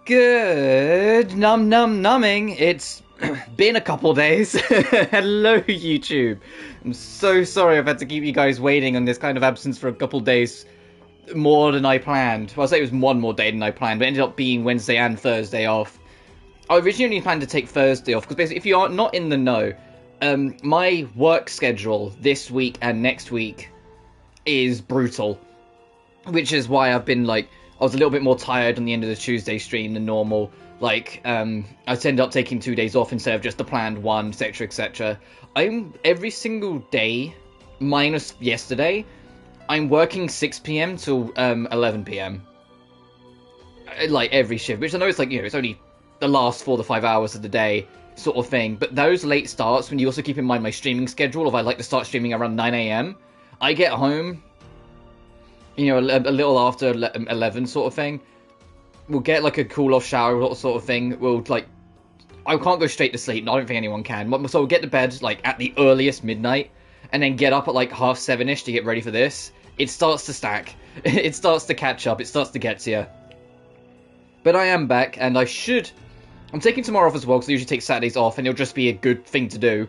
Good numbing. It's been a couple days. Hello, YouTube. I'm so sorry I've had to keep you guys waiting on this kind of absence for a couple days more than I planned. Well, I'll say it was one more day than I planned, but it ended up being Wednesday and Thursday off. I originally only planned to take Thursday off, because basically, if you are not in the know, my work schedule this week and next week is brutal. Which is why I've been, I was a little bit more tired on the end of the Tuesday stream than normal. I ended up taking 2 days off instead of just the planned one, etc, etc. I'm, every single day, minus yesterday, I'm working 6 PM till 11 PM. Every shift, which I know it's it's only the last 4 to 5 hours of the day, sort of thing. But those late starts, when you also keep in mind my streaming schedule, if I like to start streaming around 9 AM, I get home, a little after 11 sort of thing. We'll get a cool off shower sort of thing. I can't go straight to sleep. I don't think anyone can. So we'll get to bed at the earliest midnight, and then get up at 7:30ish to get ready for this. It starts to stack. It starts to catch up. It starts to get to you. But I am back, and I'm taking tomorrow off as well, because I usually take Saturdays off, and it'll just be a good thing to do.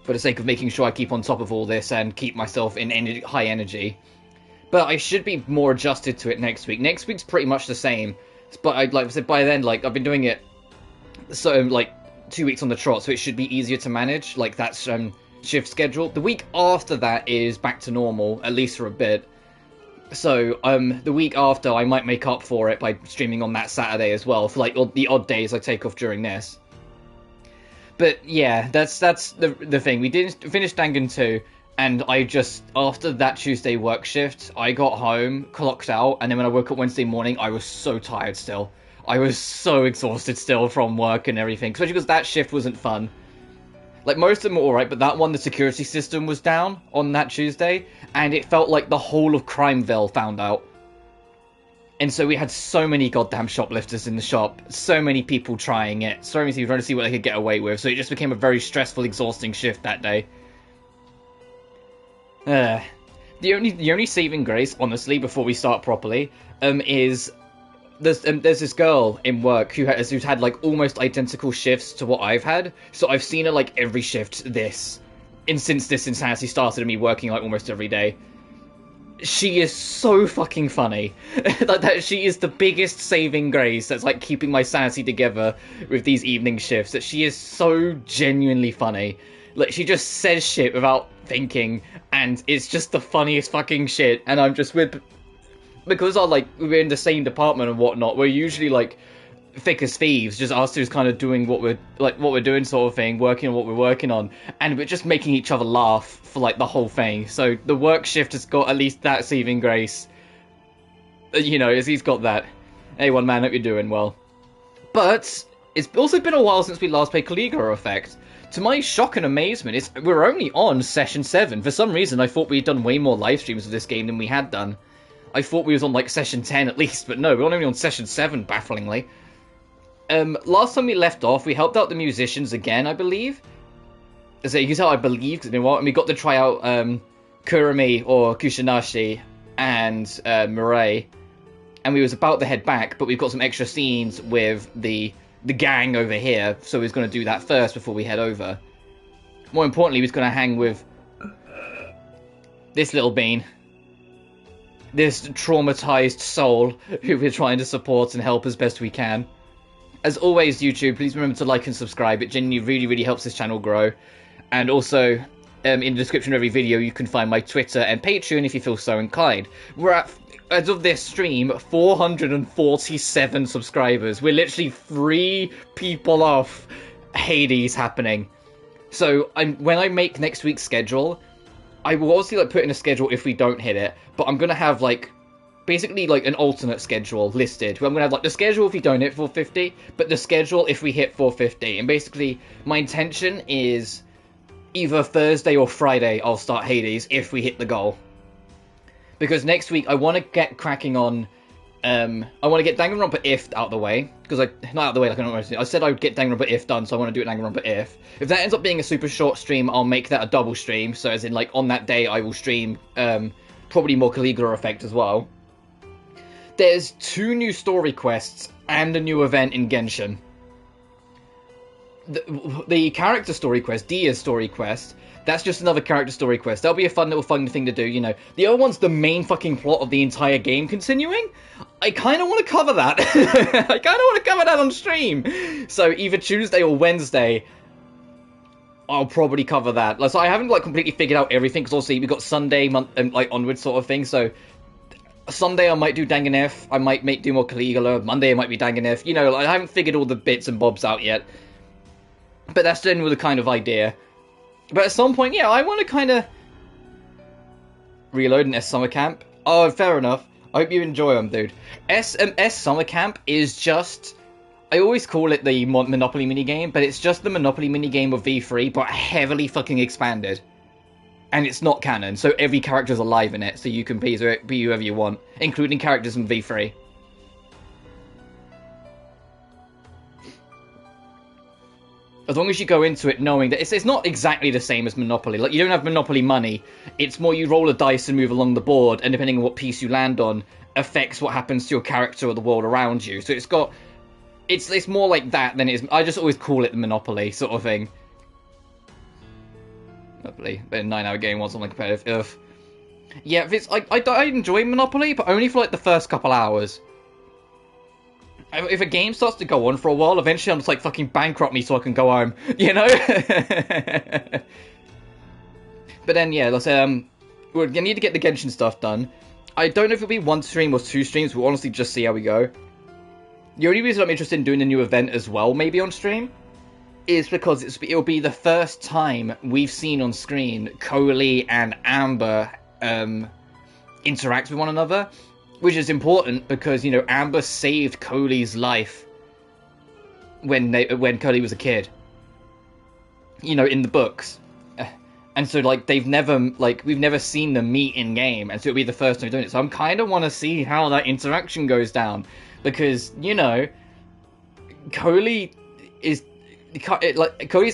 For the sake of making sure I keep on top of all this, and keep myself in high energy. But I should be more adjusted to it next week. Next week's pretty much the same. But I said, by then, I've been doing it, 2 weeks on the trot, so it should be easier to manage, that shift schedule. The week after that is back to normal, at least for a bit. So, the week after, I might make up for it by streaming on that Saturday as well, for, the odd days I take off during this. But, yeah, that's the thing. We didn't finish Dangan 2. And after that Tuesday work shift, I got home, clocked out, and then when I woke up Wednesday morning, I was so tired still. I was so exhausted still from work and everything, especially because that shift wasn't fun. Most of them were alright, but that one, the security system was down on that Tuesday, and it felt like the whole of Crimeville found out. And so we had so many goddamn shoplifters in the shop, so many people trying it, so many people trying to see what they could get away with, so it just became a very stressful, exhausting shift that day. The only saving grace, honestly, before we start properly, is there's this girl in work who's had almost identical shifts to what I've had. So I've seen her every shift since this insanity started, and me working almost every day. She is so fucking funny. She is the biggest saving grace that's keeping my sanity together with these evening shifts. That she is so genuinely funny. She just says shit without thinking, and it's just the funniest fucking shit. And I'm just because we're in the same department and whatnot, we're usually thick as thieves, just us who's kind of doing what we're doing sort of thing, working on what we're working on, and we're just making each other laugh for the whole thing. So the work shift has got at least that saving grace, as he's got that. Hey, one man, hope you're doing well. But it's also been a while since we last played Caligula Effect. To my shock and amazement, we're only on Session 7. For some reason, I thought we'd done way more live streams of this game than we had done. I thought we was on, Session 10 at least, but no, we're only on Session 7, bafflingly. Last time we left off, we helped out the musicians again, I believe. So you can tell I believe, because and we got to try out, Kurumi, or Kushinashi, and, Mirai. And we was about to head back, but we've got some extra scenes with the gang over here, so he's going to do that first before we head over. More importantly, he's going to hang with this little bean. This traumatized soul who we're trying to support and help as best we can. As always, YouTube, please remember to like and subscribe. It genuinely really, really helps this channel grow. And also, in the description of every video, you can find my Twitter and Patreon if you feel so inclined. We're at, as of this stream, 447 subscribers. We're literally 3 people off Hades happening. So when I make next week's schedule, I will obviously put in a schedule if we don't hit it, but I'm gonna have basically an alternate schedule listed. Where I'm gonna have the schedule if we don't hit 450, but the schedule if we hit 450. And basically, my intention is either Thursday or Friday I'll start Hades if we hit the goal. Because next week I want to get cracking on, I want to get Danganronpa If out of the way, because not out of the way I said I would get Danganronpa If done, so I want to do it Danganronpa If. If that ends up being a super short stream, I'll make that a double stream, so as in on that day I will stream, probably more Caligula Effect as well. There's 2 new story quests and a new event in Genshin. The character story quest, Dehya's story quest, that's just another character story quest. That'll be a fun little fun thing to do, you know. The other one's the main fucking plot of the entire game continuing. I kind of want to cover that. I kind of want to cover that on stream. So either Tuesday or Wednesday, I'll probably cover that. So I haven't like completely figured out everything, because obviously we've got Sunday, like onwards sort of thing. So Sunday I might do Danganronpa, I might do more Caligula. Monday I might be Danganronpa. You know, like, I haven't figured all the bits and bobs out yet. But that's generally the kind of idea. But at some point, yeah, I want to kind of reload an S Summer Camp. Oh, fair enough. I hope you enjoy them, dude. S Summer Camp is just... I always call it the Monopoly minigame, but it's just the Monopoly minigame of V3, but heavily fucking expanded. And it's not canon, so every character's alive in it, so you can be whoever you want, including characters in V3. As long as you go into it knowing that it's not exactly the same as Monopoly. Like, you don't have Monopoly money. It's more you roll a dice and move along the board, and depending on what piece you land on, affects what happens to your character or the world around you. So it's got... It's more like that than it is... I just always call it the Monopoly sort of thing. Monopoly. But a 9-hour game once on like competitive. Ugh. Yeah, I enjoy Monopoly, but only for like the first couple hours. If a game starts to go on for a while, eventually I'm just like, fucking bankrupt me so I can go home, you know? But then, yeah, let's say, we're gonna need to get the Genshin stuff done. I don't know if it'll be 1 stream or 2 streams, we'll honestly just see how we go. The only reason I'm interested in doing a new event as well, maybe on stream, is because it'll be the first time we've seen on screen Coley and Amber interact with one another. Which is important because, you know, Amber saved Coley's life when Coley was a kid. You know, in the books. And so, like, we've never seen them meet in game, and so it'll be the first time doing it. So I'm kind of want to see how that interaction goes down. Because, you know, Coley's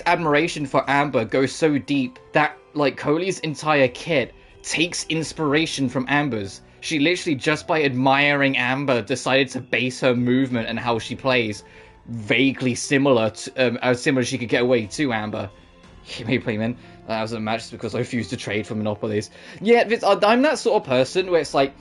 admiration for Amber goes so deep that, like, Coley's entire kit takes inspiration from Amber's. She literally, just by admiring Amber, decided to base her movement and how she plays vaguely similar to, as similar as she could get away to Amber. Maybe, man. That was a match because I refused to trade for monopolies. Yeah, I'm that sort of person where it's like,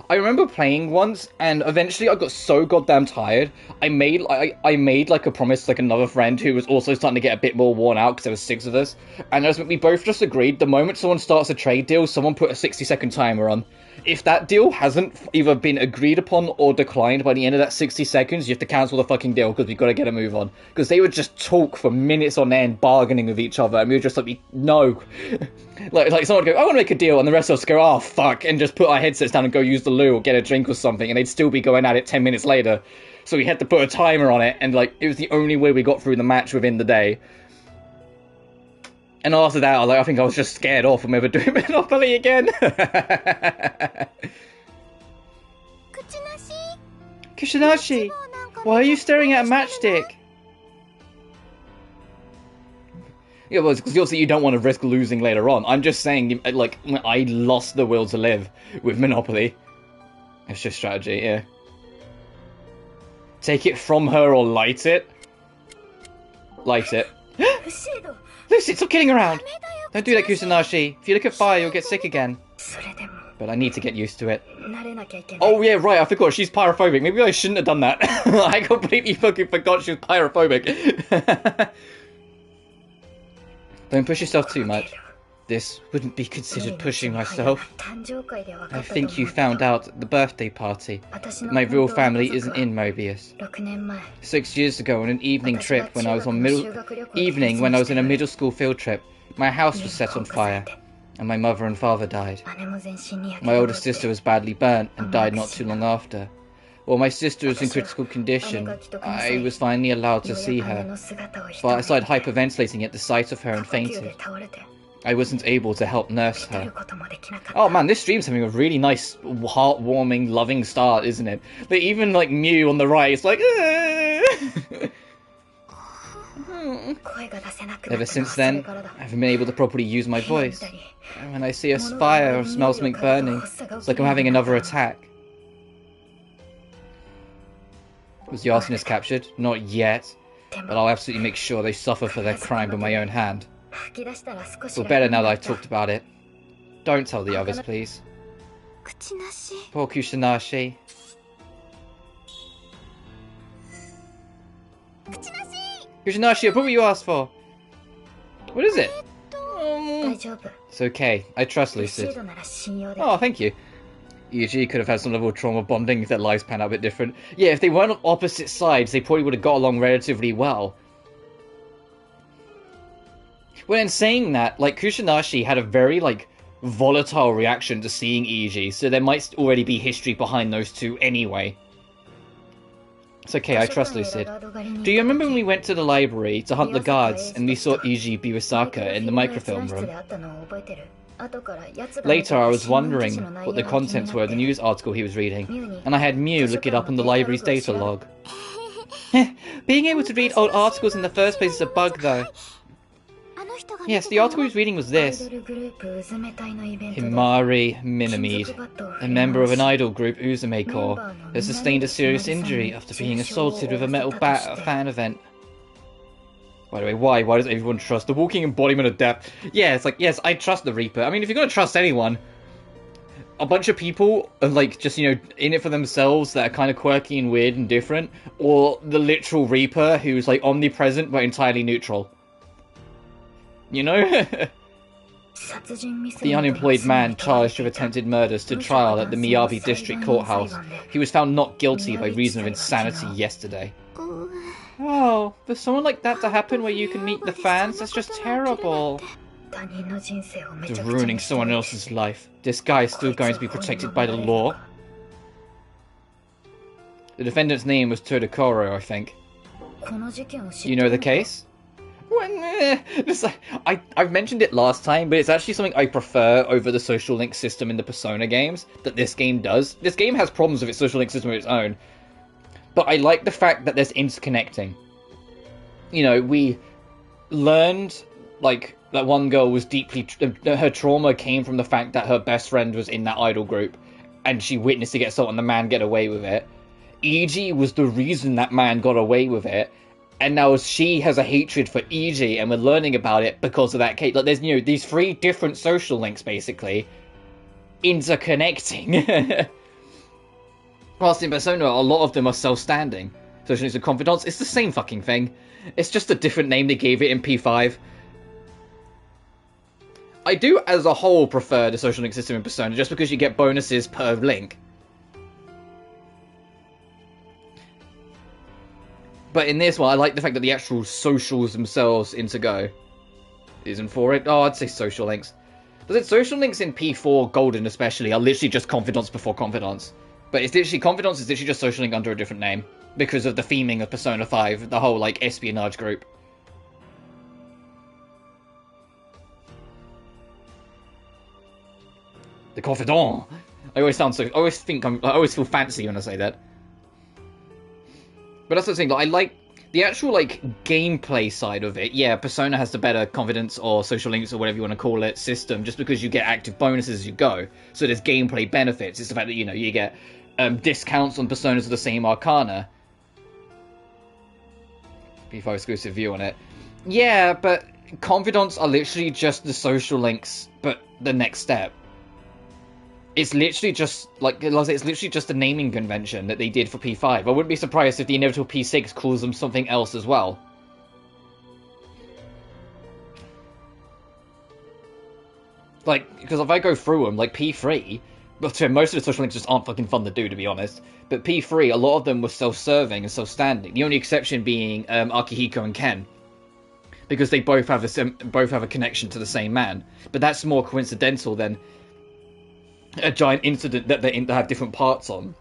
I remember playing once, and eventually I got so goddamn tired. I made like a promise to like another friend who was also starting to get a bit more worn out because there was 6 of us, and we both just agreed the moment someone starts a trade deal, someone put a 60-second timer on. If that deal hasn't either been agreed upon or declined by the end of that 60 seconds, you have to cancel the fucking deal because we've got to get a move on. Because they would just talk for minutes on end, bargaining with each other, and we were just like, no. like someone would go, I want to make a deal, and the rest of us go, oh, fuck, and just put our headsets down and go use the loo or get a drink or something, and they'd still be going at it 10 minutes later. So we had to put a timer on it, and like, it was the only way we got through the match within the day. And after that, I think I was just scared off from ever doing Monopoly again. Kushinashi, why are you staring at a matchstick? Yeah, well, it's because obviously you don't want to risk losing later on. I'm just saying, like, I lost the will to live with Monopoly. It's just strategy, yeah. Take it from her or light it. Light it. Lucy, stop kidding around! Don't do that, Kusunashi. If you look at fire, you'll get sick again. But I need to get used to it. Oh yeah, right, I forgot, she's pyrophobic. Maybe I shouldn't have done that. I completely fucking forgot she was pyrophobic. Don't push yourself too much. This wouldn't be considered pushing myself. I think you found out at the birthday party that my real family isn't in Mobius. 6 years ago on an evening trip when I was in a middle school field trip, my house was set on fire, and my mother and father died. My older sister was badly burnt and died not too long after. While my sister was in critical condition, I was finally allowed to see her, but I started hyperventilating at the sight of her and fainted. I wasn't able to help nurse her. Oh man, this stream's having a really nice, heartwarming, loving start, isn't it? But even like Mew on the right, it's like... Ever since then, I haven't been able to properly use my voice. And when I see a fire or smell something burning, it's like I'm having another attack. Was the arsonist captured? Not yet. But I'll absolutely make sure they suffer for their crime by my own hand. Feel better now that I've talked about it. Don't tell the others, please. Poor Kushinashi. Kushinashi, I put what you asked for. What is it? It's okay. I trust Lucid. Oh, thank you. Yuji could have had some level of trauma bonding if their lives panned out a bit different. Yeah, if they weren't on opposite sides, they probably would have got along relatively well. Well, in saying that, like, Kushinashi had a very, like, volatile reaction to seeing Yuji, so there might already be history behind those two anyway. It's okay, I trust Lucid. Do you remember when we went to the library to hunt the guards and we saw Yuji Biwasaka in the microfilm room? Later, I was wondering what the contents were of the news article he was reading, and I had Mew look it up in the library's data log. Being able to read old articles in the first place is a bug, though. Yes, the article he was reading was this. Himari Minamide, a member of an idol group Uzume Corps, has sustained a serious injury after being assaulted with a metal bat at a fan event. By the way, why? Why does everyone trust the walking embodiment of death? Yeah, it's like, yes, I trust the Reaper. I mean, if you're gonna trust anyone, a bunch of people are, like, just, you know, in it for themselves that are kind of quirky and weird and different, or the literal Reaper who's, like, omnipresent but entirely neutral. You know? The unemployed man charged with attempted murder stood trial at the Miyabi District Courthouse. He was found not guilty by reason of insanity yesterday. Oh, for someone like that to happen where you can meet the fans, that's just terrible. They're ruining someone else's life. This guy is still going to be protected by the law. The defendant's name was Todokoro, I think. You know the case? I've mentioned it last time, but it's actually something I prefer over the social link system in the Persona games that this game does. This game has problems with its social link system of its own, but I like the fact that there's interconnecting. You know, we learned, like, that one girl was deeply... her trauma came from the fact that her best friend was in that idol group, and she witnessed to get assaulted and the man get away with it. Eiji was the reason that man got away with it, and now she has a hatred for Eiji, and we're learning about it because of that case. Like, there's, you know, these three different social links, basically, interconnecting. Whilst in Persona, a lot of them are self-standing. Social links and confidants, it's the same fucking thing. It's just a different name they gave it in P5. I do, as a whole, prefer the social link system in Persona, just because you get bonuses per link. But in this one, I like the fact that the actual socials themselves go. Isn't for it? Oh, I'd say social links. But then social links in P4 Golden especially are literally just confidants before confidants. But it's literally, confidants is literally just social link under a different name. Because of the theming of Persona 5, the whole, like, espionage group. The confidant! I always sound so, I always feel fancy when I say that. But that's the thing, like, I like the actual, like, gameplay side of it. Yeah, Persona has the better confidence or social links or whatever you want to call it system, just because you get active bonuses as you go. So there's gameplay benefits. It's the fact that, you know, you get discounts on Personas of the same Arcana. P5 exclusive view on it. Yeah, but confidants are literally just the social links, but the next step. It's literally just, like, it's literally just a naming convention that they did for P5. I wouldn't be surprised if the inevitable P6 calls them something else as well. Like, because if I go through them, like, P3, but most of the social links just aren't fucking fun to do, to be honest. But P3, a lot of them were self-serving and self-standing. The only exception being Akihiko and Ken. Because they both have a connection to the same man. But that's more coincidental than a giant incident that they have different parts on.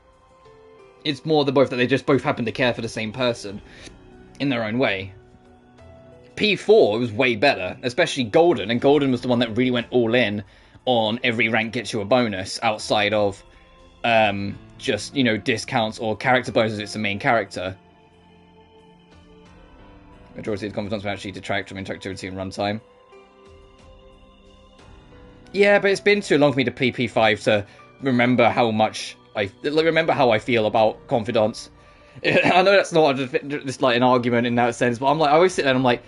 It's more that they just both happen to care for the same person in their own way. P4 was way better, especially Golden, and Golden was the one that really went all in on every rank gets you a bonus outside of just, you know, discounts or character bonuses. It's the main character. Majority of the confidants will actually detract from interactivity and runtime. Yeah, but it's been too long for me to play P5 to remember how much remember how I feel about confidants. I know that's not just like an argument in that sense, but I'm like, I always sit there and I'm like,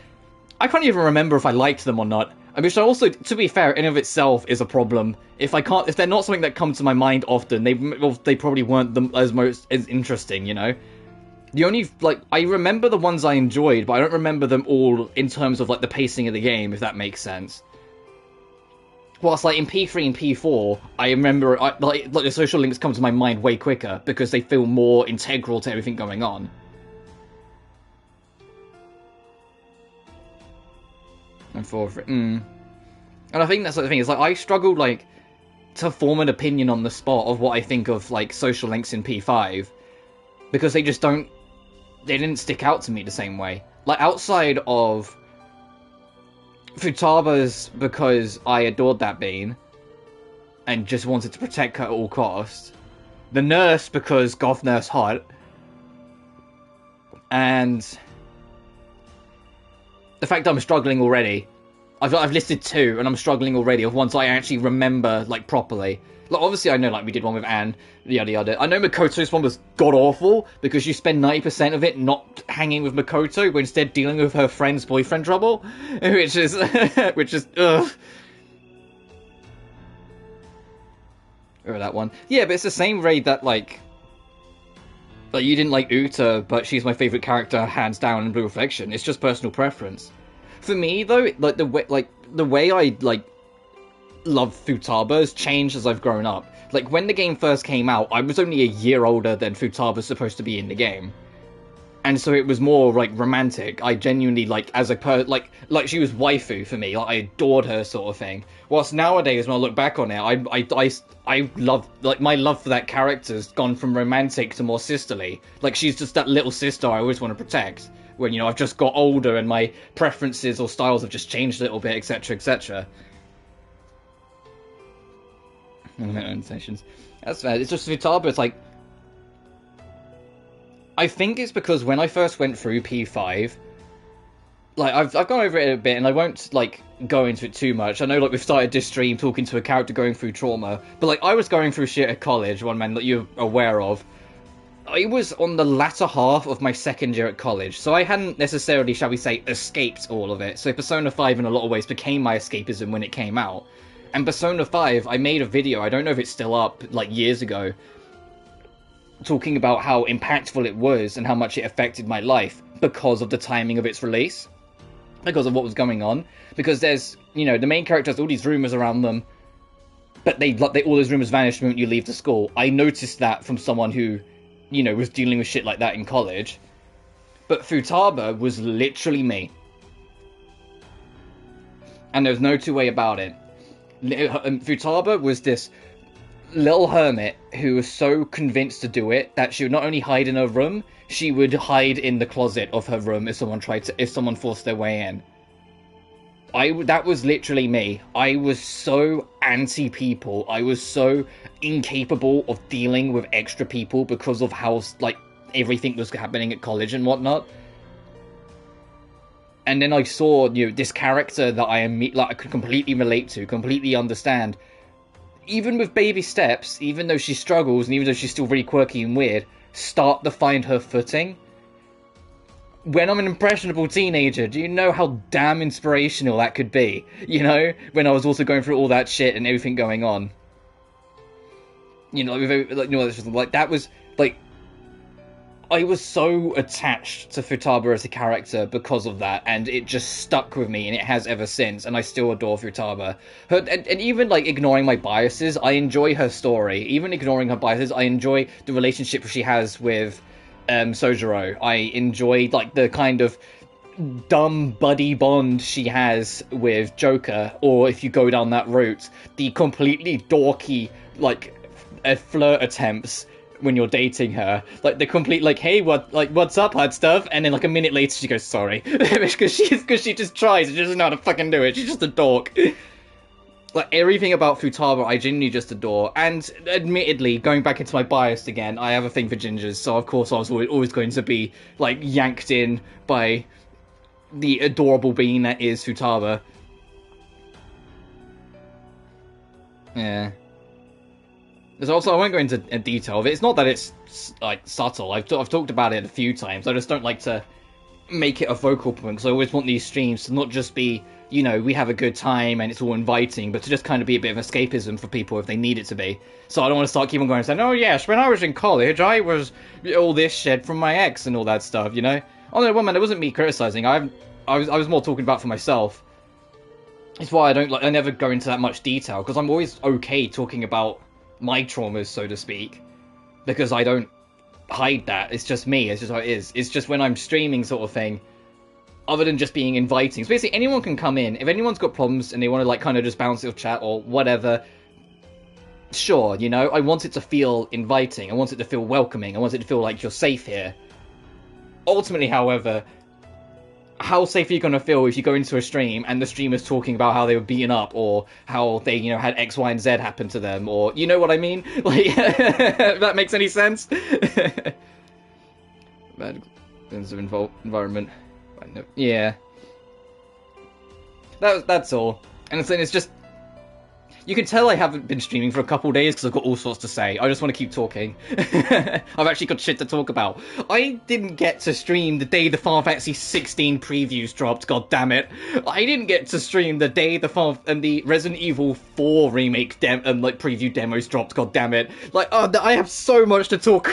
I can't even remember if I liked them or not. I mean, so also, to be fair, in of itself is a problem. If they're not something that comes to my mind often, they probably weren't as interesting, you know? The only, like, I remember the ones I enjoyed, but I don't remember them all in terms of, like, the pacing of the game, if that makes sense. Whilst, like, in P3 and P4, I remember, like, the social links come to my mind way quicker, because they feel more integral to everything going on. And I think that's the thing, is, like, I struggled, like, to form an opinion on the spot of what I think of, like, social links in P5, because they didn't stick out to me the same way. Like, outside of Futaba's, because I adored that bean, and just wanted to protect her at all costs, the nurse, because goth nurse hot, and the fact that I'm struggling already. I've listed 2, and I'm struggling already of ones I actually remember, like, properly. Like, obviously I know, like, we did one with Anne, yada yada. I know Makoto's one was god-awful, because you spend 90% of it not hanging with Makoto, but instead dealing with her friend's boyfriend trouble, which is, ugh. Remember that one. Yeah, but it's the same raid that, like, you didn't like Uta, but she's my favourite character, hands down, in Blue Reflection. It's just personal preference. For me, though, like, the way I, like, love Futaba has changed as I've grown up. Like, when the game first came out, I was only a year older than Futaba's supposed to be in the game. And so it was more, like, romantic. I genuinely, like, as a like she was waifu for me. Like, I adored her sort of thing. Whilst nowadays, when I look back on it, I love, like, my love for that character's gone from romantic to more sisterly. Like, she's just that little sister I always want to protect. When, you know, I've just got older and my preferences or styles have just changed a little bit, etc, etc. That's fair. It's just Futaba, it's like, I think it's because when I first went through P5, like, I've gone over it a bit, and I won't, like, go into it too much. I know, like, we've started this stream talking to a character going through trauma, but, like, I was going through shit at college, one man that you're aware of. I was on the latter half of my second year at college, so I hadn't necessarily, shall we say, escaped all of it. So Persona 5 in a lot of ways became my escapism when it came out. And Persona 5, I made a video, I don't know if it's still up, like, years ago, talking about how impactful it was and how much it affected my life because of the timing of its release. Because of what was going on. Because there's, you know, the main character has all these rumours around them, but all those rumours vanish the moment you leave the school. I noticed that from someone who, you know, was dealing with shit like that in college. But Futaba was literally me. And there's no two way about it. Futaba was this little hermit who was so convinced to do it that she would not only hide in her room, she would hide in the closet of her room if someone forced their way in. That was literally me. I was so anti-people. I was so incapable of dealing with extra people because of how, like, everything was happening at college and whatnot. And then I saw, you know, this character that I could completely relate to, completely understand. Even with baby steps, even though she struggles, and even though she's still really quirky and weird, start to find her footing. When I'm an impressionable teenager, do you know how damn inspirational that could be? You know? When I was also going through all that shit and everything going on. You know, like, that was, like, I was so attached to Futaba as a character because of that, and it just stuck with me, and it has ever since, and I still adore Futaba. And even, like, ignoring my biases, I enjoy her story. Even ignoring her biases, I enjoy the relationship she has with Sojiro. I enjoy, like, the kind of dumb buddy bond she has with Joker, or if you go down that route, the completely dorky, like, flirt attempts when you're dating her, like, the complete, like, hey, what's up, hot stuff, and then, like, a minute later she goes, sorry, because she just tries, and she doesn't know how to fucking do it, she's just a dork. Like, everything about Futaba I genuinely just adore, and admittedly, going back into my bias again, I have a thing for gingers, so of course I was always going to be, like, yanked in by the adorable being that is Futaba. Yeah. There's also, I won't go into detail of it. It's not that it's like subtle. I've talked about it a few times. I just don't like to make it a focal point, because I always want these streams to not just be, you know, we have a good time and it's all inviting, but to just kind of be a bit of escapism for people if they need it to be. So I don't want to start keep on going and saying, oh yes, when I was in college, I was all this shit from my ex and all that stuff, you know? Oh no, woman, it wasn't me criticizing. I was more talking about for myself. It's why I never go into that much detail, because I'm always okay talking about my traumas, so to speak, because I don't hide that. It's just me. It's just how it is. It's just when I'm streaming, sort of thing. Other than just being inviting. So basically, anyone can come in. If anyone's got problems and they want to, like, kind of just bounce off chat or whatever, sure, you know? I want it to feel inviting. I want it to feel welcoming. I want it to feel like you're safe here. Ultimately, however, how safe are you going to feel if you go into a stream and the streamer's talking about how they were beaten up, or how they, you know, had X, Y, and Z happen to them, or, you know what I mean? Like, if that makes any sense? Bad sense of environment. Yeah. That's all. And it's just... You can tell I haven't been streaming for a couple of days because I've got all sorts to say. I just want to keep talking. I've actually got shit to talk about. I didn't get to stream the day the Final Fantasy 16 previews dropped, god damn it. I didn't get to stream the day the Resident Evil 4 remake preview demos dropped, god damn it. Like, oh, I have so much to talk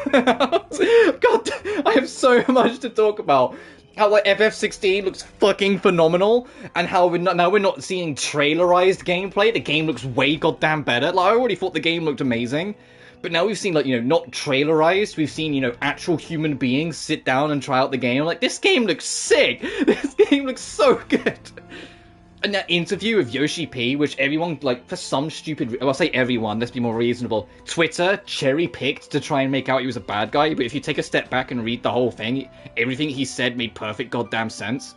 about. God, I have so much to talk about. How, like, FF16 looks fucking phenomenal, and how now we're not seeing trailerized gameplay. The game looks way goddamn better. Like, I already thought the game looked amazing, but now we've seen, like, you know, not trailerized. We've seen, you know, actual human beings sit down and try out the game. Like, this game looks sick. This game looks so good. And that interview with Yoshi P, which everyone, like, for some stupid... Well, I'll say everyone, let's be more reasonable. Twitter cherry-picked to try and make out he was a bad guy, but if you take a step back and read the whole thing, everything he said made perfect goddamn sense.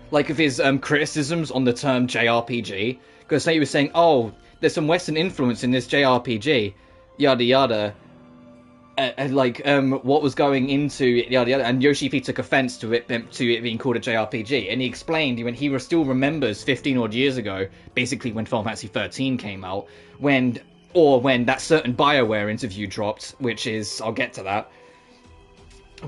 Like, of his criticisms on the term JRPG, because say he was saying, oh, there's some Western influence in this JRPG, yada yada. What was going into yada yada, and Yoshi P took offense to it being called a JRPG, and he explained when he still remembers 15 odd years ago, basically when Final Fantasy 13 came out, when that certain BioWare interview dropped, which is, I'll get to that,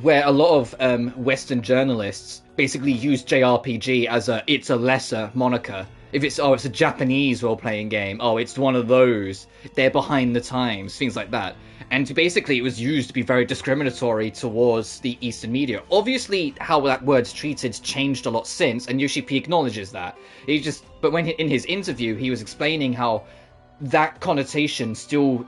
where a lot of Western journalists basically use JRPG as it's a lesser moniker. If it's a Japanese role-playing game, it's one of those, they're behind the times, things like that. And basically it was used to be very discriminatory towards the Eastern media. Obviously, how that word's treated changed a lot since, and Yoshi P acknowledges that. But when in his interview, he was explaining how that connotation still,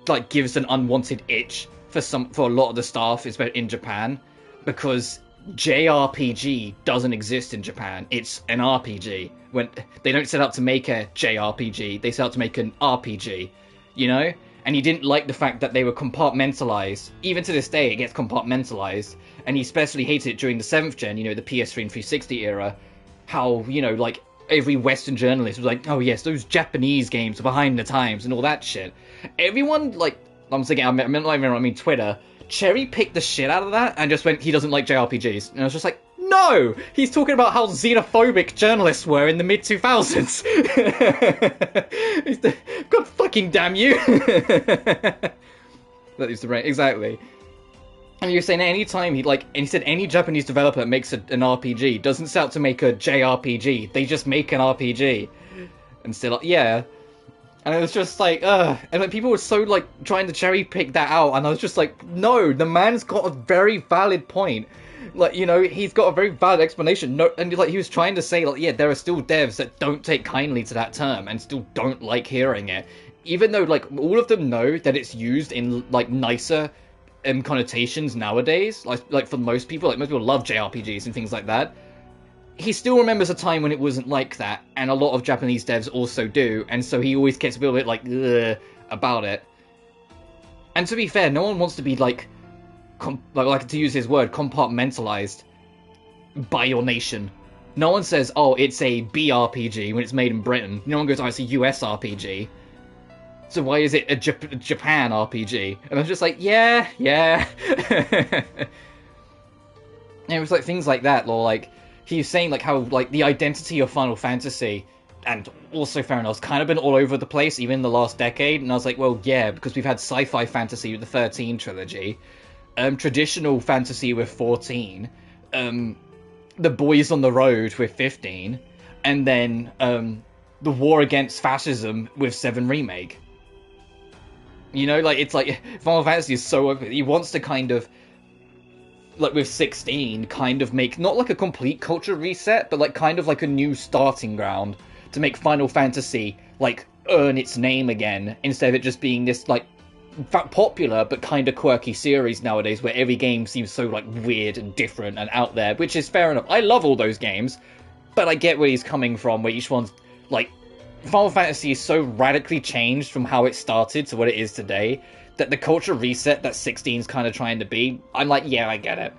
like, gives an unwanted itch for a lot of the staff, especially in Japan, because JRPG doesn't exist in Japan. It's an RPG. When they don't set out to make a JRPG, they set out to make an RPG, you know? And he didn't like the fact that they were compartmentalized. Even to this day, it gets compartmentalized. And he especially hated it during the 7th gen, you know, the PS3 and 360 era. How, you know, like, every Western journalist was like, oh yes, those Japanese games are behind the times and all that shit. Everyone, like, I mean Twitter, cherry-picked the shit out of that and just went, he doesn't like JRPGs. And I was just like, no! He's talking about how xenophobic journalists were in the mid-2000s. God fucking damn you! That is the right, exactly. And you're saying any time he said any Japanese developer makes an RPG, doesn't set out to make a JRPG, they just make an RPG. And still, yeah. And it was just like, and like people were so like trying to cherry pick that out, and I was just like, no, the man's got a very valid point. Like, you know, he's got a very valid explanation. No, and like he was trying to say, like, yeah, there are still devs that don't take kindly to that term and still don't like hearing it, even though like all of them know that it's used in like nicer connotations nowadays. Like for most people love JRPGs and things like that. He still remembers a time when it wasn't like that, and a lot of Japanese devs also do, and so he always gets a little bit like ugh about it. And to be fair, no one wants to be like to use his word, compartmentalized by your nation. No one says, oh, it's a BRPG when it's made in Britain. No one goes, oh, it's a US RPG. So why is it a Japan RPG? And I was just like, yeah. And it was like things like that, or like he was saying like how like the identity of Final Fantasy and also fair enough, it's kind of been all over the place, even in the last decade, and I was like, well, yeah, because we've had sci-fi fantasy with the 13 trilogy, traditional fantasy with 14, the Boys on the Road with 15, and then the war against fascism with 7 Remake. You know, like, it's like, Final Fantasy is so open. He wants to kind of, like, with 16, kind of make, not like a complete culture reset, but like kind of like a new starting ground to make Final Fantasy, like, earn its name again, instead of it just being this, like, popular but kind of quirky series nowadays where every game seems so, like, weird and different and out there, which is fair enough. I love all those games, but I get where he's coming from, where each one's, like, Final Fantasy is so radically changed from how it started to what it is today, that the culture reset that 16's kind of trying to be, I'm like, yeah, I get it.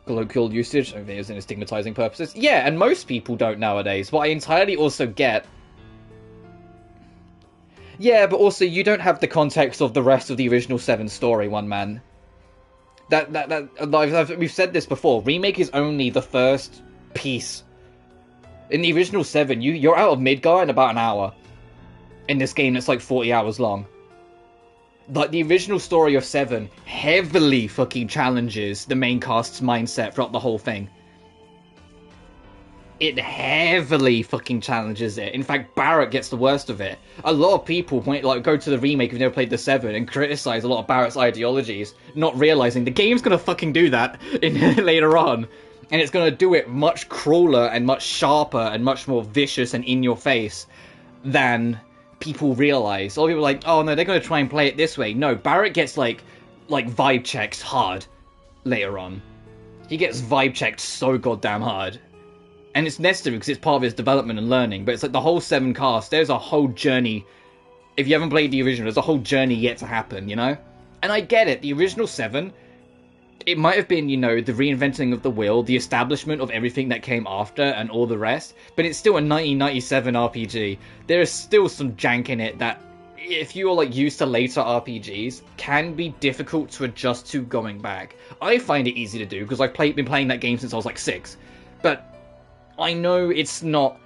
Colloquial usage, I think it's in stigmatizing purposes. Yeah, and most people don't nowadays, but I entirely also get... Yeah, but also you don't have the context of the rest of the original 7 story, one man. We've said this before, Remake is only the first piece. In the original 7, you're out of Midgar in about an hour. In this game that's like 40 hours long. Like, the original story of 7 heavily fucking challenges the main cast's mindset throughout the whole thing. It heavily fucking challenges it. In fact, Barrett gets the worst of it. A lot of people go to the remake who've never played the 7 and criticize a lot of Barrett's ideologies, not realizing the game's gonna fucking do that later on. And it's gonna do it much crueler and much sharper and much more vicious and in your face than people realize. A lot of people are like, oh no, they're gonna try and play it this way. No, Barrett gets like vibe checked hard later on. He gets vibe checked so goddamn hard. And it's necessary because it's part of his development and learning. But it's like the whole 7 cast, there's a whole journey. If you haven't played the original, there's a whole journey yet to happen, you know? And I get it, the original 7, it might have been, you know, the reinventing of the wheel, the establishment of everything that came after and all the rest. But it's still a 1997 RPG. There is still some jank in it that, if you're like used to later RPGs, can be difficult to adjust to going back. I find it easy to do because I've been playing that game since I was like 6. But I know it's not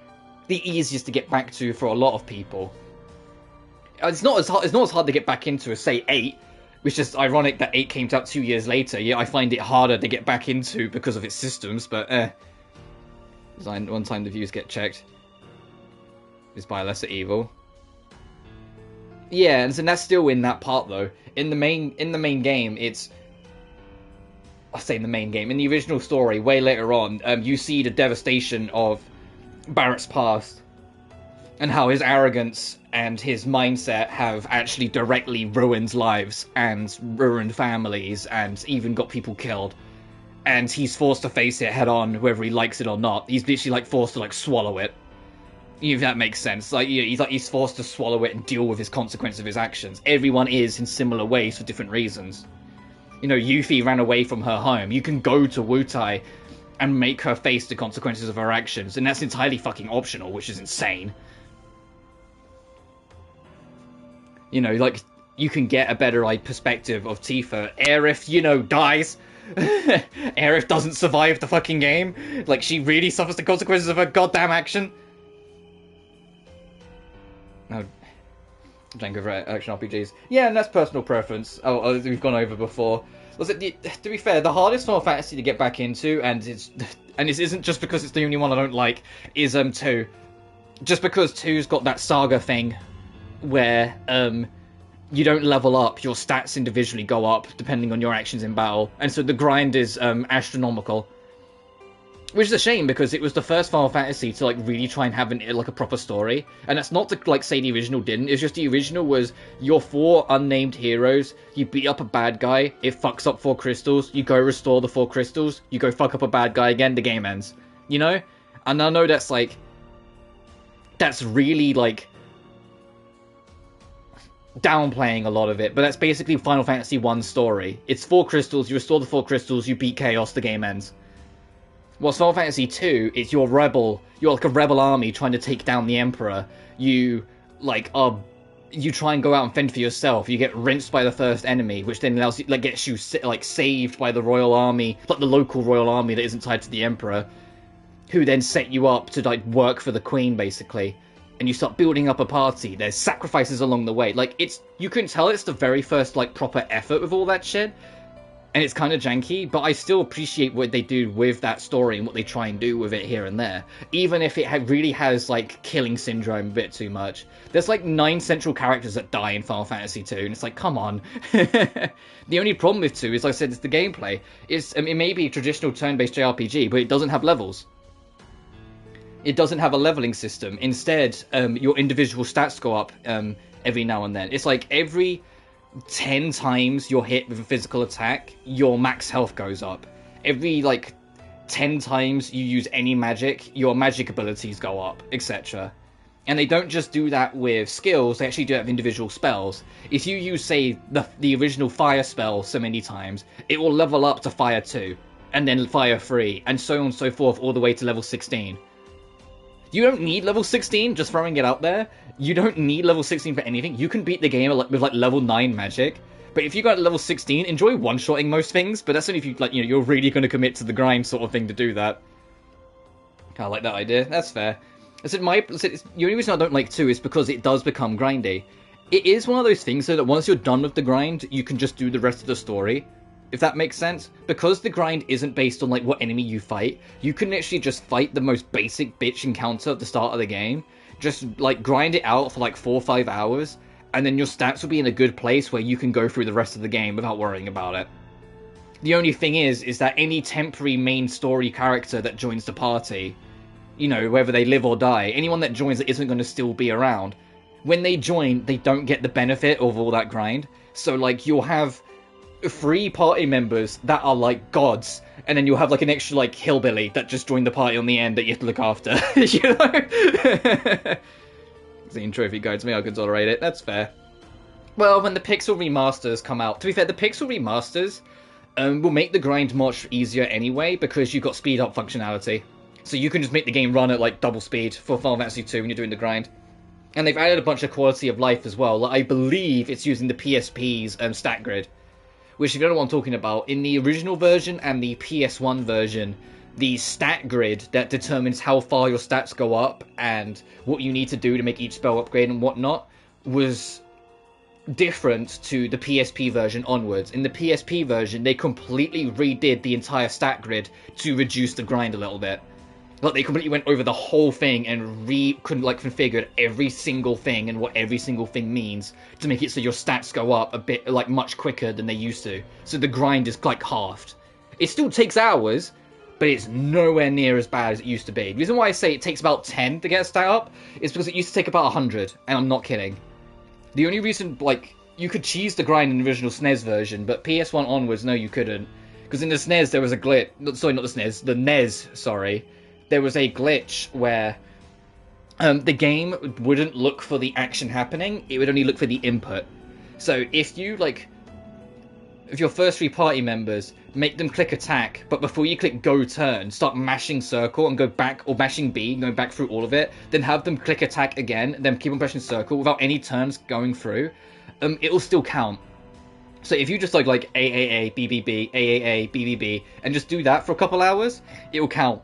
the easiest to get back to for a lot of people. It's not as hard to get back into as, say, 8, which is ironic that 8 came out 2 years later. Yeah, I find it harder to get back into because of its systems, but one time the views get checked is by lesser evil. Yeah, and so that's still in that part though. In the main game, it's... I say in the main game, in the original story, way later on, you see the devastation of Barrett's past and how his arrogance and his mindset have actually directly ruined lives and ruined families and even got people killed. And he's forced to face it head on, whether he likes it or not. He's literally like forced to like swallow it. If that makes sense. Like, he's forced to swallow it and deal with his consequence of his actions. Everyone is in similar ways for different reasons. You know, Yuffie ran away from her home. You can go to Wutai and make her face the consequences of her actions, and that's entirely fucking optional, which is insane. You know, like, you can get a better, like, perspective of Tifa. Aerith, you know, dies. Aerith doesn't survive the fucking game. Like, she really suffers the consequences of her goddamn action. No. Jank over action RPGs. Yeah, and that's personal preference. Oh, we've gone over before. To be fair, the hardest Final Fantasy to get back into, and this isn't just because it's the only one I don't like, is 2. Just because 2's got that saga thing where you don't level up, your stats individually go up depending on your actions in battle, and so the grind is astronomical. Which is a shame, because it was the first Final Fantasy to, like, really try and have a proper story. And that's not to, like, say the original didn't. It's just the original was your 4 unnamed heroes, you beat up a bad guy, it fucks up 4 crystals, you go restore the 4 crystals, you go fuck up a bad guy again, the game ends. You know? And I know that's, like... That's really, like... downplaying a lot of it, but that's basically Final Fantasy 1's story. It's 4 crystals, you restore the 4 crystals, you beat Chaos, the game ends. Whilst Final Fantasy 2, it's you're like a rebel army trying to take down the Emperor. You try and go out and fend for yourself. You get rinsed by the first enemy, which then allows you, like, gets you, like, saved by the royal army, like the local royal army that isn't tied to the Emperor. who then set you up to like work for the queen basically, and you start building up a party. There's sacrifices along the way. Like, you can tell it's the very first like proper effort with all that shit, and it's kind of janky, but I still appreciate what they do with that story and what they try and do with it here and there, even if it really has like killing syndrome a bit too much. There's like 9 central characters that die in Final Fantasy 2, and it's like, come on. The only problem with 2 is, like I said, it's the gameplay. It may be a traditional turn-based JRPG, but it doesn't have levels. It doesn't have a leveling system. Instead, your individual stats go up every now and then. It's like every 10 times you're hit with a physical attack, your max health goes up. Every like 10 times you use any magic, your magic abilities go up, etc. And they don't just do that with skills, they actually do that with individual spells. If you use, say, the original fire spell so many times, it will level up to fire 2, and then fire 3, and so on and so forth, all the way to level 16. You don't need level 16, just throwing it out there. You don't need level 16 for anything. You can beat the game with like level 9 magic. But if you got level 16, enjoy one-shotting most things, but that's only if you like, you're really going to commit to the grind sort of thing to do that. I like that idea. That's fair. The only reason I don't like 2 is because it does become grindy. It is one of those things so that once you're done with the grind, you can just do the rest of the story. If that makes sense. Because the grind isn't based on like what enemy you fight, you can actually just fight the most basic bitch encounter at the start of the game. Just like grind it out for like 4 or 5 hours, and then your stats will be in a good place where you can go through the rest of the game without worrying about it. The only thing is that any temporary main story character that joins the party, you know, whether they live or die, anyone that joins that isn't going to still be around, when they join, they don't get the benefit of all that grind. So like, you'll have 3 party members that are like gods, and then you'll have like an extra like hillbilly that just joined the party on the end that you have to look after. You know? Seeing trophy guides me, I can tolerate it. That's fair. Well, when the Pixel remasters come out, to be fair, the Pixel remasters will make the grind much easier anyway, because you've got speed up functionality. So you can just make the game run at like double speed for Final Fantasy 2 when you're doing the grind. And they've added a bunch of quality of life as well. Like, I believe it's using the PSP's stat grid. Which, if you don't know what I'm talking about, in the original version and the PS1 version, the stat grid that determines how far your stats go up and what you need to do to make each spell upgrade and whatnot was different to the PSP version onwards. In the PSP version, they completely redid the entire stat grid to reduce the grind a little bit. Like, they completely went over the whole thing and configured every single thing and what every single thing means to make it so your stats go up a bit, like, much quicker than they used to. So the grind is, like, halved. It still takes hours, but it's nowhere near as bad as it used to be. The reason why I say it takes about 10 to get a stat up is because it used to take about 100, and I'm not kidding. The only reason, like, you could cheese the grind in the original SNES version, but PS1 onwards, no, you couldn't. Because in the SNES, there was a glitch. Sorry, not the SNES. The NES, sorry. There was a glitch where the game wouldn't look for the action happening, it would only look for the input. So if you, like, if your first 3 party members, make them click attack, but before you click go turn, start mashing circle and go back, or mashing B, going back through all of it, then have them click attack again, then keep on pressing circle without any turns going through, it'll still count. So if you just like AAA, BBB, AAA, BBB, and just do that for a couple hours, it'll count.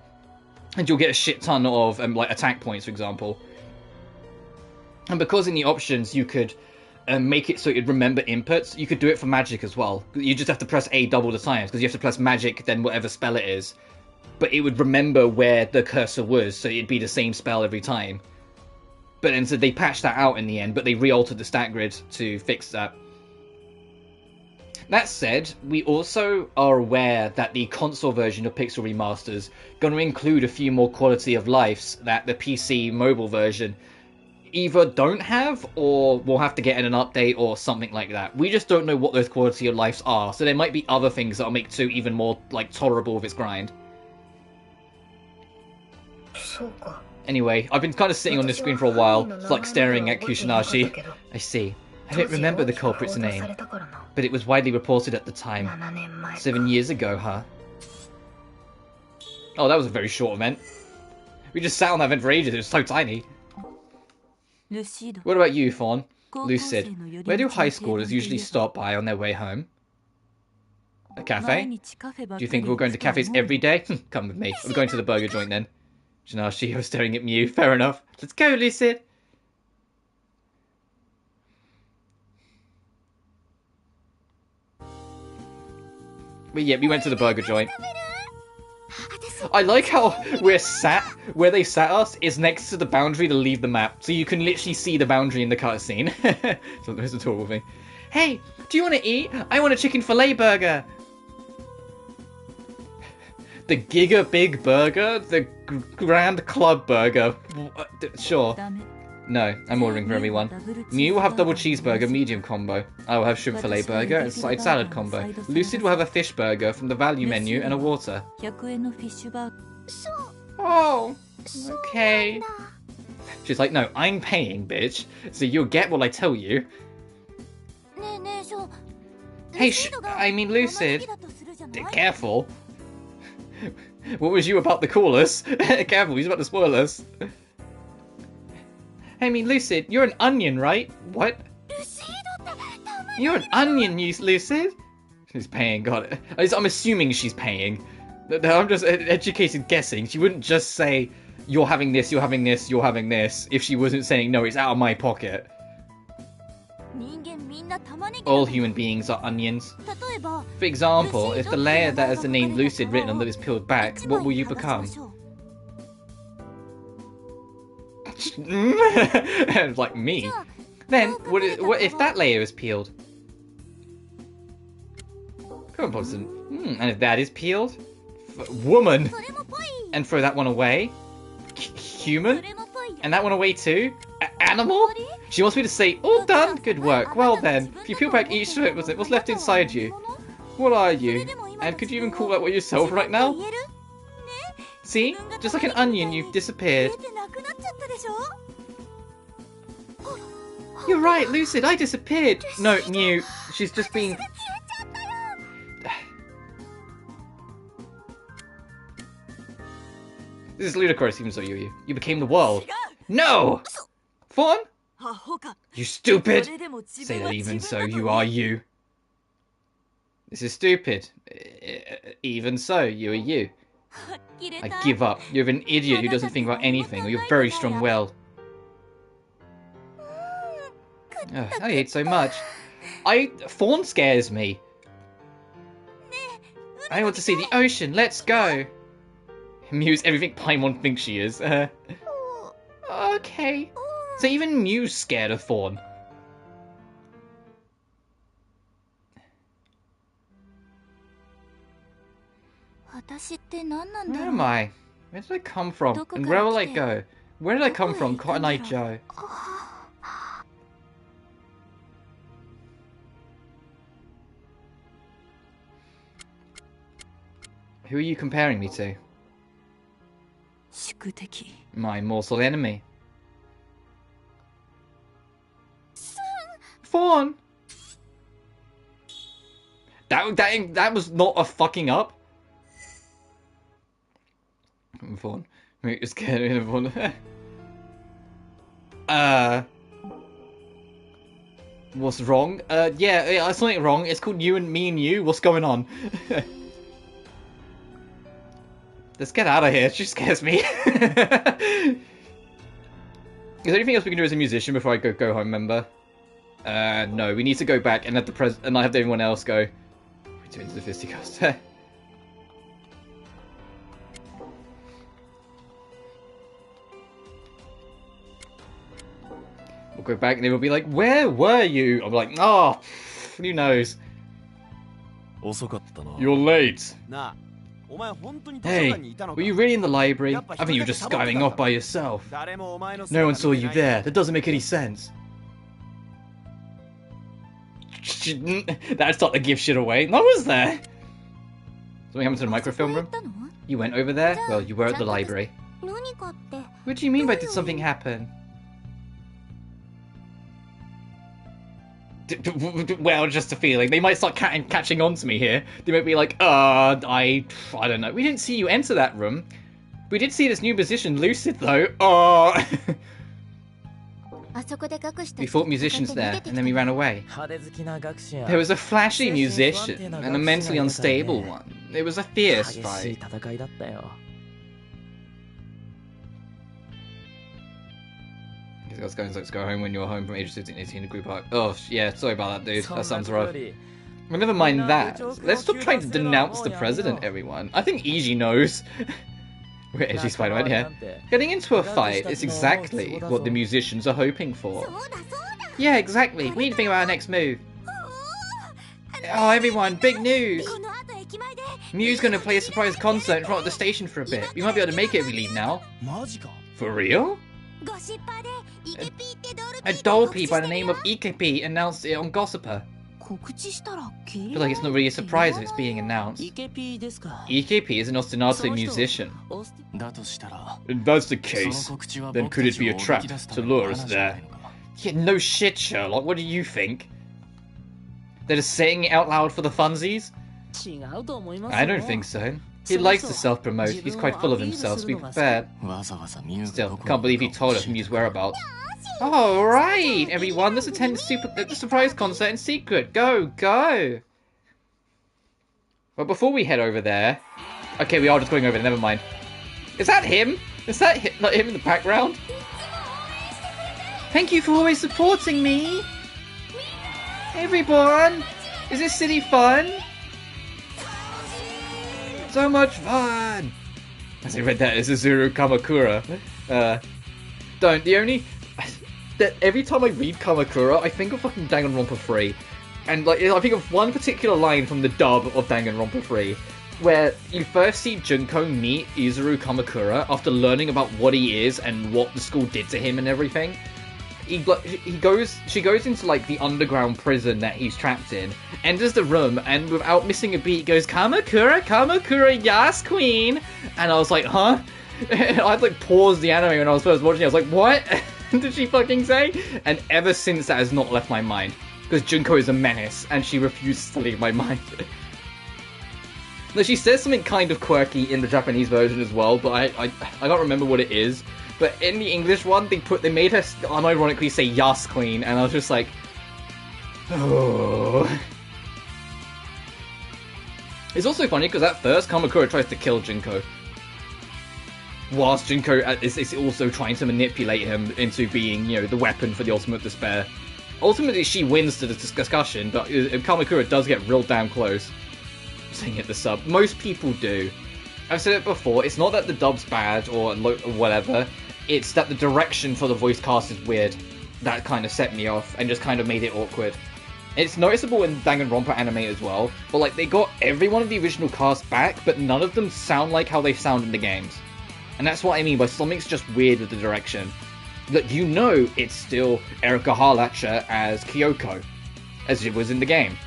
And you'll get a shit ton of like attack points, for example. And because in the options you could make it so it'd remember inputs, you could do it for magic as well. You just have to press A double the times, because you have to press magic, then whatever spell it is. But it would remember where the cursor was, so it'd be the same spell every time. But then so they patched that out in the end, but they re-altered the stat grid to fix that. That said, we also are aware that the console version of Pixel Remasters going to include a few more quality of lives that the PC mobile version either don't have, or will have to get in an update or something like that. We just don't know what those quality of lives are, so there might be other things that'll make 2 even more like tolerable with its grind. Anyway, I've been kind of sitting on this screen for a while, like staring at Kushinashi. I see. I don't remember the culprit's name, but it was widely reported at the time. 7 years ago, huh? Oh, that was a very short event. We just sat on that event for ages, it was so tiny. What about you, Fawn? Lucid. Where do high schoolers usually stop by on their way home? A cafe? Do you think we're going to cafes every day? Come with me. We're going to the burger joint then. Janelle Shiho staring at Mew. Fair enough. Let's go, Lucid. But yeah, we went to the burger joint. I like how we're sat, where they sat us is next to the boundary to leave the map. So you can literally see the boundary in the cutscene. So there's a talk with me. Hey, do you want to eat? I want a chicken fillet burger. The Giga Big Burger? The Grand Club Burger? Sure. No, I'm ordering for everyone. Mew will have double cheeseburger, medium combo. I will have shrimp fillet burger and side salad combo. Lucid will have a fish burger from the value menu and a water. Oh, okay. She's like, no, I'm paying, bitch. So you'll get what I tell you. Hey, I mean, Lucid. Careful. What was you about to call us? Careful, he's about to spoil us. I mean, Lucid, you're an onion, right? What? You're an onion, you Lucid? She's paying, got it. I'm assuming she's paying. I'm just educated guessing. She wouldn't just say, you're having this, you're having this, you're having this, if she wasn't saying, no, it's out of my pocket. All human beings are onions. For example, if the layer that has the name Lucid written on it is peeled back, what will you become? Like me. Then, what if that layer is peeled? Come on, Poison. And if that is peeled? Woman! And throw that one away? Human? And that one away too? Animal? She wants me to say, all done? Good work. Well then, if you peel back each strip, what's left inside you? What are you? And could you even call that what yourself right now? See? Just like an onion, you've disappeared. You're right, Lucid, I disappeared. No, Mew, she's just been... This is ludicrous, even so you became the world. No! Fawn? You stupid! Say that even so, you are you. This is stupid. Even so, you are you. I give up. You're an idiot who doesn't think about anything, or you're very strong-willed. I hate so much. Fawn scares me. I want to see the ocean. Let's go. Mew's everything Paimon thinks she is. Okay. So even Mew's scared of Fawn. Where am I? Where did I come from? And where will I go? Where did I come from, Cotton Eye Joe? Who are you comparing me to? My mortal enemy. Fawn! That was not a fucking up. Fawn. You're scared of Fawn. What's wrong? Yeah, something wrong. It's called You and Me and You. What's going on? Let's get out of here. She scares me. Is there anything else we can do as a musician before I go home, member? No. We need to go back and let and I have everyone else go. We're doing the fisticuffs. We'll go back and they will be like, "Where were you?" I'll be like, "Oh, who knows?" You're late. Hey, were you really in the library? I think you were just skiving off by yourself. No one saw you there. That doesn't make any sense. That's not to give shit away. No one was there. Something happened to the microfilm room? You went over there? Well, you were at the library. What do you mean by did something happen? Well, just a feeling. They might start catching on to me here. They might be like, I don't know. We didn't see you enter that room. We did see this new musician, Lucid, though. We fought musicians there, and then we ran away. There was a flashy musician, and a mentally unstable one. It was a fierce fight. Let's go home when you're home from age 16 18 to group up. Oh, yeah, sorry about that, dude. That sounds rough. Well, never mind that. Let's stop trying to denounce the president, everyone. I think Eiji knows. We're edgy Spider-Man, yeah. Getting into a fight is exactly what the musicians are hoping for. Yeah, exactly. We need to think about our next move. Oh, everyone, big news! Mew's gonna play a surprise concert in front of the station for a bit. We might be able to make it if we leave now. For real? A doll P by the name of Ikepi announced it on Gossiper. I feel like it's not really a surprise if it's being announced. Ikepi is an ostinato musician. If that's the case, then could it be a trap to lure us there? Yeah, no shit, Sherlock. What do you think? They're just saying it out loud for the funsies? I don't think so. He likes to self-promote. He's quite full of himself, so be prepared. Still, can't believe he told us Mew's whereabouts. Alright, everyone, let's attend the surprise concert in secret. Go, go! Well, before we head over there... Okay, we are just going over there, never mind. Is that him? Is that him, not him in the background? Thank you for always supporting me! Everyone! Is this city fun? So much fun! As I read that as Azuru Kamakura. Every time I read Kamakura, I think of fucking Danganronpa 3. And like, I think of one particular line from the dub of Danganronpa 3, where you first see Junko meet Izuru Kamakura after learning about what he is and what the school did to him and everything. She goes into like the underground prison that he's trapped in, enters the room, and without missing a beat goes, Kamakura, Kamakura, yes, queen! And I was like, huh? I'd like paused the anime when I was first watching it. I was like, what did she fucking say? And ever since that has not left my mind. Because Junko is a menace, and she refuses to leave my mind. Now, she says something kind of quirky in the Japanese version as well, but I can't remember what it is. But in the English one, they made her unironically say "Yas Queen," and I was just like, oh. It's also funny because at first Kamakura tries to kill Junko, whilst Junko is also trying to manipulate him into being, you know, the weapon for the ultimate despair. Ultimately, she wins the discussion, but Kamakura does get real damn close. I'm saying it the sub. Most people do. I've said it before. It's not that the dub's bad or whatever. It's that the direction for the voice cast is weird. That kind of set me off and just kind of made it awkward. It's noticeable in Danganronpa anime as well, but like they got every one of the original cast back, but none of them sound like how they sound in the games. And that's what I mean by something's just weird with the direction. Like, you know it's still Erika Harlacher as Kyoko, as it was in the game.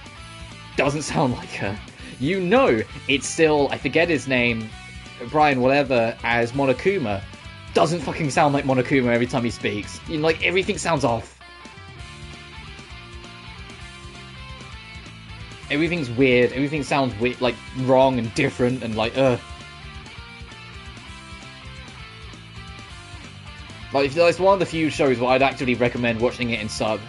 Doesn't sound like her. You know it's still, I forget his name, Brian whatever, as Monokuma. Doesn't fucking sound like Monokuma every time he speaks. You know, like, everything sounds off. Everything's weird, everything sounds weird, like, wrong and different and like, Like, it's one of the few shows where I'd actually recommend watching it in sub.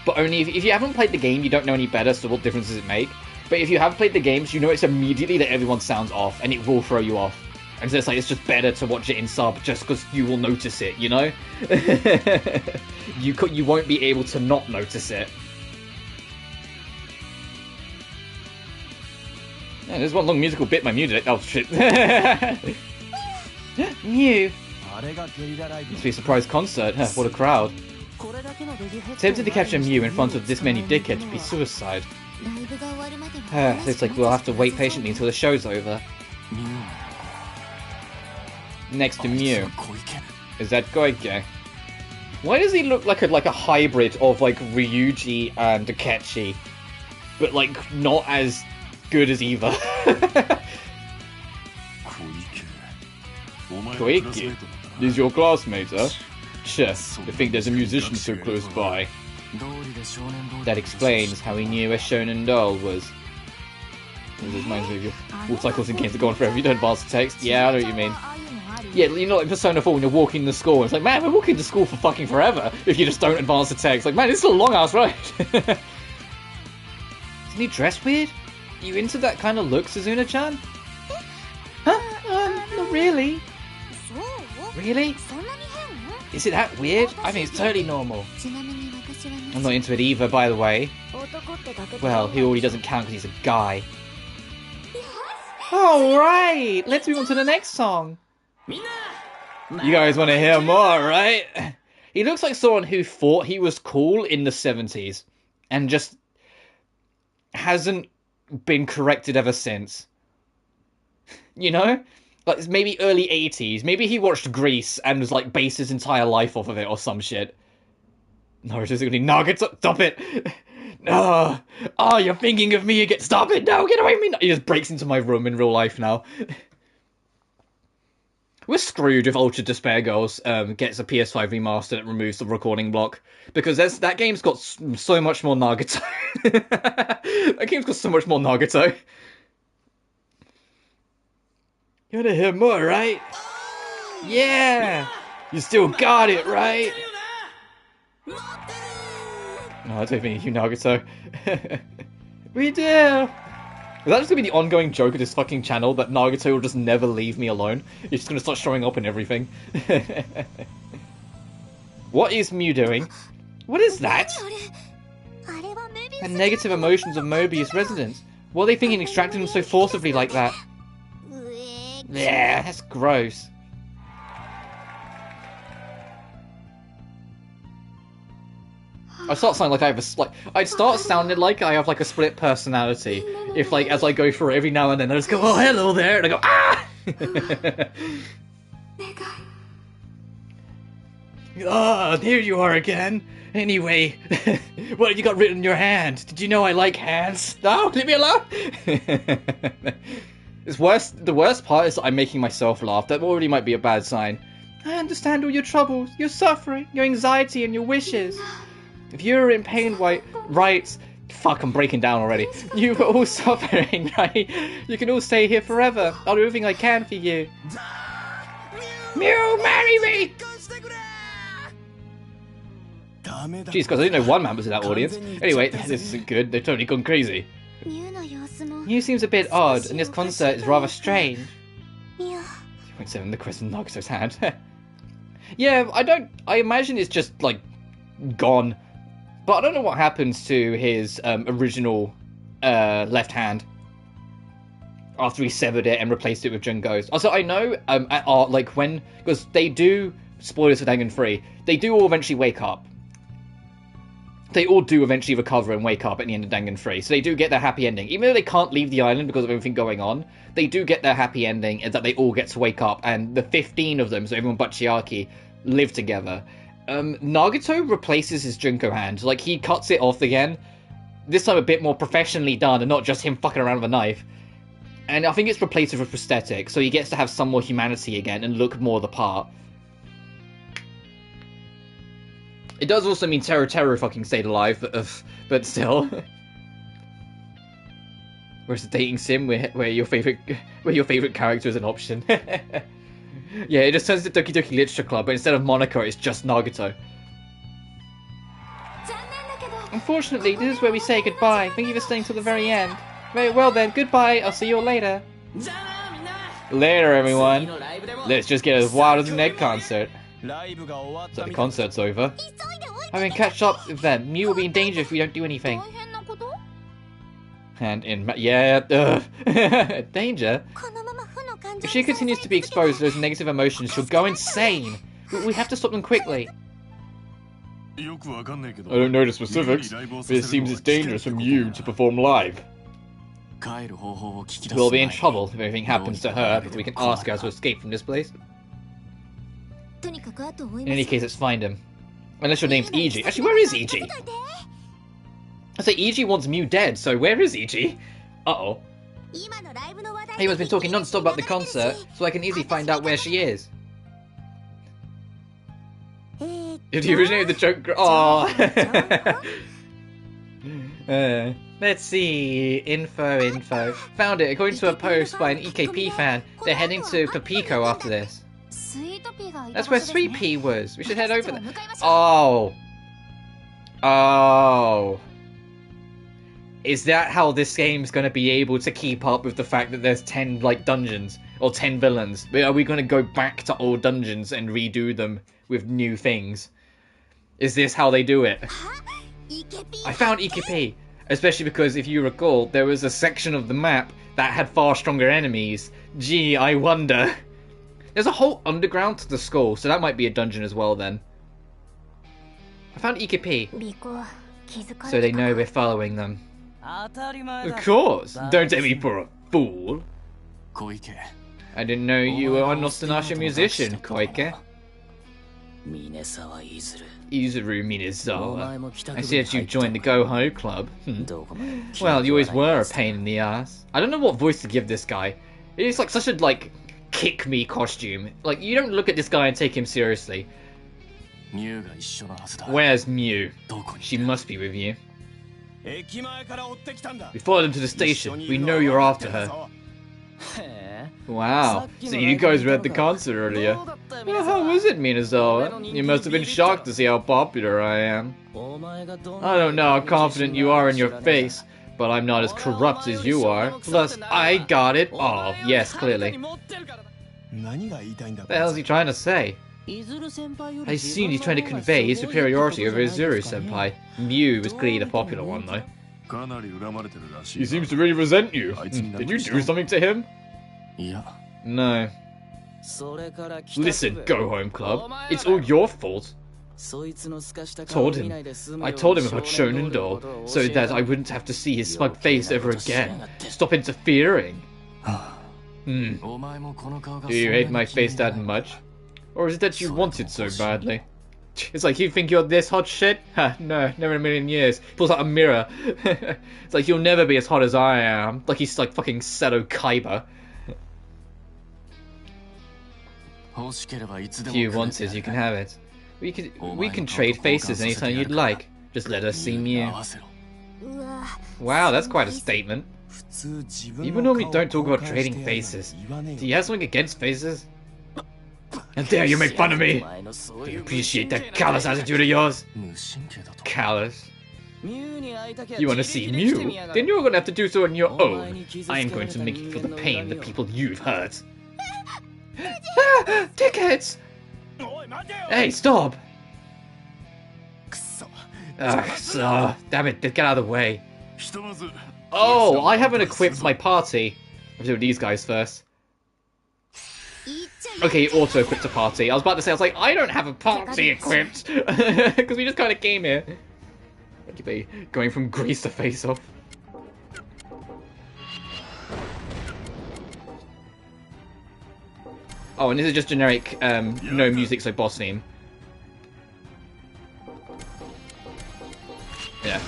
But only if you haven't played the game, you don't know any better, so what difference does it make? But if you have played the games, you know it's immediately that everyone sounds off, and it will throw you off. And so it's like, it's just better to watch it in sub, just because you will notice it, you know? You won't be able to not notice it. Yeah, there's one long musical bit, my music. Oh, shit. Mew! Must be a surprise concert. Huh, what a crowd. Tempted to capture Mew in front of this many dickheads would be suicide. Looks like we'll have to wait patiently until the show's over. Next to Mew. Is that Koike? Why does he look like a hybrid of like Ryuji and Akechi? But like not as good as either. Koike? Is your classmate, huh? Sure, I think there's a musician so close by. That explains how he knew a shonen doll was. This reminds me of your all cycles in games that go on forever. You don't advance the text. Yeah, I know what you mean. Yeah, you know, like Persona 4 when you're walking to school. It's like, man, we're walking to school for fucking forever if you just don't advance the text. Like, man, this is a long ass ride. Isn't he dressed weird? You into that kind of look, Suzuna-chan? Huh? Not really. Really? Is it that weird? I think it's totally normal. I'm not into it either, by the way. Well, he already doesn't count because he's a guy. Alright, let's move on to the next song. You guys want to hear more, right? He looks like someone who thought he was cool in the 70s and just hasn't been corrected ever since. You know? Like, maybe early 80s. Maybe he watched Grease and was like, based his entire life off of it or some shit. Naruto's gonna be Nagito. Stop it! No! Oh, you're thinking of me again. Stop it! No, get away from me! He just breaks into my room in real life now. We're screwed if Ultra Despair Girls gets a PS5 remaster that removes the recording block. Because that game's got so much more Nagito. That game's got so much more Nagito. You wanna hear more, right? Yeah! You still got it, right? No, I don't think you Nagito. We do! Is that just gonna be the ongoing joke of this fucking channel, that Nagito will just never leave me alone? He's just gonna start showing up in everything. What is Mew doing? What is that? And negative emotions of Mobius residents. What are they thinking extracting them so forcibly like that? Yeah, that's gross. I start sounding like I have a I'd start sounding like I have like a split personality. If like as I go through it every now and then I just go, oh hello there, and I go, ah! Ah, there you are again. Anyway, what have you got written in your hand? Did you know I like hands? No, leave me alone! It's worse. The worst part is that I'm making myself laugh. That already might be a bad sign. I understand all your troubles, your suffering, your anxiety, and your wishes. If you're in pain, right? Fuck, I'm breaking down already. You're all suffering, right? You can all stay here forever. I'll do everything I can for you. Mew, marry me! Jeez, because I didn't know one man was in that audience. Anyway, this isn't good. They've totally gone crazy. Mew seems a bit odd, and this concert is rather strange. He points in the crescent Nagito's hand. Yeah, I imagine it's just, like, gone. But I don't know what happens to his original left hand after he severed it and replaced it with Jungo's. Also, I know like when, because they do, spoilers for Dangan 3, they do all eventually wake up. They all do eventually recover and wake up at the end of Dangan 3, so they do get their happy ending. Even though they can't leave the island because of everything going on, they do get their happy ending, is that they all get to wake up, and the 15 of them, so everyone but Chiaki, live together. Nagito replaces his Junko hand. Like, he cuts it off again. This time a bit more professionally done and not just him fucking around with a knife. And I think it's replaced with a prosthetic, so he gets to have some more humanity again and look more the part. It does also mean Teru fucking stayed alive, but still. Where's the dating sim where your favorite character is an option? Yeah, it just turns to Doki Doki Literature Club, but instead of Monaco, it's just Nagito. Unfortunately, this is where we say goodbye. Thank you for staying till the very end. Very well then, goodbye, I'll see you all later. Later, everyone. Let's just get as wild as a Ned concert. So the concert's over. Having catch up with them, Mew will be in danger if we don't do anything. And danger? If she continues to be exposed to those negative emotions, she'll go insane. We have to stop them quickly. I don't know the specifics, but it seems it's dangerous for Mew to perform live. We'll be in trouble if anything happens to her, but we can ask her to escape from this place. In any case, let's find him. Unless your name's Iji. Actually, where is Iji? I say Iji wants Mew dead, so where is Iji? Uh-oh. Everyone's been talking non-stop about the concert, so I can easily find out where she is. Did you originate the joke? Aww. Let's see. Info. Found it. According to a post by an EKP fan, they're heading to Papico after this. That's where Sweet Pea was. We should head over there. Oh. Is that how this game's going to be able to keep up with the fact that there's 10, like, dungeons? Or 10 villains? Are we going to go back to old dungeons and redo them with new things. Is this how they do it? I found Ikepi, especially because if you recall, there was a section of the map that had far stronger enemies. Gee, I wonder. There's a whole underground to the skull, so that might be a dungeon as well then. I found Ikepi, so they know we're following them. Of course! Don't take me for a fool! I didn't know you were a Nostanashi musician, Koike. Izuru Minazawa. I see that you joined the Go-Ho Club. Well, you always were a pain in the ass. I don't know what voice to give this guy. It's like such a, like, kick-me costume. Like, you don't look at this guy and take him seriously. Where's Mew? She must be with you. We followed them to the station. We know you're after her. Wow, so you guys were at the concert earlier. Well, how was it, Minazawa? You must have been shocked to see how popular I am. I don't know how confident you are in your face, but I'm not as corrupt as you are. Plus, I got it all. Yes, clearly. What the hell is he trying to say? I assume he's trying to convey his superiority over Izuru-senpai. Mew was clearly the popular one, though. He seems to really resent you. Did you do something to him? No. Listen, Go Home Club. It's all your fault. I told him about Shonen Doll, so that I wouldn't have to see his smug face ever again. Stop interfering. Do you hate my face that much? Or is it that you want it so badly? It's like, you think you're this hot shit? Ha, no, never in a million years. Pulls out a mirror. It's like, you'll never be as hot as I am. Like he's like fucking Seto Kaiba. If you want it, you can have it. We can trade faces anytime you'd like. Just let us see Mew. Wow, that's quite a statement. People normally don't talk about trading faces. Do you have something against faces? How dare you make fun of me! Do you appreciate that callous attitude of yours? Callous? You want to see Mew? Then you're going to have to do so on your own. I am going to make you feel the pain of the people you've hurt. Tickets! Hey, stop! Damn it, get out of the way. Oh, I haven't equipped my party. I'll do these guys first. Okay, auto-equipped a party. I was about to say, I don't have a party equipped! Because we just kind of came here. Look at me, going from Greece to face-off. Oh, and this is just generic, no music, so boss theme. Yeah.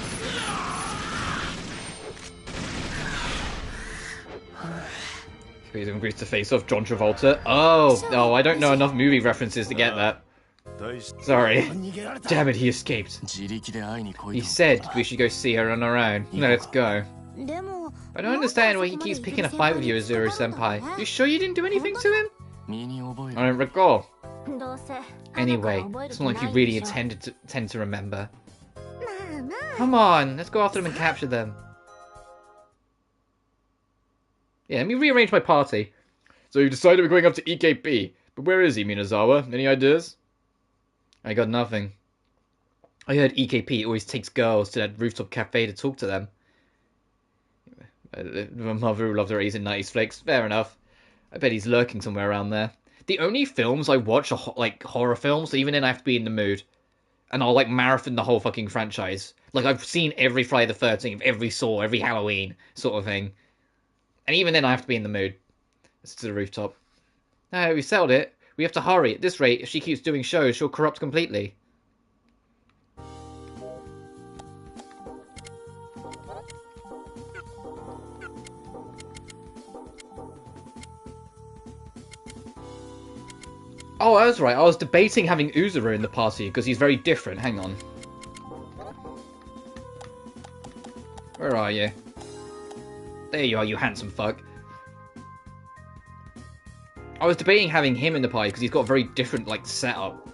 He's in Greece to face off John Travolta. Oh, I don't know enough movie references to get that. Sorry. Damn it, he escaped. He said we should go see her on our own. Let's go. I don't understand why he keeps picking a fight with you, Izuru-senpai. You sure you didn't do anything to him? I don't recall. Anyway, it's not like you really tend to remember. Come on, let's go after them and capture them. Yeah, let me rearrange my party. So you decided we're going up to EKP. But where is he, Minazawa? Any ideas? I got nothing. I heard EKP always takes girls to that rooftop cafe to talk to them. My mother who loved her 80s and 90s flicks. Fair enough. I bet he's lurking somewhere around there. The only films I watch are like horror films, so even then I have to be in the mood. And I'll like marathon the whole fucking franchise. Like I've seen every Friday the 13th, every Saw, every Halloween sort of thing. And even then I have to be in the mood. It's to the rooftop. No, we settled it. We have to hurry. At this rate, if she keeps doing shows, she'll corrupt completely. Oh, I was right. I was debating having Uzuru in the party because he's very different. Hang on. Where are you? There you are, you handsome fuck. I was debating having him in the party because he's got a very different, like, setup.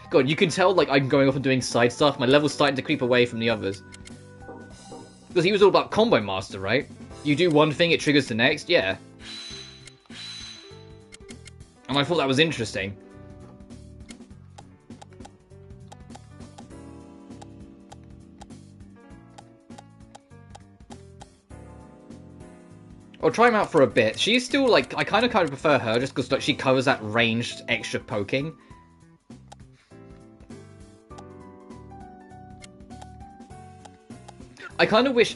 God, you can tell, like, I'm going off and doing side stuff. My level's starting to creep away from the others. Because he was all about Combo Master, right? You do one thing, it triggers the next? Yeah. And I thought that was interesting. I'll try him out for a bit. She's still, like, I kind of prefer her just because like, she covers that ranged extra poking. I kind of wish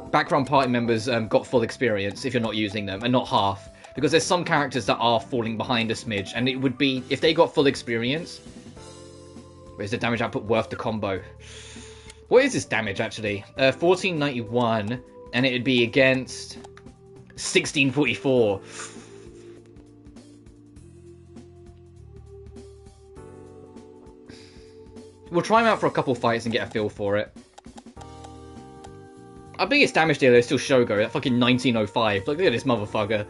background party members got full experience if you're not using them, and not half. Because there's some characters that are falling behind a smidge, and it would be, if they got full experience... Where's the damage output worth the combo? What is this damage, actually? 1491... And it would be against 1644. We'll try him out for a couple fights and get a feel for it. Our biggest damage dealer is still Shogo, that fucking 1905. Look at this motherfucker.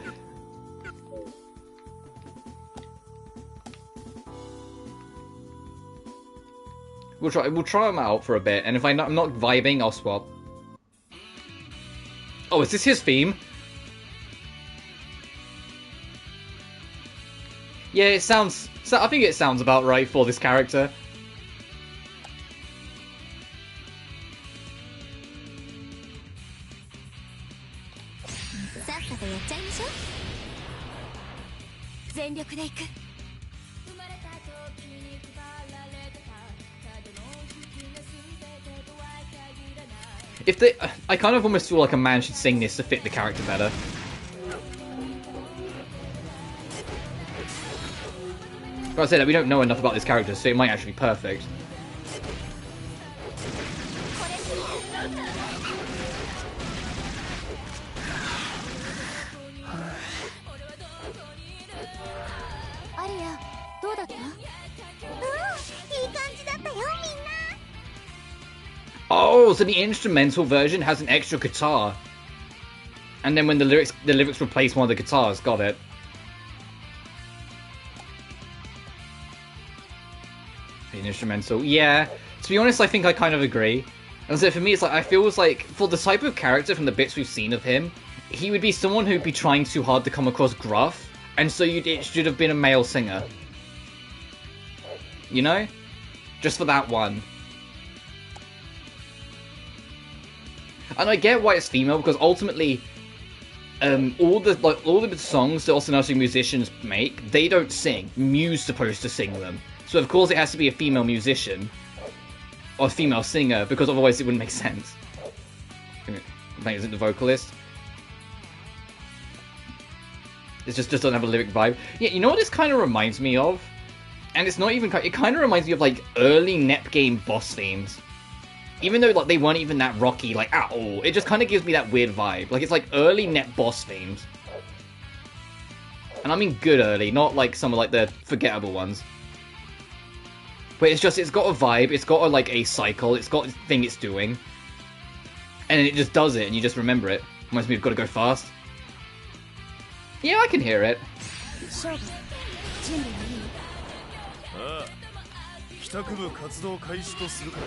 We'll try him out for a bit, and if I'm not vibing, I'll swap. Oh, is this his theme? Yeah, it sounds... I think it sounds about right for this character. If they... I kind of almost feel like a man should sing this to fit the character better. But I say that we don't know enough about this character, so it might actually be perfect. Oh, so the instrumental version has an extra guitar. And then when the lyrics replace one of the guitars. Got it. The instrumental. Yeah. To be honest, I think I kind of agree. And so for me, it's like, I feel like, for the type of character from the bits we've seen of him, he would be someone who'd be trying too hard to come across gruff. And so it should have been a male singer. You know? Just for that one. And I get why it's female, because ultimately, all the songs that also musicians make, they don't sing. Mu's supposed to sing them. So of course it has to be a female musician, or a female singer, because otherwise it wouldn't make sense. Maybe isn't the vocalist? It just doesn't have a lyric vibe. Yeah, you know what this kind of reminds me of? And it's not even... It kind of reminds me of, like, early NEP game boss themes. Even though, like, they weren't even that rocky, like, at all. It just kind of gives me that weird vibe. Like, it's like early NEP boss themes. And I mean good early, not like some of, like, the forgettable ones. But it's just, it's got a vibe, it's got, like, a cycle, it's got a thing it's doing. And then it just does it, and you just remember it. Reminds me of Gotta Go Fast. Yeah, I can hear it. But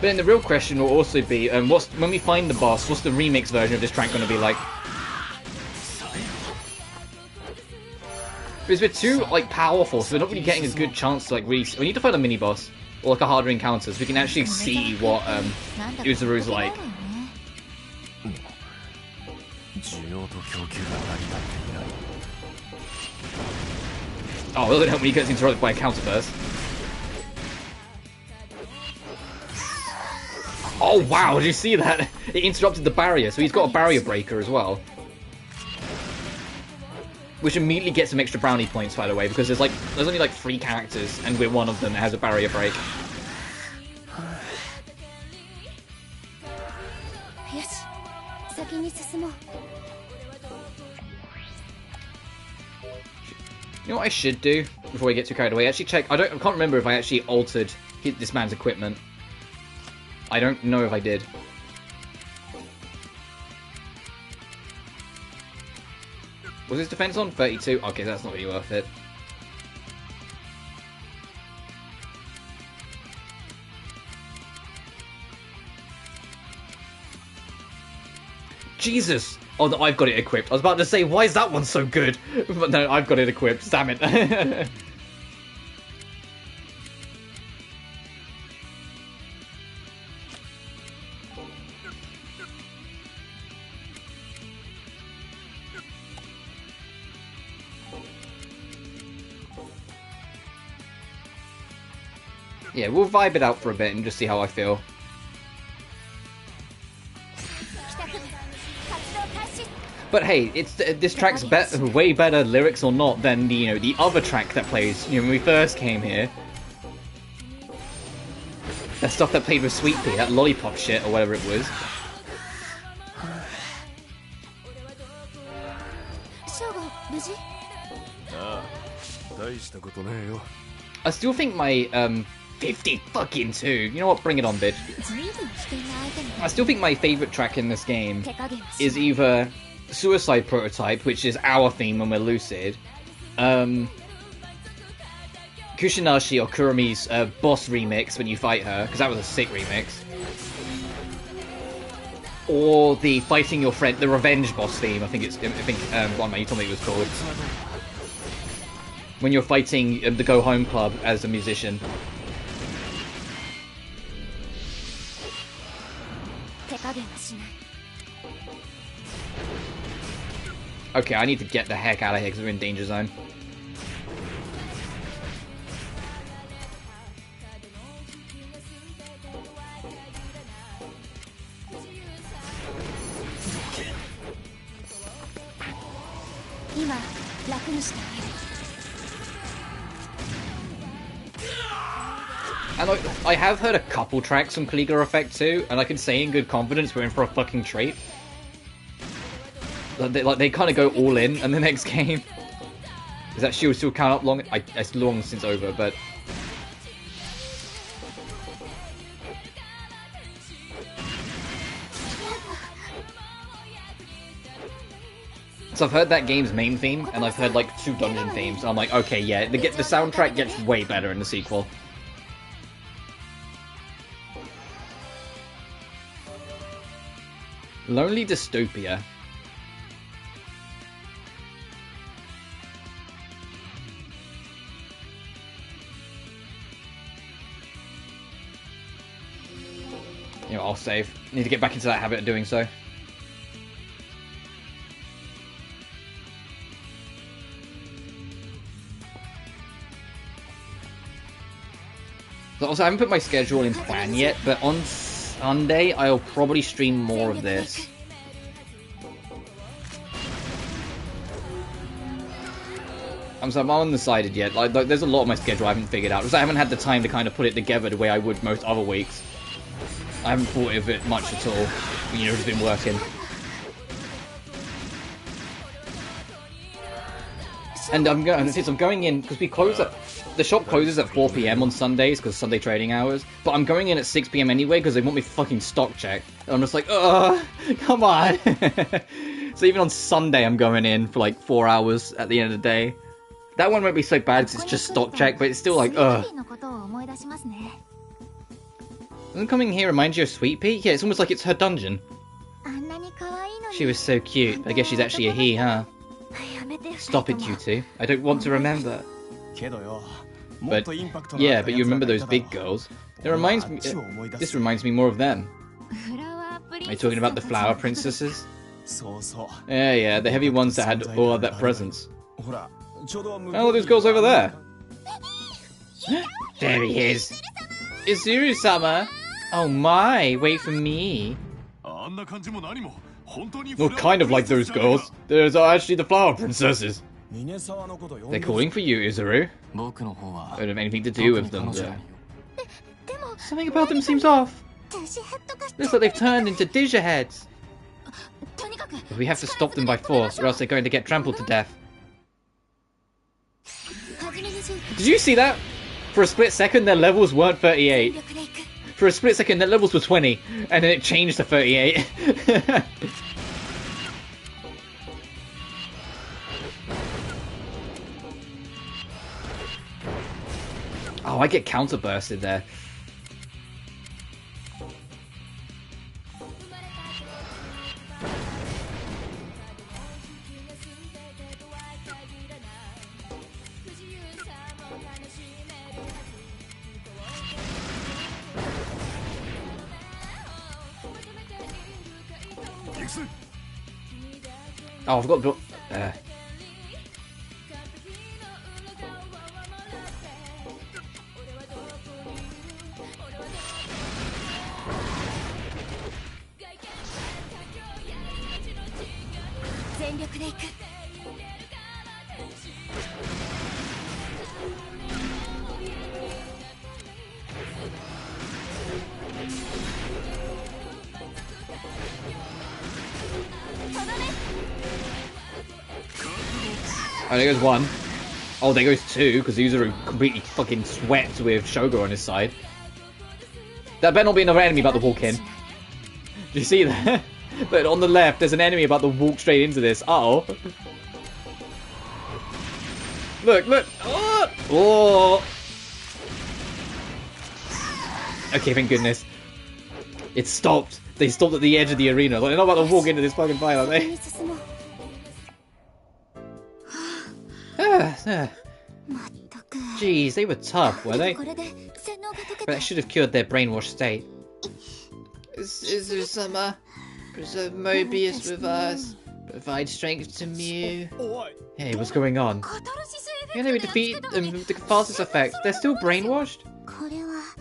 then the real question will also be, when we find the boss, what's the remix version of this track going to be like? Because we're too, like, powerful, so we're not really getting a good chance to, like, we need to find a mini-boss, or, like, a harder encounter, so we can actually see what, Uzuru's like. Oh, well, when he gets interrupted by a counter burst. Oh wow, did you see that? It interrupted the barrier, so he's got a barrier breaker as well. Which immediately gets some extra brownie points, by the way, because there's only like 3 characters, and we're one of them that has a barrier break. You know what I should do before we get too carried away? Actually check. I can't remember if I actually altered this man's equipment. I don't know if I did. Was his defense on 32? Okay, that's not really worth it. Jesus! Oh, no, I've got it equipped. I was about to say, why is that one so good? But no, I've got it equipped. Damn it. Yeah, we'll vibe it out for a bit and just see how I feel. But hey, this track's way better lyrics or not than the other track that plays when we first came here. That stuff that played with Sweet Pea, that lollipop shit or whatever it was. I still think my 50 fucking 2. You know what? Bring it on, bitch. I still think my favorite track in this game is either Suicide Prototype, which is our theme when we're lucid, Kushinashi or Kurumi's boss remix when you fight her, because that was a sick remix, or the Fighting Your Friend, the Revenge boss theme. I think one man you told me it was called. When you're fighting the Go Home Club as a musician. Okay, I need to get the heck out of here because we're in danger zone. And I have heard a couple tracks from Caligula Effect 2, and I can say in good confidence we're in for a fucking treat. They kind of go all in the next game. Is that shield still count up long? It's long since over, but... So I've heard that game's main theme, and I've heard like 2 dungeon themes, and I'm like, okay, yeah, the soundtrack gets way better in the sequel. Lonely Dystopia. You know, I'll save. Need to get back into that habit of doing so. Also, I haven't put my schedule in plan yet, but on Sunday I'll probably stream more of this. I'm undecided yet. Like, there's a lot of my schedule I haven't figured out because I haven't had the time to kind of put it together the way I would most other weeks. I haven't thought of it much at all. You know, it's been working. And I'm going in because we close at the shop closes at 4 PM on Sundays because Sunday trading hours. But I'm going in at 6 PM anyway because they want me fucking stock check. And I'm just like, come on. So even on Sunday, I'm going in for like 4 hours at the end of the day. That one won't be so bad because it's just stock check, but it's still like, Doesn't coming here remind you of Sweet Pea? Yeah, it's almost like it's her dungeon. She was so cute. I guess she's actually a he, huh? Stop it, you two. I don't want to remember. But, yeah, but you remember those big girls. It reminds me... this reminds me more of them. Are you talking about the flower princesses? Yeah, the heavy ones that had all of that presence. Oh, those girls over there. There he is. Izuru-sama. Oh my, wait for me. Well, kind of like those girls. Those are actually the flower princesses. They're calling for you, Izuru. I don't have anything to do with them, though. Something about them seems off. Looks like they've turned into Dehya heads. But we have to stop them by force, or else they're going to get trampled to death. Did you see that? For a split second, their levels weren't 38. For a split second, their levels were 20, and then it changed to 38. Oh, I get counterbursted there. Oh, I've got to... Oh, there goes one. Oh, there goes two, because Uzaru completely fucking swept with Shogo on his side. That better not be another enemy about to walk in. Do you see that? But on the left, there's an enemy about to walk straight into this. Uh-oh. Look, look. Oh! Oh! Okay, thank goodness. It stopped. They stopped at the edge of the arena. Like, they're not about to walk into this fucking fight, are they? Jeez, they were tough, were they? But that should have cured their brainwashed state. Is there some, preserve Mobius with us? Provide strength to Mew? Hey, what's going on? You know, we defeat them with the catharsis effect. They're still brainwashed?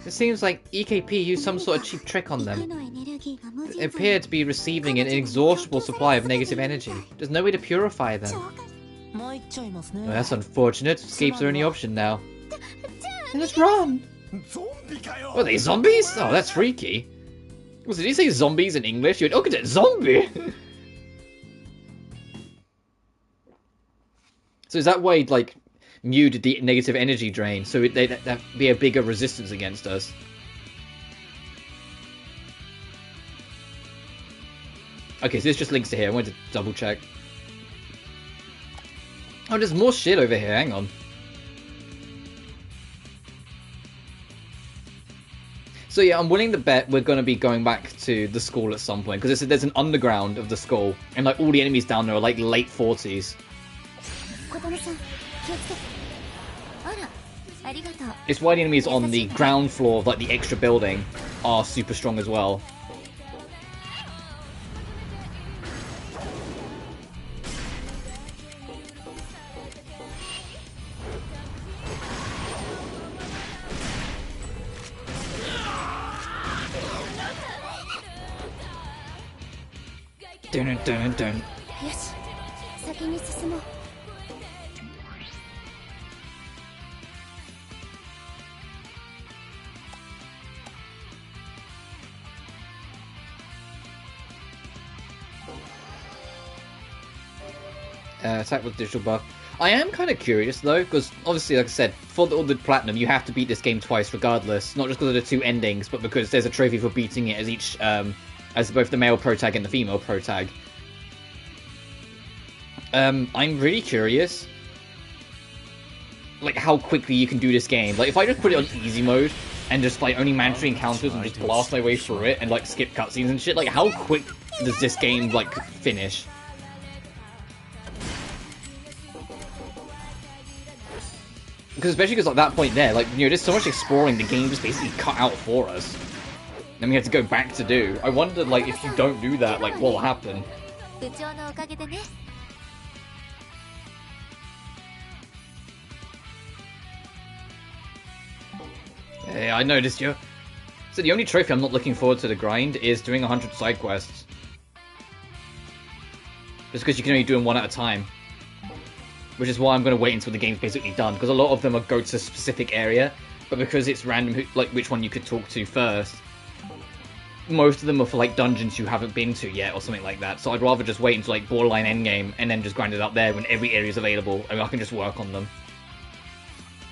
It seems like EKP used some sort of cheap trick on them. They appear to be receiving an inexhaustible supply of negative energy. There's no way to purify them. Well, that's unfortunate. Escape's our only option now. Then let's run! What, are they zombies? Oh, that's freaky. Well, did he say zombies in English? You went, oh, it's a zombie! So is that why, like, Mew did the negative energy drain? So that'd be a bigger resistance against us? Okay, so this just links to here. I wanted to double check. Oh, there's more shit over here. Hang on. So yeah, I'm willing to bet we're going to be going back to the school at some point. Because there's an underground of the school. And like all the enemies down there are like late 40s. It's why the enemies on the ground floor of like the extra building are super strong as well. Dun, dun, dun. Attack with digital buff. I am kind of curious though, because obviously, like I said, for all the platinum, you have to beat this game twice regardless. Not just because of the two endings, but because there's a trophy for beating it as each, as both the male pro tag and the female pro tag. I'm really curious, like how quickly you can do this game. Like if I just put it on easy mode and just like only mandatory encounters and just blast my way through it and like skip cutscenes and shit, like how quick does this game like finish? Because especially because at that point there, like, you know, there's so much exploring the game just basically cut out for us. And we have to go back to do. I wonder, like, if you don't do that, like, what'll happen? Hey, I noticed you. So the only trophy I'm not looking forward to the grind is doing 100 side quests. Just because you can only do them one at a time. Which is why I'm going to wait until the game's basically done, because a lot of them are go to a specific area, but because it's random, like which one you could talk to first, most of them are for like dungeons you haven't been to yet or something like that. So I'd rather just wait until like borderline endgame and then just grind it up there when every area is available, and I can just work on them.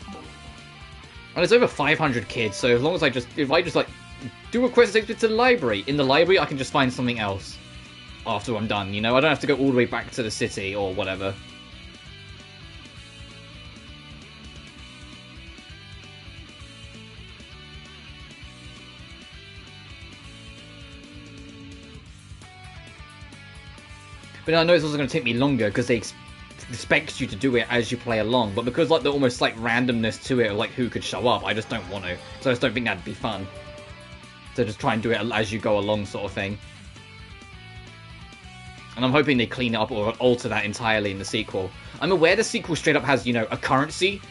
And there's over 500 kids, so as long as if I just like do a quest that takes me to the library, in the library I can just find something else after I'm done. You know, I don't have to go all the way back to the city or whatever. But I know it's also going to take me longer because they expect you to do it as you play along. But because like the almost like randomness to it, of like who could show up, I just don't want to. So I just don't think that'd be fun. So just try and do it as you go along, sort of thing. And I'm hoping they clean it up or alter that entirely in the sequel. I'm aware the sequel straight up has, you know, a currency,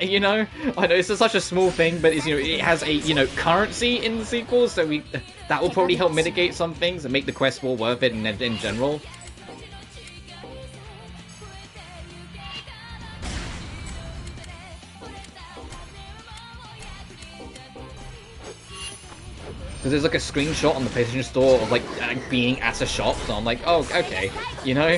you know? I know it's such a small thing, but it's, you know, it has a, you know, currency in the sequel, so that will probably help mitigate some things and make the quest more worth it in general. Because there's like a screenshot on the PlayStation Store of like being at a shop, so I'm like, oh, okay, you know?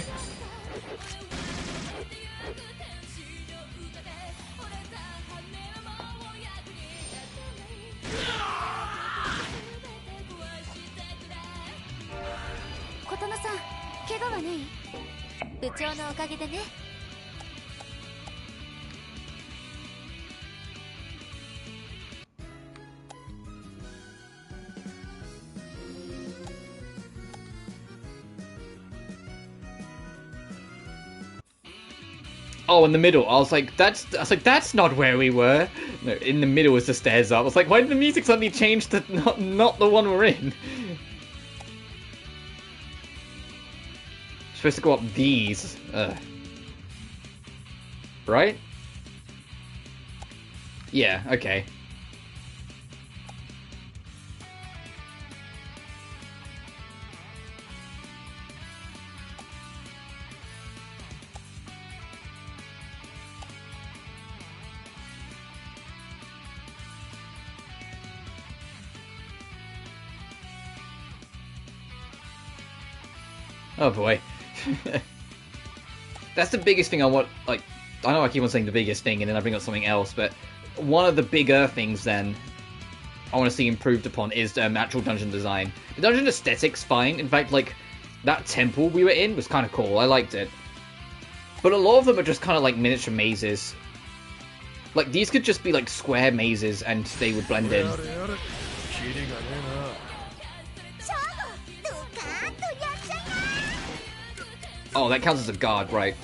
Oh, in the middle. I was like, that's not where we were. No, in the middle is the stairs up. I was like, why did the music suddenly change to not the one we're in? Supposed to go up these. Right? Yeah, okay. Oh boy. That's the biggest thing I want, like, I know I keep on saying the biggest thing and then I bring up something else, but one of the bigger things then I want to see improved upon is actual dungeon design. The dungeon aesthetic's fine. In fact, like, that temple we were in was kind of cool. I liked it. But a lot of them are just kind of like miniature mazes. Like, these could just be like square mazes and they would blend in. Oh, that counts as a guard, right.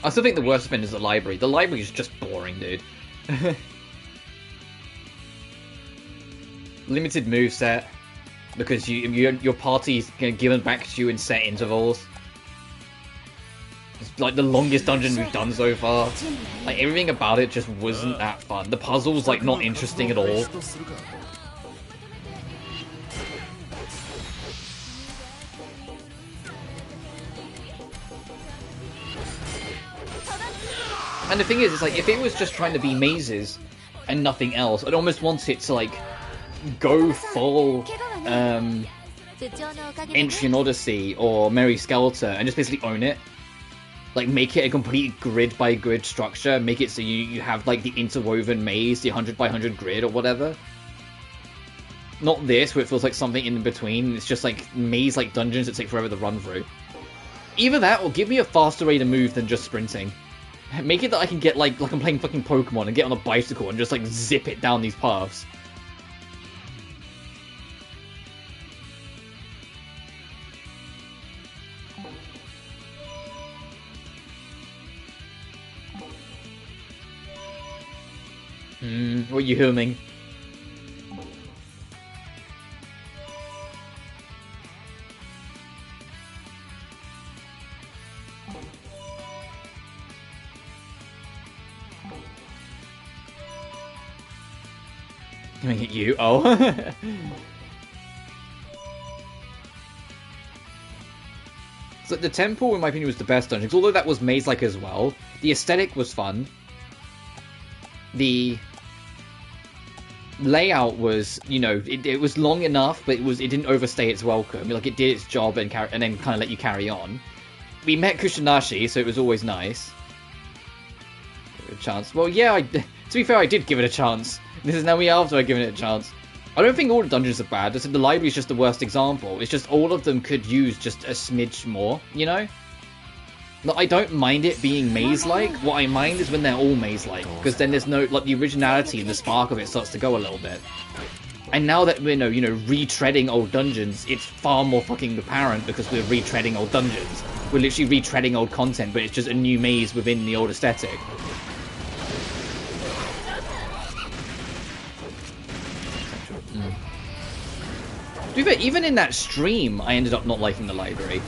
I still think the worst thing is the library. The library is just boring, dude. Limited moveset, because your party's given back to you in set intervals. It's like the longest dungeon we've done so far. Like, everything about it just wasn't that fun. The puzzle's like not interesting at all. And the thing is, it's like, if it was just trying to be mazes and nothing else, I'd almost want it to like go full Ancient Odyssey or Merry Skeletor and just basically own it. Like, make it a complete grid by grid structure, make it so you have like the interwoven maze, the 100 by 100 grid or whatever. Not this, where it feels like something in between. It's just like maze like dungeons that take forever to run through. Either that or give me a faster way to move than just sprinting. Make it that I can get like I'm playing fucking Pokemon and get on a bicycle and just like zip it down these paths. What are you humming? Coming at you? Oh. So the temple, in my opinion, was the best dungeon. Although that was maze-like as well. The aesthetic was fun. The layout was, you know, it was long enough, but it didn't overstay its welcome. Like, it did its job and then kind of let you carry on. We met Kushinashi, so it was always nice. Give it a chance. Well, yeah, to be fair, I did give it a chance. This is now me after I've given it a chance. I don't think all the dungeons are bad. I said the library is just the worst example. It's just all of them could use just a smidge more, you know? Like, I don't mind it being maze-like. What I mind is when they're all maze-like, because then there's no, like, the originality and the spark of it starts to go a little bit. And now that we're, retreading old dungeons, it's far more fucking apparent because we're retreading old dungeons. We're literally retreading old content, but it's just a new maze within the old aesthetic. Even in that stream, I ended up not liking the library.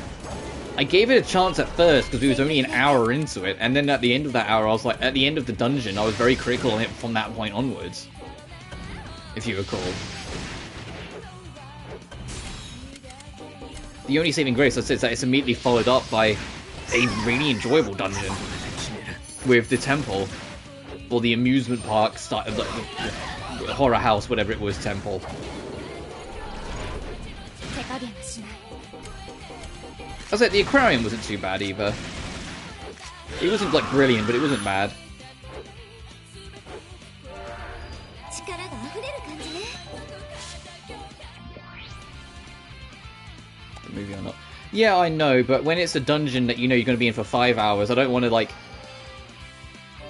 I gave it a chance at first because we was only an hour into it, and then at the end of that hour, I was like, at the end of the dungeon, I was very critical on it from that point onwards. If you recall. The only saving grace, is that it's immediately followed up by a really enjoyable dungeon with the temple, or the amusement park, the horror house, whatever it was, temple. I was like, the aquarium wasn't too bad either. It wasn't like brilliant, but it wasn't bad. Movie or not. Yeah, I know, but when it's a dungeon that you know you're going to be in for 5 hours, I don't want to, like...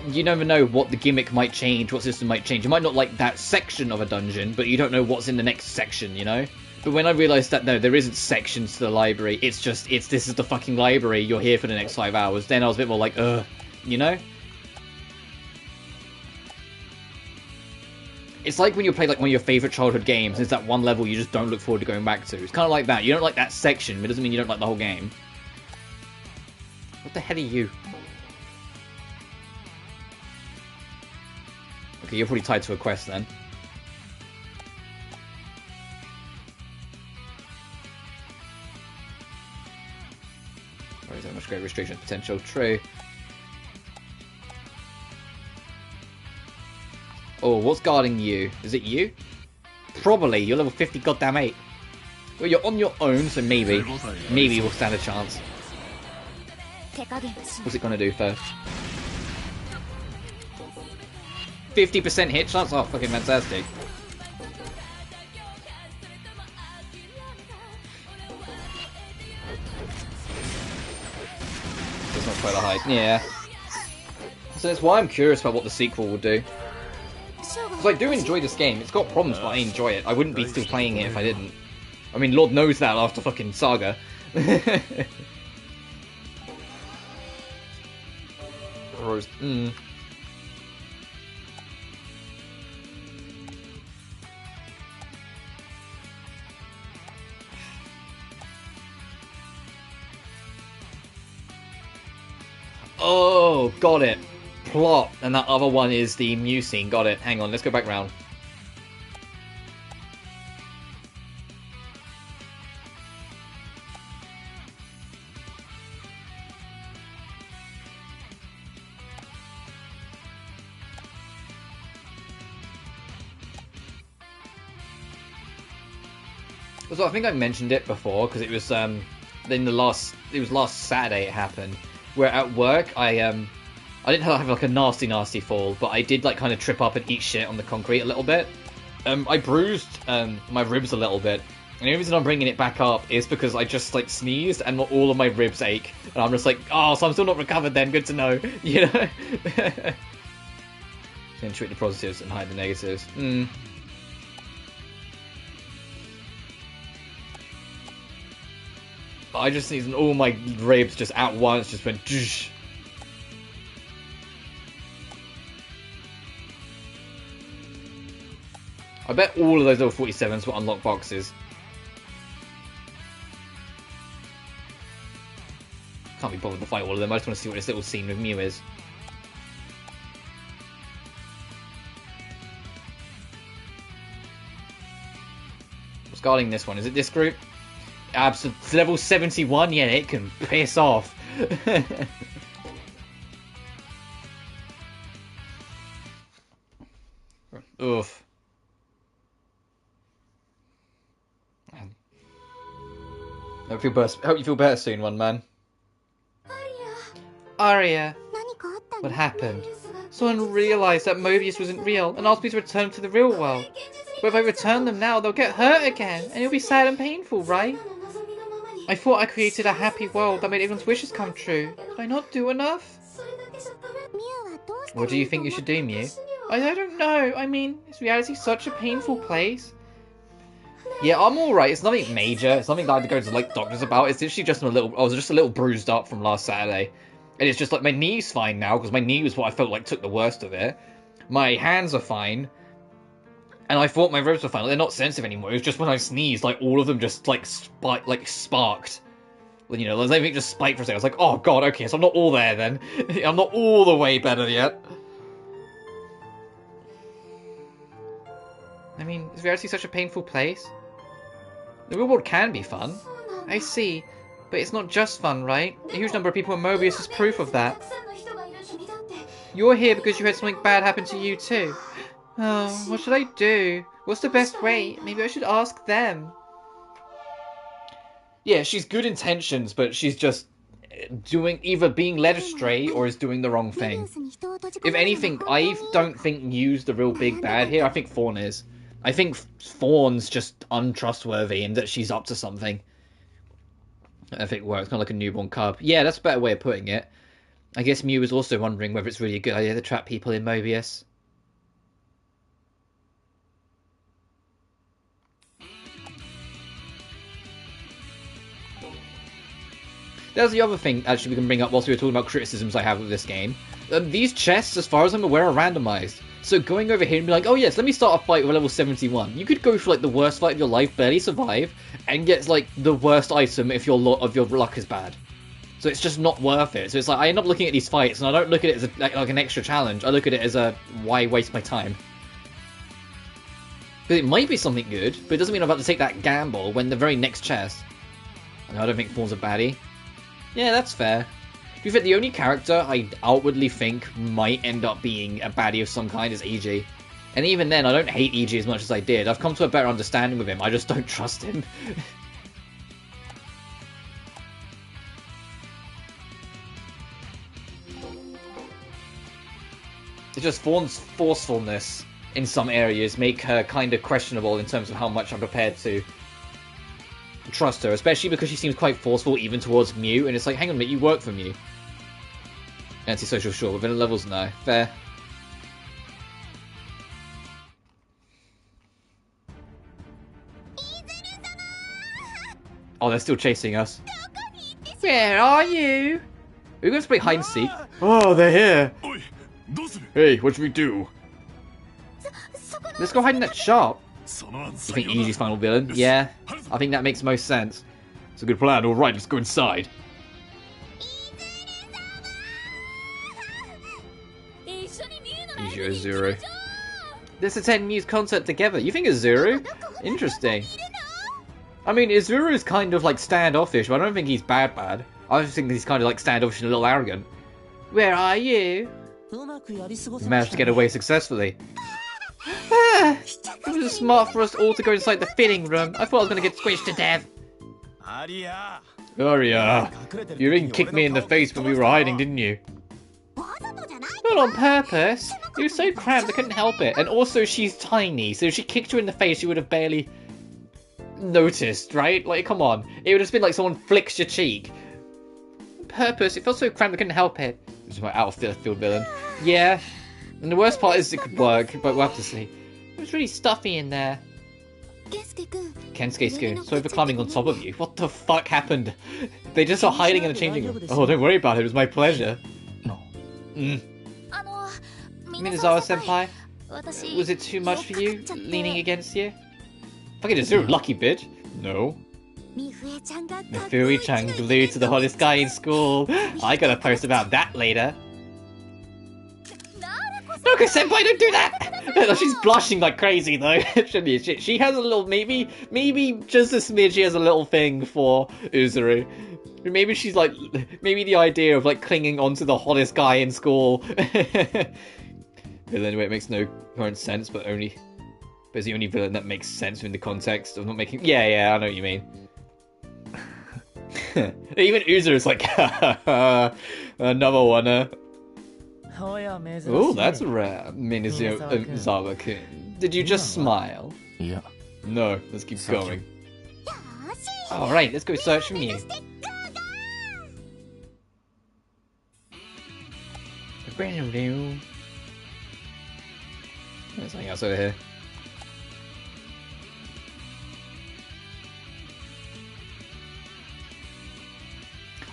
You never know what the gimmick might change, what system might change. You might not like that section of a dungeon, but you don't know what's in the next section, you know? But when I realised that, no, there isn't sections to the library, this is the fucking library, you're here for the next 5 hours, then I was a bit more like, you know? It's like when you play like one of your favourite childhood games, there's that one level you just don't look forward to going back to. It's kind of like that. You don't like that section, but it doesn't mean you don't like the whole game. What the hell are you? Okay, you're probably tied to a quest then. Where is that much great restriction potential? True. Oh, what's guarding you? Is it you? Probably. You're level 50 goddamn 8. Well, you're on your own, so maybe we'll stand a chance. What's it gonna do first? 50% hit chance? Oh, fucking fantastic. That's not quite a high. Yeah. So that's why I'm curious about what the sequel will do. Because I do enjoy this game. It's got problems, but I enjoy it. I wouldn't be still playing it if I didn't. I mean, Lord knows that after fucking Saga. Oh, got it. Plot, and that other one is the new scene. Got it. Hang on, let's go back round. So I think I mentioned it before because it was last Saturday it happened. Where at work I didn't have like a nasty fall, but I did like kind of trip up and eat shit on the concrete a little bit. I bruised my ribs a little bit, and the only reason I'm bringing it back up is because I just like sneezed and all of my ribs ache, and I'm just like, oh, so I'm still not recovered then. Good to know, you know. Then treat the positives and hide the negatives. I just sneezed and all my ribs just at once just went. Dzz. I bet all of those little 47s will unlock boxes. Can't be bothered to fight all of them. I just want to see what this little scene with Mew is. What's guarding this one? Is it this group? Absolutely. Level 71? Yeah, it can piss off. Oof. Hope you feel better soon, one man. Aria. What happened? Someone realised that Mobius wasn't real and asked me to return them to the real world. But if I return them now, they'll get hurt again, and it'll be sad and painful, right? I thought I created a happy world that made everyone's wishes come true. Did I not do enough? What do you think you should do, Mew? I don't know. I mean, is reality such a painful place? Yeah, I'm alright. It's nothing major. It's nothing that I had to go to like doctors about. It's literally just I was just a little bruised up from last Saturday. And it's just like my knee's fine now, because my knee was what I felt like took the worst of it. My hands are fine. And I thought my ribs were fine. Like, they're not sensitive anymore. It was just when I sneezed, like all of them just like sparked. You know, like everything just spiked for a second. I was like, oh god, okay, so I'm not all there then. I'm not all the way better yet. I mean, is reality such a painful place? The real world can be fun. I see. But it's not just fun, right? A huge number of people in Mobius is proof of that. You're here because you had something bad happen to you too. Oh, what should I do? What's the best way? Maybe I should ask them. Yeah, she's good intentions, but she's just either being led astray or is doing the wrong thing. If anything, I don't think Yu's the real big bad here. I think Fawn is. I think Fawn's just untrustworthy and that she's up to something. I think it works, kind of like a newborn cub. Yeah, that's a better way of putting it. I guess Mew was also wondering whether it's really a good idea to trap people in Mobius. There's the other thing, actually, we can bring up whilst we were talking about criticisms I have of this game. These chests, as far as I'm aware, are randomized. So going over here and be like, oh yes, let me start a fight with a level 71. You could go for like the worst fight of your life, barely survive, and get like the worst item if your luck is bad. So it's just not worth it. So it's like, I end up looking at these fights, and I don't look at it as like an extra challenge. I look at it as a, why waste my time? Because it might be something good, but it doesn't mean I'm about to take that gamble when the very next chest. I don't think Fawn's a baddie. Yeah, that's fair. To be fair, the only character I outwardly think might end up being a baddie of some kind is EG. And even then, I don't hate EG as much as I did. I've come to a better understanding with him, I just don't trust him. It's just Fawn's forcefulness in some areas make her kind of questionable in terms of how much I'm prepared to trust her, especially because she seems quite forceful even towards Mew, and it's like, hang on a minute, you work for Mew. Antisocial, sure, within the levels, no. Fair. Oh, they're still chasing us. Where are you? We're going to play hide and seek. Oh, they're here. Hey, what should we do? Let's go hide in that shop. You think EG's final villain? Yeah, I think that makes most sense. It's a good plan. Alright, let's go inside. Azuru. Let's attend Mew's concert together. You think Azuru? Interesting. I mean, Azuru's kind of like standoffish, but I don't think he's bad. I just think he's kind of like standoffish and a little arrogant. Where are you? We managed to get away successfully. It was smart for us all to go inside the fitting room. I thought I was going to get squished to death. Arya, you didn't kick me in the face when we were hiding, didn't you? Not on purpose. You were so cramped I couldn't help it. And also she's tiny, so if she kicked you in the face you would have barely noticed, right? Like, come on. It would have been like someone flicks your cheek. Purpose, it felt so cramped I couldn't help it. This is my out-of-field villain. Yeah. And the worst part is it could work, but we'll have to see. It was really stuffy in there. Kensuke-kun, sorry for climbing on top of you. What the fuck happened? They just are hiding in the changing room. Oh, don't worry about it. It was my pleasure. No. Minazawa-senpai, was it too much for you, leaning against you? Fucking Azuru, lucky bitch. No. Mifuri-chan glued to the hottest guy in school. I gotta post about that later. Look, senpai, don't do that! She's blushing like crazy though. She has a little, maybe just a smidge, she has a little thing for Uzuru. Maybe she's like, maybe the idea of like clinging onto the hottest guy in school. But anyway, it makes no current sense, but it's the only villain that makes sense in the context of not making. Yeah, I know what you mean. Even Uzuru's like, another one. Oh, that's rare, Minazawa-kun. Did you just smile? Yeah. No, let's keep going. Alright, let's go search for Mew. There's something else over here.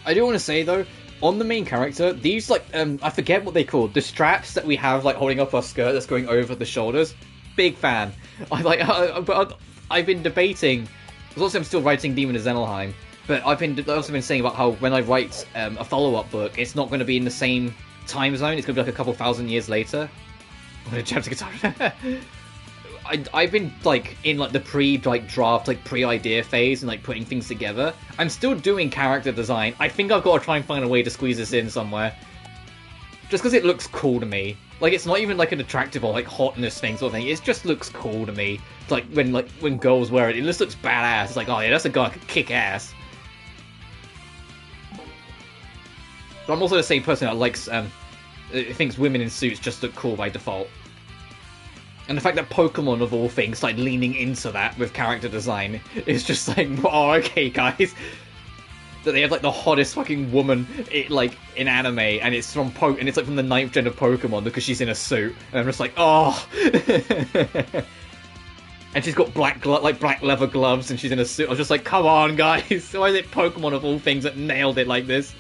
I do want to say though, on the main character, these like I forget what they call the straps that we have like holding up our skirt that's going over the shoulders. Big fan. But I've been debating. Because also I'm still writing Demon of Zenelheim, but I've also been saying about how when I write a follow-up book, it's not going to be in the same time zone. It's going to be like a couple thousand years later. I'm going to jump to guitar. I've been like in like the draft like pre-idea phase and like putting things together. I'm still doing character design. I think I've got to try and find a way to squeeze this in somewhere, just because it looks cool to me. Like it's not even like an attractive or like hotness thing sort of thing. It just looks cool to me. It's like when girls wear it, it just looks badass. It's like, oh yeah, that's a guy who can kick ass. But I'm also the same person that likes thinks women in suits just look cool by default. And the fact that Pokemon, of all things, like leaning into that with character design is just like, oh, okay, guys. That they have like the hottest fucking woman in anime, and it's from and it's like from the 9th gen of Pokemon because she's in a suit, and I'm just like, oh. And she's got black leather gloves, and she's in a suit. I was just like, come on, guys. Why is it Pokemon of all things that nailed it like this?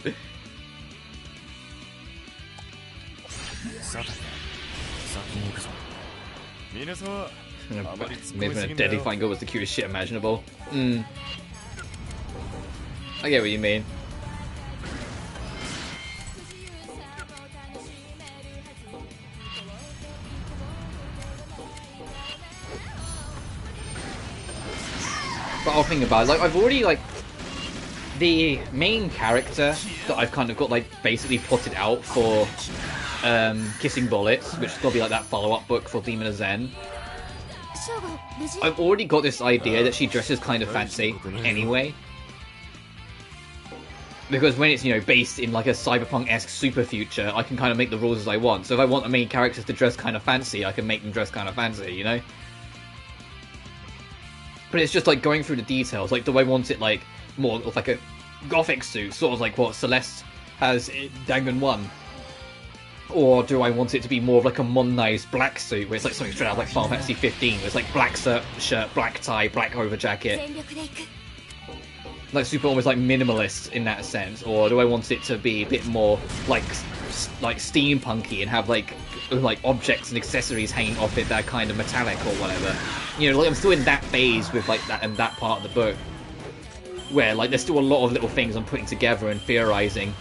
Maybe a deadly fighting girl was the cutest shit imaginable. I get what you mean. But I'll think about it. Like I've already the main character that I've kind of got like basically plotted out for Kissing Bullets, which is gonna be like that follow-up book for Demon of Zen. I've already got this idea that she dresses kind of fancy anyway. Because when it's, you know, based in like a cyberpunk-esque super future, I can kind of make the rules as I want. So if I want the main characters to dress kind of fancy, I can make them dress kind of fancy, you know? But it's just like going through the details. Like, do I want it like more of like a gothic suit, sort of like what Celeste has in Dangan 1? Or do I want it to be more of like a modernized black suit, where it's like something straight out of like Final Fantasy 15, where it's like black shirt, black tie, black over jacket? Like super almost like minimalist in that sense. Or do I want it to be a bit more like steampunky and have like objects and accessories hanging off it that are kind of metallic or whatever? You know, like I'm still in that phase with like that and that part of the book, where like there's still a lot of little things I'm putting together and theorizing.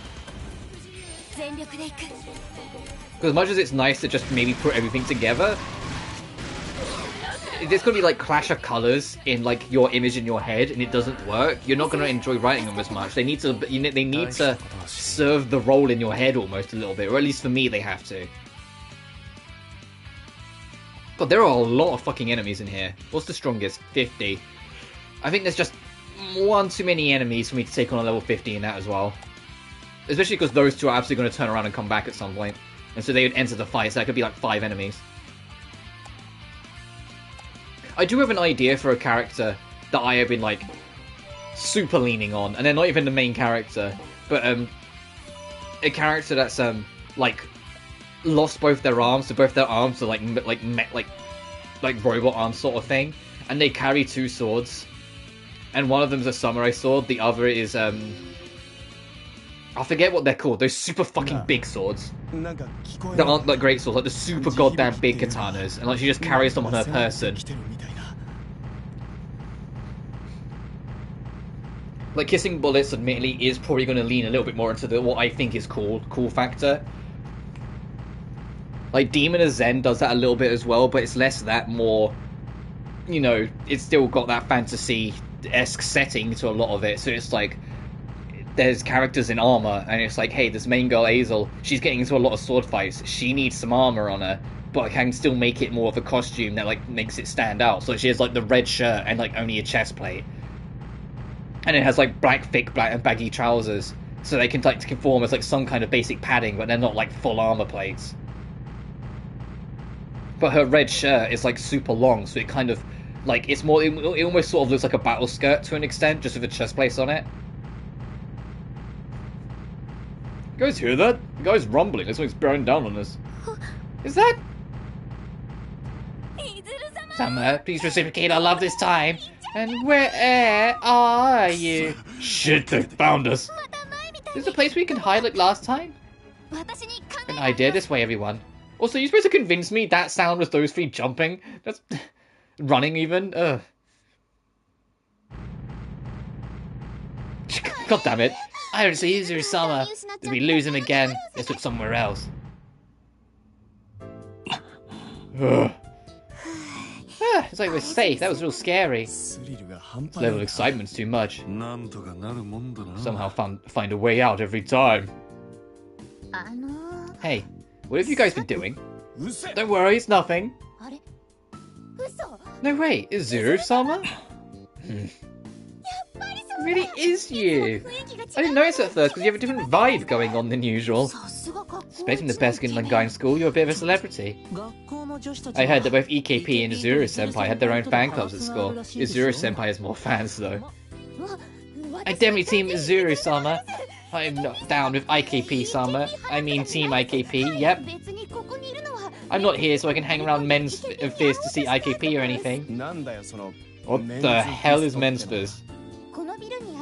Because as much as it's nice to just maybe put everything together, there's going to be like clash of colors in like your image in your head, and it doesn't work. You're not going to enjoy writing them as much. They need to serve the role in your head almost a little bit, or at least for me they have to. God, there are a lot of fucking enemies in here. What's the strongest? 50. I think there's just one too many enemies for me to take on a level 50 in that as well. Especially because those two are absolutely going to turn around and come back at some point. And so they would enter the fight, so that could be like 5 enemies. I do have an idea for a character that I have been like super leaning on, and they're not even the main character, but a character that's like lost both their arms, so both their arms are like robot arms sort of thing, and they carry 2 swords, and one of them's a samurai sword, the other is I forget what they're called. Those super fucking big swords that aren't like great swords, like the super goddamn big katanas, and like she just carries them on her person. Like Kissing Bullets, admittedly, is probably going to lean a little bit more into the what I think is cool factor. Like Demon of Zen does that a little bit as well, but it's less that, more, you know, it's still got that fantasy-esque setting to a lot of it. So it's like there's characters in armor, and it's like, hey, this main girl Azel, she's getting into a lot of sword fights. She needs some armor on her, but I can still make it more of a costume that like makes it stand out. So she has like the red shirt and like only a chest plate, and it has like thick black and baggy trousers, so they can like conform as like some kind of basic padding, but they're not like full armor plates. But her red shirt is like super long, so it kind of like it almost sort of looks like a battle skirt to an extent, just with a chest plate on it. You guys hear that? The guy's rumbling. There's something's bearing down on us. Is that? Summer, please reciprocate our love this time. And where are you? Shit, they found us. This is the place where you can hide like last time? An idea this way, everyone. Also, you're supposed to convince me that sound was those three jumping? That's... running even? Ugh. God damn it. I don't see Izuru-sama. Did we lose him again? Let's look somewhere else. Ugh. It's like we're safe. That was real scary. This level of excitement's too much. Somehow find a way out every time. Hey, what have you guys been doing? Don't worry, it's nothing. No way, is Izuru-sama? It really is you. I didn't notice at first because you have a different vibe going on than usual. Expecting the best guy in school, you're a bit of a celebrity. I heard that both EKP and Izuru-senpai had their own fan clubs at school. Izuru-senpai has more fans though. I definitely team Izuru-sama. I'm not down with IKP-sama. I mean team IKP, yep. I'm not here so I can hang around Men's Fizz to see IKP or anything. What the hell is Men's Fizz?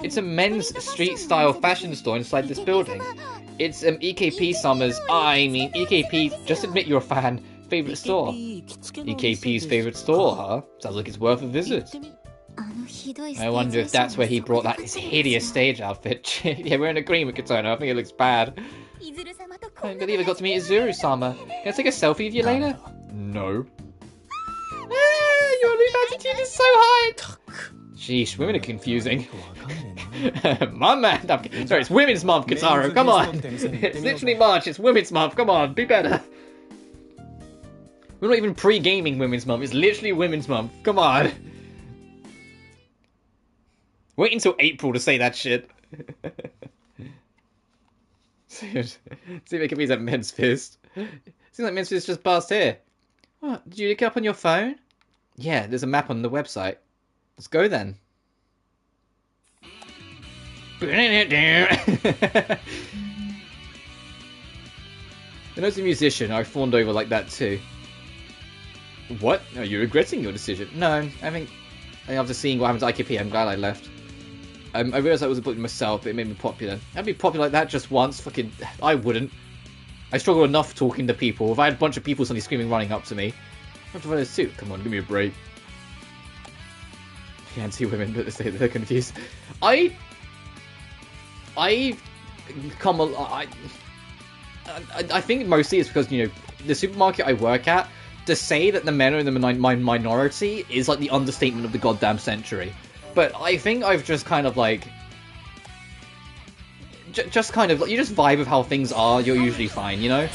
It's a men's street-style fashion store inside this building. It's EKP-sama's, EKP, just admit you're a fan, favourite store. EKP's favourite store, huh? Sounds like it's worth a visit. I wonder if that's where he brought that hideous stage outfit. Yeah, we're in agreement, Katona. I think it looks bad. I can't believe I got to meet Izuru-sama. Can I take a selfie of you later? No. Your new attitude is so high! Sheesh, women are confusing. My man! Sorry, it's Women's Month, Kataro, come on! It's literally March, it's Women's Month, come on, be better! We're not even pre-gaming Women's Month, it's literally Women's Month, come on! Wait until April to say that shit. See if I can use that Men's Fist. Seems like Men's Fist just passed here. What, did you look it up on your phone? Yeah, there's a map on the website. Let's go then. I know as a musician, I fawned over like that too. What? Are you regretting your decision? No, I think after seeing what happened to IKP, I'm glad I left. I realised I was a book myself, but it made me popular. I'd be popular like that just once, fucking... I wouldn't. I struggle enough talking to people. If I had a bunch of people suddenly screaming, running up to me, I have to wear a suit. Come on, give me a break. Anti-women, but they're confused. I think mostly it's because, you know, the supermarket I work at, to say that the men are in the minority is like the understatement of the goddamn century. But I think I've just kind of like... just kind of... you just vibe with how things are, you're usually fine, you know?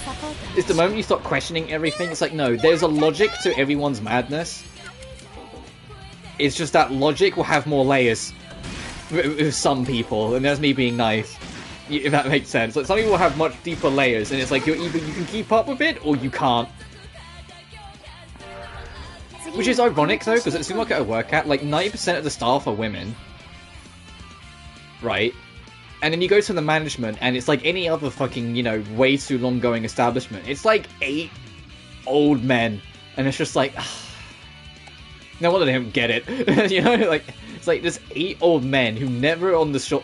It's the moment you start questioning everything, it's like, no, there's a logic to everyone's madness. It's just that logic will have more layers with some people, and that's me being nice, if that makes sense. Like, some people will have much deeper layers, and it's like, either you can keep up with it, or you can't. Which is ironic, though, because at the supermarket I work at, like, 90% of the staff are women. Right? And then you go to the management, and it's like any other fucking, you know, way too long-going establishment. It's like 8 old men, and it's just like... no wonder they don't get it. You know, like, it's like there's 8 old men who never on the shop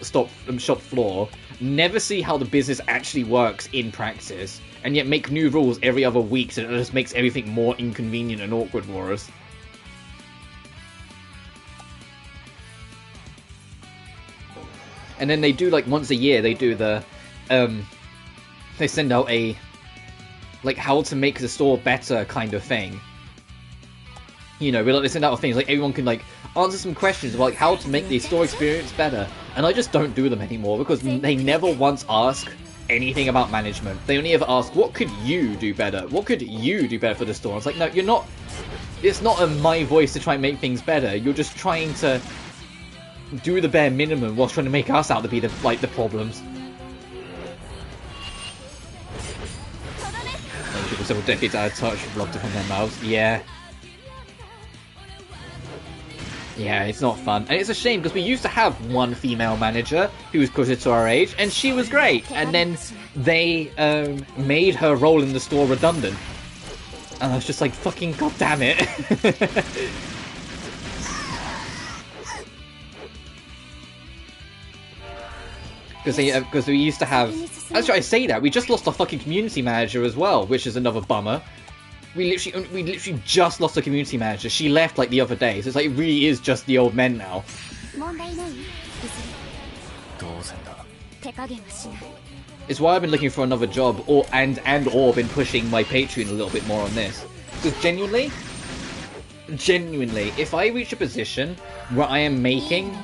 floor, never see how the business actually works in practice, and yet make new rules every other week, so it just makes everything more inconvenient and awkward for us. And then they do, like, once a year, they do the, they send out a, like, how to make the store better kind of thing. You know, they send out things like everyone can like answer some questions about like how to make the store experience better, and I just don't do them anymore because they never once ask anything about management. They only ever ask, what could you do better? What could you do better for the store? It's like, no, you're not. It's not my voice to try and make things better. You're just trying to do the bare minimum whilst trying to make us out to be the problems. People several decades out of touch, loved it from their mouths. Yeah. Yeah, it's not fun. And it's a shame, because we used to have one female manager who was closer to our age, and she was great. And then they made her role in the store redundant. And I was just like, fucking goddamn it. Because we used to have... Actually, I say that, we just lost our fucking community manager as well, which is another bummer. We literally just lost a community manager. She left like the other day, so it's like it really is just the old men now. It's why I've been looking for another job, or been pushing my Patreon a little bit more on this. Because genuinely, if I reach a position where I am making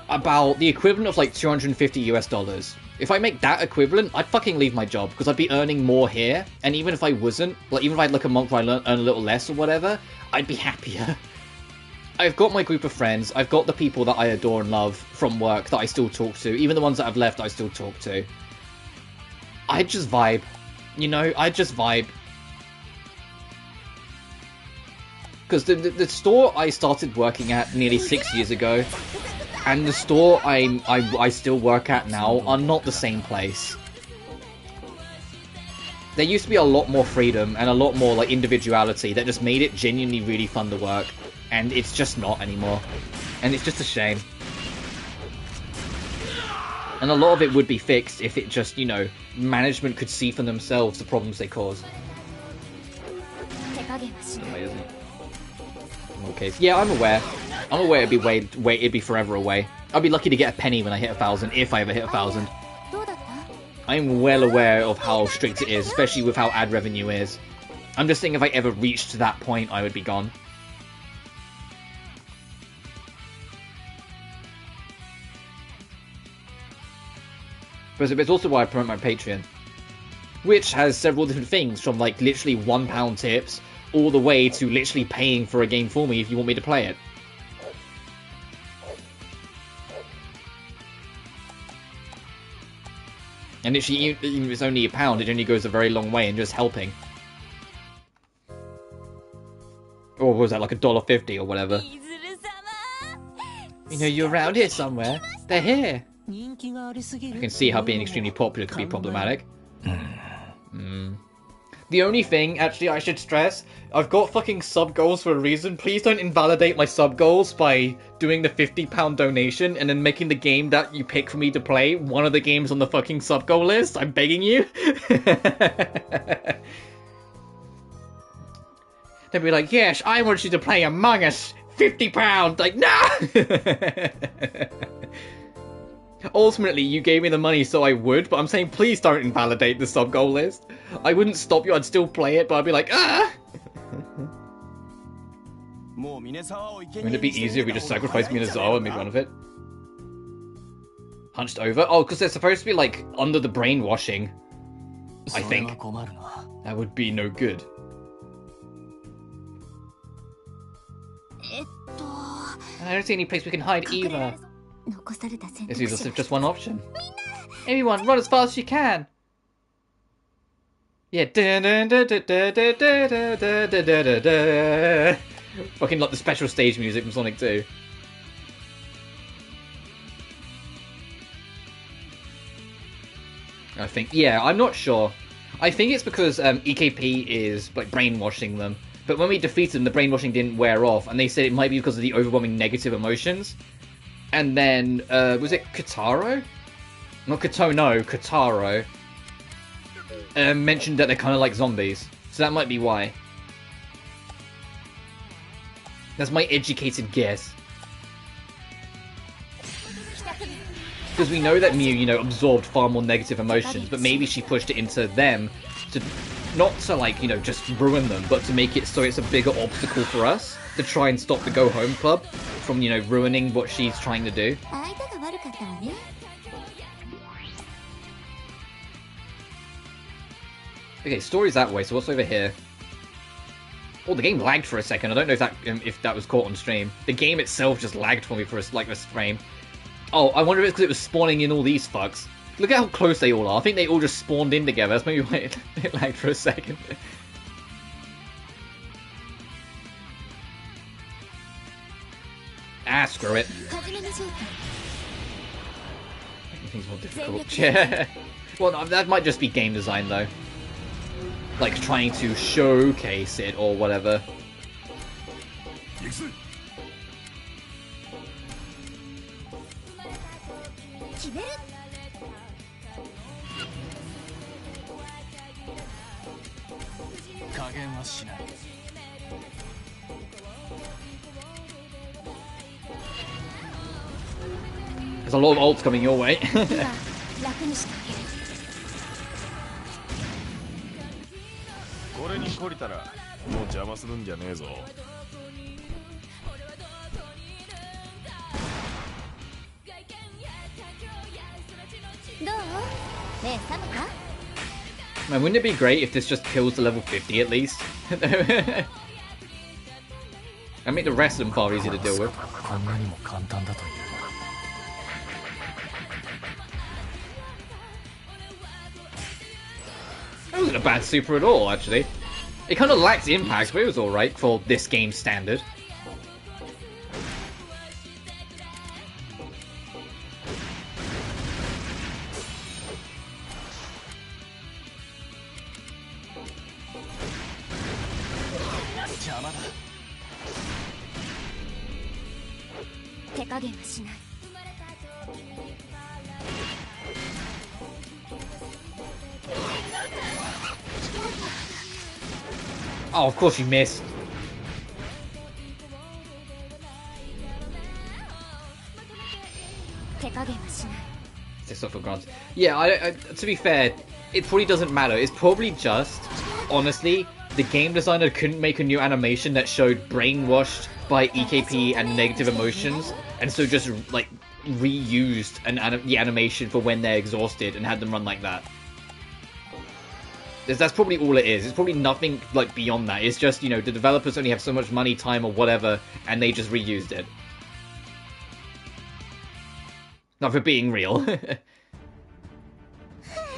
about the equivalent of like $250 US, if I make that equivalent, I'd fucking leave my job, because I'd be earning more here, and even if I wasn't, like even if I had like a month where I earn a little less or whatever, I'd be happier. I've got my group of friends, I've got the people that I adore and love from work that I still talk to, even the ones that I've left I still talk to. I just vibe. You know, I just vibe. Because the store I started working at nearly 6 years ago, and the store I still work at now are not the same place. There used to be a lot more freedom and a lot more like individuality that just made it genuinely really fun to work, and it's just not anymore. And it's just a shame. And a lot of it would be fixed if it just, you know, management could see for themselves the problems they cause. Okay, yeah, I'm aware. I'm aware it'd be forever away. I'd be lucky to get a penny when I hit 1,000, if I ever hit 1,000. I'm well aware of how strict it is, especially with how ad revenue is. I'm just thinking if I ever reached that point, I would be gone. But it's also why I promote my Patreon, which has several different things, from like literally £1 tips all the way to literally paying for a game for me if you want me to play it. And literally, even if it's only £1, it only goes a very long way in just helping. Or was that like $1.50 or whatever? You know, you're around here somewhere. They're here. I can see how being extremely popular could be problematic. The only thing, actually, I should stress, I've got fucking sub goals for a reason. Please don't invalidate my sub goals by doing the £50 donation and then making the game that you pick for me to play one of the games on the fucking sub goal list. I'm begging you. They'll be like, yes, I want you to play Among Us. £50. Like, no! Ultimately, you gave me the money, so I would, but I'm saying please don't invalidate the sub-goal list. I wouldn't stop you, I'd still play it, but I'd be like, ah! Wouldn't it be easier if we just sacrificed Minazawa and made one of it? Hunched over? Oh, because they're supposed to be, like, under the brainwashing, I think. That would be no good. I don't see any place we can hide either. This is just one option. Everyone, run as fast as you can! Yeah. Fucking like the special stage music from Sonic 2. I think, yeah, I'm not sure. I think it's because EKP is like brainwashing them. But when we defeated them, the brainwashing didn't wear off, and they said it might be because of the overwhelming negative emotions. And then, was it Kataro? Not Katono, Kataro. Mentioned that they're kind of like zombies. So that might be why. That's my educated guess. Because we know that Mew, you know, absorbed far more negative emotions, but maybe she pushed it into them to, not to like, you know, just ruin them, but to make it so it's a bigger obstacle for us to try and stop the Go Home Club from, you know, ruining what she's trying to do. Okay, story's that way, so what's over here? Oh, the game lagged for a second. I don't know if that was caught on stream. The game itself just lagged for me for a frame. Oh, I wonder if it's because it was spawning in all these fucks. Look at how close they all are. I think they all just spawned in together. That's maybe why it lagged for a second. Ah, screw it. Making things more difficult. Yeah. Well, no, that might just be game design, though. Like, trying to showcase it or whatever. There's a lot of ults coming your way. これに懲りたらもう邪魔するんじゃねえぞ。どう？ねえ、サムか？ Man, wouldn't it be great if this just kills the level 50 at least? I make the rest of them far easier to deal with. That wasn't a bad super at all, actually. It kind of lacked impact, but it was alright for this game's standard. Oh, of course you missed. This stuff for granted. Yeah, I, to be fair, it probably doesn't matter. It's probably just, honestly, the game designer couldn't make a new animation that showed brainwashed by EKP and negative emotions, and so just like reused the animation for when they're exhausted and had them run like that. That's probably all it is. It's probably nothing like beyond that. It's just, you know, the developers only have so much money, time, or whatever, and they just reused it. Not for being real.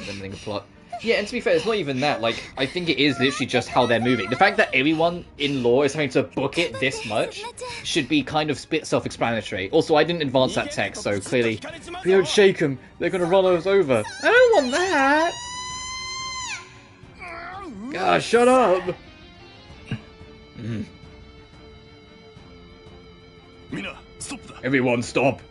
Limiting the plot. Yeah, and to be fair, it's not even that. Like, I think it is literally just how they're moving. The fact that everyone in lore is having to book it this much should be kind of self-explanatory. Also, I didn't advance that text, so clearly, if we don't shake them, they're gonna run us over. I don't want that! God, shut up! Everyone stop!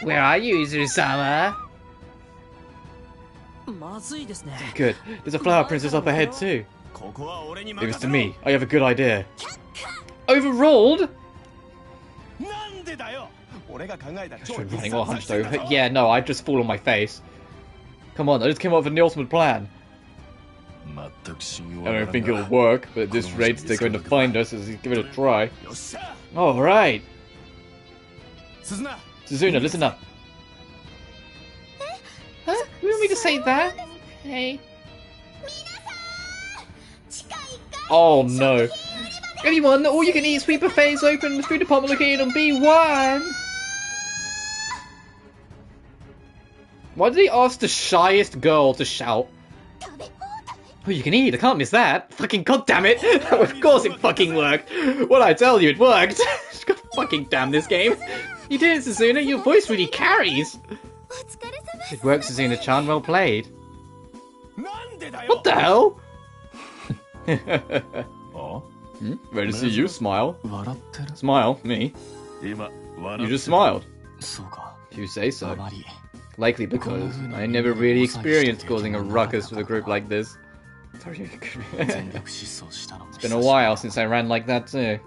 Where are you, Izuru-sama? Good. There's a flower princess up ahead too. Leave this to me. I have a good idea. Overruled? Just running all hunched over. Yeah, no, I'd just fall on my face. Come on, I just came up with the ultimate plan. I don't think it'll work, but at this rate they're going to find us as we give it a try. Alright. Suzuna, listen up. Huh? You want me to say that? Hey. Oh no. Everyone, all you can eat sweet buffets open in the food department located on B1. Why did he ask the shyest girl to shout? Oh, you can eat, I can't miss that. Fucking goddammit. Of course it fucking worked. What I tell you, it worked. God fucking damn this game. You did it, Suzuna, your voice really carries. It works, Suzuna-chan, well played. What the hell? Ready to see you smile. Smile? Me? You just smiled. If you say so. Likely because I never really experienced causing a ruckus with a group like this. It's been a while since I ran like that too.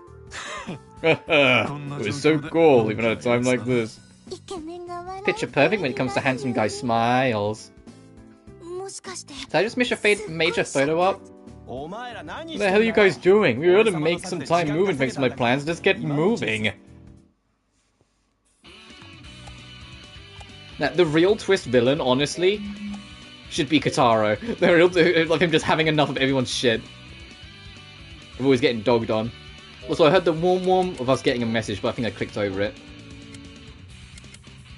It was so cool, even at a time like this. Picture perfect when it comes to handsome guy smiles. Did I just miss a major photo op? What the hell are you guys doing? We ought to make some time moving thanks to my plans. Just get moving. Now, the real twist villain, honestly, should be Kataro. The real, like him just having enough of everyone's shit. I'm always getting dogged on. Also, I heard the warm of us getting a message, but I think I clicked over it.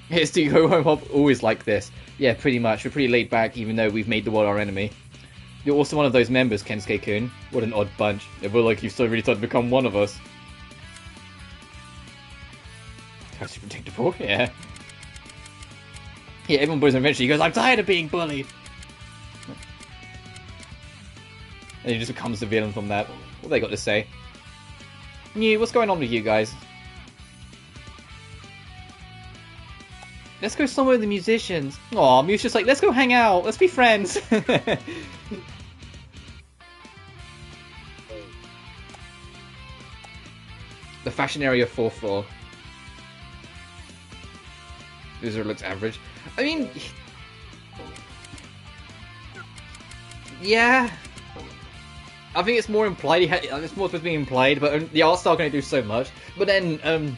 It's the go home hop always like this. Yeah, pretty much. We're pretty laid back, even though we've made the world our enemy. You're also one of those members, Kensuke-kun. What an odd bunch. It felt like you've so really started to become one of us. That's predictable, yeah. Yeah, everyone bullies him eventually. He goes, I'm tired of being bullied. And he just becomes the villain from that. What have they got to say? What's going on with you guys? Let's go somewhere with the musicians. Aw, Mew's just like, let's go hang out. Let's be friends. The fashion area 4th floor. User looks average. I mean... Yeah. I think it's more implied. It's more supposed to be implied, but the art style can only do so much. But then,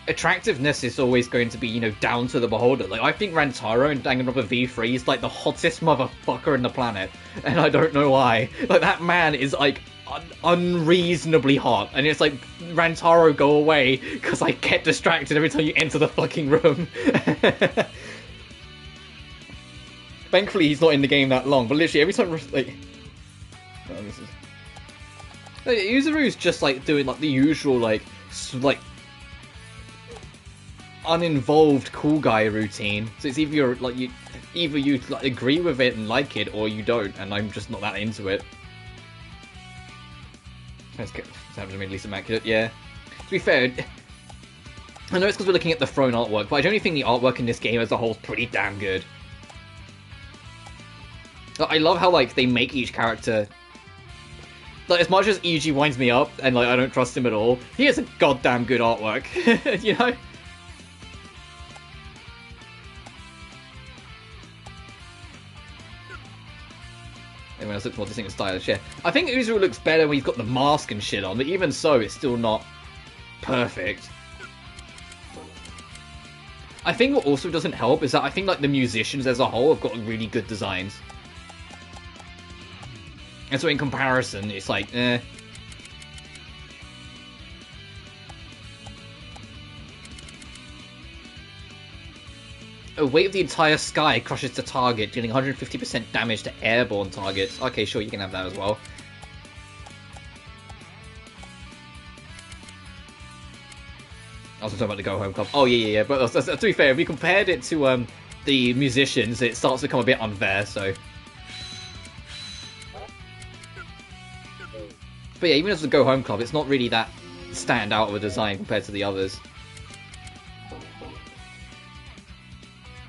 attractiveness is always going to be, you know, down to the beholder. Like, I think Rantaro in Danganronpa V3 is like the hottest motherfucker in the planet, and I don't know why. Like, that man is like unreasonably hot, and it's like, Rantaro, go away, because I get distracted every time you enter the fucking room. Thankfully, he's not in the game that long, but literally every time, like, oh, this is... Like, Yuzuru's just like doing like the usual like uninvolved cool guy routine. So it's either you're like either you like agree with it and like it, or you don't, and I'm just not that into it. Let's get at least immaculate. Yeah. To be fair, I know it's because we're looking at the throne artwork, but I generally think the artwork in this game as a whole is pretty damn good. I love how like they make each character. Like, as much as EG winds me up, and like I don't trust him at all, he has a goddamn good artwork, you know? Everyone else looks more distinct and stylish, yeah. I think Uzuru looks better when he's got the mask and shit on, but even so, it's still not perfect. I think what also doesn't help is that I think like the musicians as a whole have got really good designs. And so in comparison, it's like, eh. A weight of the entire sky crushes the target, dealing 150% damage to airborne targets. Okay, sure, you can have that as well. I was talking about the Go Home Club. Oh, yeah. But to be fair, if we compared it to the musicians, it starts to become a bit unfair, so... But yeah, even as the Go Home Club, it's not really that stand out of a design compared to the others.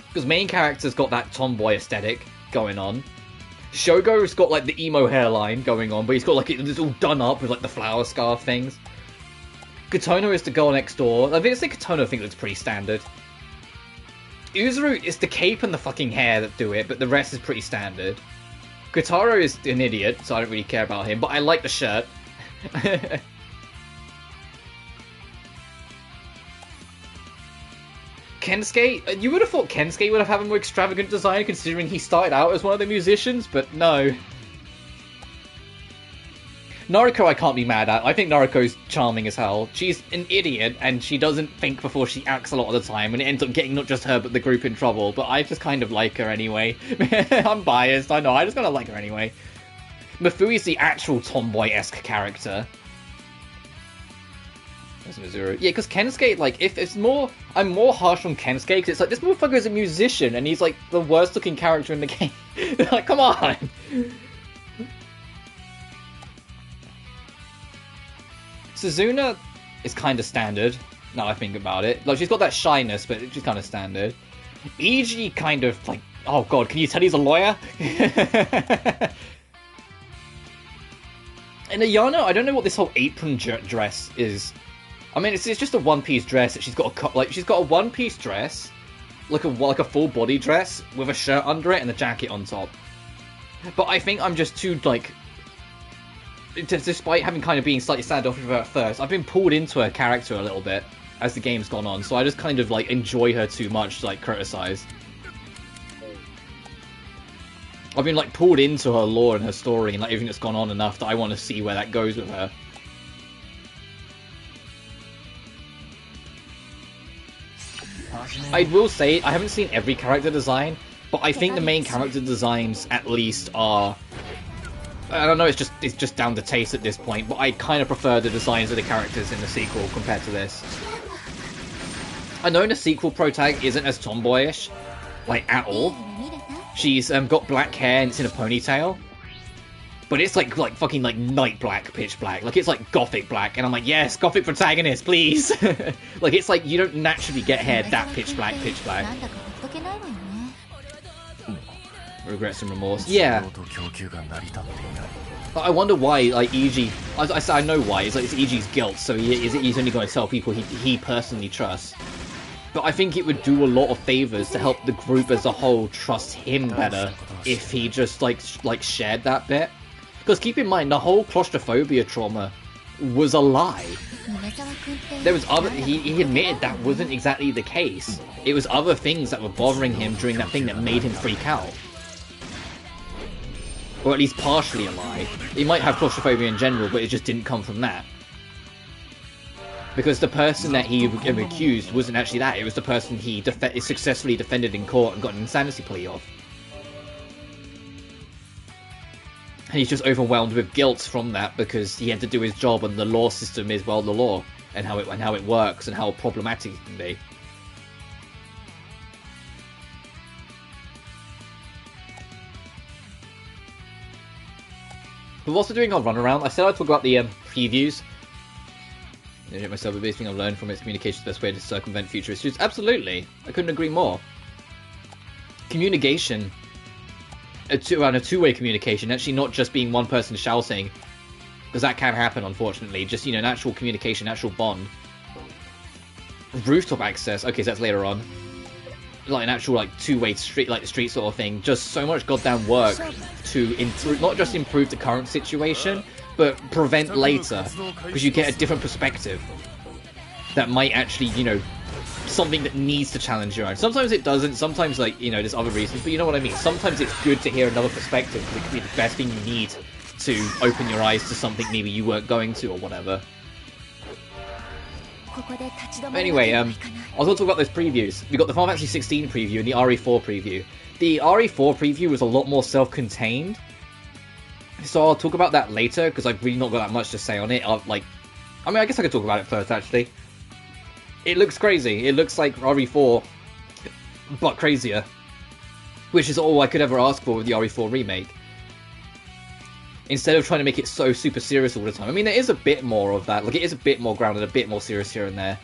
Because main character's got that tomboy aesthetic going on. Shogo's got like the emo hairline going on, but he's got like it's all done up with like the flower scarf things. Kotono is the girl next door. I think Kotono thing looks pretty standard. Uzuru is the cape and the fucking hair that do it, but the rest is pretty standard. Kotaro is an idiot, so I don't really care about him, but I like the shirt. Kensuke? You would have thought Kensuke would have had a more extravagant design, considering he started out as one of the musicians, but no. Naruko I can't be mad at. I think Naruko's charming as hell. She's an idiot, and she doesn't think before she acts a lot of the time, and it ends up getting not just her, but the group in trouble, but I just kind of like her anyway. I'm biased, I know, I just kind of like her anyway. Mifui's the actual tomboy-esque character. There's Mizuru. Yeah, because Kensuke, like, if it's more... I'm more harsh on Kensuke, because it's like, this motherfucker is a musician, and he's, like, the worst-looking character in the game. Like, come on! Suzuna is kind of standard, now I think about it. Like, she's got that shyness, but she's kind of standard. Iji kind of, like... Oh, God, can you tell he's a lawyer? And Ayano, I don't know what this whole apron dress is. I mean, it's just a one-piece dress that she's got she's got a one-piece dress, like a full body dress with a shirt under it and a jacket on top. But I think I'm just too like, despite having kind of being slightly standoffish with her at first, I've been pulled into her character a little bit as the game's gone on. So I just kind of like enjoy her too much to like criticize. I've been like pulled into her lore and her story and like everything that's gone on enough that I want to see where that goes with her. I will say, I haven't seen every character design, but I think the main character designs at least are... I don't know, it's just down to taste at this point, but I kind of prefer the designs of the characters in the sequel compared to this. I know the sequel protag isn't as tomboyish, like at all. She's got black hair and it's in a ponytail. But it's like fucking like night black, pitch black. Like it's like gothic black. And I'm like, yes, gothic protagonist, please. Like it's like you don't naturally get hair that pitch black, pitch black. regrets and remorse. Yeah. But I wonder why, like, EG... I know why. It's like, it's EG's guilt, so he's only going to tell people he personally trusts. But I think it would do a lot of favors to help the group as a whole trust him better if he just, like shared that bit. Because keep in mind, the whole claustrophobia trauma was a lie. There was other... He admitted that wasn't exactly the case. It was other things that were bothering him during that thing that made him freak out. Or at least partially a lie. He might have claustrophobia in general, but it just didn't come from that. Because the person that he accused wasn't actually that, it was the person he successfully defended in court and got an insanity plea of. And he's just overwhelmed with guilt from that because he had to do his job, and the law system is, well, the law, and how it works and how problematic it can be. But whilst we're doing our run around, I said I'd talk about the previews. I hit myself with this thing I've learned from its communication is the best way to circumvent future issues. Absolutely, I couldn't agree more. Communication, around a two-way communication, actually not just being one person shouting, because that can happen, unfortunately. Just, you know, an actual communication, actual bond. Rooftop access, okay, so that's later on. Like an actual, like, two-way street, like street sort of thing. Just so much goddamn work to improve, not just improve the current situation, but prevent later, because you get a different perspective that might actually, you know, something that needs to challenge your own. Sometimes it doesn't, sometimes, like, you know, there's other reasons, but you know what I mean. Sometimes it's good to hear another perspective, because it could be the best thing you need to open your eyes to something maybe you weren't going to, or whatever. But anyway, I was going to talk about those previews. We got the Final Fantasy 16 preview and the RE4 preview. The RE4 preview was a lot more self-contained, so I'll talk about that later, because I've really not got that much to say on it. I guess I could talk about it first, actually. It looks crazy. It looks like RE4, but crazier. Which is all I could ever ask for with the RE4 remake. Instead of trying to make it so super serious all the time. I mean, there is a bit more of that. Like, it is a bit more grounded, a bit more serious here and there.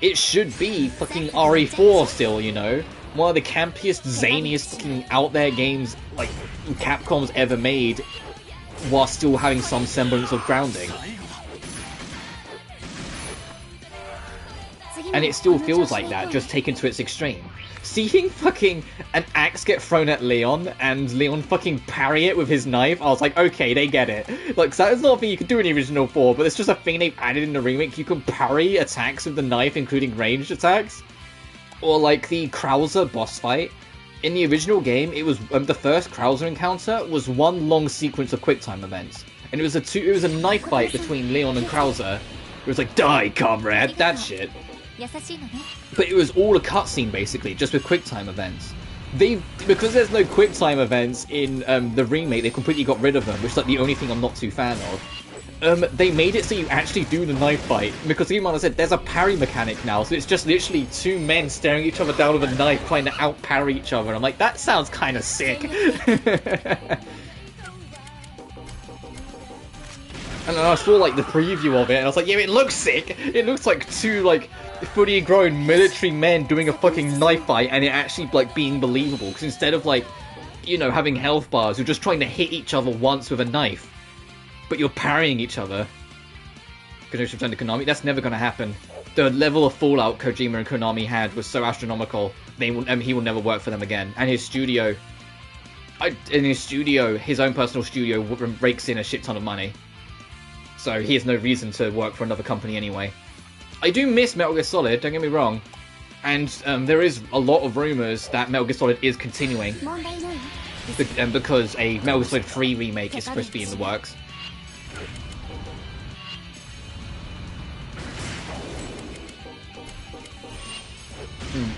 It should be fucking RE4 still, you know? One of the campiest, zaniest fucking out there games, like, Capcom's ever made, while still having some semblance of grounding. And it still feels like that, just taken to its extreme. Seeing fucking an axe get thrown at Leon, and Leon fucking parry it with his knife, I was like, okay, they get it. Like, that is not a thing you could do in the original 4, but it's just a thing they've added in the remake. You can parry attacks with the knife, including ranged attacks. Or, like, the Krauser boss fight. In the original game, it was the first Krauser encounter was one long sequence of QuickTime events. And it was a knife fight between Leon and Krauser. It was like, die, comrade, that shit. But it was all a cutscene, basically, just with QuickTime events. Because there's no QuickTime events in the remake, they completely got rid of them, which is like the only thing I'm not too fan of. They made it so you actually do the knife fight, because even like I said, there's a parry mechanic now, so it's just literally two men staring each other down with a knife, trying to out-parry each other, and I'm like, that sounds kind of sick. And then I saw, like, the preview of it, and I was like, yeah, it looks sick! It looks like two, like, fully grown military men doing a fucking knife fight, and it actually, like, being believable, because instead of, like, you know, having health bars, you're just trying to hit each other once with a knife, but you're parrying each other. Kojima's return to Konami, that's never gonna happen. The level of fallout Kojima and Konami had was so astronomical, he will never work for them again. And his studio, his own personal studio rakes in a shit ton of money. So he has no reason to work for another company anyway. I do miss Metal Gear Solid, don't get me wrong. And there is a lot of rumours that Metal Gear Solid is continuing. Because a Metal Gear Solid 3 remake is supposed to be in the works.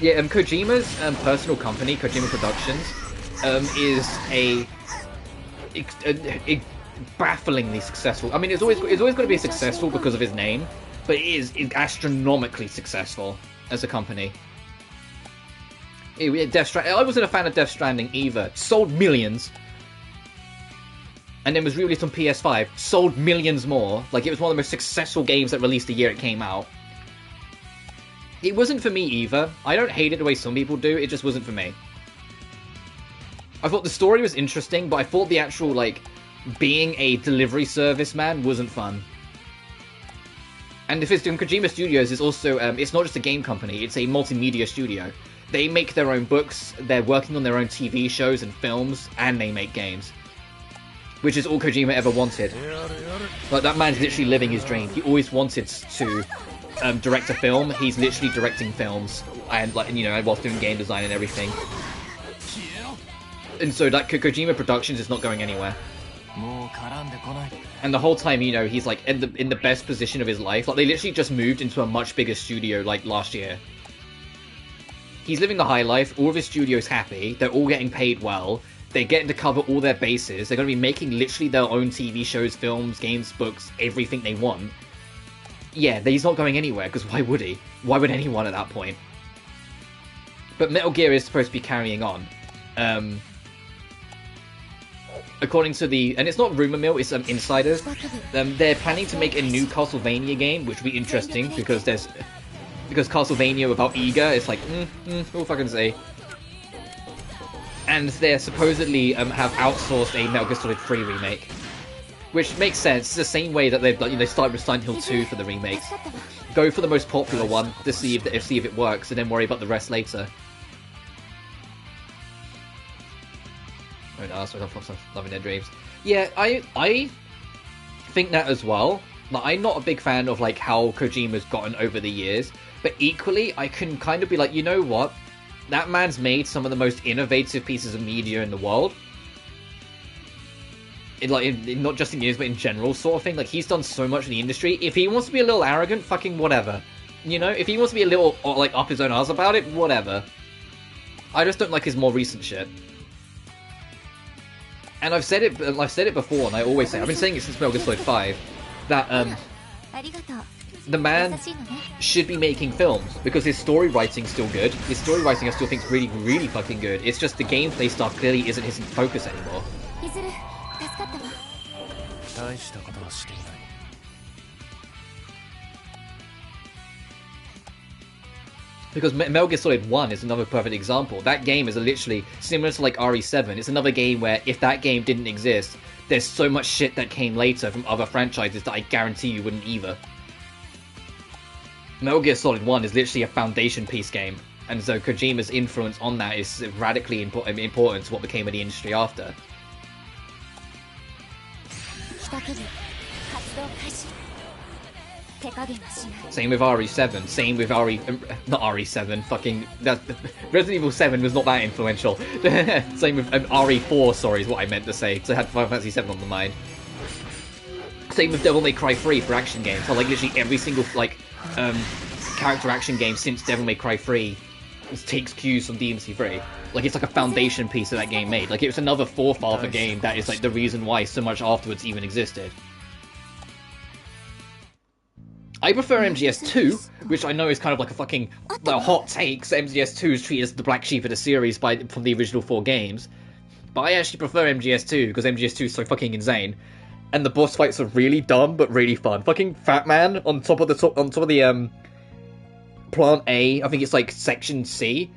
Yeah, Kojima's personal company, Kojima Productions, is a bafflingly successful. I mean, it's always going to be successful because of his name, but it is astronomically successful as a company. I wasn't a fan of Death Stranding either. Sold millions, and then was released on PS5. Sold millions more. Like, it was one of the most successful games that released the year it came out. It wasn't for me either. I don't hate it the way some people do. It just wasn't for me. I thought the story was interesting, but I thought the actual, like, being a delivery service man wasn't fun. And if it's doing Kojima Studios, it's also, it's not just a game company, it's a multimedia studio. They make their own books, they're working on their own TV shows and films, and they make games. Which is all Kojima ever wanted. Like, that man's literally living his dream. He always wanted to direct a film. He's literally directing films, and, like, you know, whilst doing game design and everything. And so, like, Kojima Productions is not going anywhere. And the whole time, you know, he's, like, in the best position of his life. Like, they literally just moved into a much bigger studio, like, last year. He's living the high life, all of his studio's happy, they're all getting paid well, they're getting to cover all their bases, they're going to be making literally their own TV shows, films, games, books, everything they want. Yeah, he's not going anywhere, because why would he? Why would anyone at that point? But Metal Gear is supposed to be carrying on. According to the... and it's not rumor mill, it's insiders. They're planning to make a new Castlevania game, which will be interesting, because there's... because Castlevania without Iga, it's like, we'll fucking see. And they're supposedly have outsourced a Metal Gear Solid 3 remake. Which makes sense. It's the same way that they've, like, you know, started with Silent Hill 2 for the remakes. Go for the most popular one to see if it works, and then worry about the rest later. Oh no, so I'm loving their dreams. Yeah, I think that as well. Like, I'm not a big fan of, like, how Kojima's gotten over the years, but equally, I can kind of be like, you know what? That man's made some of the most innovative pieces of media in the world. Not just in years, but in general, sort of thing. Like, he's done so much in the industry. If he wants to be a little arrogant, fucking whatever. You know? If he wants to be a little, like, up his own arse about it, whatever. I just don't like his more recent shit. And I've said it before, and I always say, I've been saying it since Metal Gear Solid 5, that, the man should be making films, because his story writing's still good. His story writing I still think is really, really fucking good. It's just the gameplay stuff clearly isn't his focus anymore. Because Metal Gear Solid 1 is another perfect example. That game is literally similar to, like, RE7. It's another game where, if that game didn't exist, there's so much shit that came later from other franchises that I guarantee you wouldn't either. Metal Gear Solid 1 is literally a foundation piece game, and so Kojima's influence on that is radically important to what became of the industry after. Same with RE7, same with not RE7, fucking... Resident Evil 7 was not that influential. Same with RE4, sorry, is what I meant to say, because I had Final Fantasy 7 on the mind. Same with Devil May Cry 3 for action games, so, like, literally every single, like, character action game since Devil May Cry 3 takes cues from DMC3. Like, it's like a foundation piece that game made. Like, it was another forefather game that is, like, the reason why so much afterwards even existed. I prefer MGS2, which I know is kind of like a fucking hot take, so MGS2 is treated as the black sheep of the series from the original 4 games. But I actually prefer MGS2, because MGS2 is so fucking insane. And the boss fights are really dumb, but really fun. Fucking Fat Man on top of the Plant A, I think it's like Section C,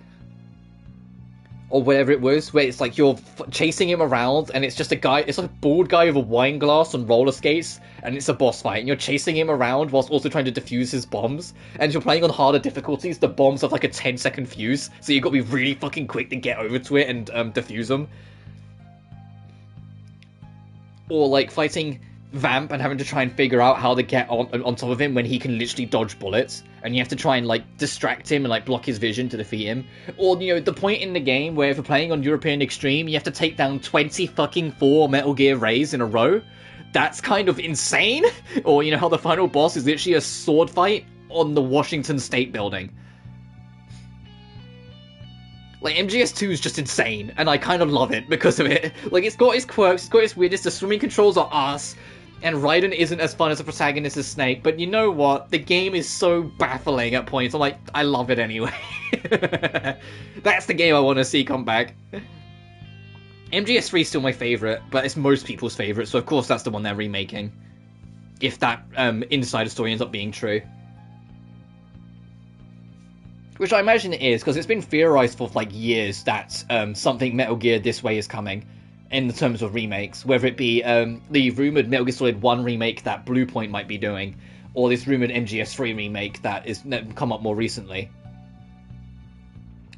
or whatever it was, where it's like you're chasing him around, and it's just a guy, it's like a bald guy with a wine glass on roller skates, and it's a boss fight, and you're chasing him around whilst also trying to defuse his bombs, and if you're playing on harder difficulties, the bombs have like a 10-second fuse, so you've got to be really fucking quick to get over to it and defuse them. Or like fighting Vamp and having to try and figure out how to get on top of him when he can literally dodge bullets, and you have to try and like distract him and like block his vision to defeat him. Or, you know, the point in the game where if you're playing on European Extreme, you have to take down 20 fucking 4 Metal Gear Rays in a row. That's kind of insane. Or, you know, how the final boss is literally a sword fight on the Washington State Building. Like, MGS2 is just insane, and I kind of love it because of it. Like, it's got its quirks, it's got its weirdness, the swimming controls are ass, and Raiden isn't as fun as a protagonist as Snake, but you know what? The game is so baffling at points, I'm like, I love it anyway. That's the game I want to see come back. MGS3 is still my favourite, but it's most people's favourite, so of course that's the one they're remaking. If that insider story ends up being true. Which I imagine it is, because it's been theorized for like years that something Metal Gear this way is coming in terms of remakes, whether it be the rumored Metal Gear Solid 1 remake that Bluepoint might be doing, or this rumored MGS3 remake that is come up more recently.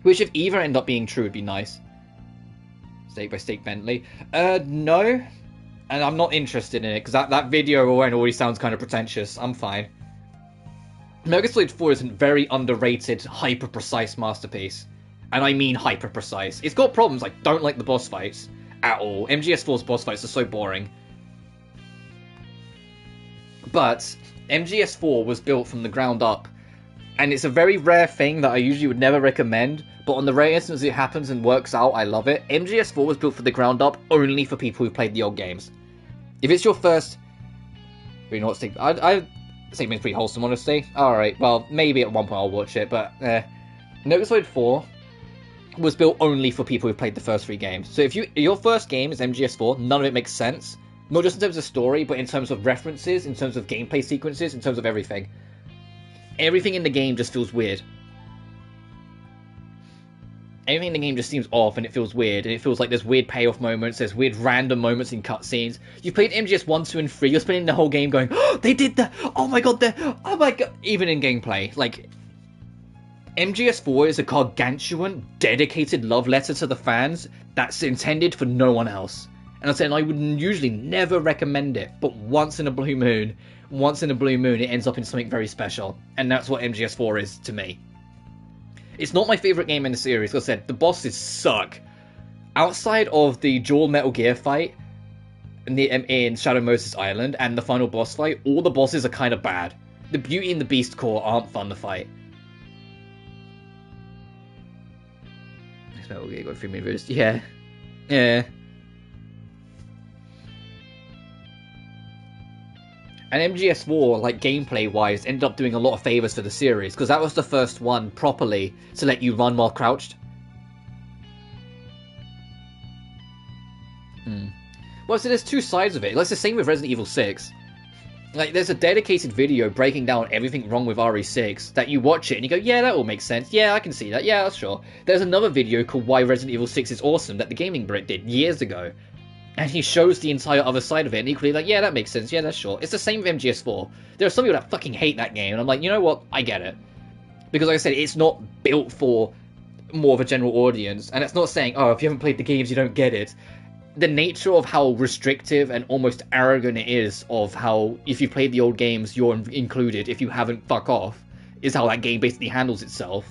Which, if either end up being true, would be nice. Steak by Steak Bentley. No. And I'm not interested in it, because that video already sounds kind of pretentious. I'm fine. Metal Gear Solid 4 is a very underrated, hyper-precise masterpiece. And I mean hyper-precise. It's got problems, like, don't like the boss fights at all. MGS4's boss fights are so boring. But MGS4 was built from the ground up. And it's a very rare thing that I usually would never recommend, but on the rare instance it happens and works out, I love it. MGS4 was built from the ground up only for people who played the old games. If it's your first... You know what, I think it's pretty wholesome, honestly. Alright, well, maybe at one point I'll watch it, but... Metal Gear Solid 4 was built only for people who played the first 3 games. So if your first game is MGS4, none of it makes sense. Not just in terms of story, but in terms of references, in terms of gameplay sequences, in terms of everything. Everything in the game just feels weird. Everything in the game just seems off and it feels weird. And it feels like there's weird payoff moments, there's weird random moments in cutscenes. You've played MGS 1, 2, and 3, you're spending the whole game going, oh, they did that! Oh my god, oh my god! Even in gameplay. Like, MGS4 is a gargantuan, dedicated love letter to the fans that's intended for no one else. And I'm saying I would usually never recommend it, but once in a blue moon, it ends up in something very special. And that's what MGS4 is to me. It's not my favourite game in the series. Like I said, the bosses suck. Outside of the dual Metal Gear fight in Shadow Moses Island and the final boss fight, all the bosses are kind of bad. The Beauty and the Beast core aren't fun to fight. Metal Gear got 3 minutes. Yeah. Yeah. And MGS4, like, gameplay-wise, ended up doing a lot of favours for the series, because that was the first one properly to let you run while crouched. Well, so there's 2 sides of it. It's the same with Resident Evil 6. Like, there's a dedicated video breaking down everything wrong with RE6 that you watch it and you go, yeah, that all makes sense. Yeah, I can see that. Yeah, sure. There's another video called Why Resident Evil 6 is Awesome that the Gaming Brit did years ago. And he shows the entire other side of it, and equally like, yeah, that makes sense, yeah, that's sure. It's the same with MGS4. There are some people that fucking hate that game, and I'm like, you know what, I get it. Because like I said, it's not built for more of a general audience, and it's not saying, oh, if you haven't played the games, you don't get it. The nature of how restrictive and almost arrogant it is of how, if you played the old games, you're included, if you haven't, fuck off, is how that game basically handles itself.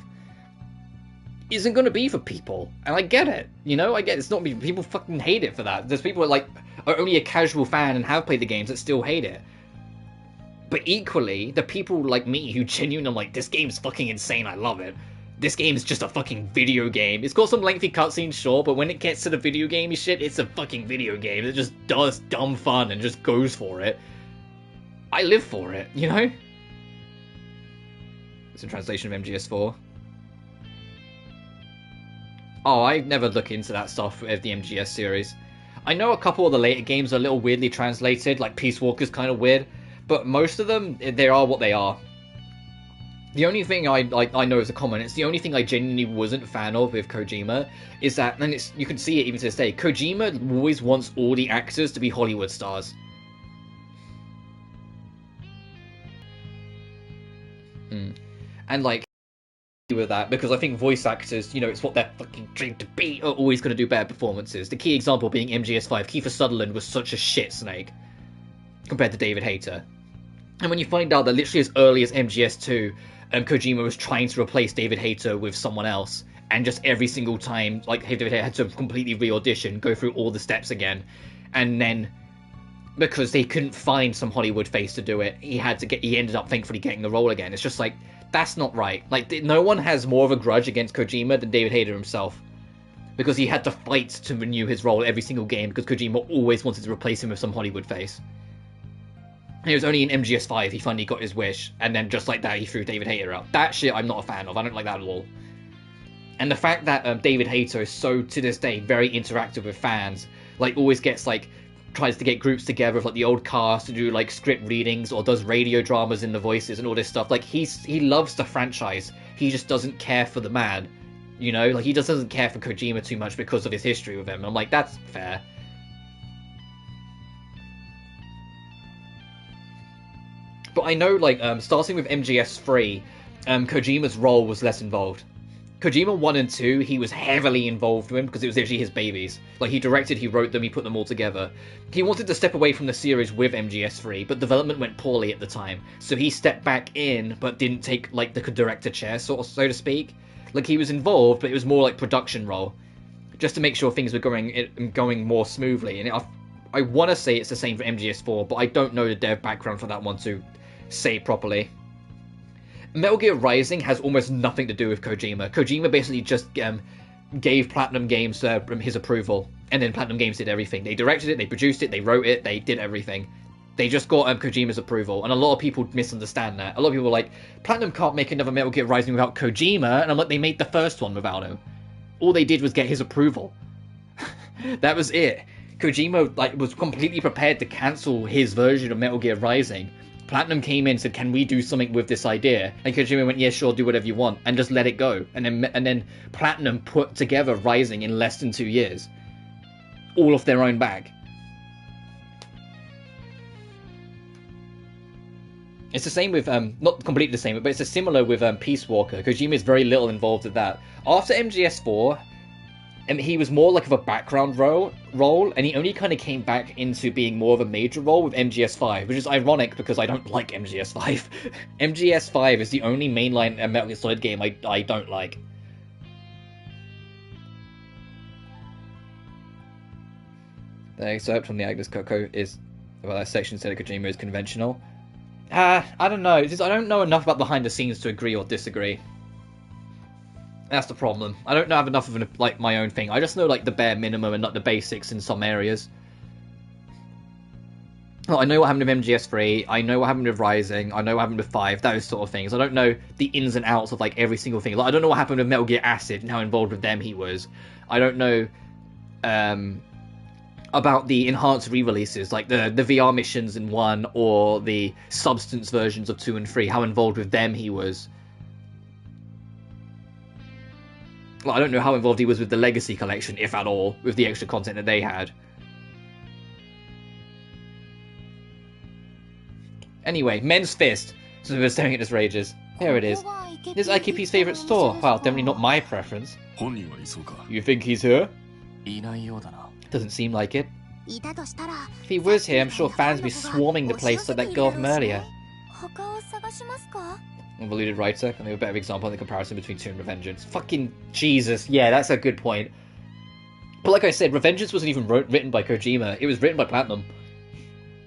Isn't going to be for people, and I get it, you know, I get it. It's not me, people fucking hate it for that. There's people that like are only a casual fan and have played the games that still hate it. But equally, the people like me who genuinely are like, this game's fucking insane, I love it. This game is just a fucking video game. It's got some lengthy cutscenes, sure, but when it gets to the video gamey shit, it's a fucking video game that just does dumb fun and just goes for it. I live for it, you know? It's a translation of MGS4. Oh, I never look into that stuff of the MGS series. I know a couple of the later games are a little weirdly translated, like Peace Walker's kind of weird, but most of them, they are what they are. The only thing I know as a comment, it's the only thing I genuinely wasn't a fan of with Kojima, is that, and you can see it even to this day, Kojima always wants all the actors to be Hollywood stars. And like, with that, because I think voice actors, you know, it's what they're fucking trained to be, are always going to do better performances. The key example being MGS5. Kiefer Sutherland was such a shit Snake compared to David Hayter. And when you find out that literally as early as MGS2, Kojima was trying to replace David Hayter with someone else, and just every single time, like, David Hayter had to completely re-audition, go through all the steps again, and then, because they couldn't find some Hollywood face to do it, he ended up thankfully getting the role again. It's just like, that's not right. Like, no one has more of a grudge against Kojima than David Hayter himself. Because he had to fight to renew his role every single game, because Kojima always wanted to replace him with some Hollywood face. And it was only in MGS5 he finally got his wish, and then just like that he threw David Hayter out. That shit I'm not a fan of, I don't like that at all. And the fact that David Hayter is so, to this day, very interactive with fans, like, always gets, like, tries to get groups together with like the old cast to do like script readings or does radio dramas in the voices and all this stuff. Like he loves the franchise he just doesn't care for the man. You know, like, he just doesn't care for Kojima too much because of his history with him. And I'm like, that's fair. But I know, like, starting with MGS3, Kojima's role was less involved. Kojima 1 and 2, he was heavily involved with him because it was literally his babies. Like, he directed, he wrote them, he put them all together. He wanted to step away from the series with MGS3, but development went poorly at the time. So he stepped back in, but didn't take, like, the director chair, so to speak. Like, he was involved, but it was more like production role. Just to make sure things were going more smoothly. And I want to say it's the same for MGS4, but I don't know the dev background for that one to say properly. Metal Gear Rising has almost nothing to do with Kojima. Kojima basically just gave Platinum Games his approval, and then Platinum Games did everything. They directed it, they produced it, they wrote it, they did everything. They just got Kojima's approval, and a lot of people misunderstand that. A lot of people are like, Platinum can't make another Metal Gear Rising without Kojima, and I'm like, they made the first one without him. All they did was get his approval. That was it. Kojima was completely prepared to cancel his version of Metal Gear Rising. Platinum came in and said, can we do something with this idea? And Kojima went, yeah, sure, do whatever you want, and just let it go. And then Platinum put together Rising in less than 2 years. All off their own back. It's the same with, not completely the same, but it's similar with Peace Walker. Kojima is very little involved with that. After MGS4, he was more like of a background role, and he only kind of came back into being more of a major role with MGS5, which is ironic because I don't like MGS5. MGS5 is the only mainline Metal Gear Solid game I don't like. The excerpt from the Agnes Coco is about that section said that Kojima is conventional. I don't know. I don't know enough about behind the scenes to agree or disagree. That's the problem. I don't have enough of like my own thing. I just know like the bare minimum and like the basics in some areas. Well, I know what happened with MGS3. I know what happened with Rising. I know what happened with 5. Those sort of things. I don't know the ins and outs of like every single thing. Like I don't know what happened with Metal Gear Acid and how involved with them he was. I don't know about the enhanced re-releases, like the VR missions in 1 or the Substance versions of 2 and 3. How involved with them he was. Well, I don't know how involved he was with the Legacy Collection, if at all, with the extra content that they had. Anyway, Men's Fist. So we're staring at this rages. Here it is. This is IKP's favourite store. Well, definitely not my preference. You think he's here? Doesn't seem like it. If he was here, I'm sure fans would be swarming the place like that girl from earlier. Involuted writer, and a better example of the comparison between 2 and Revengeance. Fucking Jesus, yeah, that's a good point. But like I said, Revengeance wasn't even written by Kojima, it was written by Platinum.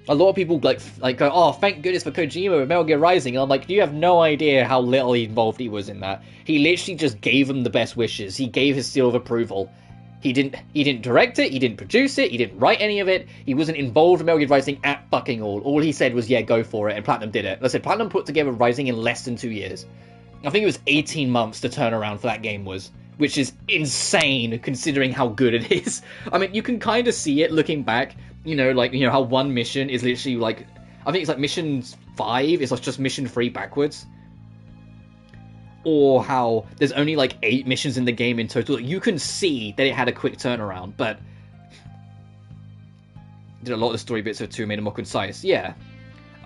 A lot of people like go, oh, thank goodness for Kojima with Metal Gear Rising, and I'm like, you have no idea how little involved he was in that. He literally just gave him the best wishes, he gave his seal of approval. He didn't direct it, he didn't produce it, he didn't write any of it, he wasn't involved in Metal Gear Rising at fucking all. All he said was, yeah, go for it, and Platinum did it. Like I said, Platinum put together Rising in less than 2 years. I think it was 18 months to turn around for that game was, which is insane considering how good it is. I mean, you can kind of see it looking back, how one mission is literally like, I think it's like mission 5 is like just mission 3 backwards. Or how there's only like 8 missions in the game in total. You can see that it had a quick turnaround, but did a lot of the story bits of 2 made it more concise. Yeah,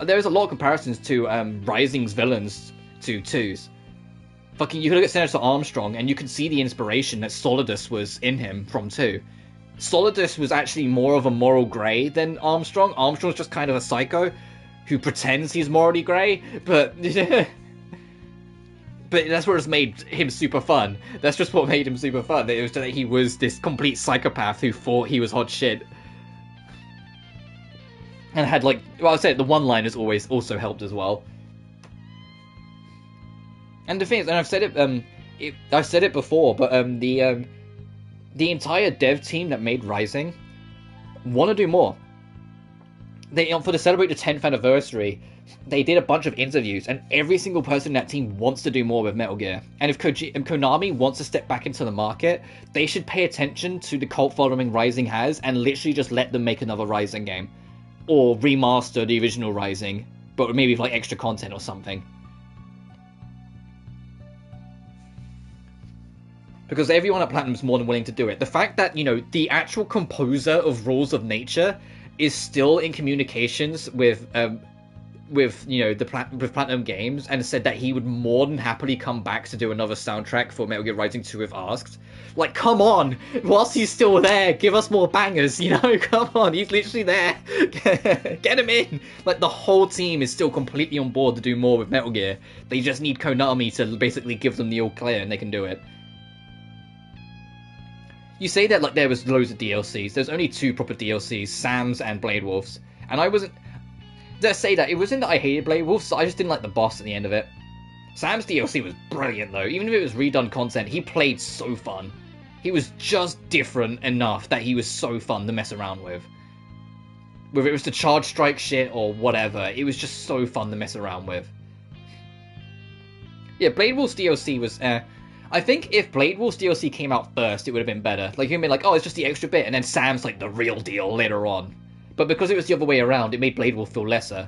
there's a lot of comparisons to Rising's villains to 2's. Fucking, you can look at Senator Armstrong and you can see the inspiration that Solidus was in him from 2. Solidus was actually more of a moral grey than Armstrong. Armstrong's just kind of a psycho who pretends he's morally grey, but but that's what has made him super fun. That's just what made him super fun. It was that he was this complete psychopath who thought he was hot shit. And had like, well, I said the one-liners always also helped as well. And the thing is, and I've said it before, but the entire dev team that made Rising want to do more. They, for to celebrate the 10th anniversary, they did a bunch of interviews, and every single person in that team wants to do more with Metal Gear. And if Konami wants to step back into the market, they should pay attention to the cult following Rising has, and literally just let them make another Rising game. Or remaster the original Rising, but maybe with like extra content or something. because everyone at Platinum is more than willing to do it. The fact that, you know, the actual composer of Rules of Nature is still in communications with you know, with Platinum Games, and said that he would more than happily come back to do another soundtrack for Metal Gear Rising 2 if asked. Like, come on! Whilst he's still there, give us more bangers, you know? Come on, he's literally there. Get him in! Like, the whole team is still completely on board to do more with Metal Gear. They just need Konami to basically give them the all clear, and they can do it. You say that like there was loads of DLCs. There's only 2 proper DLCs, Sam's and Blade Wolf's. And I wasn't... Let's say that. It wasn't that I hated Blade Wolf, so I just didn't like the boss at the end of it. Sam's DLC was brilliant, though. Even if it was redone content, he played so fun. He was just different enough that he was so fun to mess around with. Whether it was the charge strike shit or whatever, it was just so fun to mess around with. Yeah, Blade Wolf's DLC was I think if Blade Wolf's DLC came out first, it would have been better. Like, you'd be like, oh, it's just the extra bit, and then Sam's like the real deal later on. But because it was the other way around, it made Blade Wolf feel lesser.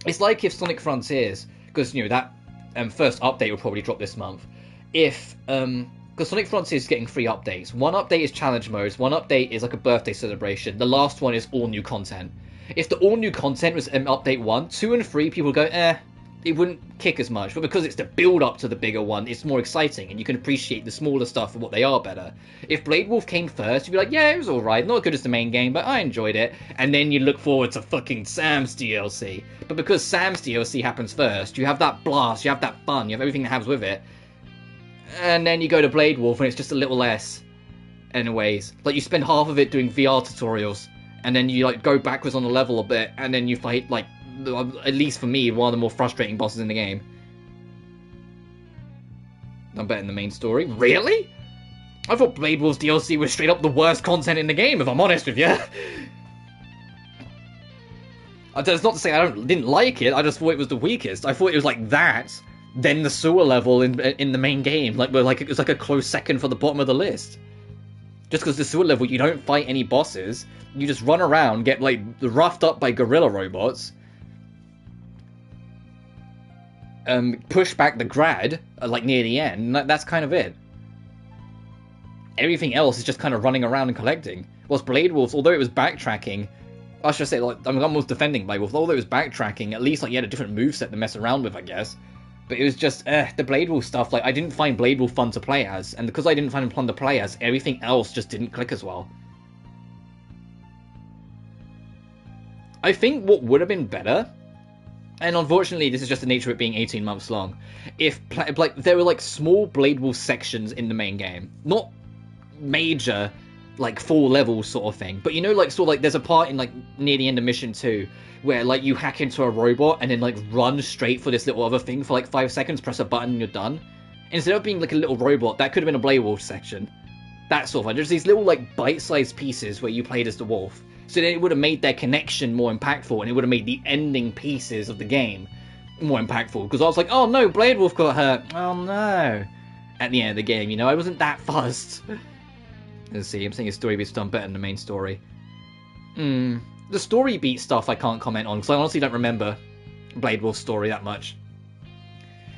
It's like if Sonic Frontiers, because, you know, that first update will probably drop this month. If, because Sonic Frontiers is getting 3 updates. One update is challenge modes, one update is like a birthday celebration, the last one is all new content. If the all new content was update 1, 2 and 3 people go, it wouldn't kick as much, but because it's the build up to the bigger one, it's more exciting, and you can appreciate the smaller stuff for what they are better. If Blade Wolf came first, you'd be like, yeah, it was alright, not as good as the main game, but I enjoyed it, and then you look forward to fucking Sam's DLC. But because Sam's DLC happens first, you have that blast, you have that fun, you have everything that happens with it, and then you go to Blade Wolf, and it's just a little less, anyways. Like, you spend half of it doing VR tutorials, and then you, like, go backwards on the level a bit, and then you fight, like, at least for me, one of the more frustrating bosses in the game. I'm betting the main story. Really? I thought Blade Wolf's DLC was straight up the worst content in the game, if I'm honest with you. That's not to say I didn't like it, I just thought it was the weakest. I thought it was like that, then the sewer level in the main game. Like it was like a close second for the bottom of the list. Just because the sewer level, you don't fight any bosses, you just run around, get like roughed up by gorilla robots, push back the grad, like, near the end, and that's kind of it. Everything else is just kind of running around and collecting. Whilst Blade Wolf, although it was backtracking, I should say, like, I'm almost defending Blade Wolf, although it was backtracking, at least, like, you had a different moveset to mess around with, I guess. But it was just, the Blade Wolf stuff, like, I didn't find Blade Wolf fun to play as, and because I didn't find him fun to play as, everything else just didn't click as well. I think what would have been better, and unfortunately, this is just the nature of it being 18 months long. If like there were like small Blade Wolf sections in the main game, not major, like full level sort of thing, but you know, like sort of like there's a part in like near the end of Mission 2 where like you hack into a robot and then like run straight for this little other thing for like 5 seconds, press a button, and you're done. Instead of being like a little robot, that could have been a Blade Wolf section. That sort of thing. There's these little like bite-sized pieces where you played as the wolf. So then it would have made their connection more impactful, and it would have made the ending pieces of the game more impactful. Because I was like, oh no, Blade Wolf got hurt. Oh no. At the end of the game, you know, I wasn't that fussed. Let's see, I'm saying his story beat's done better than the main story. The story beat stuff I can't comment on, because I honestly don't remember Blade Wolf's story that much.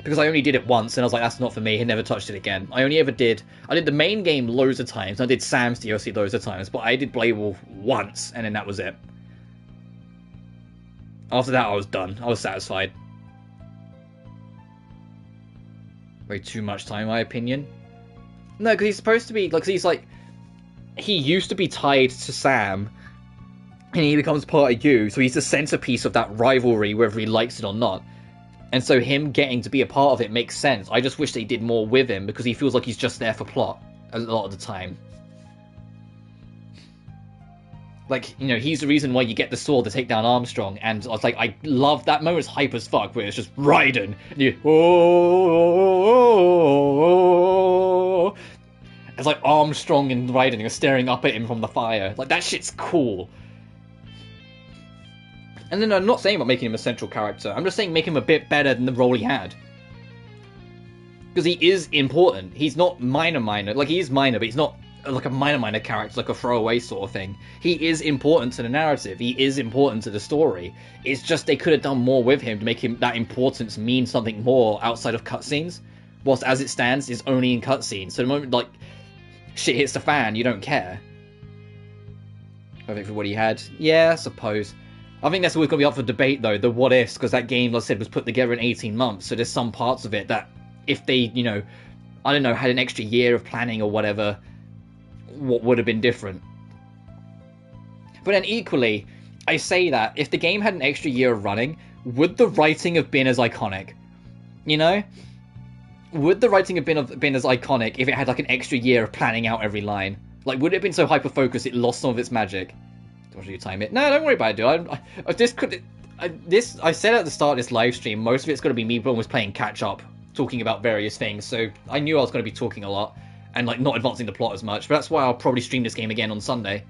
Because I only did it once, and I was like, that's not for me, and never touched it again. I did the main game loads of times, I did Sam's DLC loads of times, but I did Blade Wolf once, and then that was it. After that, I was done. I was satisfied. Way too much time, in my opinion. No, because he's supposed to be, like, he's like, he used to be tied to Sam, and he becomes part of you, so he's the centerpiece of that rivalry, whether he likes it or not. And so him getting to be a part of it makes sense. I just wish they did more with him, because he feels like he's just there for plot a lot of the time. Like, you know, he's the reason why you get the sword to take down Armstrong, and I was like, I love that moment. It's hype as fuck, where it's just Raiden, and you, oh, it's like Armstrong and Raiden are staring up at him from the fire. Like, that shit's cool. And then I'm not saying about making him a central character, I'm just saying make him a bit better than the role he had. Because he is important. He's not minor, like he is minor, but he's not like a minor character, like a throwaway sort of thing. He is important to the narrative, he is important to the story. It's just they could have done more with him to make him that importance mean something more outside of cutscenes. whilst as it stands, it's only in cutscenes. So the moment, like, shit hits the fan, you don't care. I think for what he had. Yeah, I suppose. I think that's always going to be up for debate, though, the what ifs, because that game, like I said, was put together in 18 months, so there's some parts of it that, if they, you know, I don't know, had an extra year of planning or whatever, what would have been different. But then equally, I say that, if the game had an extra year of running, would the writing have been as iconic? You know? Would the writing have been as iconic if it had, like, an extra year of planning out every line? Like, would it have been so hyper-focused it lost some of its magic? Don't you time it? No, don't worry about it, dude. I said at the start of this live stream, most of it's going to be me almost playing catch-up, talking about various things, so I knew I was going to be talking a lot, and, like, not advancing the plot as much, but that's why I'll probably stream this game again on Sunday.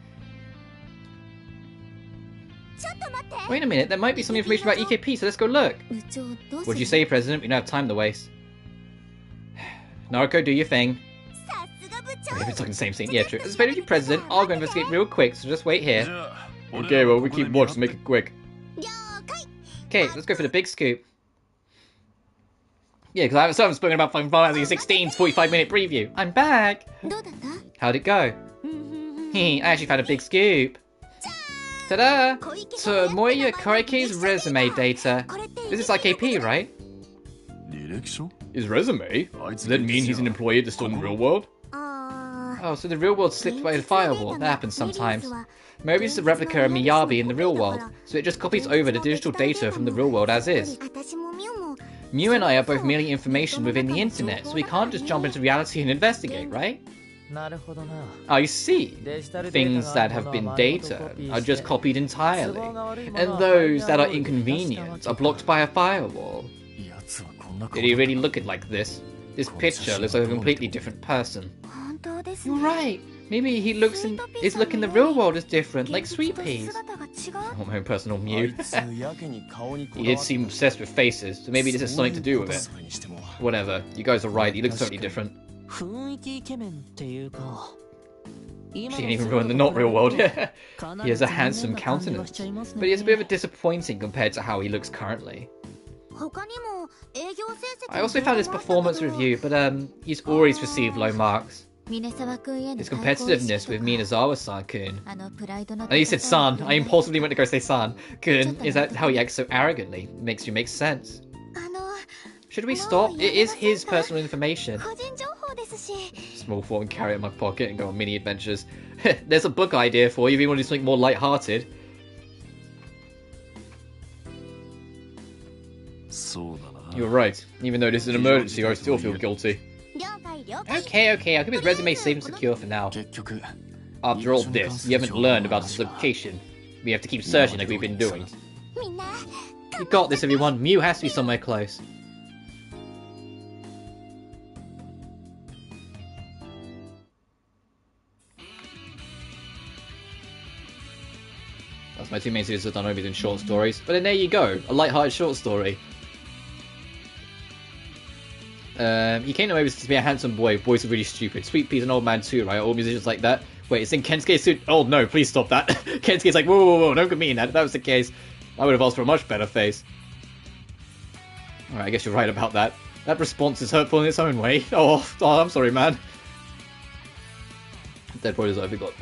Wait a minute, there might be some information about EKP, so let's go look. What'd you say, President? We don't have time to waste. Naruko, do your thing. It's like the same scene. Yeah, true. As a you, President, I'll go investigate real quick, so just wait here. Okay, well, we keep watch, so make it quick. Okay, let's go for the big scoop. Yeah, because I haven't spoken about Final Fantasy 16's 45-minute preview. I'm back! How'd it go? I actually found a big scoop. Ta-da! So, Moya Koike's resume data. This is IKP, right? His resume? Does that mean he's an employee at the store in the real world? Oh, so the real world slipped by the firewall. That happens sometimes. Maybe it's a replica of Miyabi in the real world, so it just copies over the digital data from the real world as is. Mew and I are both merely information within the internet, so we can't just jump into reality and investigate, right? I see. Things that have been data are just copied entirely, and those that are inconvenient are blocked by a firewall. Did he really look it like this? This picture looks like a completely different person. You're right. Maybe his look in the real world is different, like Sweet Peas. Oh, my own personal Mew. He did seem obsessed with faces, so maybe this has something to do with it. Whatever, you guys are right, he looks totally different. She didn't even ruin the not real world. He has a handsome countenance, but he is a bit of a disappointing compared to how he looks currently. I also found his performance review, but he's always received low marks. His competitiveness with Minazawa-san-kun. And he said san. I impulsively went to go say san-kun. Is that how he acts so arrogantly? Makes you make sense. Should we stop? It is his personal information. Small form and carry it in my pocket and go on mini adventures. There's a book idea for you if you want to do something more light-hearted. You're right. Even though this is an emergency, I still feel guilty. Okay, I'll keep his resume safe and secure for now. After all this, we haven't learned about his location. We have to keep searching like we've been doing. You got this, everyone. Mew has to be somewhere close. That's my two main series I've done over in short stories. But then there you go, a light-hearted short story. He came to maybe to be a handsome boy. Boys are really stupid. Sweet Pea's an old man too, right? All musicians like that. Wait, it's in Kensuke's suit. Oh no, please stop that. Kensuke's like, whoa, don't get me in that. If that was the case, I would have asked for a much better face. Alright, I guess you're right about that. That response is hurtful in its own way. Oh, I'm sorry, man. Dead Boy I forgot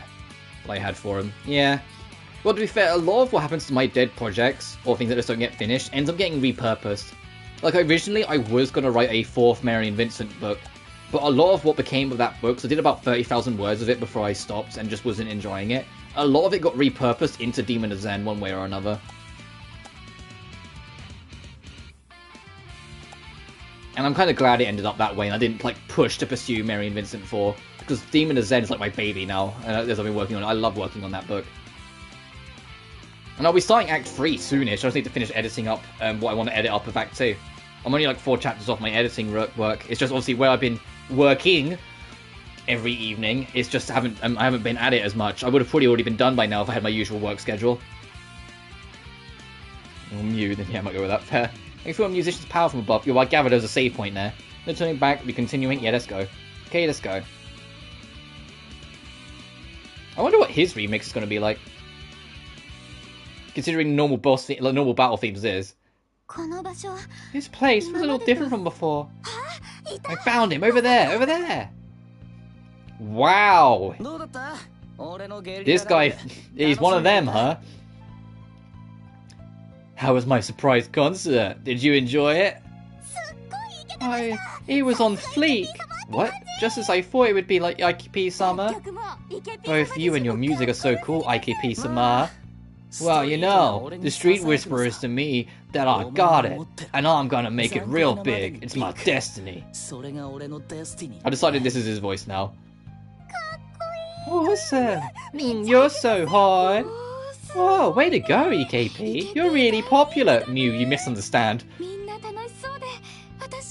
what I had for him. Yeah. Well, to be fair, a lot of what happens to my dead projects, or things that just don't get finished, ends up getting repurposed. Like, originally, I was going to write a 4th Mary and Vincent book, but a lot of what became of that book, so I did about 30,000 words of it before I stopped and just wasn't enjoying it. A lot of it got repurposed into Demon of Zen one way or another. And I'm kind of glad it ended up that way, and I didn't, like, push to pursue Mary and Vincent 4, because Demon of Zen is like my baby now, and as I've been working on it, I love working on that book. And I'll be starting Act 3 soonish. I just need to finish editing up what I want to edit up of Act 2. I'm only like 4 chapters off my editing work. It's just obviously where I've been working every evening. It's just I haven't been at it as much. I would have probably already been done by now if I had my usual work schedule. Or Mew, then yeah, I might go with that. Fair. I can feel a musician's power from above. Yo, I gather there's a save point there. No turning back, we're continuing. Yeah, let's go. Okay, let's go. I wonder what his remix is going to be like. Considering normal battle themes is. This place was a little different from before. I found him over there, over there. Wow. This guy, he's one of them, huh? How was my surprise concert? Did you enjoy it? He was on fleek. What? Just as I thought it would be like IKP-sama. Both you and your music are so cool, IKP-sama. Well, you know, the street whispers to me that I got it, and I'm gonna make it real big. It's my destiny. I decided this is his voice now. Awesome! You're so hot! Oh, way to go, EKP! You're really popular! Mew, you misunderstand.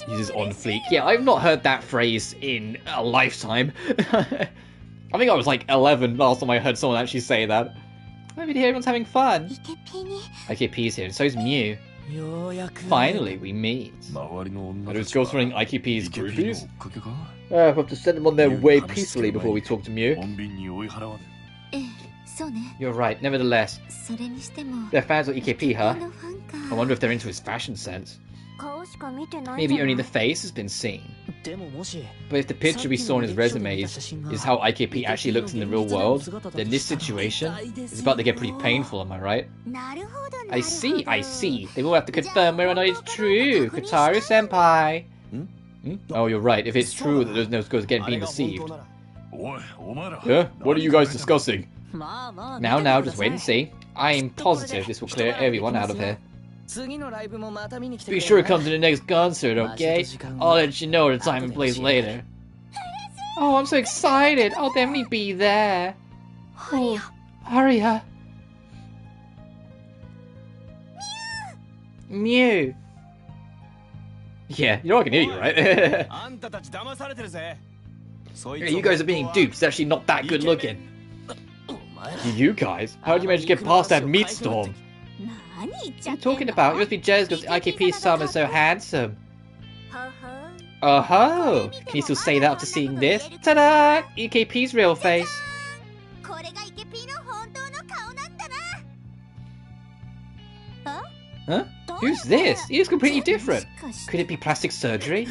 Uses on fleek. Yeah, I've not heard that phrase in a lifetime. I think I was like 11 last time I heard someone actually say that. Over here, everyone's having fun. IKP's here, and so's Mew. Finally, we meet. Are those girls running IKP's groupies? We'll have to send them on their way peacefully before we talk to Mew. You're right, nevertheless. They're fans of EKP, huh? I wonder if they're into his fashion sense. Maybe only the face has been seen. But if the picture we saw in his resume is how IKP actually looks in the real world, then this situation is about to get pretty painful, am I right? I see, I see. They will have to confirm whether or not it's true, Kotaru-senpai. Oh, you're right. If it's true that those girls get being deceived. Yeah? What are you guys discussing? Now, just wait and see. I'm positive this will clear everyone out of here. Be sure to come to the next concert, okay? I'll let you know the time and place later. Oh, I'm so excited! I'll definitely be there. Oh, Aria. Mew. Yeah, you know I can hear you, right? Yeah, you guys are being duped. It's actually not that good looking. You guys? How did you manage to get past that meat storm? What are you talking about? You must be jealous because IKP-sama is so handsome. Oh-ho! Can you still say that after seeing this? Ta-da! EKP's real face. Huh? Who's this? He looks completely different. Could it be plastic surgery?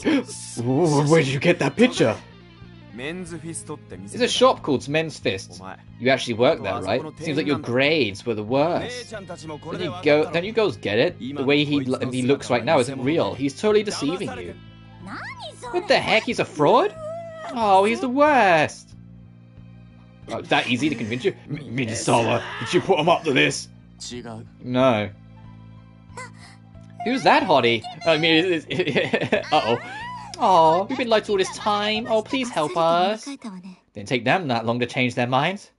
Ooh, where did you get that picture? There's a shop called Men's Fists. You actually work there, right? Seems like your grades were the worst. Don't you girls get it? The way he looks right now isn't real. He's totally deceiving you. What the heck? He's a fraud? Oh, he's the worst. Oh, that easy to convince you? Misawa, did you put him up to this? No. Who's that hottie? I mean, uh-oh. Oh, we've been lied to all this time. Oh, please help us. Didn't take them that long to change their minds.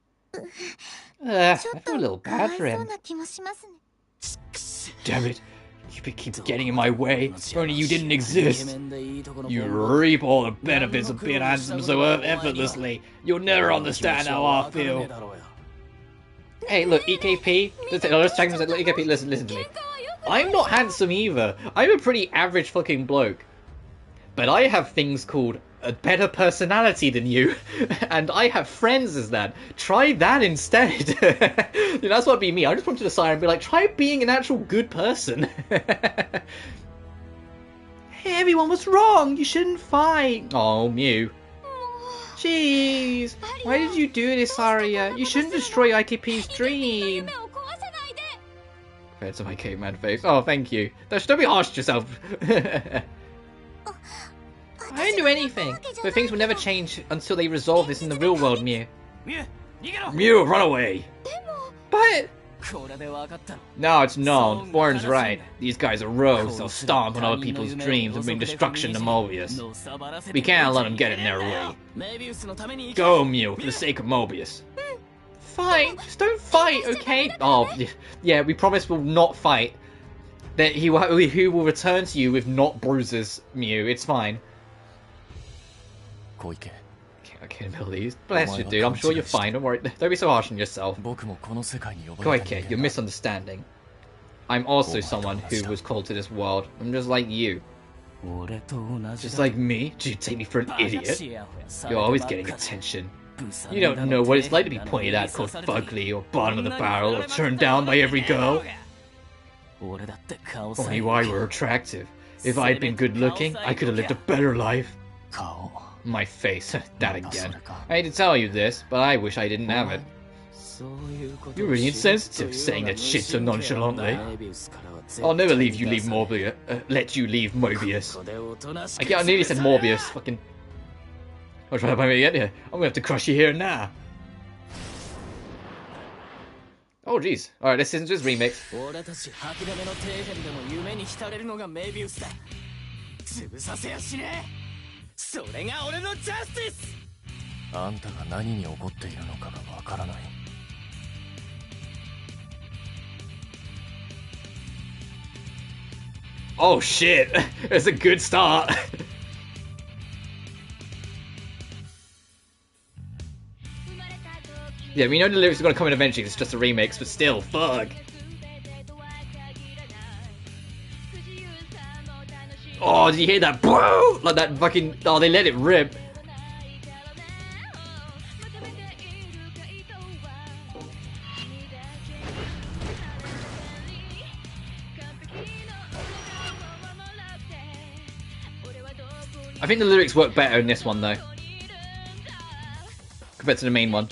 I feel a little bad for him. Damn it. You keep getting in my way. If only you didn't exist. You reap all the benefits of being handsome so effortlessly. You'll never understand how I feel. Hey, look, EKP. EKP, listen to me. I'm not handsome either. I'm a pretty average fucking bloke. But I have things called a better personality than you, and I have friends as that. Try that instead. You know, that's what'd be me. I just want to the side and be like, try being an actual good person. Hey everyone, what's wrong? You shouldn't fight. Oh, Mew. Jeez. Why did you do this, Aria? You shouldn't destroy IKP's dream. Compared to my caveman face. Oh, thank you. Don't be harsh to yourself. I didn't do anything, but things will never change until they resolve this in the real world, Mew. Mew, run away! But... No, it's known. Warren's right. These guys are rogues. They'll stomp on other people's dreams and bring destruction to Mobius. We can't let them get in their way. Go, Mew, for the sake of Mobius. Fine, just don't fight, okay? Oh, yeah, we promise we'll not fight. That he will return to you with not bruises, Mew. It's fine. Okay, Millie's. Bless you, dude. I'm sure you're fine. Don't worry. Don't be so harsh on yourself. Koike, you're misunderstanding. I'm also someone who was called to this world. I'm just like you. Just like me? Do you take me for an idiot? You're always getting attention. You don't know what it's like to be pointed at, called fugly, or bottom of the barrel, or turned down by every girl. Only why we're attractive. If I'd been good looking, I could have lived a better life. 顔 My face, that again. I hate to tell you this, but I wish I didn't have it. そういうこと You're really insensitive, saying that shit so nonchalantly. I'll never leave you, leave Morbius. Let you leave Mobius. I nearly said Morbius. Fucking. I'll try to buy me again here. I'm gonna have to crush you here and now. Oh jeez. Alright, let's listen to his remix. 俺たち吐きだめの底辺でも夢に浸れるのがメビウスだ潰させやしねえそれが俺のジャスティスあんたが何に怒っているのかがわからない Oh shit! It's a good start! Yeah, we know the lyrics are gonna come in eventually, it's just a remix, but still, fuck! Oh, did you hear that? Boo! Like that fucking... Oh, they let it rip. I think the lyrics work better in this one though, compared to the main one.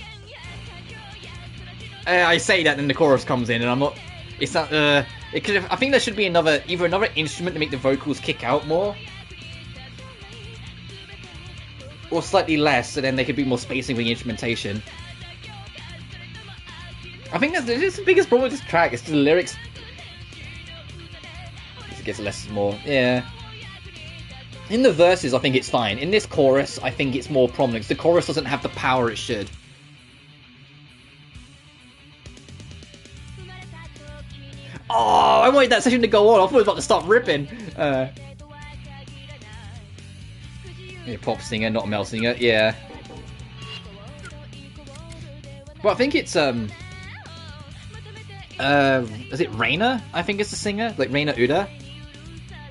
I say that, then the chorus comes in, and I'm not. It's not. It could. I think there should be either another instrument to make the vocals kick out more, or slightly less, so then there could be more spacing with the instrumentation. I think that's the biggest problem with this track. It's the lyrics. It gets less and more. Yeah. In the verses, I think it's fine. In this chorus, I think it's more prominent. The chorus doesn't have the power it should. Oh, I wanted that session to go on. I thought it was about to start ripping. Yeah, pop singer, not a male singer. Yeah. Well, I think it's is it Reina? I think it's the singer, like Reina Uda.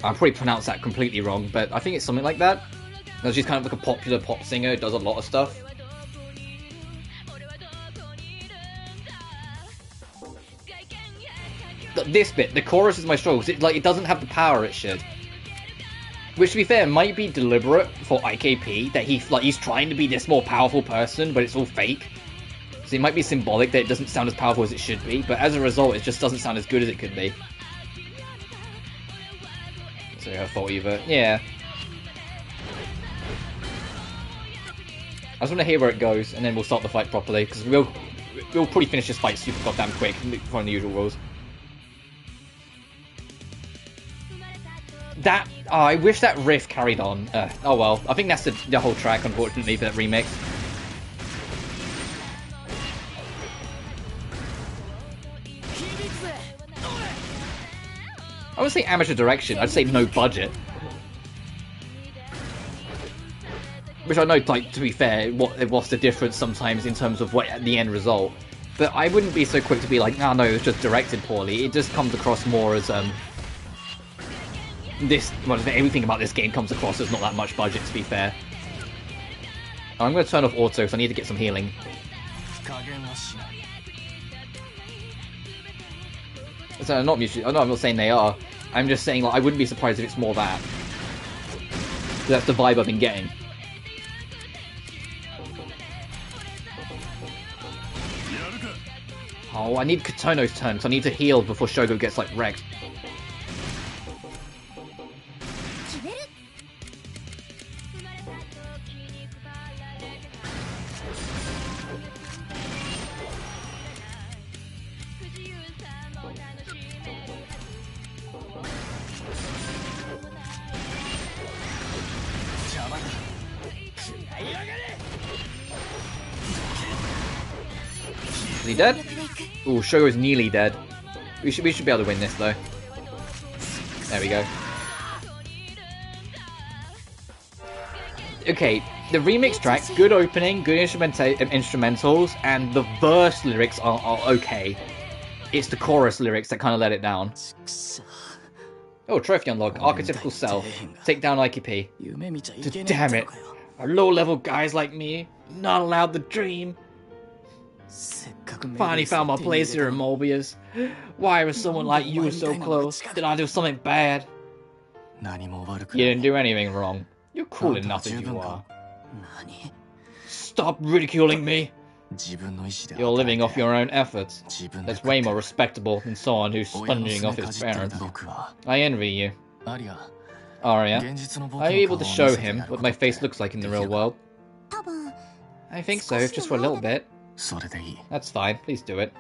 I probably pronounced that completely wrong, but I think it's something like that. No, she's kind of like a popular pop singer, does a lot of stuff. This bit, the chorus is my struggles. It doesn't have the power it should. Which, to be fair, might be deliberate for IKP, that he's trying to be this more powerful person, but it's all fake. So it might be symbolic that it doesn't sound as powerful as it should be, but as a result, it just doesn't sound as good as it could be. So her fault either. Yeah. I just want to hear where it goes, and then we'll start the fight properly, because we'll probably finish this fight super goddamn quick, following the usual rules. That, oh, I wish that riff carried on. Oh well, I think that's the whole track, unfortunately, for that remix. I would say amateur direction, I'd say no budget. Which I know, like, to be fair, what's the difference sometimes in terms of what the end result. But I wouldn't be so quick to be like, no, it was just directed poorly. It just comes across more as, everything about this game comes across as not that much budget, to be fair. I'm going to turn off auto because I need to get some healing. So I'm not saying they are. I'm just saying, like, I wouldn't be surprised if it's more that. So that's the vibe I've been getting. Oh, I need Katono's turn because I need to heal before Shogo gets, like, wrecked. Is he dead? Ooh, Shogo's nearly dead. We should be able to win this though. There we go. Okay, the remix track, good opening, good instrumentals, and the verse lyrics are okay. It's the chorus lyrics that kind of let it down. Oh, trophy unlock, archetypical self. Take down IKP. Damn it. Are low-level guys like me not allowed to dream? Finally found my place here in Mobius. Why was someone like you so close? Did I do something bad? You didn't do anything wrong. You're cool enough as you are. Stop ridiculing me! You're living off your own efforts. That's way more respectable than someone who's sponging off his parents. I envy you. Arya, are you able to show him what my face looks like in the real world? I think so, just for a little bit. That's fine, please do it.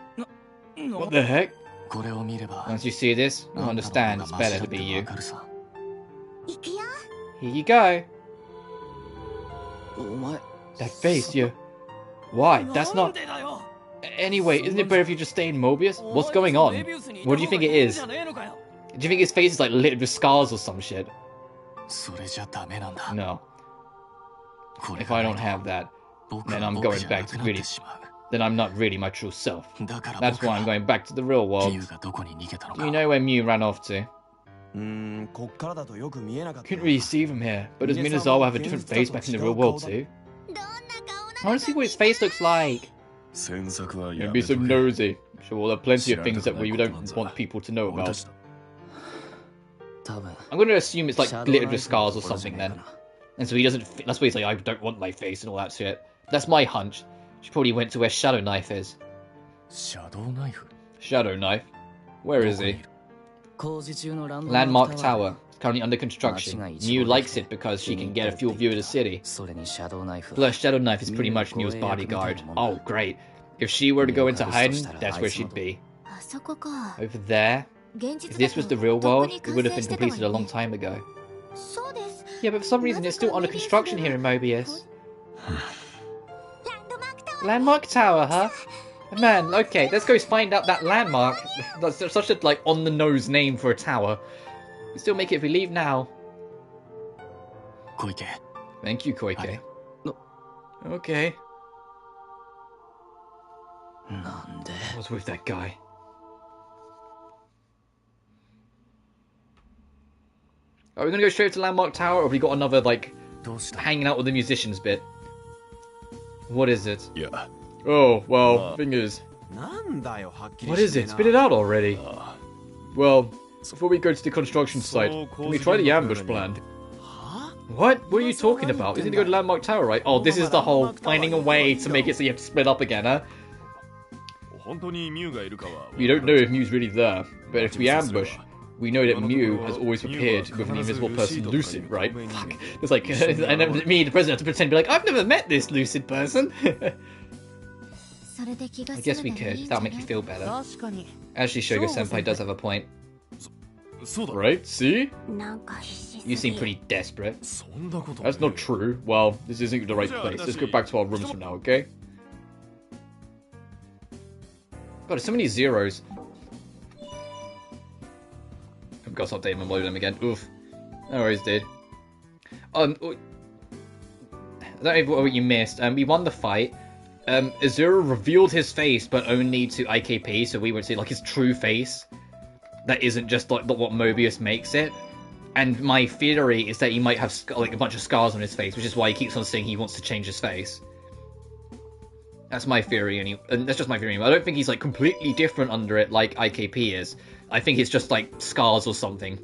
What the heck? Once you see this, you'll understand it's better to be you. Here you go. That face, you. Why? That's not... Anyway, isn't it better if you just stay in Mobius? What's going on? What do you think it is? Do you think his face is like littered with scars or some shit? No. If I don't have that, then I'm going back to really... Then I'm not really my true self. That's why I'm going back to the real world. Do you know where Mew ran off to? Couldn't really see from here, but does Minazawa have a different face back in the real world too? I want to see what his face looks like. Don't be so nosy. I'm sure there are plenty of things that we don't want people to know about. I'm going to assume it's like glittered with scars or something then. And so he doesn't... That's why he's like, I don't want my face and all that shit. That's my hunch. She probably went to where Shadow Knife is. Shadow Knife? Where is he? Landmark Tower. It's currently under construction. Mew likes it because she can get a full view of the city. Plus, Shadow Knife is pretty much Mew's bodyguard. Oh, great. If she were to go into hiding, that's where she'd be. Over there? If this was the real world, it would have been completed a long time ago. Yeah, but for some reason it's still under construction here in Mobius. Landmark Tower, huh? Man, okay, let's go find out that landmark. That's such a, like, on-the-nose name for a tower. We still make it if we leave now. Thank you, Koike. Okay. What's with that guy? Are we gonna go straight to Landmark Tower, or have we got another, like, hanging out with the musicians bit? What is it? Yeah. Oh, well, thing is... What is it? Spit it out already. Well, before we go to the construction site, can we try the ambush plan? What? What are you talking about? Isn't it go to Landmark Tower, right? Oh, this is the whole finding a way to make it so you have to split up again, huh? We don't know if Mew's really there, but if we ambush, we know that Mew has always appeared with an invisible person, Lucid, right? Fuck. It's like, and then me, the president, have to pretend to be like, I've never met this Lucid person. I guess we could. That'll make you feel better. Actually, Sugar Senpai does have a point. Right? See? You seem pretty desperate. That's not true. Well, this isn't the right place. Let's go back to our rooms for now, okay? God, there's so many zeros. I've got to update and load them again. Oof. No worries, dude. I don't know what you missed. We won the fight. Azura revealed his face, but only to IKP, so we would see like his true face. That isn't just like what Mobius makes it. And my theory is that he might have like a bunch of scars on his face, which is why he keeps on saying he wants to change his face. That's my theory, and that's just my theory. I don't think he's like completely different under it like IKP is. I think it's just like scars or something,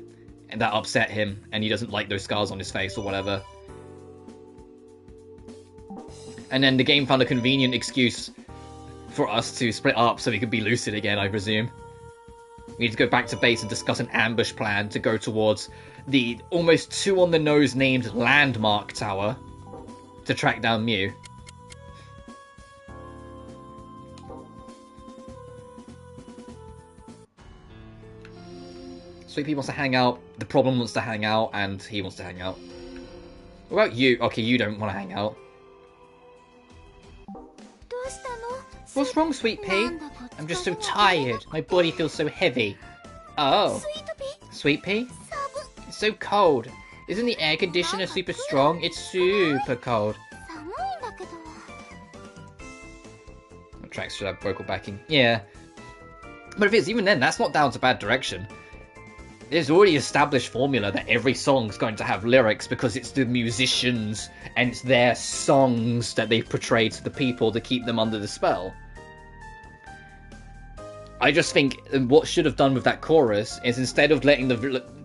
and that upset him, and he doesn't like those scars on his face or whatever. And then the game found a convenient excuse for us to split up so we could be Lucid again, I presume. We need to go back to base and discuss an ambush plan to go towards the almost too on-the-nose named Landmark Tower to track down Mew. Sweet Pea wants to hang out, the Problem wants to hang out, and he wants to hang out. What about you? Okay, you don't want to hang out. What's wrong, Sweet Pea? I'm just so tired. My body feels so heavy. Oh. Sweet Pea? It's so cold. Isn't the air conditioner super strong? It's super cold. The tracks should have vocal backing. Yeah. But if it's even then, that's not down to bad direction. There's already established formula that every song's going to have lyrics because it's the musicians and it's their songs that they portray to the people to keep them under the spell. I just think what should have done with that chorus is instead of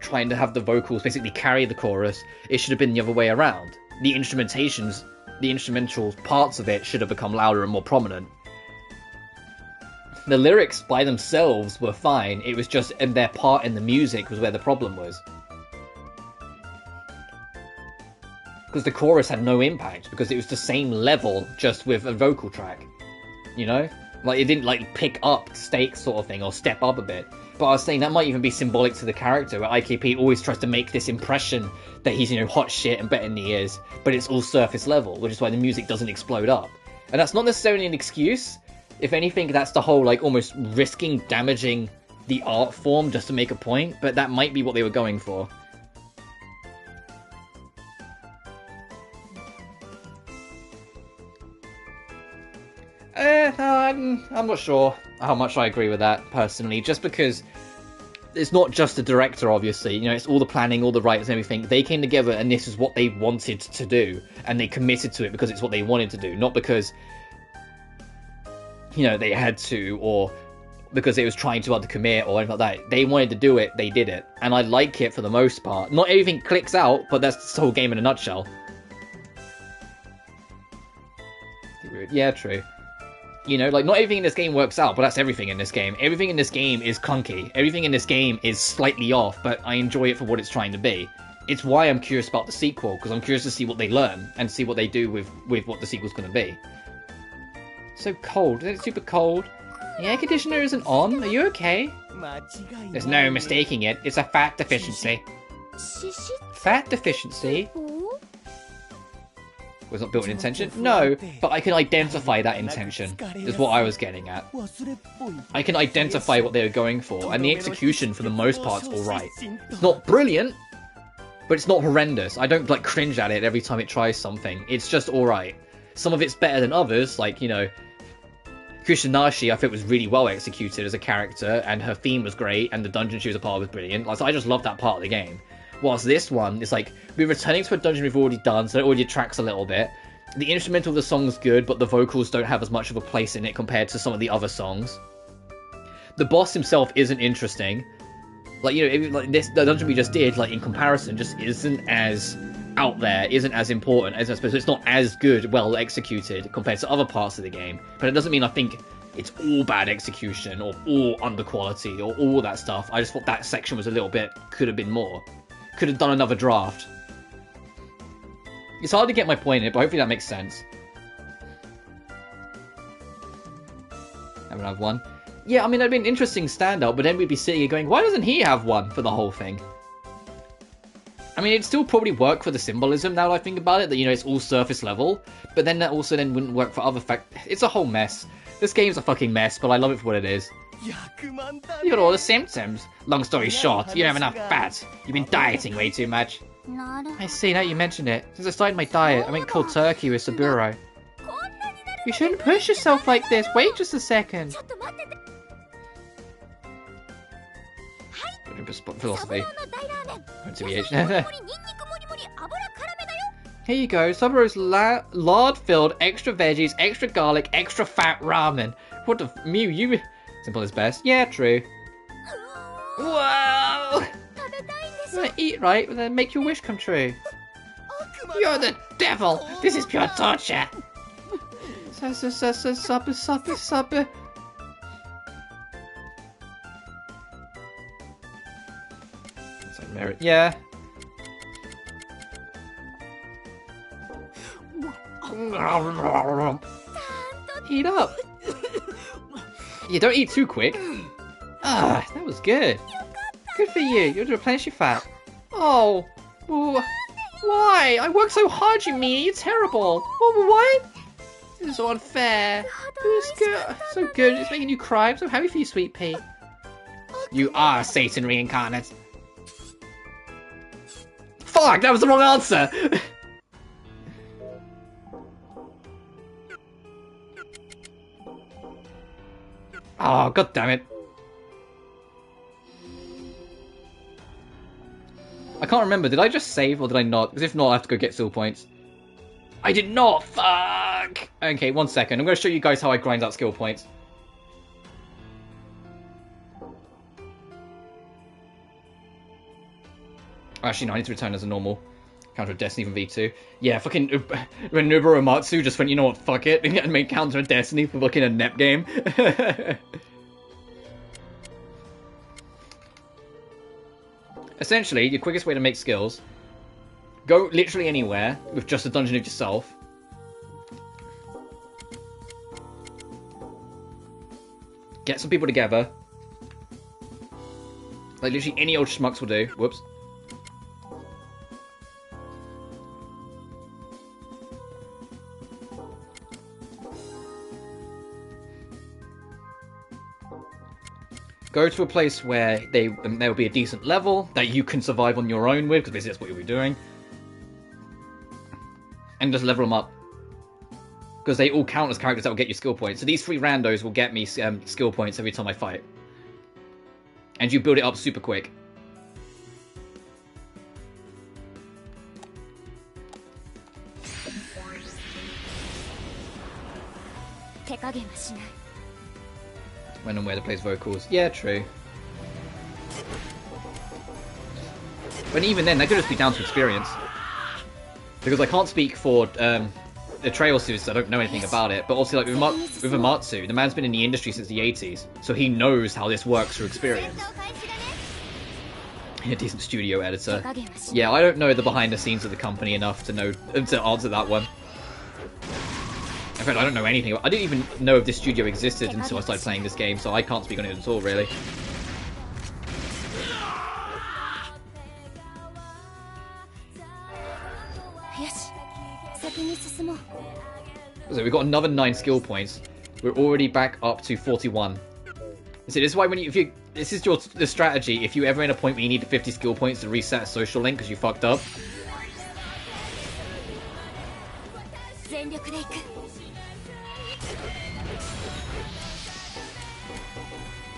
trying to have the vocals basically carry the chorus, it should have been the other way around. The instrumental parts of it should have become louder and more prominent. The lyrics by themselves were fine, it was just in their part in the music was where the problem was. Because the chorus had no impact, because it was the same level, just with a vocal track. You know? Like, it didn't, like, pick up stakes sort of thing, or step up a bit. But I was saying that might even be symbolic to the character, where IKP always tries to make this impression that he's, you know, hot shit and better than he is, but it's all surface level, which is why the music doesn't explode up. And that's not necessarily an excuse. If anything, that's the whole, like, almost risking damaging the art form just to make a point, but that might be what they were going for. I'm not sure how much I agree with that, personally, just because it's not just the director, obviously, you know, it's all the planning, all the writers and everything. They came together and this is what they wanted to do, and they committed to it because it's what they wanted to do, not because, you know, they had to, or because they was trying too hard to commit, or anything like that. They wanted to do it, they did it, and I like it for the most part. Not everything clicks out, but that's the whole game in a nutshell. Yeah, true. You know, like, not everything in this game works out, but that's everything in this game. Everything in this game is clunky. Everything in this game is slightly off, but I enjoy it for what it's trying to be. It's why I'm curious about the sequel, because I'm curious to see what they learn, and see what they do with what the sequel's going to be. So cold. Isn't it super cold? The air conditioner isn't on. Are you okay? There's no mistaking it. It's a fat deficiency. Fat deficiency? Was not built in intention? No, but I can identify that intention, is what I was getting at. I can identify what they were going for, and the execution, for the most part, is alright. It's not brilliant, but it's not horrendous. I don't, like, cringe at it every time it tries something. It's just alright. Some of it's better than others, like, you know, Kushinashi, I think, was really well executed as a character, and her theme was great, and the dungeon she was a part of was brilliant. Like, so I just love that part of the game. Whilst this one, it's like, we're returning to a dungeon we've already done, so it already tracks a little bit. The instrumental of the song's good, but the vocals don't have as much of a place in it compared to some of the other songs. The boss himself isn't interesting. Like, you know, like the dungeon we just did, like, in comparison, just isn't as out there, isn't as important as I suppose. It's not as good, well executed compared to other parts of the game. But it doesn't mean I think it's all bad execution, or all under quality, or all that stuff. I just thought that section was a little bit, could have been more. Could have done another draft. It's hard to get my point in it, but hopefully that makes sense. Haven't have one. Yeah, I mean, that'd be an interesting standout, but then we'd be sitting here going, why doesn't he have one for the whole thing? I mean, it'd still probably work for the symbolism now that I think about it, that, you know, it's all surface level, but then that also then wouldn't work for other It's a whole mess. This game's a fucking mess, but I love it for what it is. You got all the symptoms. Long story short, you don't have enough fat. You've been dieting way too much. I see, now you mention it. Since I started my diet, I went cold turkey with Saburo. You shouldn't push yourself like this. Wait just a second. Philosophy. Here you go, Saburo's lard-filled, extra veggies, extra garlic, extra fat ramen. What the Mew, you... Simple is best. Yeah, true. Whoa! You wanna eat right, and then make your wish come true. You're the devil! This is pure torture! Supper. It's like merit. Yeah. Eat up! You don't eat too quick. Ah, that was good. Good for you. You'll replenish your fat. Oh, why? I worked so hard, you mean? You're terrible. What? This is so unfair. It was good. So good. It's making you cry. I'm so happy for you, sweet pea. You are Satan reincarnate. Fuck, that was the wrong answer. Oh, god damn it. I can't remember, did I just save or did I not? Because if not, I have to go get skill points. I did not! Fuck! Okay, 1 second. I'm going to show you guys how I grind out skill points. Actually, no, I need to return as a normal counter of Destiny from V2. Yeah, fucking when Nobuo Uematsu just went, you know what, fuck it, and made counter of Destiny for fucking a NEP game. Essentially, the quickest way to make skills, go literally anywhere with just a dungeon of yourself. Get some people together. Like, literally any old schmucks will do. Whoops. Go to a place where there will be a decent level that you can survive on your own with, because basically that's what you'll be doing. And just level them up. Because they all count as characters that will get you skill points. So these 3 randos will get me skill points every time I fight. And you build it up super quick. When and where to place vocals. Yeah, true. But even then, that could just be down to experience. Because I can't speak for the trail series, so I don't know anything about it. But also, like with Uematsu, the man's been in the industry since the 80s, so he knows how this works through experience. A decent studio editor. Yeah, I don't know the behind the scenes of the company enough to know to answer that one. In fact, I don't know anything. I didn't even know if this studio existed until I started playing this game, so I can't speak on it at all, really. So we've got another 9 skill points. We're already back up to 41. See, this is why when this is the strategy. If you ever in a point where you need 50 skill points to reset a social link because you fucked up,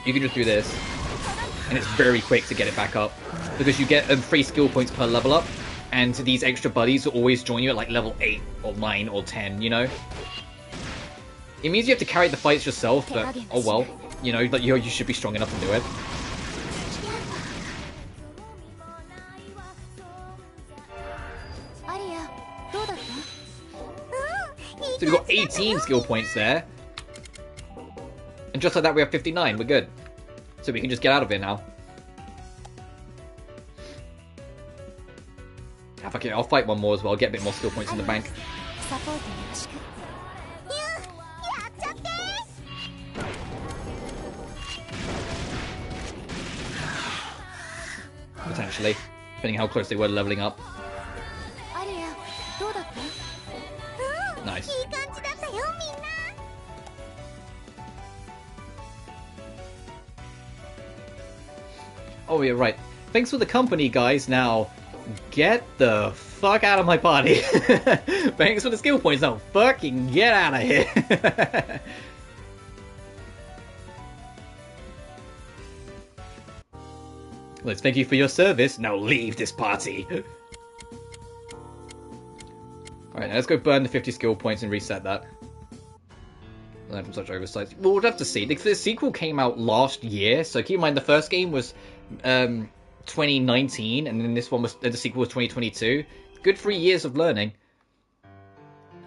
you can just do this, and it's very quick to get it back up because you get 3 skill points per level up, and these extra buddies will always join you at like level 8 or 9 or 10. You know, it means you have to carry the fights yourself, but oh well. You know, but you should be strong enough to do it. So we've got 18 skill points there. And just like that we have 59, we're good. So we can just get out of here now. Ah, fuck it, I'll fight one more as well, get a bit more skill points in the bank. Potentially, depending how close they were to leveling up. Nice. Oh yeah, right. Thanks for the company, guys. Now, get the fuck out of my party. Thanks for the skill points. Now, fucking get out of here. Let's thank you for your service. Now leave this party. Alright, now let's go burn the 50 skill points and reset that. Learn from such oversights. Well, we'll have to see. The sequel came out last year, so keep in mind the first game was 2019, and then this one was the sequel was 2022. Good 3 years of learning.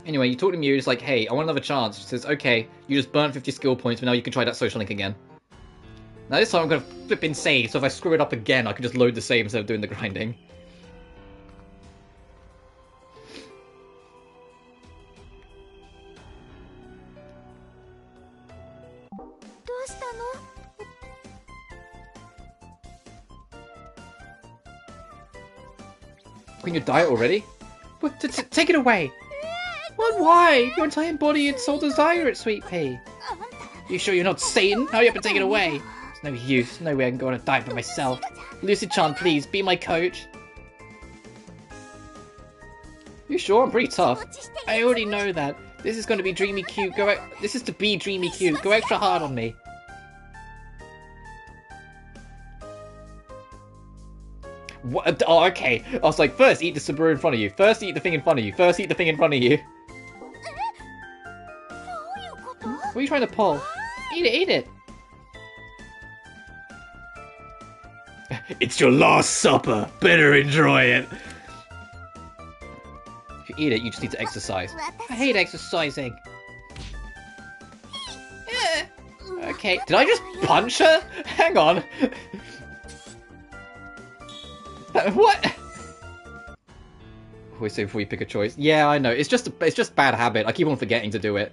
Anyway, you talk to Mew, it's like, hey, I want another chance. She says, okay, you just burnt 50 skill points, but now you can try that social link again. Now this time I'm going to flipping save, so if I screw it up again, I can just load the save instead of doing the grinding. Queen, you diet already? What? Take it away! What? Why? Your entire body and soul desire it, sweet pea. You sure you're not Satan? Hurry up and take it away! It's no use. No way I can go on a diet by myself. Lucy-chan, please, be my coach. You sure? I'm pretty tough. I already know that. This is going to be dreamy cute. This is to be dreamy cute. Go extra hard on me. What? Oh, okay. I was like, first eat the Subaru in front of you. First eat the thing in front of you. First eat the thing in front of you. What are you trying to pull? Eat it, eat it. It's your last supper. Better enjoy it. If you eat it, you just need to exercise. I hate exercising. Okay, did I just punch her? Hang on. What? Always say before you pick a choice. Yeah, I know. It's just bad habit. I keep on forgetting to do it.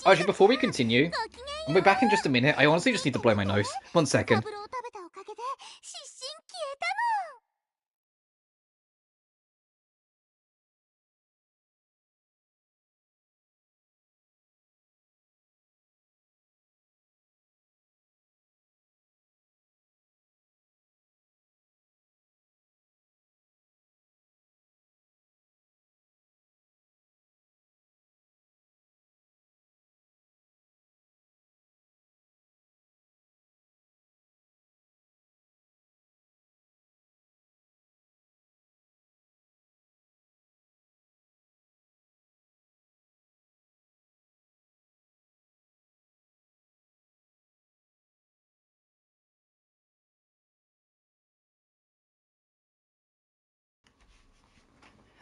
Actually, before we continue, I'll be back in just a minute. I honestly just need to blow my nose. 1 second.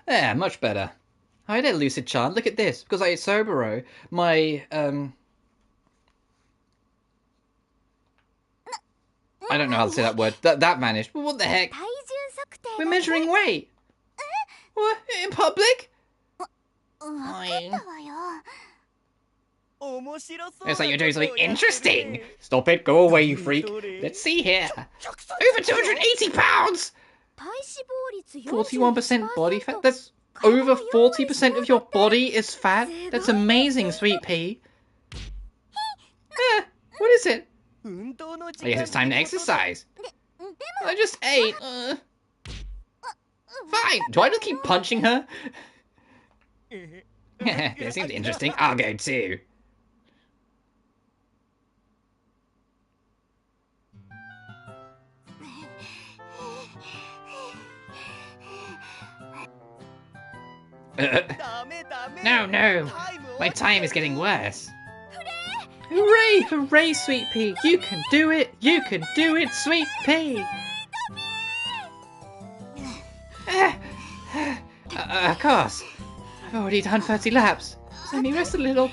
Yeah, much better. Hi there, Lucid-chan. Look at this. Because I ate Soboro, my, I don't know how to say that word. That vanished. But what the heck? We're measuring weight. What? In public? It's like you're doing something interesting. Stop it. Go away, you freak. Let's see here. Over 280 pounds! 41% body fat? That's over 40% of your body is fat? That's amazing, sweet pea. What is it? I guess it's time to exercise. I just ate. Fine. Do I just keep punching her? That seems interesting. I'll go too. No. My time is getting worse. Hooray! Hooray, sweet pea! You can do it! You can do it, sweet pea! Of course. I've already done 30 laps. Let me rest a little.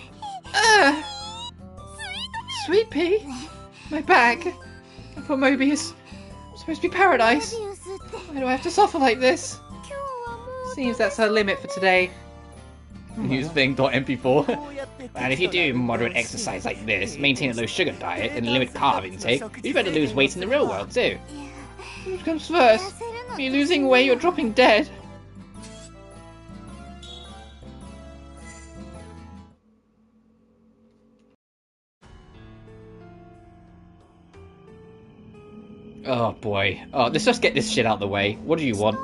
Sweet pea? My back. I thought Mobius was supposed to be paradise. Why do I have to suffer like this? Seems that's her limit for today. Use thing.mp4. And if you do moderate exercise like this, maintain a low sugar diet, and limit carb intake, you better lose weight in the real world too. Which comes first? Are you losing weight or dropping dead? Oh boy. Oh, let's just get this shit out of the way. What do you want?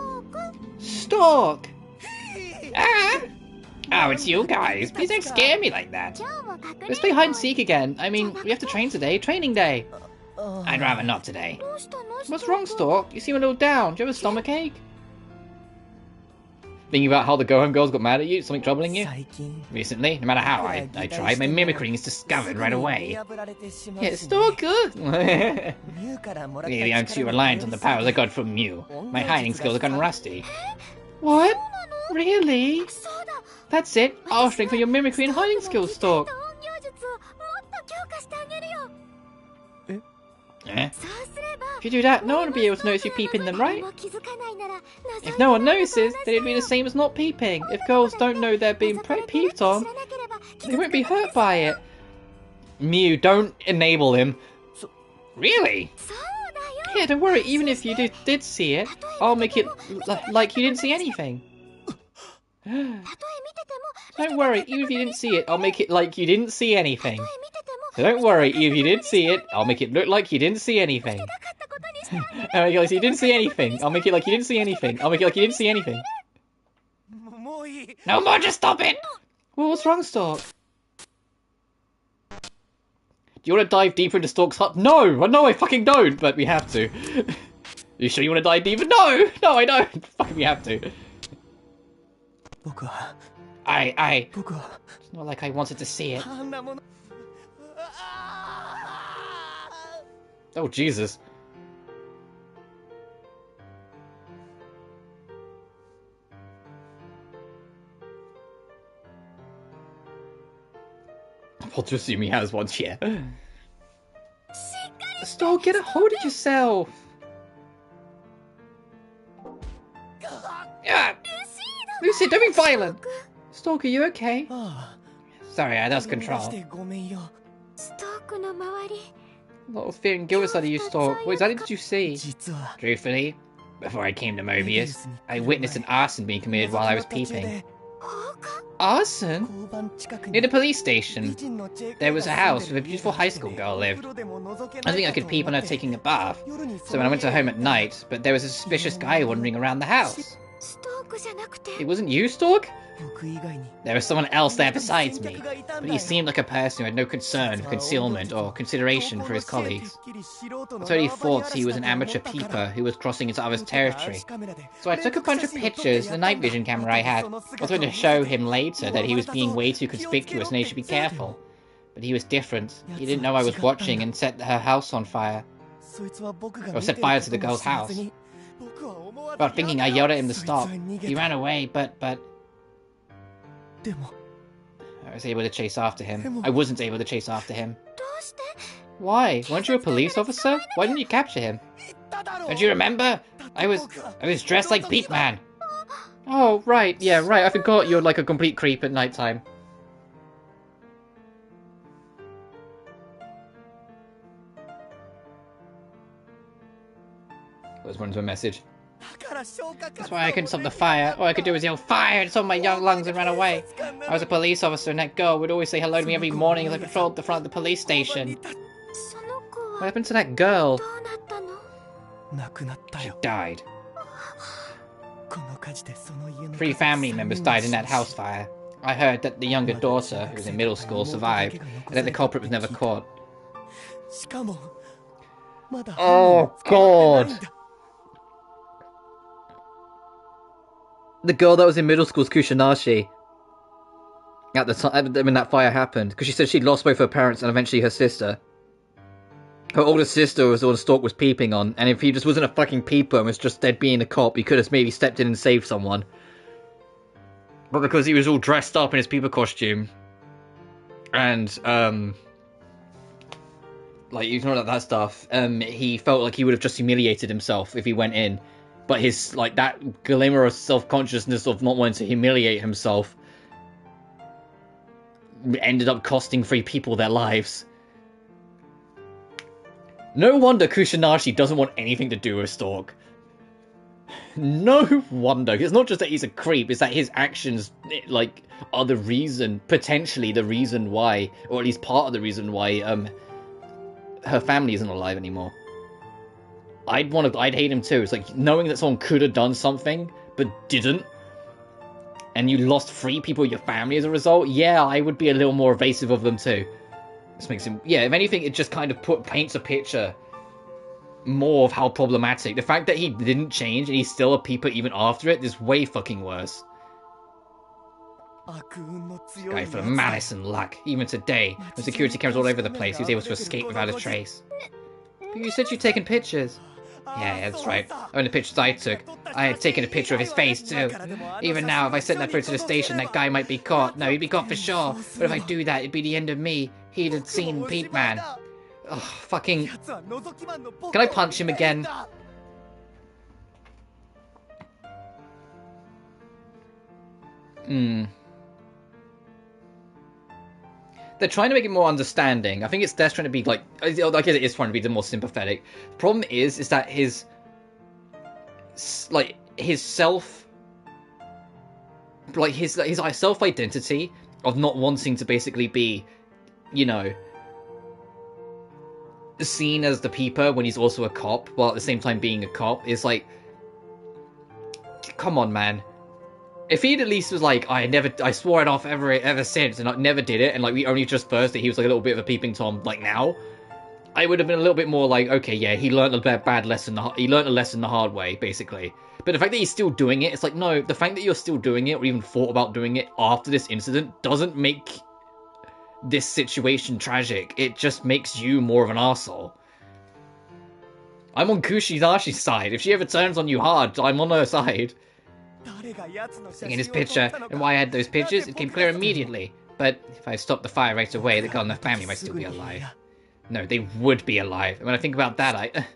Stalk! Ah! Oh, it's you guys. Please don't scare me like that. Let's play hide and seek again. I mean, we have to train today. Training day. I'd rather not today. What's wrong, Stalk? You seem a little down. Do you have a stomachache? Thinking about how the Go-Home girls got mad at you? Something troubling you? Recently, no matter how I tried, my mimicry is discovered right away. Yeah, it's still good. Clearly, I'm too reliant on the powers I got from you. My hiding skills have gone rusty. What? Really? That's it. I'll strengthen your mimicry and hiding skills, Stalk. If you do that, no one will be able to notice you peeping them, right? If no one notices, then it'd be the same as not peeping. If girls don't know they're being peeped on, they won't be hurt by it. Mew, don't enable him. Really? Yeah, don't worry, even if you did see it, I'll make it like you didn't see anything. Don't worry, even if you didn't see it, I'll make it like you didn't see anything. So don't worry, if you didn't see it, I'll make it look like you didn't see anything. I'll make it like you didn't see anything. I'll make it like you didn't see anything. I'll make it like you didn't see anything. No more, just stop it! Well, what's wrong, Stalk? Do you want to dive deeper into Stalk's hut? No! No, I fucking don't, but we have to. You sure you want to dive deeper? No! No, I don't! Fucking we have to. It's not like I wanted to see it. Oh, Jesus. I'll to assume he has one, yeah. Stop, get a hold of yourself! Yeah. Lucy, don't be violent! Stork, are you okay? Sorry, I lost control. ストークの周り A lot of fear and guilt inside of you, Stork. What exactly did you see? Truthfully, before I came to Mobius, I witnessed an arson being committed while I was peeping. Arson? Near the police station. There was a house where a beautiful high school girl lived. I think I could peep on her taking a bath. So when I went to her home at night, but there was a suspicious guy wandering around the house. ストークじゃなくて It wasn't you, Stork? There was someone else there besides me, but he seemed like a person who had no concern, concealment, or consideration for his colleagues. I totally thought he was an amateur peeper who was crossing into others' territory. So I took a bunch of pictures with the night vision camera I had. I was going to show him later that he was being way too conspicuous and he should be careful. But he was different. He didn't know I was watching and set her house on fire. Or set fire to the girl's house. Without thinking, I yelled at him to stop. He ran away, but... I was able to chase after him. I wasn't able to chase after him. どうして Why? Weren't you a police officer? Why didn't you capture him? Don't you remember? I was dressed like Beat Man. Oh, right. Yeah, right. I forgot you're like a complete creep at nighttime. Let's run to a message. That's why I couldn't stop the fire. All I could do was yell, "Fire!" and saw my young lungs and ran away. I was a police officer, and that girl would always say hello to me every morning as I patrolled the front of the police station. その子 What は happened to that girl? どうなったの She died. 3 family members died in that house fire. I heard that the younger daughter, who was in middle school, survived, and that the culprit was never caught. Oh, God! The girl that was in middle school's Kushinashi. At the time when that fire happened, because she said she'd lost both her parents and eventually her sister. Her older sister was the one Stork was peeping on, and if he just wasn't a fucking peeper and was just dead being a cop, he could have maybe stepped in and saved someone. But because he was all dressed up in his peeper costume, and, like, ignoring that stuff, he felt like he would have just humiliated himself if he went in. But his, like, that glimmer of self-consciousness of not wanting to humiliate himself ended up costing 3 people their lives. No wonder Kushinashi doesn't want anything to do with Stork. No wonder. It's not just that he's a creep, it's that his actions, like, are the reason, potentially the reason why, or at least part of the reason why, her family isn't alive anymore. I'd hate him too. It's like, knowing that someone could have done something, but didn't, and you lost 3 people in your family as a result, yeah, I would be a little more evasive of them too. This makes him, yeah, if anything, it just kind of paints a picture more of how problematic. The fact that he didn't change and he's still a peeper even after it is way fucking worse. This guy full of malice and luck. Even today, when security cameras all over the place, he was able to escape without a trace. But you said you'd taken pictures. Yeah, that's right. Only pictures I took. I had taken a picture of his face, too. Even now, if I sent that photo to the station, that guy might be caught. No, he'd be caught for sure. But if I do that, it'd be the end of me. He'd have seen Pete Man. Oh, fucking... Can I punch him again? They're trying to make it more understanding. I think it's Death trying to be like... I guess it is trying to be the more sympathetic. The problem is that his... like, his self... like, his self-identity of not wanting to basically be, you know, seen as the peeper when he's also a cop, while at the same time being a cop, is like... Come on, man. If he'd at least was like, I swore it off ever since, and I never did it, and like we only just first that he was like a little bit of a peeping Tom, like now, I would have been a little bit more like, okay, yeah, he learned a bad lesson, he learned a lesson the hard way, basically. But the fact that he's still doing it, it's like, no, the fact that you're still doing it, or even thought about doing it after this incident, doesn't make this situation tragic. It just makes you more of an arsehole. I'm on Kushinashi's side. If she ever turns on you hard, I'm on her side. In his picture, and why I had those pictures, it became clear immediately. But if I stopped the fire right away, the girl and the family might still be alive. No, they would be alive. And when I think about that, I...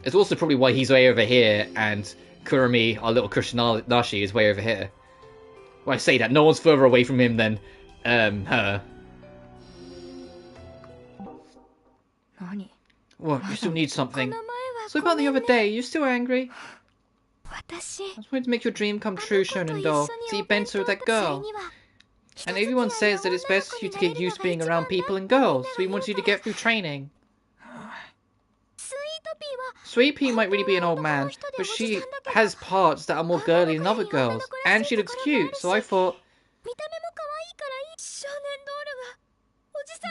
It's also probably why he's way over here, and Kurumi, our little Kushinashi, is way over here. When I say that, no one's further away from him than, her. What? You still need something? So about the other day, you still angry? I was wanting to make your dream come true, Shonen doll. So you bent with that girl. And everyone says that it's best for you to get used to being around people and girls, so he wants you to get through training. Sweet Pea might really be an old man, but she has parts that are more girly than other girls, and she looks cute, so I thought...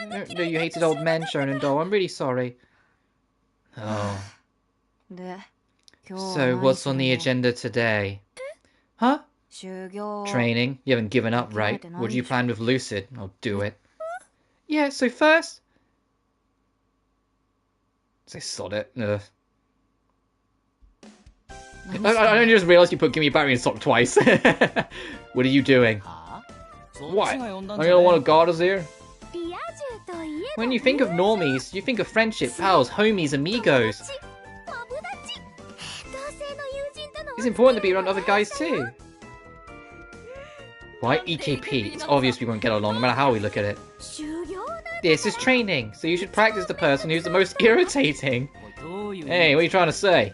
No, you hated old men, Shonen doll. I'm really sorry. Oh. So, what's on the agenda today? Huh? Training? You haven't given up, right? What do you plan with Lucid? I'll do it. Yeah, so first... Say sod it. Ugh. I only just realised you put Gimme Battery in sock twice. What are you doing? What? Are you the one who got us here? When you think of normies, you think of friendship, pals, homies, amigos. It's important to be around other guys too. Why EKP? It's obvious we won't get along no matter how we look at it. This is training, so you should practice the person who's the most irritating. Hey, what are you trying to say?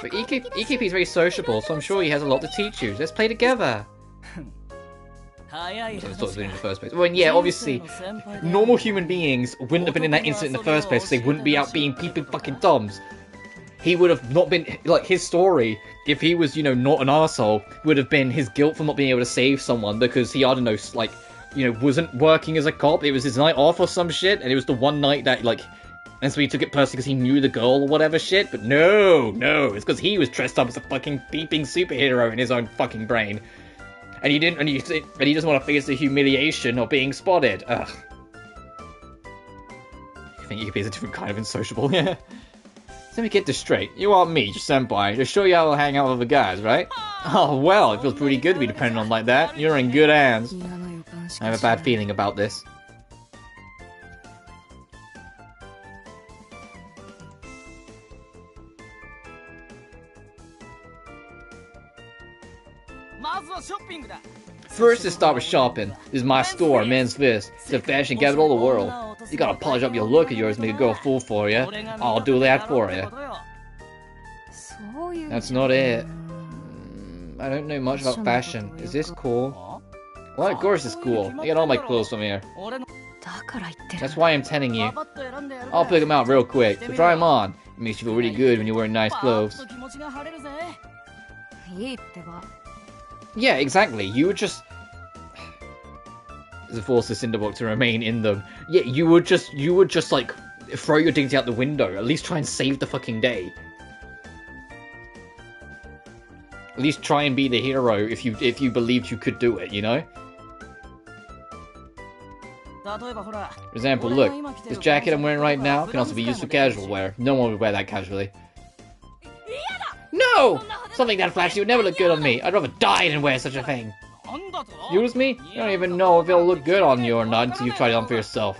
But EKP is very sociable, so I'm sure he has a lot to teach you. Let's play together. In the first place. Well, yeah, obviously, normal human beings wouldn't have been in that incident in the first place, because they wouldn't be out being people fucking toms. He would have not been, like, his story, if he was, you know, not an arsehole, would have been his guilt for not being able to save someone, because he, I don't know, like, you know, wasn't working as a cop, it was his night off or some shit, and it was the one night that, like, and so he took it personally because he knew the girl or whatever shit, but no, it's because he was dressed up as a fucking beeping superhero in his own fucking brain. And he didn't, and he doesn't want to face the humiliation of being spotted. Ugh. I think EKP is a different kind of insociable, yeah. Let me get this straight. You aren't me, just senpai. Just show you how to hang out with other guys, right? Oh, well, it feels pretty good to be dependent on like that. You're in good hands. I have a bad feeling about this. First, let's start with shopping. This is my store, Men's Fist. It's a fashion capital of the world. You gotta polish up your look of yours and make a girl fool for you. I'll do that for you. That's not it. I don't know much about fashion. Is this cool? Well, of course it's cool. I get all my clothes from here. That's why I'm telling you. I'll pick them out real quick, so try them on. It makes you feel really good when you're wearing nice clothes. Yeah, exactly. You would just... to force the Cinderblock to remain in them. Yeah, you would just like throw your dignity out the window. At least try and save the fucking day. At least try and be the hero if you believed you could do it, you know? For example, look, this jacket I'm wearing right now can also be used for casual wear. No one would wear that casually. No! Something that flashy would never look good on me. I'd rather die than wear such a thing. Use me? You don't even know if it'll look good on you or not until you try it on for yourself.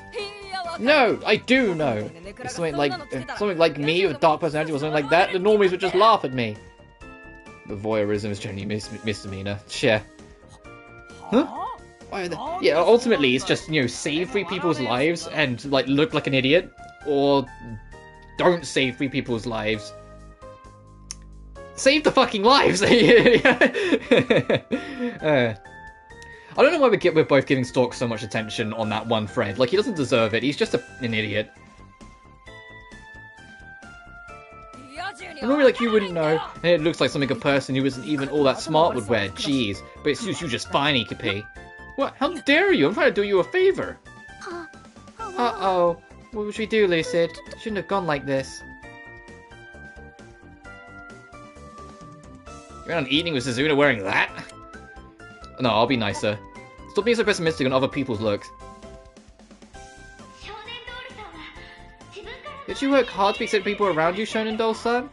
No, I do know. If something like me with a dark personality or something like that, the normies would just laugh at me. But voyeurism is generally misdemeanor. Share. Huh? Yeah, ultimately it's just, you know, save 3 people's lives and, like, look like an idiot. Or don't save 3 people's lives. Save the fucking lives! I don't know why we're both giving Stork so much attention on that one thread. Like, he doesn't deserve it. He's just an idiot. Normally, like, you wouldn't know, and it looks like something a person who isn't even all that smart would wear. Jeez. But it suits you just fine, EKP. What? How dare you? I'm trying to do you a favor. Uh-oh. What should we do, Lucid? Shouldn't have gone like this. You're not eating with Suzuna wearing that? No, I'll be nicer. Stop being so pessimistic on other people's looks. Did you work hard to accept people around you, Shonen Doll-san?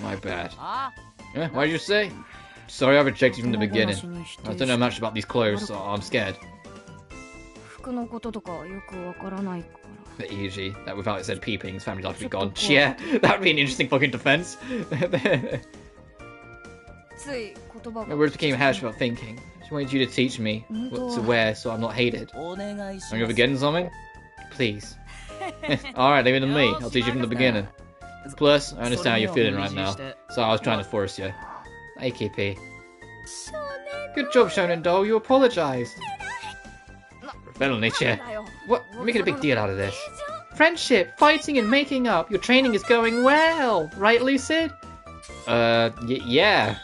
My bad. Yeah, what did you say? Sorry I rejected you from the beginning. I don't know much about these clothes, so I'm scared. But easy, that without it said peeping, his family life would be gone. Yeah, that would be an interesting fucking defense. My words became harsh about thinking. I just wanted you to teach me what to wear so I'm not hated. Are you forgetting something? Please. Alright, leave it to me. I'll teach you from the beginning. Plus, I understand how you're feeling right now, so I was trying to force you. Hey, KP. Good job, Shonen Doll, you apologized. What? We're making a big deal out of this. Friendship, fighting and making up. Your training is going well, right, Lucid? Yeah.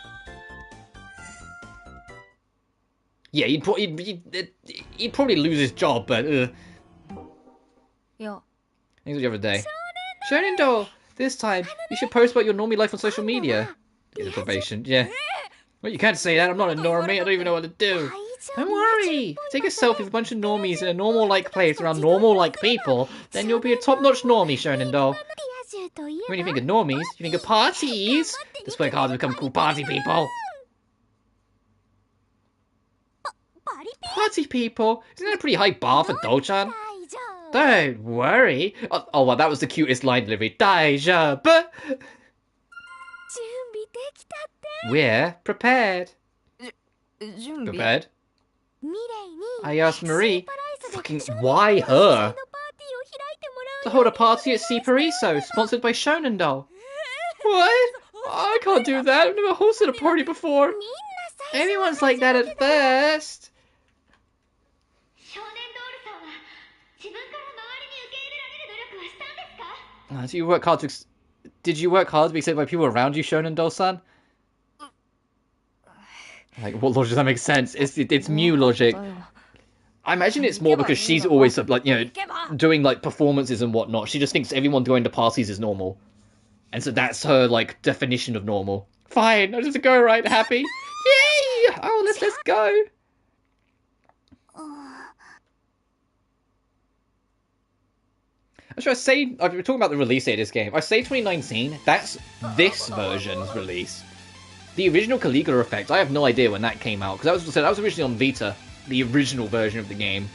Yeah, he'd probably lose his job, but Yeah. Thanks for the other day. Shonen Doll, this time you should post about your normie life on social media. Get a probation, yeah. Well, you can't say that. I'm not a normie. I don't even know what to do. Don't worry. Take a selfie with a bunch of normies in a normal-like place around normal-like people. Then you'll be a top-notch normie, Shonen Doll. When you think of normies, you think of parties. Just work hard to become cool party people. Party people? Isn't that a pretty high bar for Doll-chan? Don't worry. Oh, well, that was the cutest line delivery. Daijoubu. We're prepared. Prepared? I asked Marie. Fucking why her? To hold a party at C. Pariso, sponsored by Shonen Doll. What? I can't do that. I've never hosted a party before. Everyone's like that at first. Did you work hard to be accepted by people around you, Shonen Doll-san? Like, what logic does that make sense? It's Mew logic. I imagine it's more because she's always, like, you know, doing, like, performances and whatnot. She just thinks everyone going to parties is normal. And so that's her, like, definition of normal. Fine, I'll just go right, happy. Yay! Oh, let's go. Actually, I say, we're talking about the release date of this game. I say 2019, that's this version's release. The original Caligula effect, I have no idea when that came out, because that was originally on Vita, the original version of the game.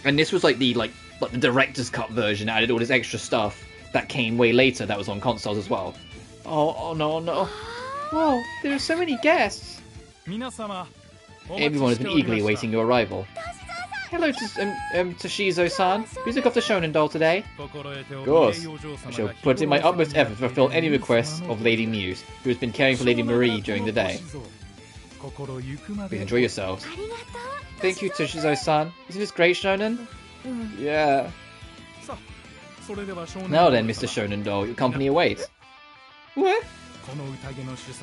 And this was like the director's cut version, added all this extra stuff that came way later that was on consoles as well. Oh no. Whoa, there are so many guests. Everyone has been eagerly awaiting your arrival. Hello, Toshizo-san. Please look after Shonen Doll today. Of course. I shall put in my utmost effort to fulfill any requests of Lady Muse, who has been caring for Lady Marie during the day. Please enjoy yourselves. Thank you, Toshizo-san. Isn't this great, Shonen? Yeah. Now then, Mr. Shonen Doll, your company awaits. What?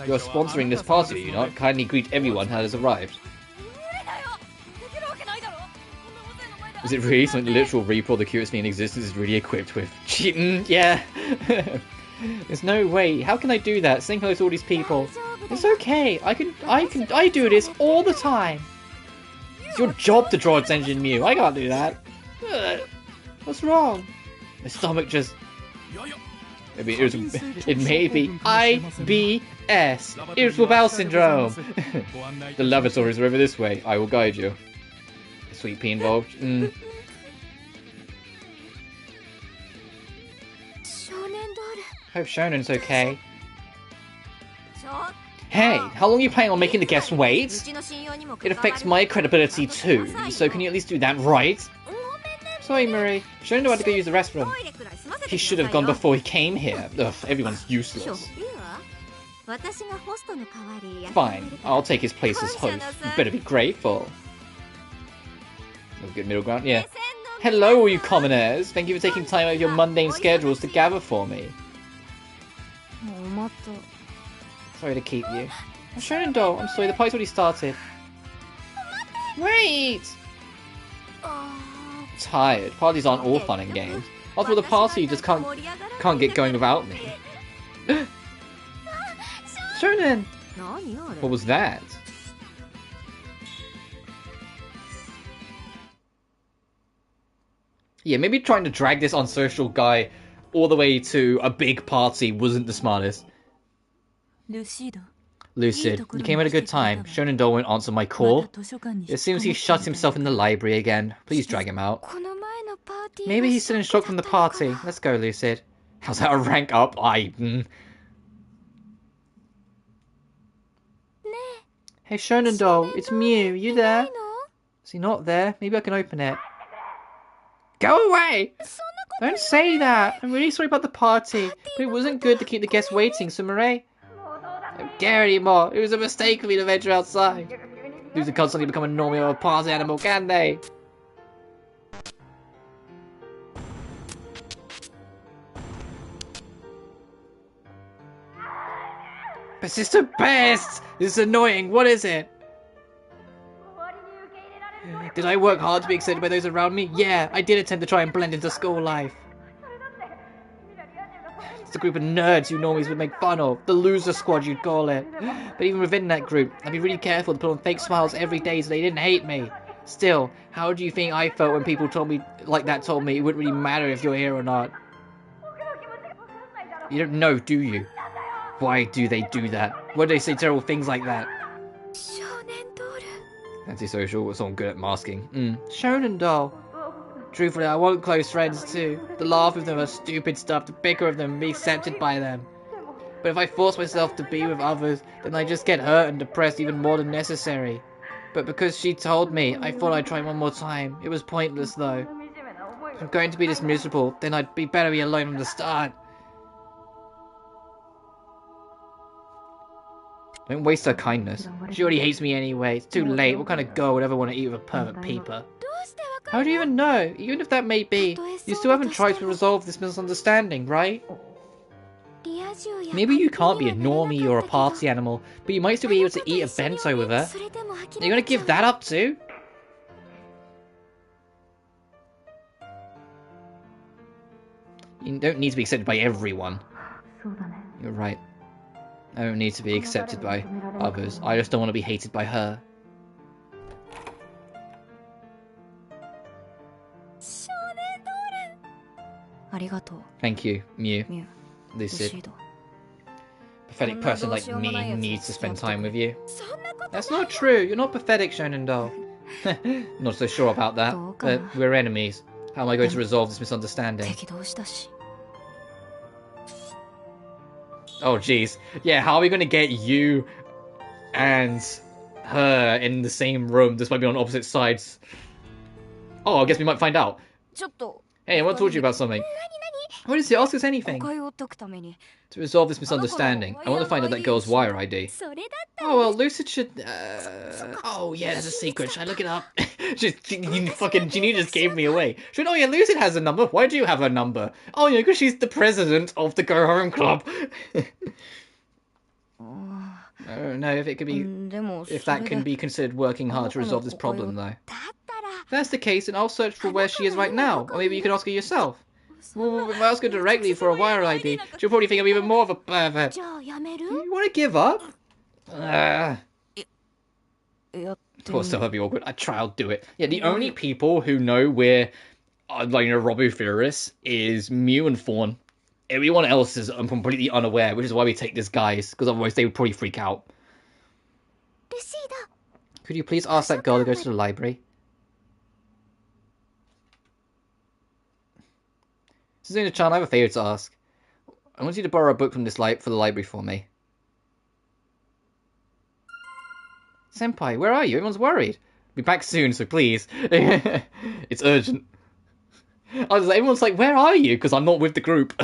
You're sponsoring this party, are you not? Kindly greet everyone who has arrived. Is it really something the literal Reaper, the cutest being in existence, is really equipped with? Cheating? Yeah. There's no way. How can I do that? Saying hello to all these people. It's okay. I do this all the time. It's your job to draw attention, Mew. I can't do that. What's wrong? My stomach just... It may be IBS. Irritable bowel syndrome. The lavatories are over this way. I will guide you. Sweet pea involved. Hope Shonen's okay. Hey, how long are you planning on making the guests wait? It affects my credibility too, so can you at least do that right? Sorry, Marie. Shonen had to go use the restroom. He should have gone before he came here. Ugh, everyone's useless. Fine, I'll take his place as host. You better be grateful. Good middle ground, yeah. Hello, all you commoners. Thank you for taking time out of your mundane schedules to gather for me. Sorry to keep you. Shonen Doll, I'm sorry, the party's already started. Wait! Tired. Parties aren't all fun and games. After all, the party just can't get going without me. Shonen! 何あれ What was that? Yeah, maybe trying to drag this unsocial guy all the way to a big party wasn't the smartest. ルシード Lucid, you came at a good time. Shonen Do won't answer my call. It seems he shut himself in the library again. Please drag him out. この前のパーティー Maybe he's still in shock from the party. Let's go, Lucid. How's that a rank up? Hey, Shonen Do, it's Mew. You there? Is he not there? Maybe I can open it. Go away! Don't say that! I'm really sorry about the party, but it wasn't good to keep the guests waiting, Sumire. I don't care anymore. It was a mistake for me to venture outside. Losers can't suddenly become a normie or a party animal, can they? Persistent pest! This is annoying. What is it? Did I work hard to be accepted by those around me? Yeah, I did attempt to try and blend into school life. It's a group of nerds you normies would make fun of. The loser squad, you'd call it. But even within that group, I'd be really careful to put on fake smiles every day so they didn't hate me. Still, how do you think I felt when people told me it wouldn't really matter if you're here or not? You don't know, do you? Why do they do that? Why do they say terrible things like that? Antisocial was someone good at masking. Shonen doll. Truthfully, I want close friends too. To laugh with them are stupid stuff, to bicker with them and be accepted by them. But if I force myself to be with others, then I just get hurt and depressed even more than necessary. But because she told me, I thought I'd try one more time. It was pointless though. If I'm going to be this miserable, then I'd be better be alone from the start. Don't waste her kindness. She already hates me anyway. It's too late. What kind of girl would ever want to eat with a pervert peeper? How do you even know? Even if that may be, you still haven't tried to resolve this misunderstanding, right? Maybe you can't be a normie or a party animal, but you might still be able to eat a bento with her. Are you gonna give that up too? You don't need to be accepted by everyone. You're right. I don't need to be accepted by others. I just don't want to be hated by her. Thank you, Mew. Lucid. Pathetic person like me needs to spend time with you. That's not true. You're not pathetic, Shonen Doll. Not so sure about that. But we're enemies. How am I going to resolve this misunderstanding? Oh jeez. Yeah, how are we going to get you and her in the same room? This might be on opposite sides. Oh, I guess we might find out. Hey, I want to talk to you about something. What is it? Ask us anything. To resolve this misunderstanding, I want to find out that girl's wire ID. Oh, well, Lucid should... Oh, yeah, there's a secret. Should I look it up? Ginny just gave me away. Oh, yeah, Lucid has a number. Why do you have her number? Oh, yeah, because she's the president of the Go Home Club. I don't know if it could be... If that can be considered working hard to resolve this problem, though. If that's the case, then I'll search for where she is right now. Or maybe you can ask her yourself. Well, if I ask her directly for a wire ID, she'll probably think I'm even more of a pervert. You want to give up? Of course, that'll be awkward. I try, I'll do it. Yeah, the only people who know we're, Robo-Furious is Mew and Fawn. Everyone else is completely unaware, which is why we take this guys, because otherwise they would probably freak out. Could you please ask that girl to go to the library? Suzuna-chan, I have a favour to ask. I want you to borrow a book from this for the library for me. Senpai, where are you? Everyone's worried. I'll be back soon, so please. It's urgent. Everyone's like, where are you? Because I'm not with the group.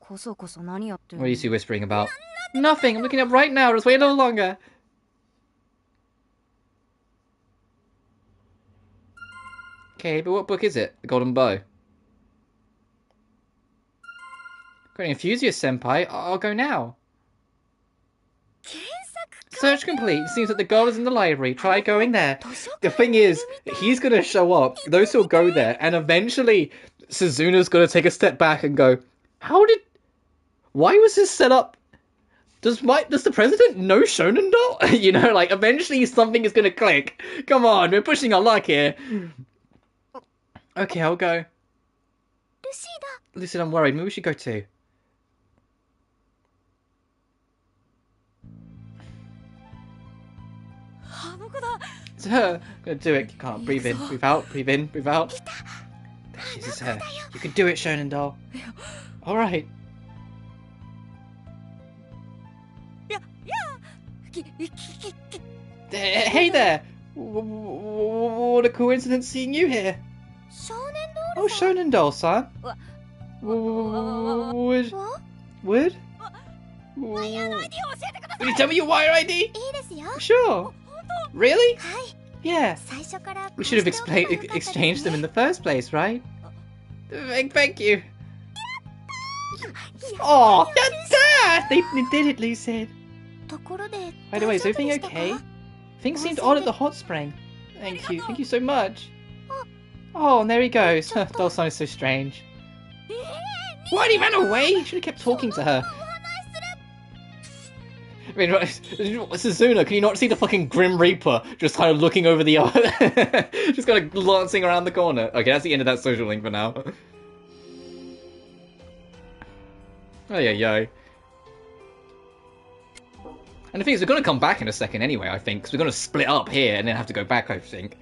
What are you two whispering about? Nothing! I'm looking up right now. Just wait a little longer. Okay, but what book is it? The Golden Bow. Great enthusiast, Senpai. I'll go now. Search complete. Seems that the girl is in the library. Try going there. The thing is, he's going to show up. Those who'll go there, and eventually Suzuna's got to take a step back and go, why was this set up? Does the president know Shonen Doll? You know, like, eventually something is going to click. Come on, we're pushing our luck here. Okay, I'll go. Lucid, I'm worried. Maybe we should go too. It's her. I'm gonna do it. You can't. Breathe in, breathe out, breathe in, breathe out. There she is, it's her. You can do it, Shonen Doll. Alright. Hey there! What a coincidence seeing you here. Oh, Shonen Doll-san. Would? Would you tell me your wire ID? Sure. Really? Yeah. We should have exchanged them in the first place, right? Thank you. Oh, yatta! They did it, Lucid. By the way, is everything okay? Things seemed odd at the hot spring. Thank you so much. Oh, and there he goes. Doll-san is so strange. What, he ran away? Should have kept talking to her. I mean, Suzuna, can you not see the fucking Grim Reaper just kind of looking over the just kind of glancing around the corner? Okay, that's the end of that social link for now. Oh yeah. And the thing is, we're going to come back in a second anyway, I think, because we're going to split up here and then have to go back, I think.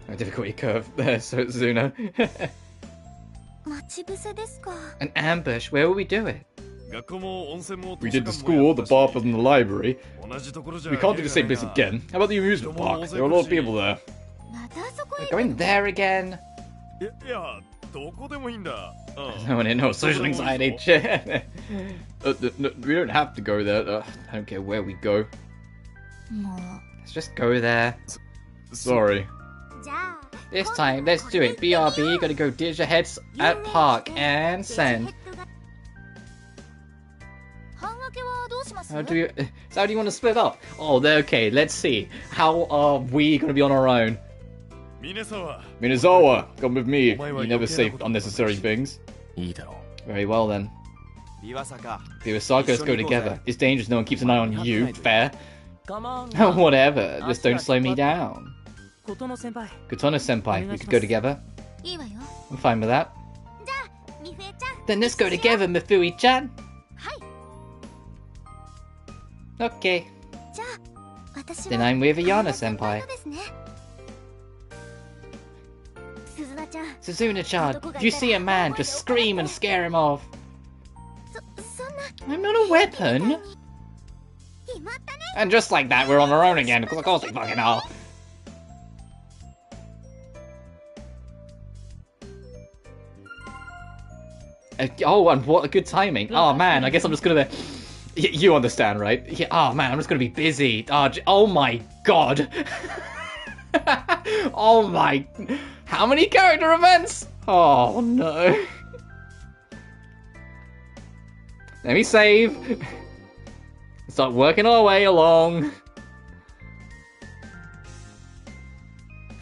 A difficulty curve there, so Suzuna. An ambush, where will we do it? We did the school, the bathroom, and the library. We can't do the same place again. How about the amusement park? There are a lot of people there. We're going there again? No one in no social anxiety. No, we don't have to go there. I don't care where we go. Let's just go there. Sorry. This time, let's do it. BRB, gotta go ditch your heads at park and send. How do you want to split up? Oh, okay, let's see. How are we gonna be on our own? Minazawa, come with me. You never say unnecessary things. Very well then. Biwasaka, let's go together. It's dangerous, no one keeps an eye on you. Fair. Whatever, just don't slow me down. Kotono-senpai, we could go together. I'm fine with that. Then let's go together, Mifui-chan. Okay. Then I'm with Ayana-senpai. Suzuna-chan, if you see a man, just scream and scare him off. I'm not a weapon. And just like that, we're on our own again, because of course we fucking are. Oh, and what a good timing. Oh man, I guess I'm just gonna... You understand, right? Yeah, oh man, I'm just gonna be busy. Oh my god. Oh my... How many character events? Oh no. Let me save. Start working our way along.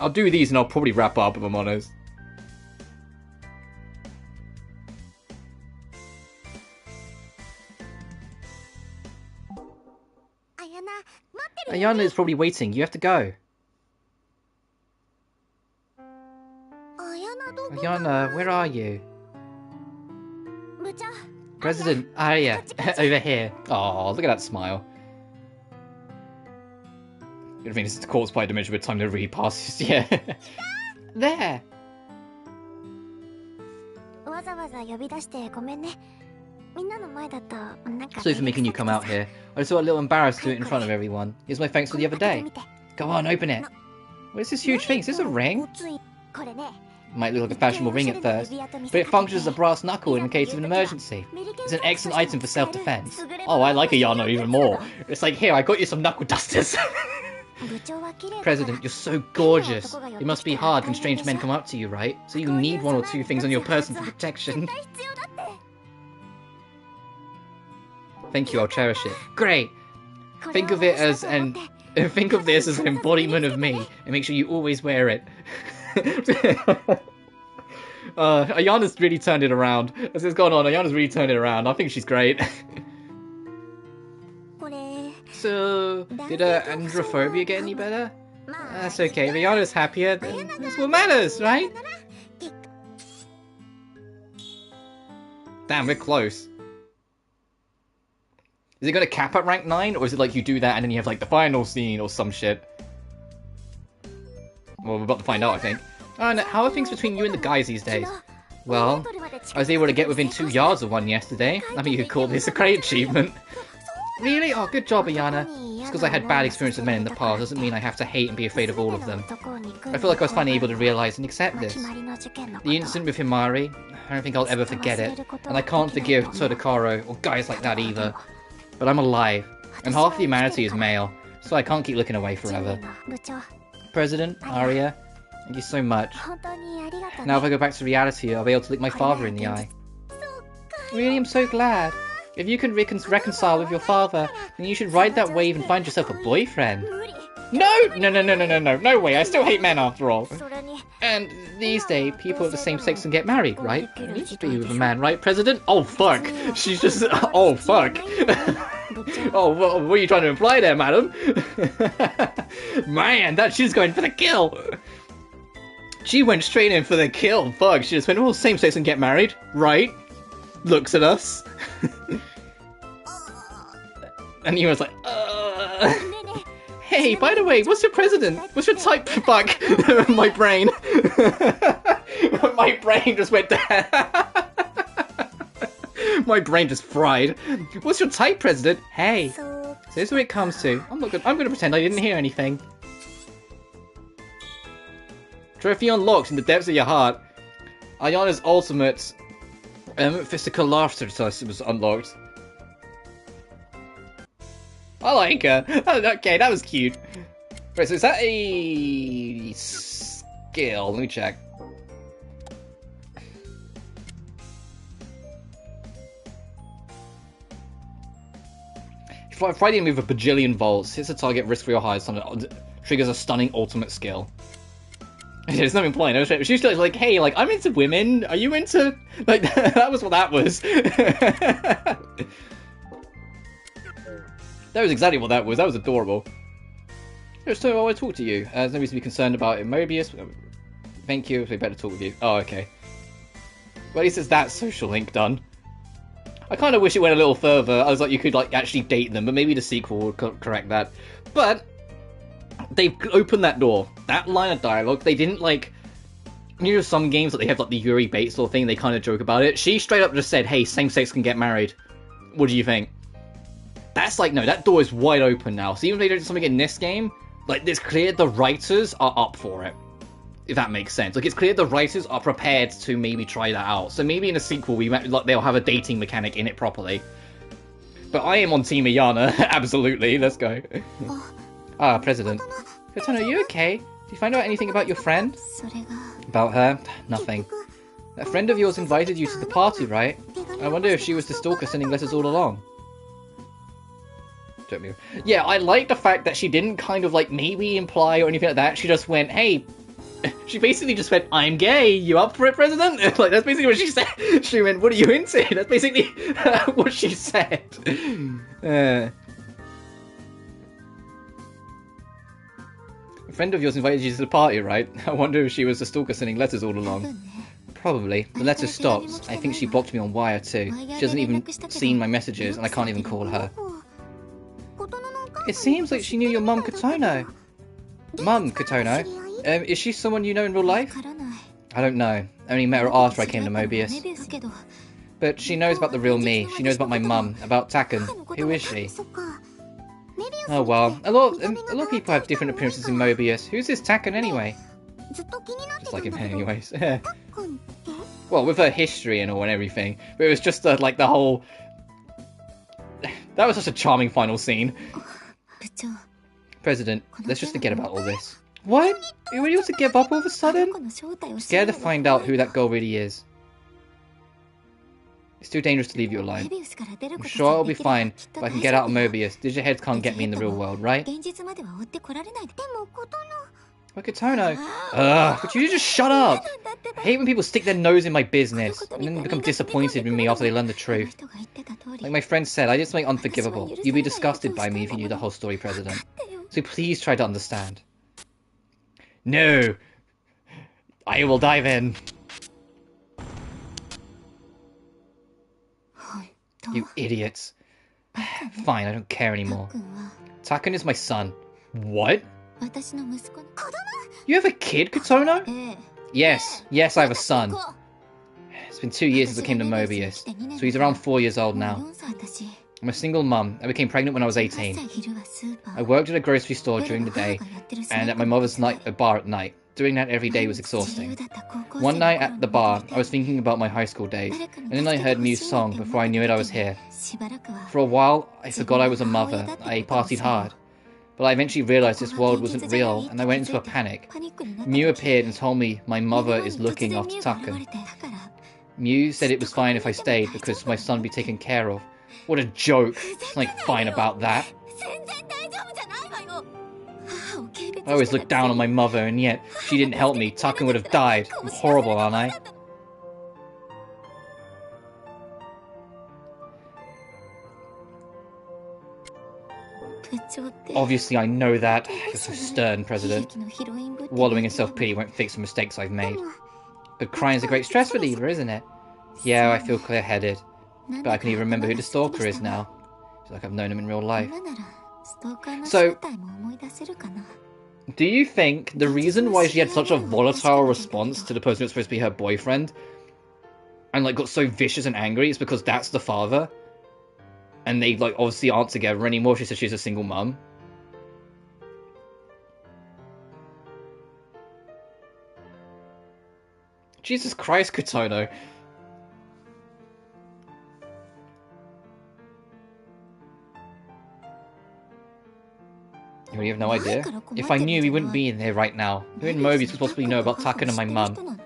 I'll do these and I'll probably wrap up if I'm honest. Ayana is probably waiting. You have to go. Ayana, where are you? President Arya, over here. Oh, look at that smile. I mean, this is caused by a dimension where time never really passes. Yeah. There. Sorry for making you come out here. I was a little embarrassed to do it in front of everyone. Here's my thanks for the other day. Go on, open it. What is this huge thing? Is this a ring? Might look like a fashionable ring at first, but it functions as a brass knuckle in case of an emergency. It's an excellent item for self-defense. Oh, I like Ayano even more. It's like, here, I got you some knuckle dusters. President, you're so gorgeous. It must be hard when strange men come up to you, right? So you need one or two things on your person for protection. Thank you, I'll cherish it. Great! Think of this as an embodiment of me, and make sure you always wear it. Ayana's really turned it around. As it's gone on, Ayana's really turned it around. I think she's great. So, did androphobia get any better? That's okay. If Ayana's happier, then that's what matters, right? Damn, we're close. Is it going to cap at rank 9, or is it like you do that and then you have like the final scene or some shit? Well, we're about to find out, I think. And how are things between you and the guys these days? Well, I was able to get within 2 yards of one yesterday. I mean, you could call this a great achievement. Really? Oh, good job, Ayana. Just because I had bad experience with men in the past doesn't mean I have to hate and be afraid of all of them. I feel like I was finally able to realize and accept this. The incident with Himari, I don't think I'll ever forget it. And I can't forgive Todokaro or guys like that either. But I'm alive, and half of humanity is male, so I can't keep looking away forever. President, Arya, thank you so much. Now if I go back to reality, I'll be able to look my father in the eye. Really, I'm so glad. If you can reconcile with your father, then you should ride that wave and find yourself a boyfriend. No way, I still hate men after all. And these days, people of the same sex can get married, right? You need to be with a man, right, President? Oh, fuck. She's just... Oh, fuck. Oh, well, what are you trying to imply there, madam? Man, she's going for the kill. She went straight in for the kill. Fuck, she just went, oh, same sex can get married, right? Looks at us. And he was like, Hey, by the way, what's your president? What's your type? Fuck. My brain. My brain just went down. My brain just fried. What's your type, president? Hey. So here's what it comes to. I'm gonna pretend I didn't hear anything. Trophy unlocked in the depths of your heart. Ayana's ultimate physical laughter was unlocked. I like her. Okay, that was cute. Right, so is that a skill? Let me check. Fighting move a bajillion volts. Hits a target, risk for your highest summon. Triggers a stunning ultimate skill. There's no implying. She's like, hey, like, I'm into women. Are you into... Like, that was what that was. That was exactly what that was. That was adorable. So I want to talk to you. There's no reason to be concerned about it. Mobius. Thank you. We better talk with you. Oh, okay. Well, at least it's that social link done. I kind of wish it went a little further. I was like, you could like actually date them, but maybe the sequel would correct that. But they've opened that door. That line of dialogue. They didn't like. You know, some games that they have like the Yuri bait sort of thing. They kind of joke about it. She straight up just said, "Hey, same sex can get married. What do you think?" That's like, no, that door is wide open now. So even if they do something in this game, like, it's clear the writers are up for it. If that makes sense. Like, it's clear the writers are prepared to maybe try that out. So maybe in a sequel, they'll have a dating mechanic in it properly. But I am on Team Ayana. Absolutely. Let's go. President. Katana, are you okay? Did you find out anything about your friend? About her? Nothing. That friend of yours invited you to the party, right? I wonder if she was the stalker sending letters all along. Yeah, I like the fact that she didn't kind of like maybe imply or anything like that. She just went, hey, she basically just went, I'm gay, you up for it, President? Like, that's basically what she said. She went, what are you into? That's basically what she said. A friend of yours invited you to the party, right? I wonder if she was the stalker sending letters all along. Probably. The letters stopped. I think she blocked me on Wire too. She hasn't even seen my messages and I can't even call her. It seems like she knew your mum, Kotono. Mum, Kotono? Is she someone you know in real life? I don't know. I only met her after I came to Mobius. But she knows about the real me. She knows about my mum, about Taken. Who is she? Oh well, a lot of people have different appearances in Mobius. Who's this Taken anyway? Just like him anyways. Well, with her history and all and everything. But it was just like the whole... That was such a charming final scene. President, let's just forget about all this. What? You were able to give up all of a sudden? I'm scared to find out who that girl really is. It's too dangerous to leave you alone. I'm sure I'll be fine if I can get out of Mobius. Digital heads can't get me in the real world, right? But Kotono! Ugh, would you just shut up? I hate when people stick their nose in my business and then become disappointed in me after they learn the truth. Like my friend said, I did something unforgivable. You'd be disgusted by me if you knew the whole story, President. So please try to understand. No! I will dive in. You idiots. Fine, I don't care anymore. Takun is my son. What? You have a kid, Kotono? Yes, I have a son. It's been 2 years since I came to Mobius, so he's around 4 years old now. I'm a single mum. I became pregnant when I was 18. I worked at a grocery store during the day, and at my mother's bar at night. Doing that every day was exhausting. One night at the bar, I was thinking about my high school days, and then I heard Miu's song. Before I knew it, I was here. For a while, I forgot I was a mother. I partied hard. But I eventually realized this world wasn't real, and I went into a panic. Miu appeared and told me my mother is looking after Takun. Miu said it was fine if I stayed because my son would be taken care of. What a joke. It's like fine about that. I always looked down on my mother, and yet she didn't help me. Takun would have died. I'm horrible, aren't I? Obviously, I know that. You're so stern, President. Wallowing in self-pity won't fix the mistakes I've made. But crying's a great stress reliever, isn't it? Yeah, I feel clear-headed. But I can even remember who the stalker is now. It's like I've known him in real life. So, do you think the reason why she had such a volatile response to the person who's supposed to be her boyfriend and like got so vicious and angry is because that's the father? And they like obviously aren't together anymore. She says she's a single mum. Jesus Christ, Kotono. You have no idea? If I knew, we wouldn't be in here right now. Who in Mobius could possibly know about Takun and my mum?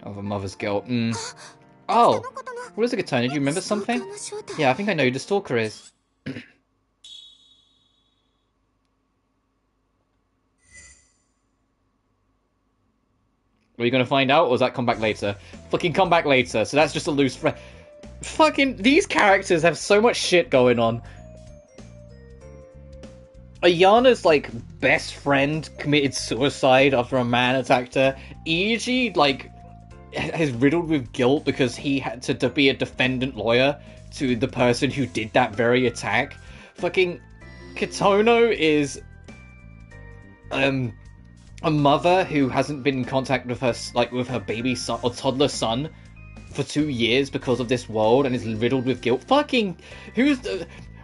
Of a mother's guilt. Oh! What is it, Kotono? Do you remember something? Yeah, I think I know who the stalker is. Are you gonna find out, or does that come back later? Fucking come back later, so that's just a loose friend. Fucking, these characters have so much shit going on. Ayana's, like, best friend committed suicide after a man attacked her. Ichi, like, is riddled with guilt because he had to be a defendant lawyer to the person who did that very attack. Fucking Kotono is a mother who hasn't been in contact with her, like, with her baby son or toddler son for 2 years because of this world and is riddled with guilt. Fucking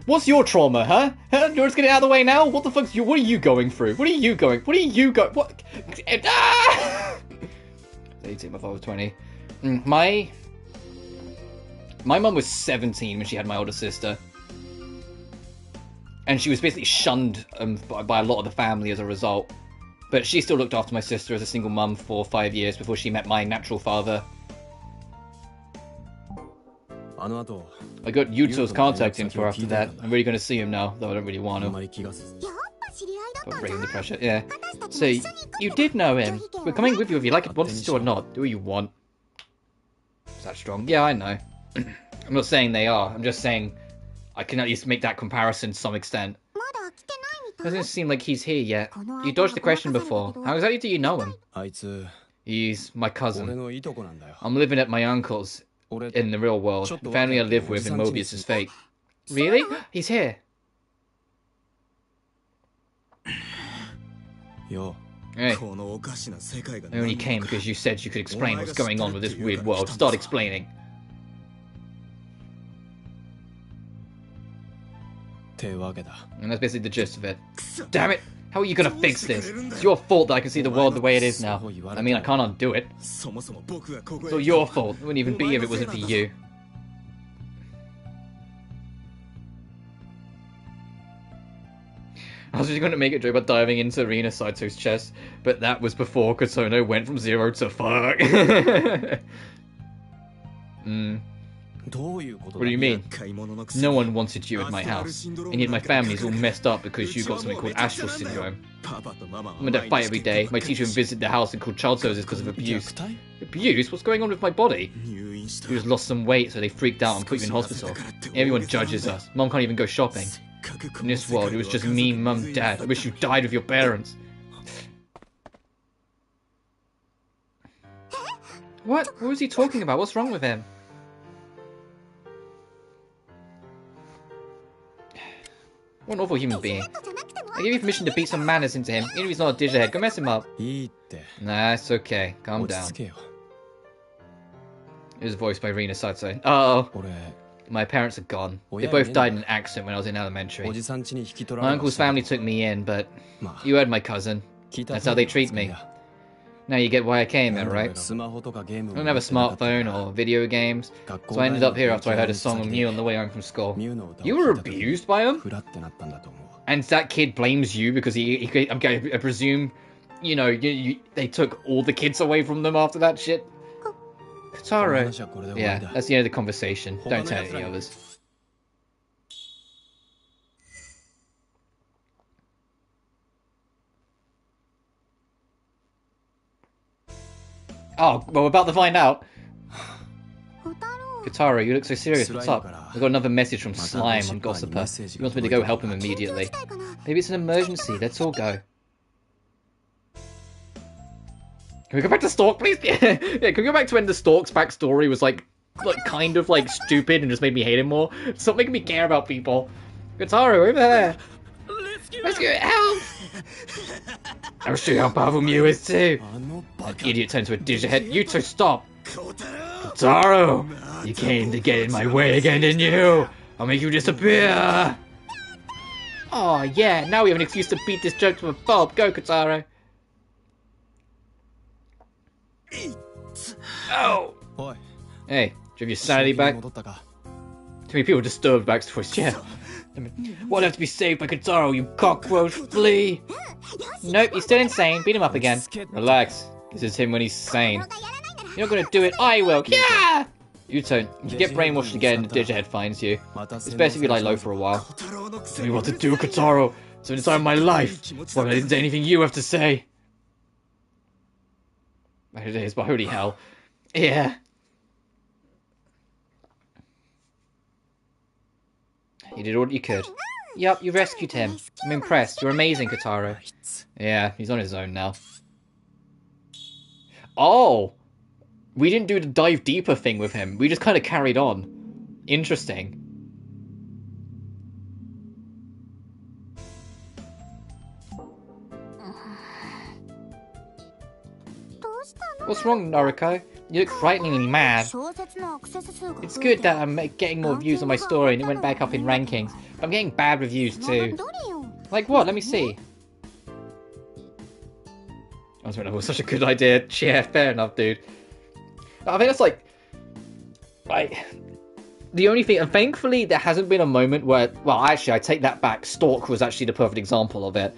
what's your trauma, huh? You're just getting out of the way now? What the fuck? What are you going through? What? Ah! 18, my father was 20. My mum was 17 when she had my older sister. And she was basically shunned by a lot of the family as a result. But she still looked after my sister as a single mum for 5 years before she met my natural father. I got Yuto's contact info after that. I'm really going to see him now, though I don't really want to. But bring the pressure, yeah. So, you did know him. We're coming with you if you like it, want to or not. Do what you want. Is that strong? Yeah, I know. I'm not saying they are. I'm just saying I can at least make that comparison to some extent. Doesn't seem like he's here yet. You dodged the question before. How exactly do you know him? He's my cousin. I'm living at my uncle's in the real world. The family I live with in Mobius' fate. Really? He's here. Hey. I only came because you said you could explain what's going on with this weird world. Start explaining. And that's basically the gist of it. Damn it! How are you gonna fix this? It's your fault that I can see the world the way it is now. I mean, I can't undo it. It's all your fault. It wouldn't even be if it wasn't for you. I was just going to make a joke about diving into Rina Saito's chest, but that was before Kotono went from 0 to fuck. What do you mean? No one wanted you at my house, and yet my family's all messed up because you got something called astral syndrome. I'm in a fight every day. My teacher even visited the house and called child services because of abuse. Abuse? What's going on with my body? You just lost some weight, so they freaked out and put you in hospital. Everyone judges us. Mom can't even go shopping. In this world, it was just me, Mum, Dad. I wish you died with your parents. What? What was he talking about? What's wrong with him? What an awful human being. I gave you permission to beat some manners into him, even if he's not a digihead. Go mess him up. Nah, it's okay. Calm down. It was voiced by Rina Sato. Oh, my parents are gone. They both died in an accident when I was in elementary. My uncle's family took me in, but you heard my cousin. That's how they treat me. Now you get why I came here, right? I don't have a smartphone or video games, so I ended up here after I heard a song of Mew on the way home from school. You were abused by him? And that kid blames you because I presume, you know, they took all the kids away from them after that shit? Kotaro. Yeah, that's the end of the conversation. Don't tell any others. Oh, well, we're about to find out. Kotaro, you look so serious. What's up? I got another message from Slime on Gossiper. He wants me to go help him immediately. Maybe it's an emergency. Let's all go. Can we go back to Stork, please? Yeah, can we go back to when the Stork's backstory was like kind of like stupid and just made me hate him more? Stop making me care about people. Kotaro, over there. Rescue it! Help! I'll show you how powerful Mew is too. That idiot turned to a digihead. You two stop! Kotaro! You came to get in my way again, didn't you? I'll make you disappear! Oh yeah, now we have an excuse to beat this joke to a pulp. Go, Kotaro! Oh! Hey, do you have your sanity back? Too many people disturbed Backstory's chair. Won't have to be saved by Kotaro, you cockroach flea! Nope, he's still insane. Beat him up again. Relax. This is him when he's sane. You're not gonna do it, I will. Yeah! You don't. If you get brainwashed again, the digihead finds you. It's best if you lie low for a while. Tell me what to do, Kotaro. It's been time of my life. Why would I listen to anything you have to say? It is, but holy hell. Yeah. You did all you could. Yup, you rescued him. I'm impressed. You're amazing, Kotaro. Yeah, he's on his own now. Oh! We didn't do the dive deeper thing with him. We just kind of carried on. Interesting. What's wrong, Noriko? You look frighteningly mad. It's good that I'm getting more views on my story and it went back up in rankings, but I'm getting bad reviews too. Like what? Let me see. I was wondering, that was such a good idea. Yeah, fair enough, dude. I think that's like the only thing, and thankfully there hasn't been a moment where, well, actually I take that back. Stalk was actually the perfect example of it.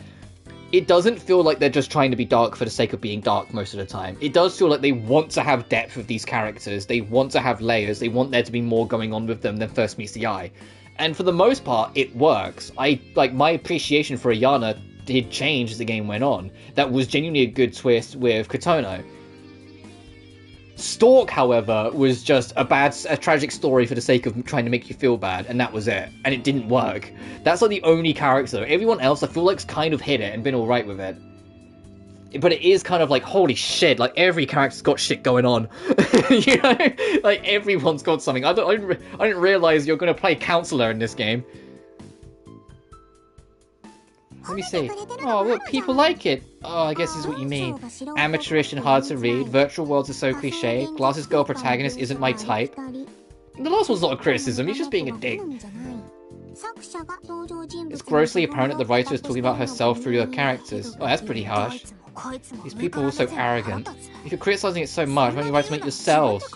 It doesn't feel like they're just trying to be dark for the sake of being dark most of the time. It does feel like they want to have depth with these characters. They want to have layers. They want there to be more going on with them than first meets the eye. And for the most part, it works. My appreciation for Ayana did change as the game went on. That was genuinely a good twist with Kotono. Stalk, however, was just a tragic story for the sake of trying to make you feel bad, and that was it. And it didn't work. That's like the only character. Everyone else, I feel like, kind of hit it and been alright with it. But it is kind of like, holy shit, like every character's got shit going on. You know? Like everyone's got something. I didn't realise you're going to play counselor in this game. Let me see. Oh, look, people like it. Oh, I guess this is what you mean. Amateurish and hard to read. Virtual worlds are so cliche. Glasses girl protagonist isn't my type. The last one's not a criticism, he's just being a dick. It's grossly apparent that the writer is talking about herself through her characters. Oh, that's pretty harsh. These people are all so arrogant. If you're criticizing it so much, why don't you write something yourselves?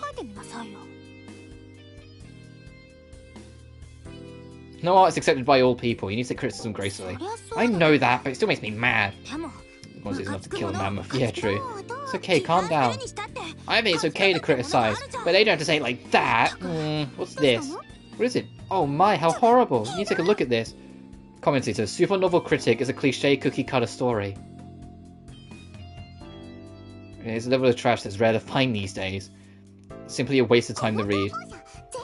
No art is accepted by all people. You need to take criticism gracefully. I know that, but it still makes me mad. Once it's enough to kill a mammoth. Yeah, true. It's okay, calm down. I think it's okay to criticize, but they don't have to say it like that. What's this? What is it? Oh my, how horrible. You need to take a look at this. Commentator, super novel critic is a cliche cookie cutter story. It's a level of trash that's rare to find these days. Simply a waste of time to read.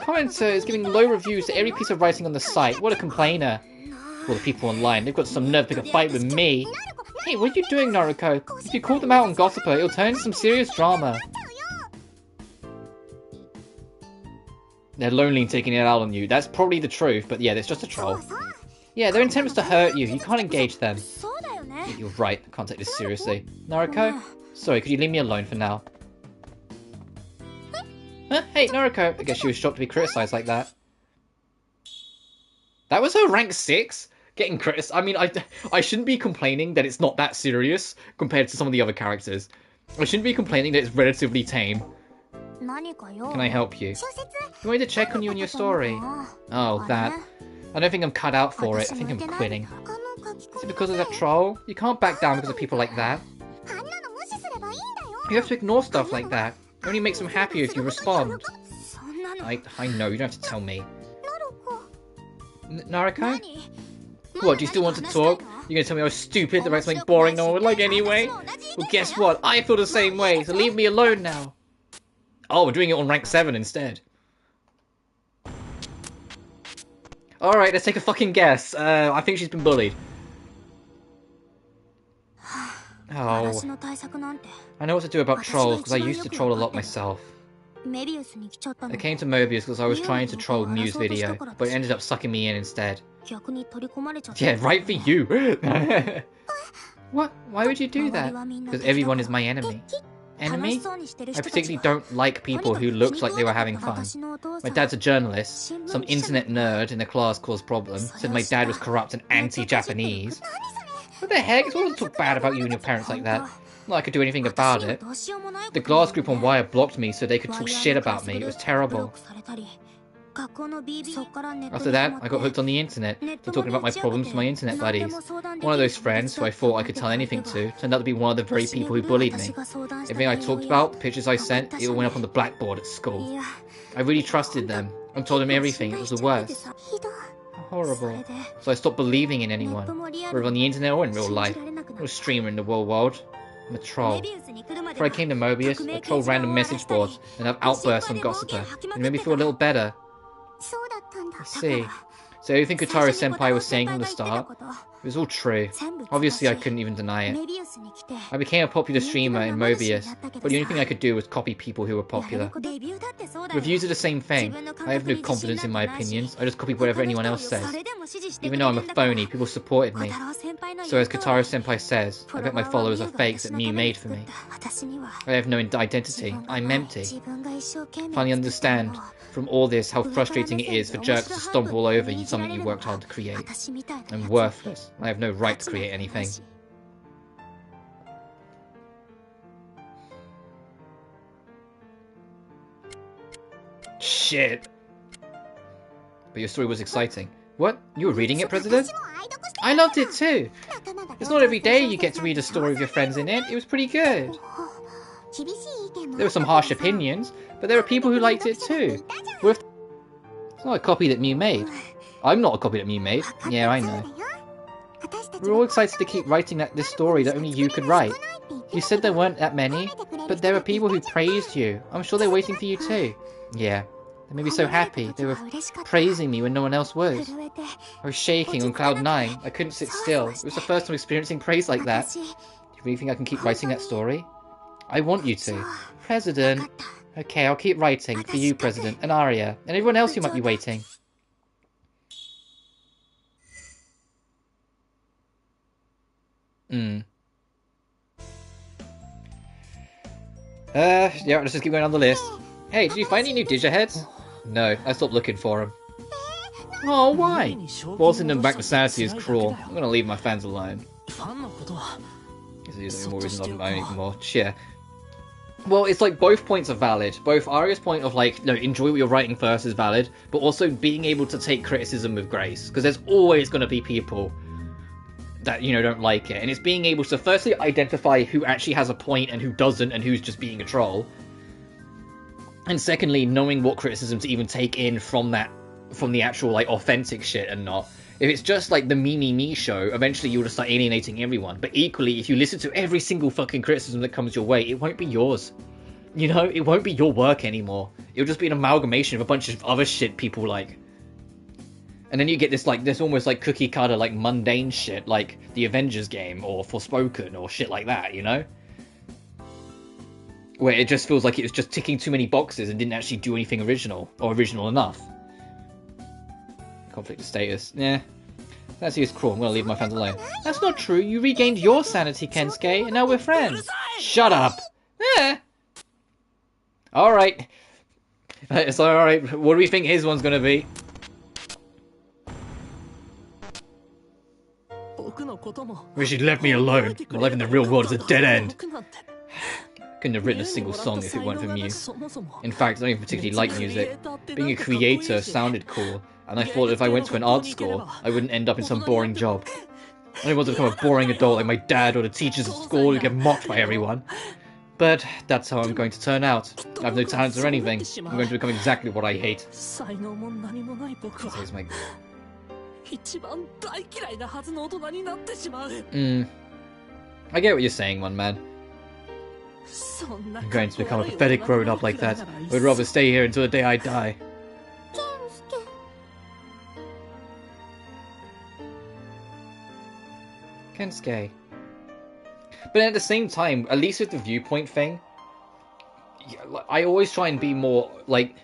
Commentator is giving low reviews to every piece of writing on the site. What a complainer. Well, the people online, they've got some nerve to pick a fight with me. Hey, what are you doing, Naruko? If you call them out on Gossiper, it'll turn into some serious drama. They're lonely taking it out on you. That's probably the truth, but yeah, it's just a troll. Yeah, their intent was to hurt you. You can't engage them. Yeah, you're right. I can't take this seriously. Naruko? Sorry, could you leave me alone for now? Huh? Hey, Naruko! I guess she was shocked to be criticised like that. That was her rank 6? Getting criticized. I mean, I shouldn't be complaining that it's not that serious compared to some of the other characters. I shouldn't be complaining that it's relatively tame. Can I help you? You want me to check on you and your story? Oh, that. I don't think I'm cut out for it. I think I'm quitting. Is it because of that troll? You can't back down because of people like that. You have to ignore stuff like that. It only makes them happier if you respond. I know, you don't have to tell me. Naruko? What, do you still want to talk? You're gonna tell me I was stupid, that writes something boring no one would like anyway? Well, guess what? I feel the same way, so leave me alone now. Oh, we're doing it on rank 7 instead. Alright, let's take a fucking guess. I think she's been bullied. Oh. I know what to do about trolls, because I used to troll a lot myself. I came to Mobius because I was trying to troll Mew's video, but it ended up sucking me in instead. Yeah, right for you! What? Why would you do that? Because everyone is my enemy. Enemy? I particularly don't like people who looked like they were having fun. My dad's a journalist. Some internet nerd in the class caused problems, said my dad was corrupt and anti-Japanese. What the heck? It's always talk bad about you and your parents like that. Not I could do anything about it. The glass group on Wire blocked me so they could talk shit about me. It was terrible. After that, I got hooked on the internet, to talking about my problems to my internet buddies. One of those friends, who I thought I could tell anything to, turned out to be one of the very people who bullied me. Everything I talked about, the pictures I sent, it all went up on the blackboard at school. I really trusted them, and told them everything. It was the worst. Horrible. So I stopped believing in anyone, whether on the internet or in real life. I'm a streamer in the real world. I'm a troll. Before I came to Mobius, I trolled random message boards and have outbursts on Gossiper, and made me feel a little better. I see. So everything Kotaro-senpai was saying from the start, it was all true. Obviously I couldn't even deny it. I became a popular streamer in Mobius, but the only thing I could do was copy people who were popular. Reviews are the same thing. I have no confidence in my opinions, I just copy whatever anyone else says. Even though I'm a phony, people supported me. So as Kotaro-senpai says, I bet my followers are fakes that Mew made for me. I have no identity, I'm empty. Finally understand from all this how frustrating it is for jerks to stomp all over you something you worked hard to create. I'm worthless. I have no right to create anything. Shit. But your story was exciting. What? You were reading it, President? I loved it too. It's not every day you get to read a story with your friends in it. It was pretty good. There were some harsh opinions, but there were people who liked it too. It's not a copy that Mew made. I'm not a copy that Mew made. Yeah, I know. We're all excited to keep writing this story that only you could write. You said there weren't that many, but there were people who praised you. I'm sure they're waiting for you too. Yeah, they made me so happy. They were praising me when no one else was. I was shaking on cloud 9. I couldn't sit still. It was the first time experiencing praise like that. Do you really think I can keep writing that story? I want you to. President. Okay, I'll keep writing. For you, President, and Arya, and everyone else who might be waiting. Yeah, let's just keep going on the list. Hey, did you find any new Dehya heads? No, I stopped looking for them. Oh, why? Forcing them back to sanity is cruel. I'm gonna leave my fans alone. There's more reasons I'm buying anymore. Yeah. Well, it's like both points are valid. Both Arya's point of like, no, enjoy what you're writing first is valid, but also being able to take criticism with grace. Because there's always going to be people that, you know, don't like it. And it's being able to firstly identify who actually has a point and who doesn't and who's just being a troll. And secondly, knowing what criticism to even take in from the actual like authentic shit and not. If it's just like the me show, eventually you'll just start alienating everyone. But equally, if you listen to every single fucking criticism that comes your way, it won't be yours. You know, it won't be your work anymore. It'll just be an amalgamation of a bunch of other shit people like. And then you get this like this almost like cookie cutter like mundane shit like the Avengers game or Forspoken or shit like that, you know? Where it just feels like it was just ticking too many boxes and didn't actually do anything original or original enough. Conflict of status. Yeah. That's just cruel. I'm gonna leave my fans alone. That's not true. You regained your sanity, Kensuke, and now we're friends. Shut up. Yeah. Alright. It's alright. What do we think his one's gonna be? Wish you'd left me alone. My life in the real world is a dead end. Couldn't have written a single song if it weren't for you. In fact, I don't even particularly like music. Being a creator sounded cool, and I thought if I went to an art school, I wouldn't end up in some boring job. I didn't want to become a boring adult like my dad or the teachers at school who get mocked by everyone. But that's how I'm going to turn out. I have no talents or anything. I'm going to become exactly what I hate. Here's my... I get what you're saying, one man. I'm going to become a pathetic grown-up like that. I would rather stay here until the day I die. Kensuke. But at the same time, at least with the viewpoint thing, I always try and be more, like...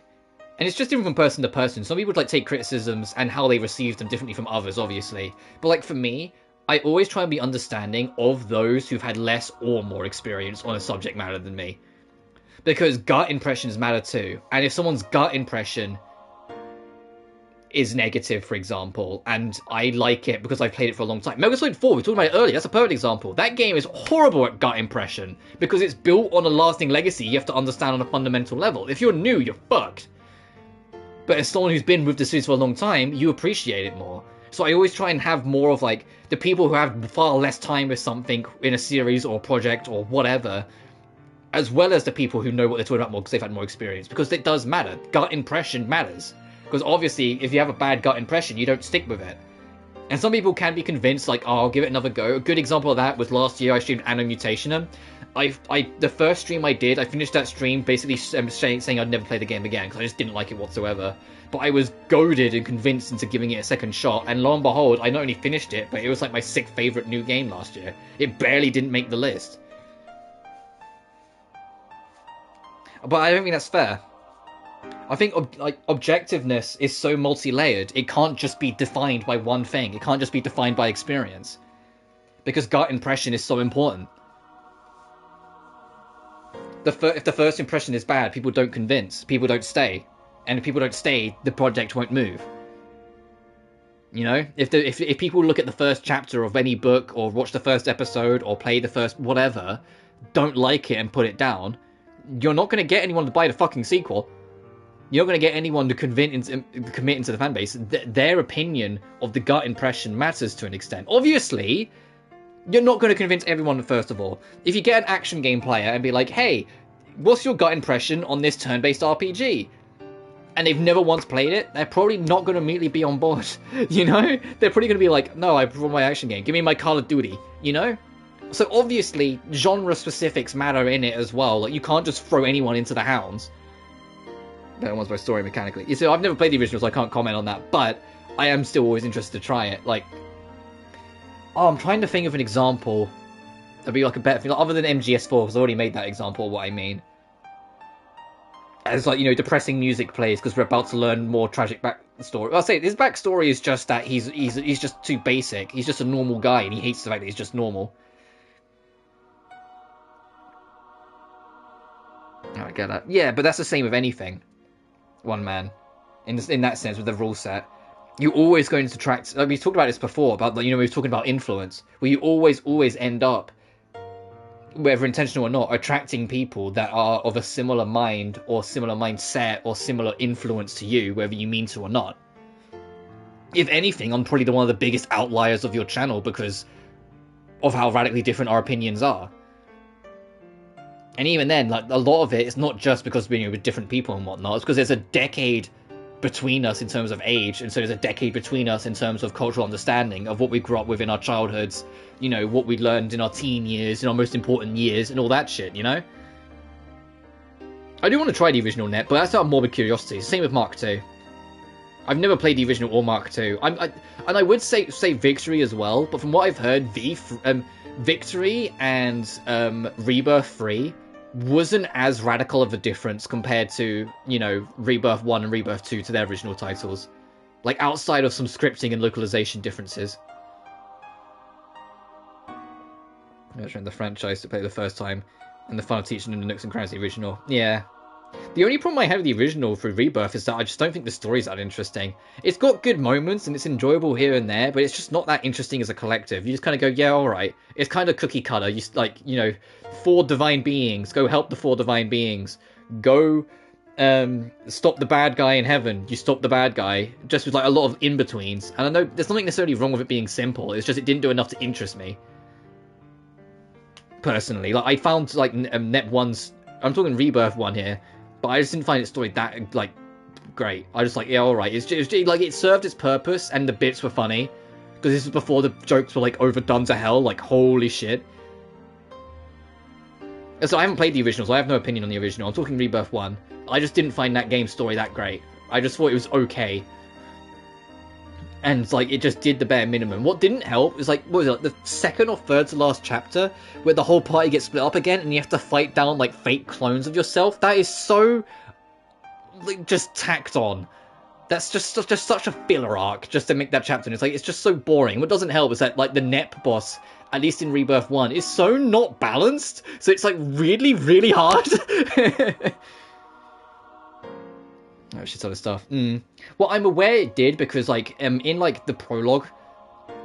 And it's just different from person to person. Some people like take criticisms and how they receive them differently from others, obviously. But like for me, I always try and be understanding of those who've had less or more experience on a subject matter than me. Because gut impressions matter too. And if someone's gut impression is negative, for example, and I like it because I've played it for a long time. Metal Gear Solid 4, we talked about it earlier, that's a perfect example. That game is horrible at gut impression. Because it's built on a lasting legacy you have to understand on a fundamental level. If you're new, you're fucked. But as someone who's been with the series for a long time, you appreciate it more. So I always try and have more of like the people who have far less time with something in a series or project or whatever, as well as the people who know what they're talking about more because they've had more experience. Because it does matter. Gut impression matters. Because obviously, if you have a bad gut impression, you don't stick with it. And some people can be convinced, like, oh, I'll give it another go. A good example of that was last year I streamed Anno Mutationum. The first stream I did, I finished that stream basically saying I'd never play the game again because I just didn't like it whatsoever. But I was goaded and convinced into giving it a second shot, and lo and behold, I not only finished it, but it was like my 6th favourite new game last year. It barely didn't make the list. But I don't think that's fair. I think objectiveness is so multi-layered, it can't just be defined by one thing. It can't just be defined by experience. Because gut impression is so important. If the first impression is bad, people don't convince, people don't stay. And if people don't stay, the project won't move. You know? If people look at the first chapter of any book, or watch the first episode, or play the first whatever, don't like it and put it down, you're not going to get anyone to buy the fucking sequel. You're not going to get anyone to commit into the fanbase. Their opinion of the gut impression matters to an extent. Obviously, you're not going to convince everyone, first of all. If you get an action game player and be like, hey, what's your gut impression on this turn-based RPG? And they've never once played it, they're probably not going to immediately be on board. You know? They're probably going to be like, no, I prefer my action game. Give me my Call of Duty. You know? So obviously, genre specifics matter in it as well. Like, you can't just throw anyone into the hounds. That one's my story mechanically. You see, I've never played the original, so I can't comment on that, but I am still always interested to try it. Like, oh, I'm trying to think of an example that'd be like a better thing, like, other than MGS4, because I already made that example of what I mean. It's like, you know, depressing music plays because we're about to learn more tragic backstory. I'll say his backstory is just that he's just too basic. He's just a normal guy, and he hates the fact that he's just normal. Oh, I get that. Yeah, but that's the same with anything. One man, in that sense, with the rule set, you're always going to attract. Like, we talked about this before about, you know, we were talking about influence, where you always end up, whether intentional or not, attracting people that are of a similar mind or similar mindset or similar influence to you, whether you mean to or not. If anything, I'm probably one of the biggest outliers of your channel because of how radically different our opinions are. And even then, like, a lot of it is not just because we're with different people and whatnot. It's because there's a decade between us in terms of age, and so there's a decade between us in terms of cultural understanding of what we grew up with in our childhoods, you know, what we learned in our teen years, in our most important years, and all that shit, you know? I do want to try the original Net, but that's out of morbid curiosity. Same with Mark II. I've never played the original or Mark II. And I would say Victory as well, but from what I've heard, Victory and Rebirth 3 wasn't as radical of a difference compared to, you know, Rebirth 1 and Rebirth 2 to their original titles. Like, outside of some scripting and localization differences. I was trying the franchise to play the first time, and the fun of teaching them the nooks and crannies of the original. Yeah. The only problem I have with the original through Rebirth is that I just don't think the story's that interesting. It's got good moments, and it's enjoyable here and there, but it's just not that interesting as a collective. You just kind of go, yeah, alright. It's kind of cookie cutter. You, like, you know, 4 divine beings. Go help the 4 divine beings. Go, stop the bad guy in heaven. You stop the bad guy. Just with, like, a lot of in-betweens. And I know there's nothing necessarily wrong with it being simple. It's just it didn't do enough to interest me. Personally. Like, I found, like, Net 1's... I'm talking Rebirth 1 here. But I just didn't find its story that, like, great. I just like, yeah, alright. It's just, like, it served its purpose, and the bits were funny. Because this was before the jokes were, like, overdone to hell. Like, holy shit. And so I haven't played the original, so I have no opinion on the original. I'm talking Rebirth 1. I just didn't find that game's story that great. I just thought it was okay. And, like, it just did the bare minimum. What didn't help is, like, what was it, like, the second or third to last chapter, where the whole party gets split up again, and you have to fight down, like, fake clones of yourself? That is so, like, just tacked on. That's just such a filler arc, just to make that chapter, and it's, like, it's just so boring. What doesn't help is that, like, the Nep boss, at least in Rebirth 1, is so not balanced, so it's, like, really, really hard. Oh, shit ton of stuff. Well, I'm aware it did because, like, in, like, the prologue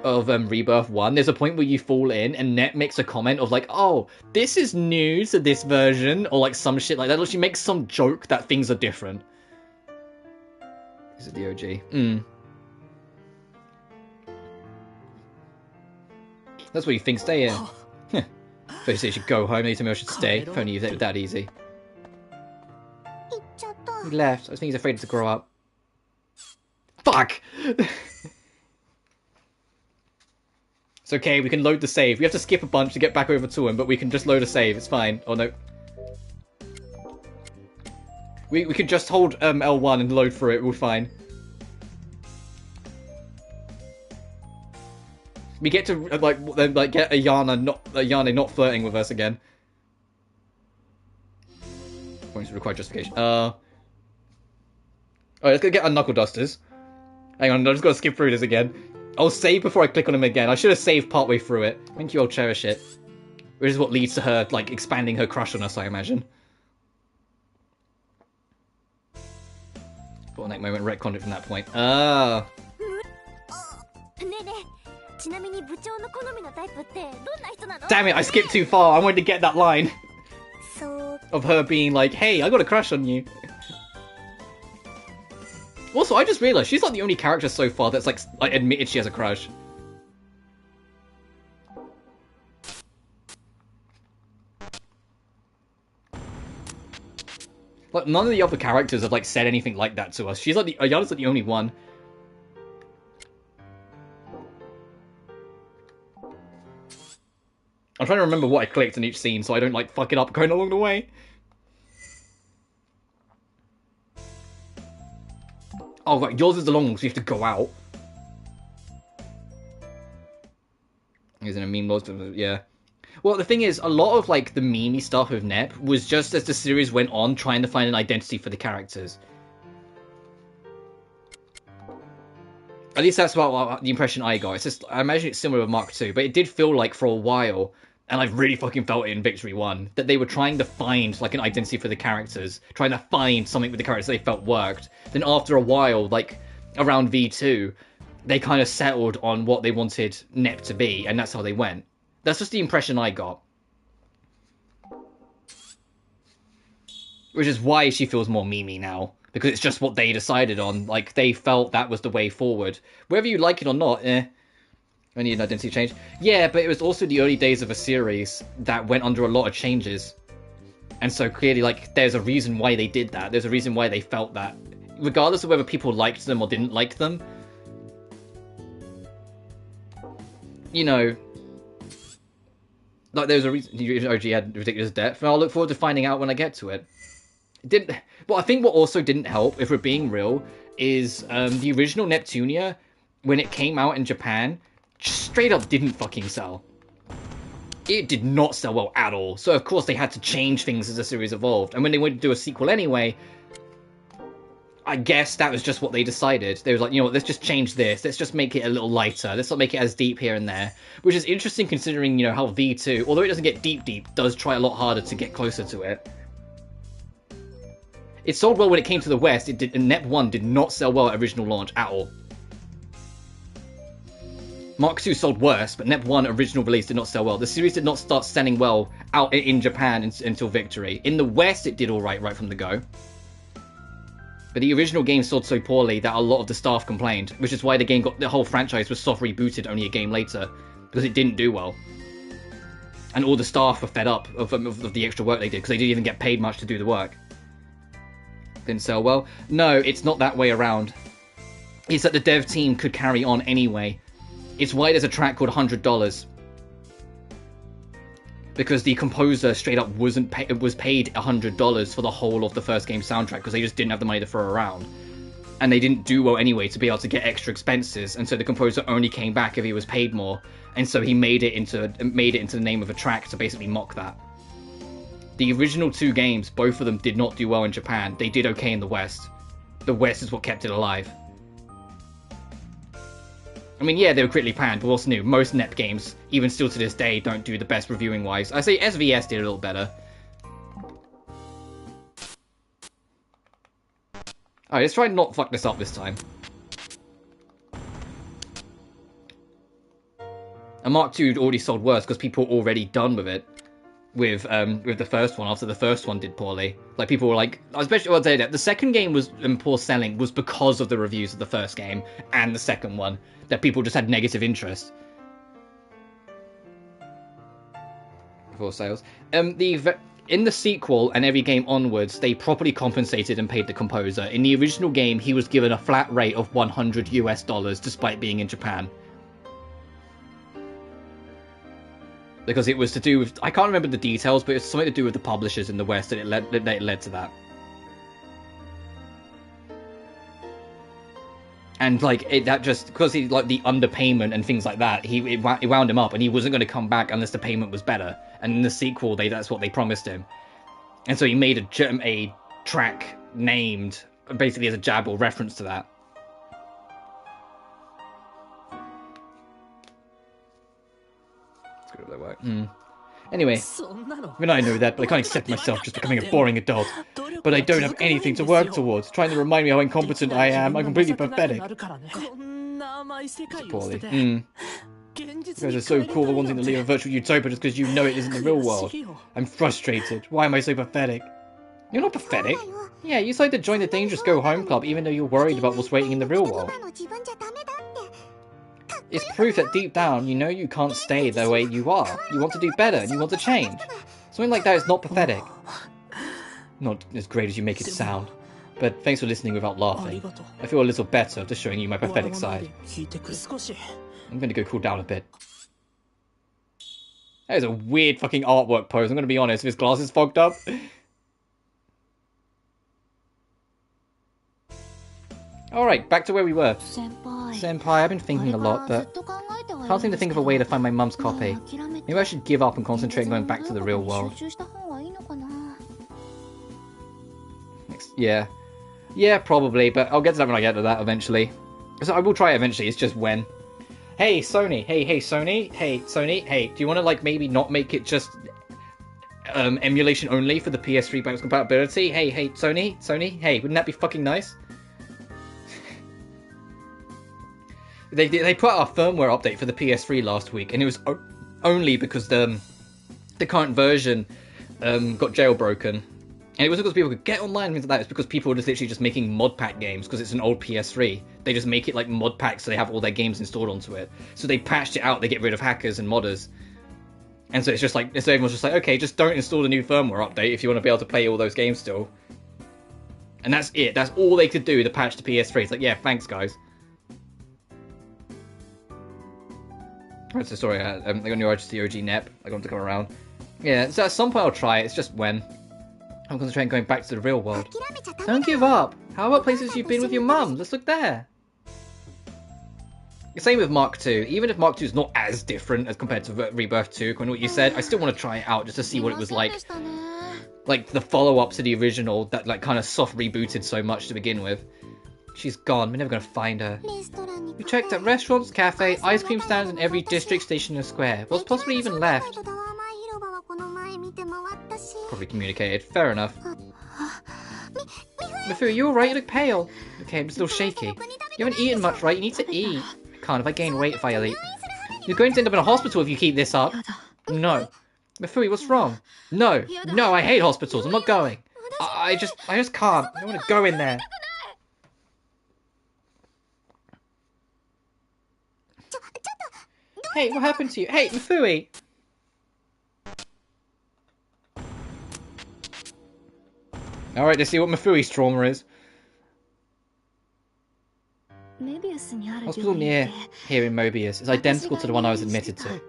of Rebirth 1, there's a point where you fall in and Net makes a comment of, like, oh, this is new to this version, or, like, some shit like that. Or she makes some joke that things are different. This is the OG. That's what you think, stay in. First you should go home, they tell me I should stay. If only it was that easy. He left. I think he's afraid to grow up. Fuck! It's okay, we can load the save. We have to skip a bunch to get back over to him, but we can just load a save. It's fine. Oh, no. We can just hold L1 and load through it. We're fine. We get to, like get Ayane not flirting with us again. Points require justification. Alright, let's go get our knuckle dusters. Hang on, I'm just gonna skip through this again. I'll save before I click on him again. I should have saved partway through it. Thank you, I'll cherish it. Which is what leads to her, like, expanding her crush on us, I imagine. Bottleneck moment, retconned it from that point. Ah. Damn it, I skipped too far. I wanted to get that line. Of her being like, hey, I got a crush on you. Also, I just realised she's like the only character so far that's like admitted she has a crush. Like, none of the other characters have like said anything like that to us. She's like Ayana's like the only one. I'm trying to remember what I clicked in each scene so I don't like fuck it up going along the way. Oh, right, yours is the long one, so you have to go out. He's in a meme loads, yeah. Well, the thing is, a lot of, like, the meme-y stuff with Nep was just as the series went on, trying to find an identity for the characters. At least that's about the impression I got. It's just, I imagine it's similar with Mark II, but it did feel like for a while, and I've really fucking felt it in Victory 1, that they were trying to find, like, an identity for the characters, trying to find something with the characters they felt worked. Then after a while, like, around V2, they kind of settled on what they wanted Nep to be, and that's how they went. That's just the impression I got. Which is why she feels more meme-y now. Because it's just what they decided on. Like, they felt that was the way forward. Whether you like it or not, I need an identity change. Yeah, but it was also the early days of a series that went under a lot of changes. And so clearly, like, there's a reason why they did that. There's a reason why they felt that. Regardless of whether people liked them or didn't like them. You know, like, there's a reason OG had ridiculous depth, and I'll look forward to finding out when I get to it. But I think what also didn't help, if we're being real, is the original Neptunia, when it came out in Japan, just straight up didn't fucking sell. It did not sell well at all. So of course they had to change things as the series evolved. And when they went to do a sequel anyway, I guess that was just what they decided. They was like, you know what, let's just change this. Let's just make it a little lighter. Let's not make it as deep here and there. Which is interesting considering, you know, how V2, although it doesn't get deep, does try a lot harder to get closer to it. It sold well when it came to the West. And Nep 1 did not sell well at original launch at all. Mark II sold worse, but Nep 1 original release did not sell well. The series did not start selling well out in Japan until Victory. In the West, it did alright right from the go. But the original game sold so poorly that a lot of the staff complained, which is why the whole franchise was soft rebooted only a game later, because it didn't do well. And all the staff were fed up of the extra work they did, because they didn't even get paid much to do the work. Didn't sell well. No, it's not that way around. It's that the dev team could carry on anyway. It's why there's a track called $100. Because the composer straight up was paid $100 for the whole of the first game soundtrack, because they just didn't have the money to throw around. And they didn't do well anyway to be able to get extra expenses, and so the composer only came back if he was paid more, and so he made it into the name of a track to basically mock that. The original two games, both of them did not do well in Japan. They did okay in the West. The West is what kept it alive. I mean, yeah, they were critically panned, but what's new? Most NEP games, even still to this day, don't do the best reviewing-wise. I say SVS did a little better. Alright, let's try and not fuck this up this time. And Mark II already sold worse because people were already done with it. With the first one, after the first one did poorly. Like, people were like, especially, I'd say that the second game was poor selling was because of the reviews of the first game and the second one, that people just had negative interest. Poor sales. In the sequel and every game onwards, they properly compensated and paid the composer. In the original game, he was given a flat rate of $100 US despite being in Japan. Because it was to do with, I can't remember the details, but it's something to do with the publishers in the West, and it led to that. And like that just because he like the underpayment and things like that, it wound him up, and he wasn't going to come back unless the payment was better. And in the sequel, that's what they promised him, and so he made a track named basically as a jab or reference to that. That work. Anyway, I mean, I know that, but I can't accept myself just becoming a boring adult. But I don't have anything to work towards. Trying to remind me how incompetent I am. I'm completely pathetic. Poorly. You guys are so cool for wanting to leave a virtual utopia just because you know it isn't the real world. I'm frustrated. Why am I so pathetic? You're not pathetic. Yeah, you decided to join the Dangerous Go Home Club even though you're worried about what's waiting in the real world. It's proof that deep down, you know you can't stay the way you are. You want to do better, and you want to change. Something like that is not pathetic. Not as great as you make it sound. But thanks for listening without laughing. I feel a little better after showing you my pathetic side. I'm gonna go cool down a bit. That is a weird fucking artwork pose, I'm gonna be honest, if his glasses fogged up. Alright, back to where we were. Senpai, I've been thinking a lot, but can't seem to think of a way to find my mum's copy. Maybe I should give up and concentrate on going back to the real world. Yeah. Yeah, probably, but I'll get to that when I get to that eventually. So I will try it eventually, it's just when. Hey, Sony. Hey, Sony. Hey, Sony. Hey, do you want to, like, maybe not make it just emulation only for the PS3 backwards compatibility? Hey, Sony. Hey, wouldn't that be fucking nice? They put out a firmware update for the PS3 last week, and it was only because the current version got jailbroken. And it wasn't because people could get online and things like that, it's because people were just literally just making mod pack games, because it's an old PS3. They just make it like mod packs so they have all their games installed onto it. So they patched it out, they get rid of hackers and modders. And so it's just like, so everyone's just like, okay, just don't install the new firmware update if you want to be able to play all those games still. And that's it. That's all they could do to patch the PS3. It's like, yeah, thanks, guys. Right, so sorry, I got new urge to the OG NEP. I got to come around. Yeah, so at some point I'll try it. It's just when. I'm concentrating on going back to the real world. Don't give up. How about places you've been with your mum? Let's look there. Same with Mark 2. Even if Mark 2 is not as different as compared to Rebirth 2, according to what you said, I still want to try it out just to see what it was like. Like the follow-up to the original that like kind of soft rebooted so much to begin with. She's gone. We're never going to find her. We checked at restaurants, cafe, ice cream stands in every district, station and square. What's possibly even left? Probably communicated. Fair enough. Mifu, you alright? You look pale. Okay, I'm still shaky. You haven't eaten much, right? You need to eat. I can't. If I gain weight if I eat. You're going to end up in a hospital if you keep this up. No. Mifui, what's wrong? No. No, I hate hospitals. I'm not going. I just can't. I don't want to go in there. Hey, what happened to you? Hey, Mifui! Alright, let's see what Mifui's trauma is. Hospital near here in Mobius is identical to the one I was admitted to.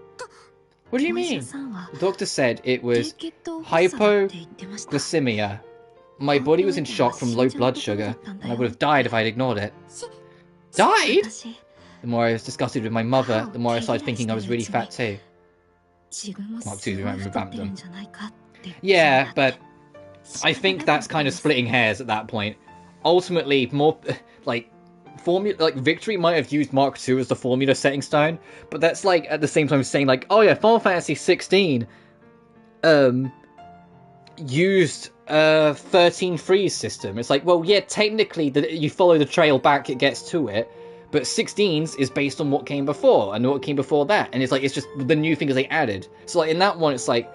What do you mean? The doctor said it was hypoglycemia. My body was in shock from low blood sugar, and I would have died if I'd ignored it. Died? The more I was disgusted with my mother, the more I started thinking I was really fat too. Mark 2, we might revamp them. Yeah, but I think that's kind of splitting hairs at that point. Ultimately, more like Victory might have used Mark 2 as the formula setting stone, but that's like at the same time saying like, oh yeah, Final Fantasy 16 used 13 freeze system. It's like, well, yeah, technically you follow the trail back, it gets to it, but 16's is based on what came before and what came before that, and it's like it's just the new things they added. So like in that one, it's like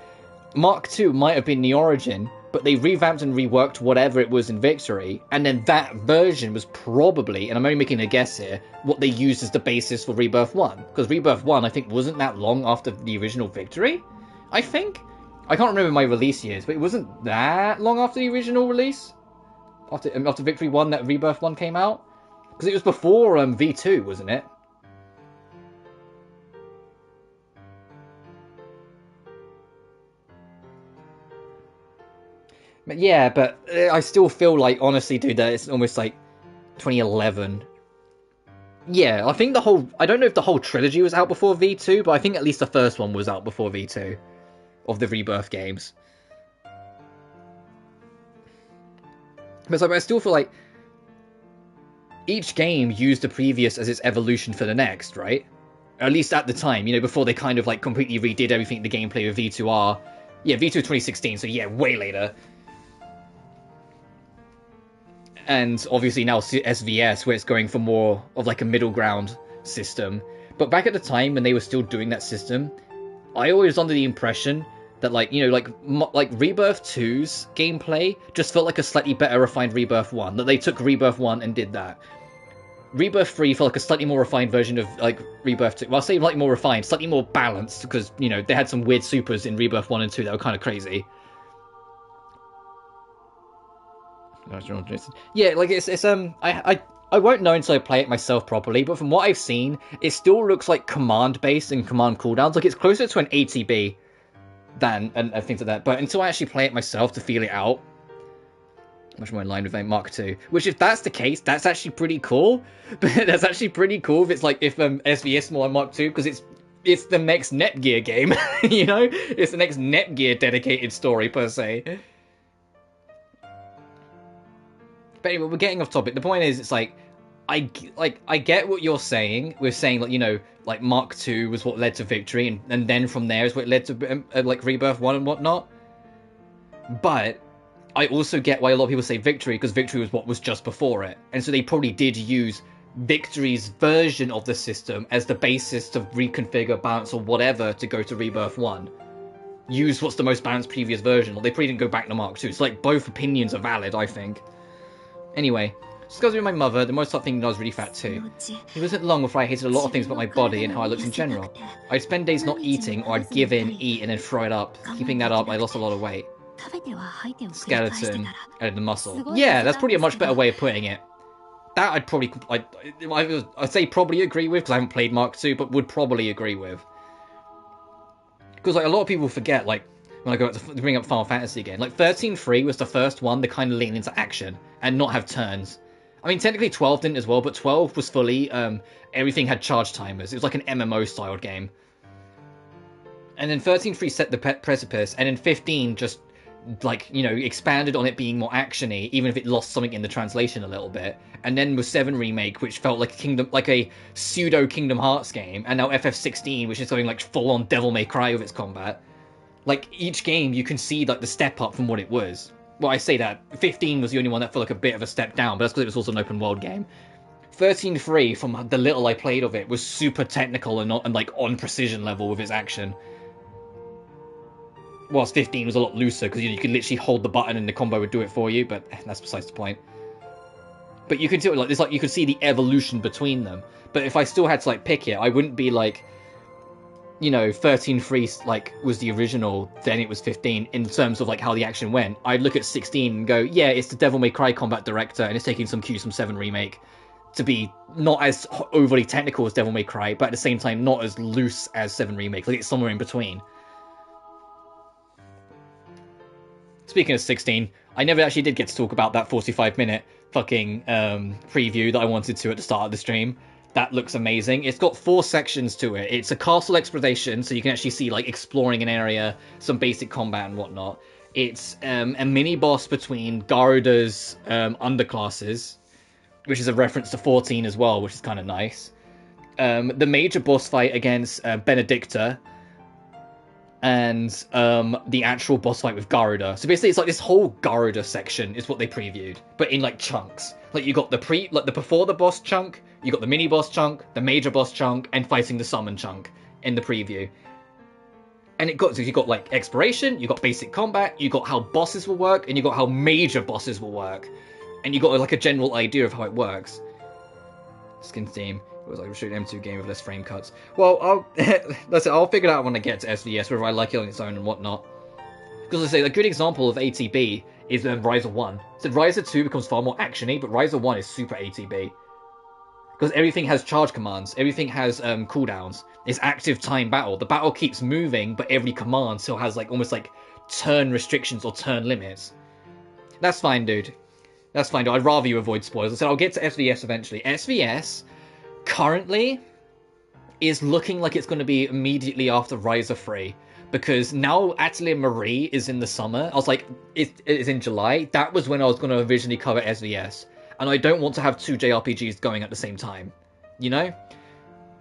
Mark 2 might have been the origin, but they revamped and reworked whatever it was in Victory, and then that version was probably, and I'm only making a guess here, what they used as the basis for Rebirth 1. Because Rebirth 1, I think, wasn't that long after the original Victory, I think? I can't remember my release years, but it wasn't that long after the original release? After Victory 1 that Rebirth 1 came out? Because it was before V2, wasn't it? But yeah, but I still feel like, honestly, dude, that it's almost like 2011. Yeah, I think I don't know if the whole trilogy was out before V2, but I think at least the first one was out before V2 of the Rebirth games. But I still feel like each game used the previous as its evolution for the next, right? Or at least at the time, you know, before they kind of like completely redid everything, the gameplay with V2R. Yeah, V2 2016, so yeah, way later. And obviously now SVS, where it's going for more of like a middle ground system. But back at the time when they were still doing that system, I always was under the impression that like, you know, like Rebirth 2's gameplay just felt like a slightly better refined Rebirth 1. That they took Rebirth 1 and did that. Rebirth 3 felt like a slightly more refined version of like Rebirth 2. Well, I'll say like more refined, slightly more balanced, because, you know, they had some weird supers in Rebirth 1 and 2 that were kind of crazy. Yeah, like it's I won't know until I play it myself properly, but from what I've seen, it still looks like command based and command cooldowns. Like it's closer to an ATB than and things like that. But until I actually play it myself to feel it out, much more in line with Mark 2. Which, if that's the case, that's actually pretty cool. But that's actually pretty cool if it's like if SVS more like Mark 2, because it's the next Netgear game, you know? It's the next Netgear dedicated story per se. But anyway, we're getting off topic. The point is, it's like I get what you're saying. We're saying, like, you know, like Mark 2 was what led to Victory, and then from there is what led to like Rebirth 1 and whatnot. But I also get why a lot of people say Victory, because Victory was what was just before it, and so they probably did use Victory's version of the system as the basis to reconfigure, balance, or whatever to go to Rebirth 1. Use what's the most balanced previous version, or they probably didn't go back to Mark 2. So like both opinions are valid, I think. Anyway, Discussing with my mother, the more I started thinking I was really fat too. It wasn't long before I hated a lot of things about my body and how I looked in general. I'd spend days not eating, or I'd give in, eat, and then throw it up. Keeping that up, I lost a lot of weight. Skeleton, added the muscle. Yeah, that's probably a much better way of putting it. That I'd probably, I'd say probably agree with, because I haven't played Mark II, but would probably agree with. Because like a lot of people forget, like, when I go to bring up Final Fantasy again, like 13.3 was the first one to kind of lean into action and not have turns. I mean, technically 12 didn't as well, but 12 was fully, everything had charge timers. It was like an MMO-styled game. And then 13.3 set the precipice, and then 15 just, like, you know, expanded on it being more action-y, even if it lost something in the translation a little bit. And then with 7 Remake, which felt like a pseudo Kingdom Hearts game, and now FF16, which is going like full-on Devil May Cry with its combat. Like, each game, you can see, like, the step up from what it was. Well, I say that. 15 was the only one that felt like a bit of a step down, but that's because it was also an open-world game. 13.3, from the little I played of it, was super technical and like, on precision level with its action. Whilst 15 was a lot looser, because you could literally hold the button and the combo would do it for you, but that's besides the point. But you could do it like this, like, you could see the evolution between them. But if I still had to, like, pick it, I wouldn't be like, you know, 13.3 like was the original, then it was 15 in terms of like how the action went. I'd look at 16 and go, yeah, it's the Devil May Cry combat director, and it's taking some cues from 7 Remake to be not as overly technical as Devil May Cry, but at the same time not as loose as 7 Remake. Like, it's somewhere in between. Speaking of 16, I never actually did get to talk about that 45-minute fucking preview that I wanted to at the start of the stream. That looks amazing. It's got 4 sections to it. It's a castle exploration, so you can actually see, like, exploring an area, some basic combat and whatnot. It's a mini-boss between Garuda's underclasses, which is a reference to 14 as well, which is kind of nice. The major boss fight against Benedicta, and the actual boss fight with Garuda. So basically, it's like this whole Garuda section is what they previewed, but in, like, chunks. Like, you got the before the boss chunk, you got the mini boss chunk, the major boss chunk, and fighting the summon chunk in the preview. And you got like exploration, you got basic combat, you got how bosses will work, and you got how major bosses will work, and you got like a general idea of how it works. Skin theme. It was like a shoot M2 game with less frame cuts. Well, I'll figure it out when I get to SVS, whether I like it on its own and whatnot. Because I say a good example of ATB is Ryza 1. So Ryza 2 becomes far more actiony, but Ryza 1 is super ATB. Because everything has charge commands, everything has cooldowns. It's active time battle. The battle keeps moving, but every command still has like almost like turn restrictions or turn limits. That's fine, dude. That's fine, dude. I'd rather you avoid spoilers. I said I'll get to SVS eventually. SVS currently is looking like it's going to be immediately after Ryza 3. Because now Atelier Marie is in the summer. I was like, it is in July. That was when I was going to originally cover SVS. And I don't want to have 2 JRPGs going at the same time. You know?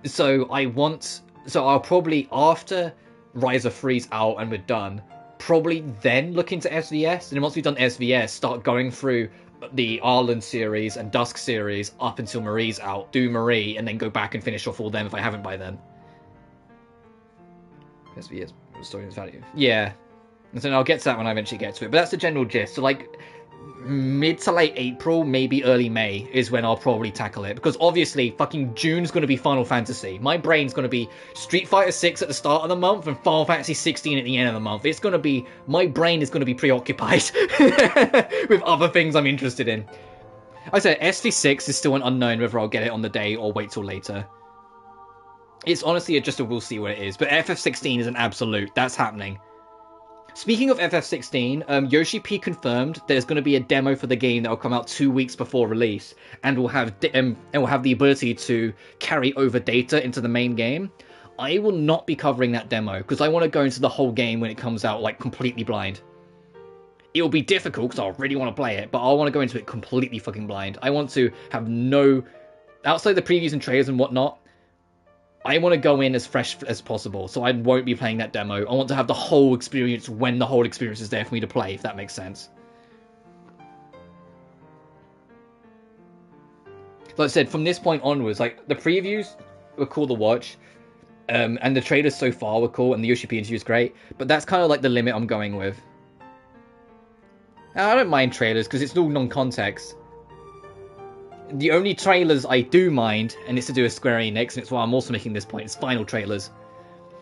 So I'll probably, after Ryza 3's out and we're done, probably then look into SVS. And then once we've done SVS, start going through the Arland series and Dusk series up until Marie's out. Do Marie, and then go back and finish off all them if I haven't by then. SVS story is value. Yeah. And so I'll get to that when I eventually get to it. But that's the general gist. So like mid to late April, maybe early May is when I'll probably tackle it. Because obviously fucking June's going to be Final Fantasy. My brain's going to be Street Fighter 6 at the start of the month and Final Fantasy 16 at the end of the month. It's going to be, my brain is going to be preoccupied with other things I'm interested in. I said SV6 is still an unknown whether I'll get it on the day or wait till later. It's honestly just a we'll see what it is. But FF16 is an absolute. That's happening. Speaking of FF16, Yoshi P confirmed there's going to be a demo for the game that will come out 2 weeks before release, and will have the ability to carry over data into the main game. I will not be covering that demo because I want to go into the whole game when it comes out like completely blind. It will be difficult because I really want to play it, but I want to go into it completely fucking blind. I want to have no, outside the previews and trailers and whatnot, I want to go in as fresh as possible, so I won't be playing that demo. I want to have the whole experience when the whole experience is there for me to play, if that makes sense. Like I said, from this point onwards, like, the previews were cool to watch, and the trailers so far were cool, and the Yoshi P interview is great, but that's kind of like the limit I'm going with. And I don't mind trailers, because it's all non-context. The only trailers I do mind, and it's to do with Square Enix, and it's why I'm also making this point, it's final trailers.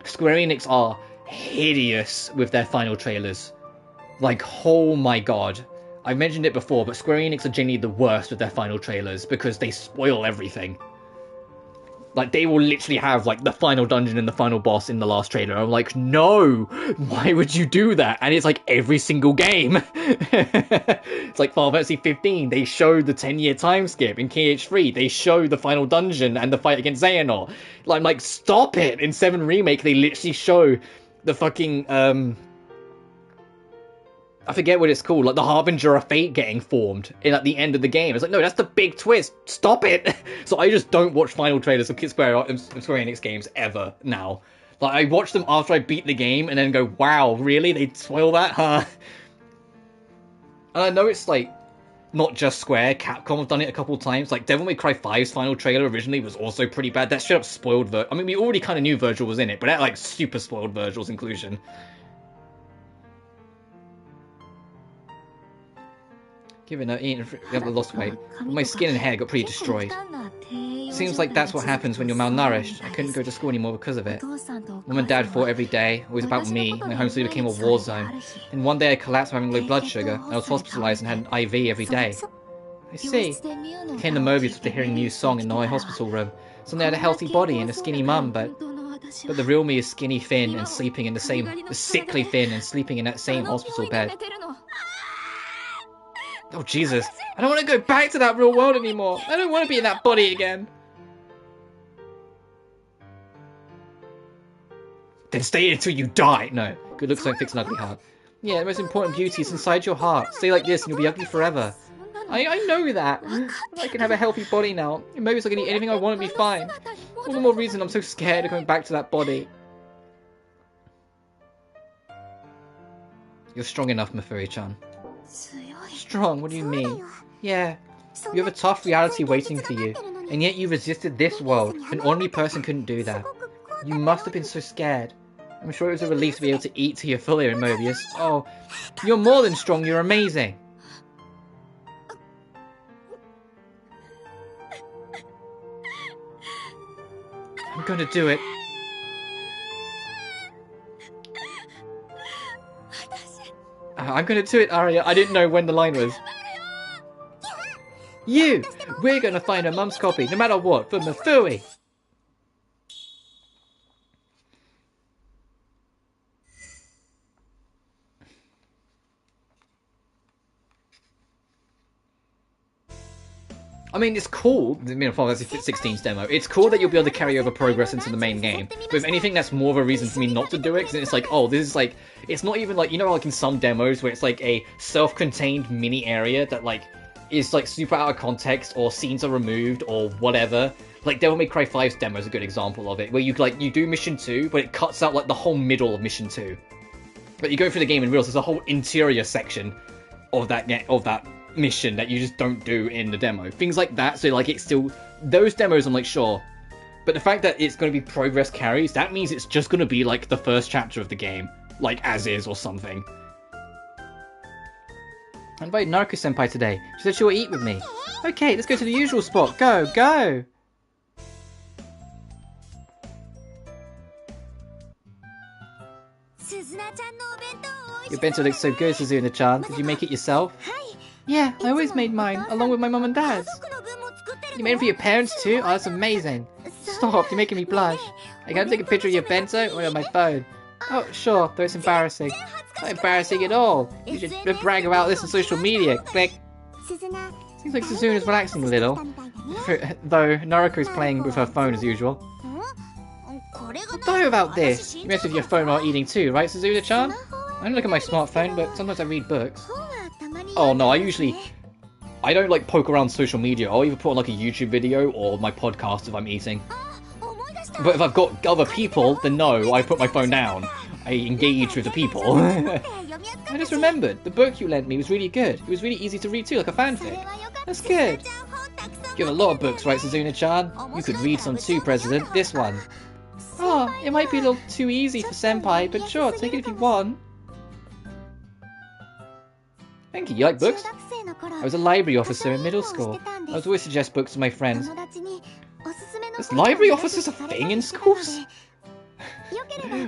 Square Enix are hideous with their final trailers. Like, oh my god. I've mentioned it before, but Square Enix are genuinely the worst with their final trailers because they spoil everything. Like, they will literally have, like, the final dungeon and the final boss in the last trailer. I'm like, no! Why would you do that? And it's, like, every single game. It's like Final Fantasy 15. They show the 10-year time skip. In KH3, they show the final dungeon and the fight against Xehanort. Like, I'm like, stop it! In 7 Remake, they literally show the fucking, I forget what it's called, like the Harbinger of Fate getting formed in at the end of the game. It's like, no, that's the big twist. Stop it. So I just don't watch final trailers of Square Enix games ever now. Like, I watch them after I beat the game and then go, wow, really? They spoil that? Huh? And I know it's like not just Square. Capcom have done it a couple times. Like, Devil May Cry 5's final trailer originally was also pretty bad. That straight up spoiled I mean, we already kind of knew Virgil was in it, but that like super spoiled Virgil's inclusion. Given I've lost weight, my skin and hair got pretty destroyed. Seems like that's what happens when you're malnourished. I couldn't go to school anymore because of it. Mum and Dad fought every day, always about me. My home sleep became a war zone. And one day I collapsed from having low blood sugar. I was hospitalized and had an IV every day. I see. I came to Mobius after hearing a new song in my hospital room. Suddenly I had a healthy body and a skinny mum, but the real me is skinny Finn and sleeping in the sickly Finn and sleeping in that same hospital bed. Oh, Jesus. I don't want to go back to that real world anymore. I don't want to be in that body again. Then stay until you die. No. Good looks don't fix an ugly heart. Yeah, the most important beauty is inside your heart. Stay like this and you'll be ugly forever. I know that. I can have a healthy body now. Maybe I can eat anything I want and be fine. All the more reason I'm so scared of going back to that body. You're strong enough, Mafuri-chan. Strong? What do you mean? Yeah, you have a tough reality waiting for you, and yet you resisted this world. An ordinary person couldn't do that. You must have been so scared. I'm sure it was a relief to be able to eat till you're full here in Mobius. Oh, you're more than strong, you're amazing. I'm gonna do it. I'm gonna do it, Arya. I didn't know when the line was. You! We're gonna find her mum's copy, no matter what, for Mafui! I mean, it's cool, Final Fantasy 16's demo, it's cool that you'll be able to carry over progress into the main game, but if anything, that's more of a reason for me not to do it, because it's like, oh, this is like, it's not even like, you know, like in some demos where it's like a self-contained mini area that like, is like super out of context, or scenes are removed, or whatever. Like Devil May Cry 5's demo is a good example of it, where you do mission 2, but it cuts out like the whole middle of mission 2. But you go through the game and realize there's a whole interior section of that mission that you just don't do in the demo. Things like that, so like it's still... Those demos I'm like, sure. But the fact that it's going to be progress carries, that means it's just going to be like the first chapter of the game. Like as is or something. I invited Naruko-senpai today. She said she'll eat with me. Okay, let's go to the usual spot. Go, go! Your bento looks so good, Suzuna-chan. Did you make it yourself? Yeah, I always made mine, along with my mum and dad's. You made it for your parents too? Oh, that's amazing. Stop, you're making me blush. I can take a picture of your bento or on my phone. Oh, sure, though it's embarrassing. Not embarrassing at all. You should brag about this on social media. Click. Seems like Suzuna's relaxing a little. Though Naruko's playing with her phone as usual. Don't know about this. You mess with your phone while eating too, right, Suzuna-chan? I don't look at my smartphone, but sometimes I read books. Oh no, I don't like poke around social media. I'll either put on like a YouTube video or my podcast if I'm eating. But if I've got other people, then no, I put my phone down. I engage with the people. I just remembered, the book you lent me was really good. It was really easy to read too, like a fanfic. That's good. You have a lot of books, right, Suzuna-chan? You could read some too, President. This one. Oh, it might be a little too easy for Senpai, but sure, take it if you want. Thank you. You like books? I was a library officer in middle school. I was always suggest books to my friends. Is library officers a thing in schools?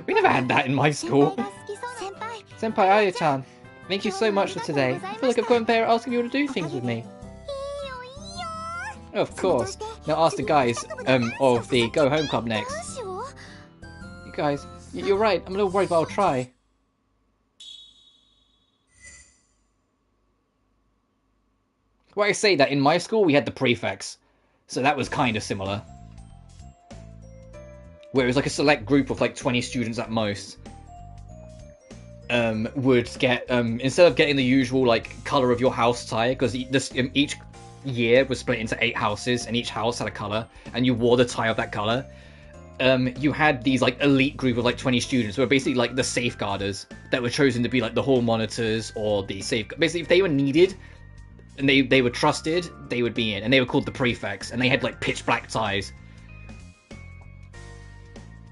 We never had that in my school. Senpai Ayo-chan, thank you so much for today. I feel like I've gotten better at asking you to do things with me. Oh, of course. Now ask the guys of the Go Home Club next. You guys, you're right. I'm a little worried, but I'll try. Well, I say that in my school we had the prefects, so that was kind of similar. Where it was like a select group of like 20 students at most. Would get instead of getting the usual like color of your house tie, because each year was split into 8 houses and each house had a color, and you wore the tie of that color. You had these like elite group of like 20 students who were basically like the safeguarders that were chosen to be like the hall monitors or the basically if they were needed and they were trusted, they would be in, and they were called the prefects, and they had like pitch black ties.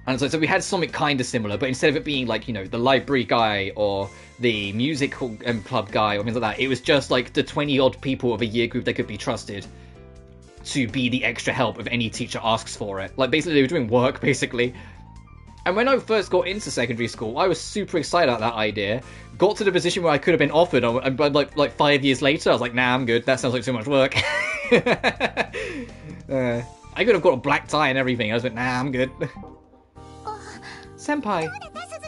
And so we had something kind of similar, but instead of it being like, you know, the library guy or the music club guy or things like that, it was just like the 20 odd people of a year group that could be trusted to be the extra help if any teacher asks for it. Like basically they were doing work basically. And when I first got into secondary school, I was super excited about that idea. Got to the position where I could have been offered, and like 5 years later, I was like, nah, I'm good. That sounds like too much work. I could have got a black tie and everything. I was like, nah, I'm good. Senpai.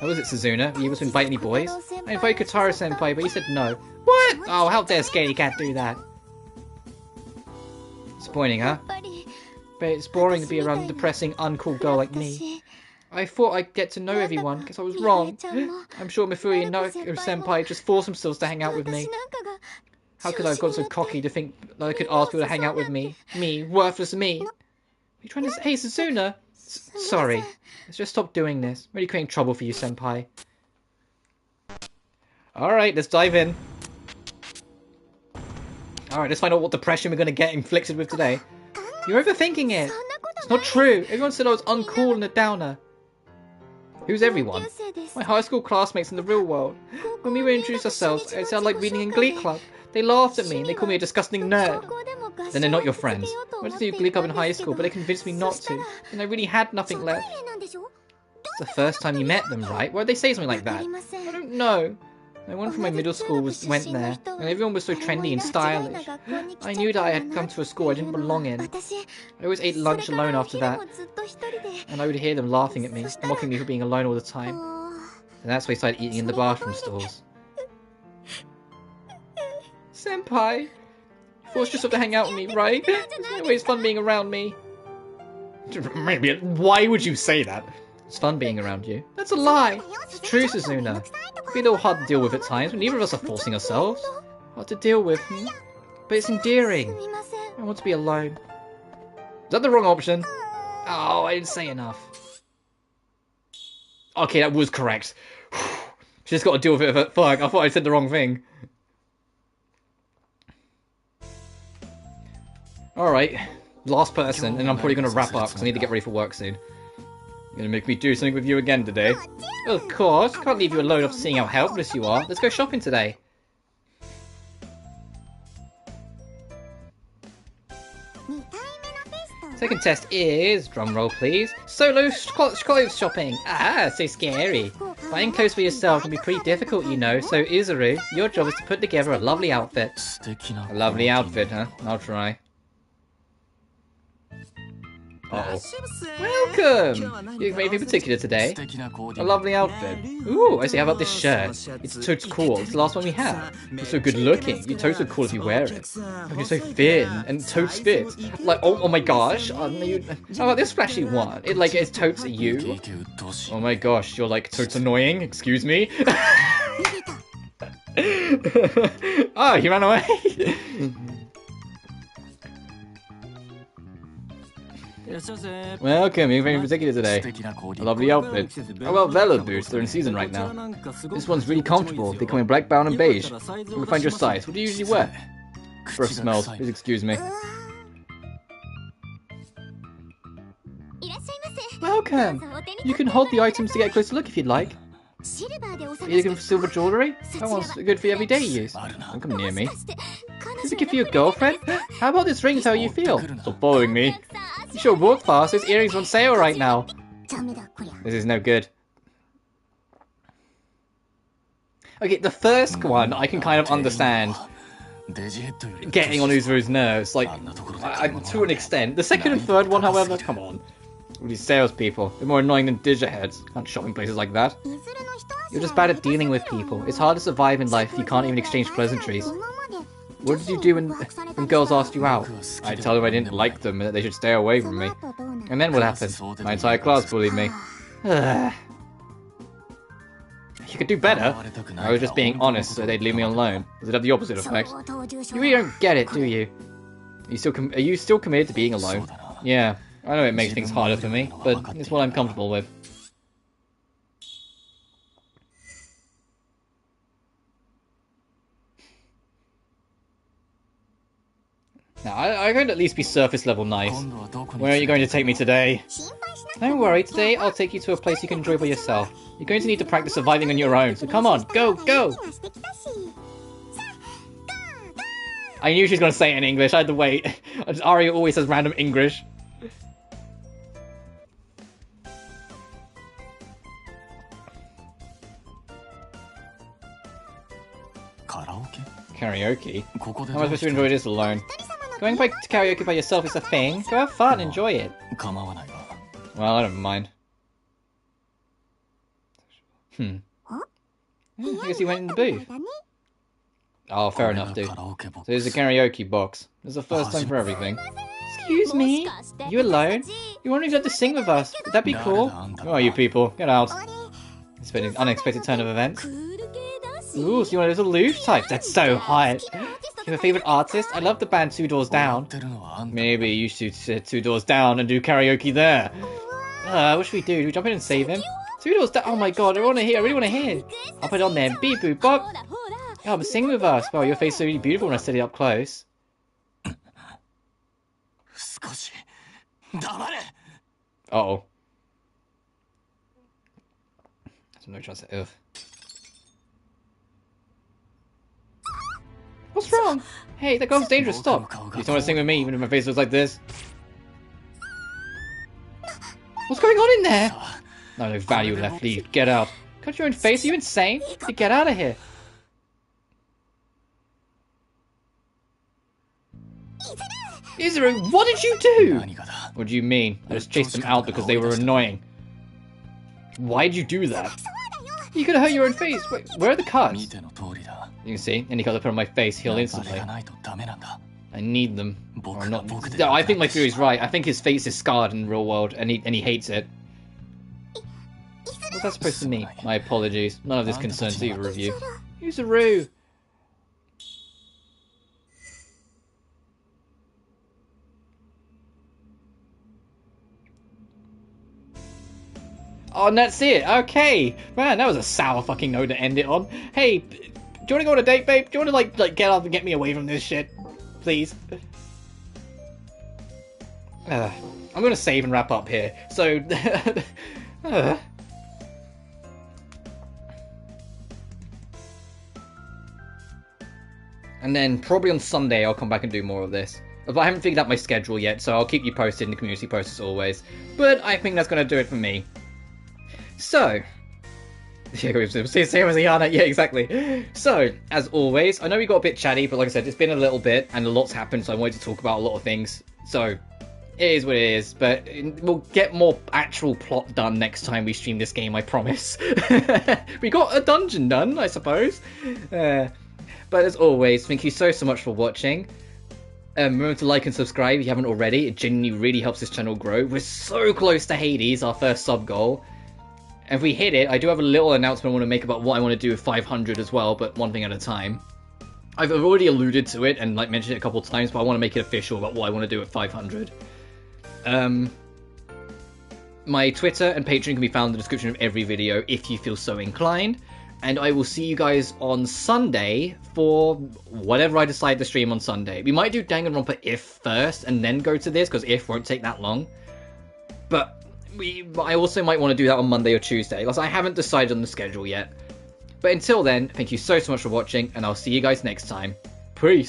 How was it, Suzuna? Were you able to invite any boys? I invited Kotaro Senpai, but he said no. What? Oh, how dare Scaredy Cat do that? Disappointing, huh? But it's boring to be around a depressing, uncool girl like me. I thought I'd get to know everyone, guess I was wrong. I'm sure Mifuri and Naoko Senpai just forced themselves to hang out with me. How could I have got so cocky to think that I could ask people to hang out with me? Me, worthless me. Are you trying to say, hey, Suzuna? Sorry. Let's just stop doing this. I'm really creating trouble for you, Senpai. Alright, let's dive in. Alright, let's find out what depression we're going to get inflicted with today. You're overthinking it. It's not true. Everyone said I was uncool and a downer. Who's everyone? My high school classmates in the real world. When we introduced ourselves, it sounded like reading in Glee Club. They laughed at me and they called me a disgusting nerd. Then they're not your friends. I wanted to do Glee Club in high school, but they convinced me not to. And I really had nothing left. It's the first time you met them, right? Why'd they say something like that? I don't know. No one from my middle school went there, and everyone was so trendy and stylish. I knew that I had come to a school I didn't belong in. I always ate lunch alone after that, and I would hear them laughing at me, mocking me for being alone all the time. And that's why I started eating in the bathroom stalls. Senpai! You forced yourself to hang out with me, right? It's always fun being around me. Maybe. Why would you say that? It's fun being around you. That's a lie! It's true, Suzuna. It'd be a little hard to deal with at times, but neither of us are forcing ourselves. Hard to deal with, But it's endearing. I want to be alone. Is that the wrong option? Oh, I didn't say enough. Okay, that was correct. She just got to deal with it. Fuck, I thought I said the wrong thing. Alright, last person, and I'm probably going to wrap up because I need to get ready for work soon. You're going to make me do something with you again today. Of course, can't leave you alone after seeing how helpless you are. Let's go shopping today. Second test is, drumroll please, solo clothes shopping. Ah, so scary. Buying clothes for yourself can be pretty difficult, you know, so Izuru, your job is to put together a lovely outfit. A lovely outfit, huh? I'll try. Uh-oh. Welcome! You have anything particular today? A lovely outfit. Ooh, I see. How about this shirt? It's totes cool. It's the last one we have. You're so good looking. You're totes so cool if you wear it. You're so thin and totes fit. Like, oh my gosh. How about this flashy one? It's totes you. Oh my gosh, you're like totes annoying. Excuse me. Oh, he ran away. Welcome, you're very particular today. A lovely outfit. How about Velo boots? They're in season right now. This one's really comfortable. They come in black, brown, and beige. You can find your size. What do you usually wear? Breath smells. Please excuse me. Welcome! You can hold the items to get a closer look if you'd like. Are you looking for silver jewellery? That one's good for everyday use. Don't come near me. Is it good for your girlfriend? How about this ring is how you feel? Stop following me. You should walk fast. Those earrings are on sale right now. This is no good. Okay, the first one I can kind of understand. Getting on Uzuru's nerves, like, to an extent. The second and third one, however, come on. All these salespeople, they're more annoying than Dehya heads. Can't shop in places like that. You're just bad at dealing with people. It's hard to survive in life if you can't even exchange pleasantries. What did you do when girls asked you out? I tell them I didn't like them and that they should stay away from me. And then what happened? My entire class bullied me. You could do better. I was just being honest so they'd leave me alone. Does it have the opposite effect? You really don't get it, do you? Are you still committed to being alone? Yeah, I know it makes things harder for me, but it's what I'm comfortable with. Now, I could at least be surface level nice. Where are you going to take me today? Don't worry, today I'll take you to a place you can enjoy by yourself. You're going to need to practice surviving on your own, so come on, go, go! I knew she was going to say it in English, I had to wait. Ari always says random English. Karaoke? How am I supposed to enjoy this alone? Going to karaoke by yourself is a thing. Go have fun, enjoy it. Well, I don't mind. I guess he went in the booth. Oh, fair enough, dude. So there's a karaoke box. There's a first time for everything. Excuse me? You alone? You won't even have to sing with us. Would that be cool? Who are you people? Get out. It's been an unexpected turn of events. Ooh, so you want a little aloof type? That's so hot. You have a favourite artist? I love the band Two Doors Down. Maybe you should sit 2 doors down and do karaoke there. What should we do? Do we jump in and save him? 2 doors down? Oh my god, I really want to hear. I'll put it on there. Beep boop bop. Oh, but sing with us. Well, your face is so really beautiful when I set it up close. Uh-oh. There's no chance. Ugh. What's wrong? Hey, that girl's dangerous, stop. You don't want to sing with me even if my face looks like this? What's going on in there? No value left, leave. Get out. Cut your own face, are you insane? Get out of here. Izuru, what did you do? What do you mean? I just chased them out because they were annoying. Why'd you do that? You could have hurt your own face. Wait, where are the cuts? You can see, any color put on my face, heal instantly. I need them. Or not. No, I think my theory's right. I think his face is scarred in the real world, and he hates it. What's that supposed to mean? My apologies. None of this concerns either of you. Izuru! Oh, and that's it. Okay. Man, that was a sour fucking note to end it on. Hey, do you want to go on a date, babe? Do you want to, like get up and get me away from this shit? Please. I'm going to save and wrap up here. So... And then probably on Sunday I'll come back and do more of this. But I haven't figured out my schedule yet, so I'll keep you posted in the community post as always. But I think that's going to do it for me. So... Yeah, exactly. So, as always, I know we got a bit chatty, but like I said, it's been a little bit, and a lot's happened, so I wanted to talk about a lot of things. So, it is what it is, but we'll get more actual plot done next time we stream this game, I promise. We got a dungeon done, I suppose. But as always, thank you so much for watching. Remember to like and subscribe if you haven't already. It genuinely really helps this channel grow. We're so close to Hades, our first sub goal. And if we hit it, I do have a little announcement I want to make about what I want to do with 500 as well, but one thing at a time. I've already alluded to it and like mentioned it a couple of times, but I want to make it official about what I want to do at 500. My Twitter and Patreon can be found in the description of every video if you feel so inclined. And I will see you guys on Sunday for whatever I decide to stream on Sunday. We might do Danganronpa If first and then go to this, because If won't take that long. But I also might want to do that on Monday or Tuesday. Like, I haven't decided on the schedule yet. But until then, thank you so much for watching, and I'll see you guys next time. Peace!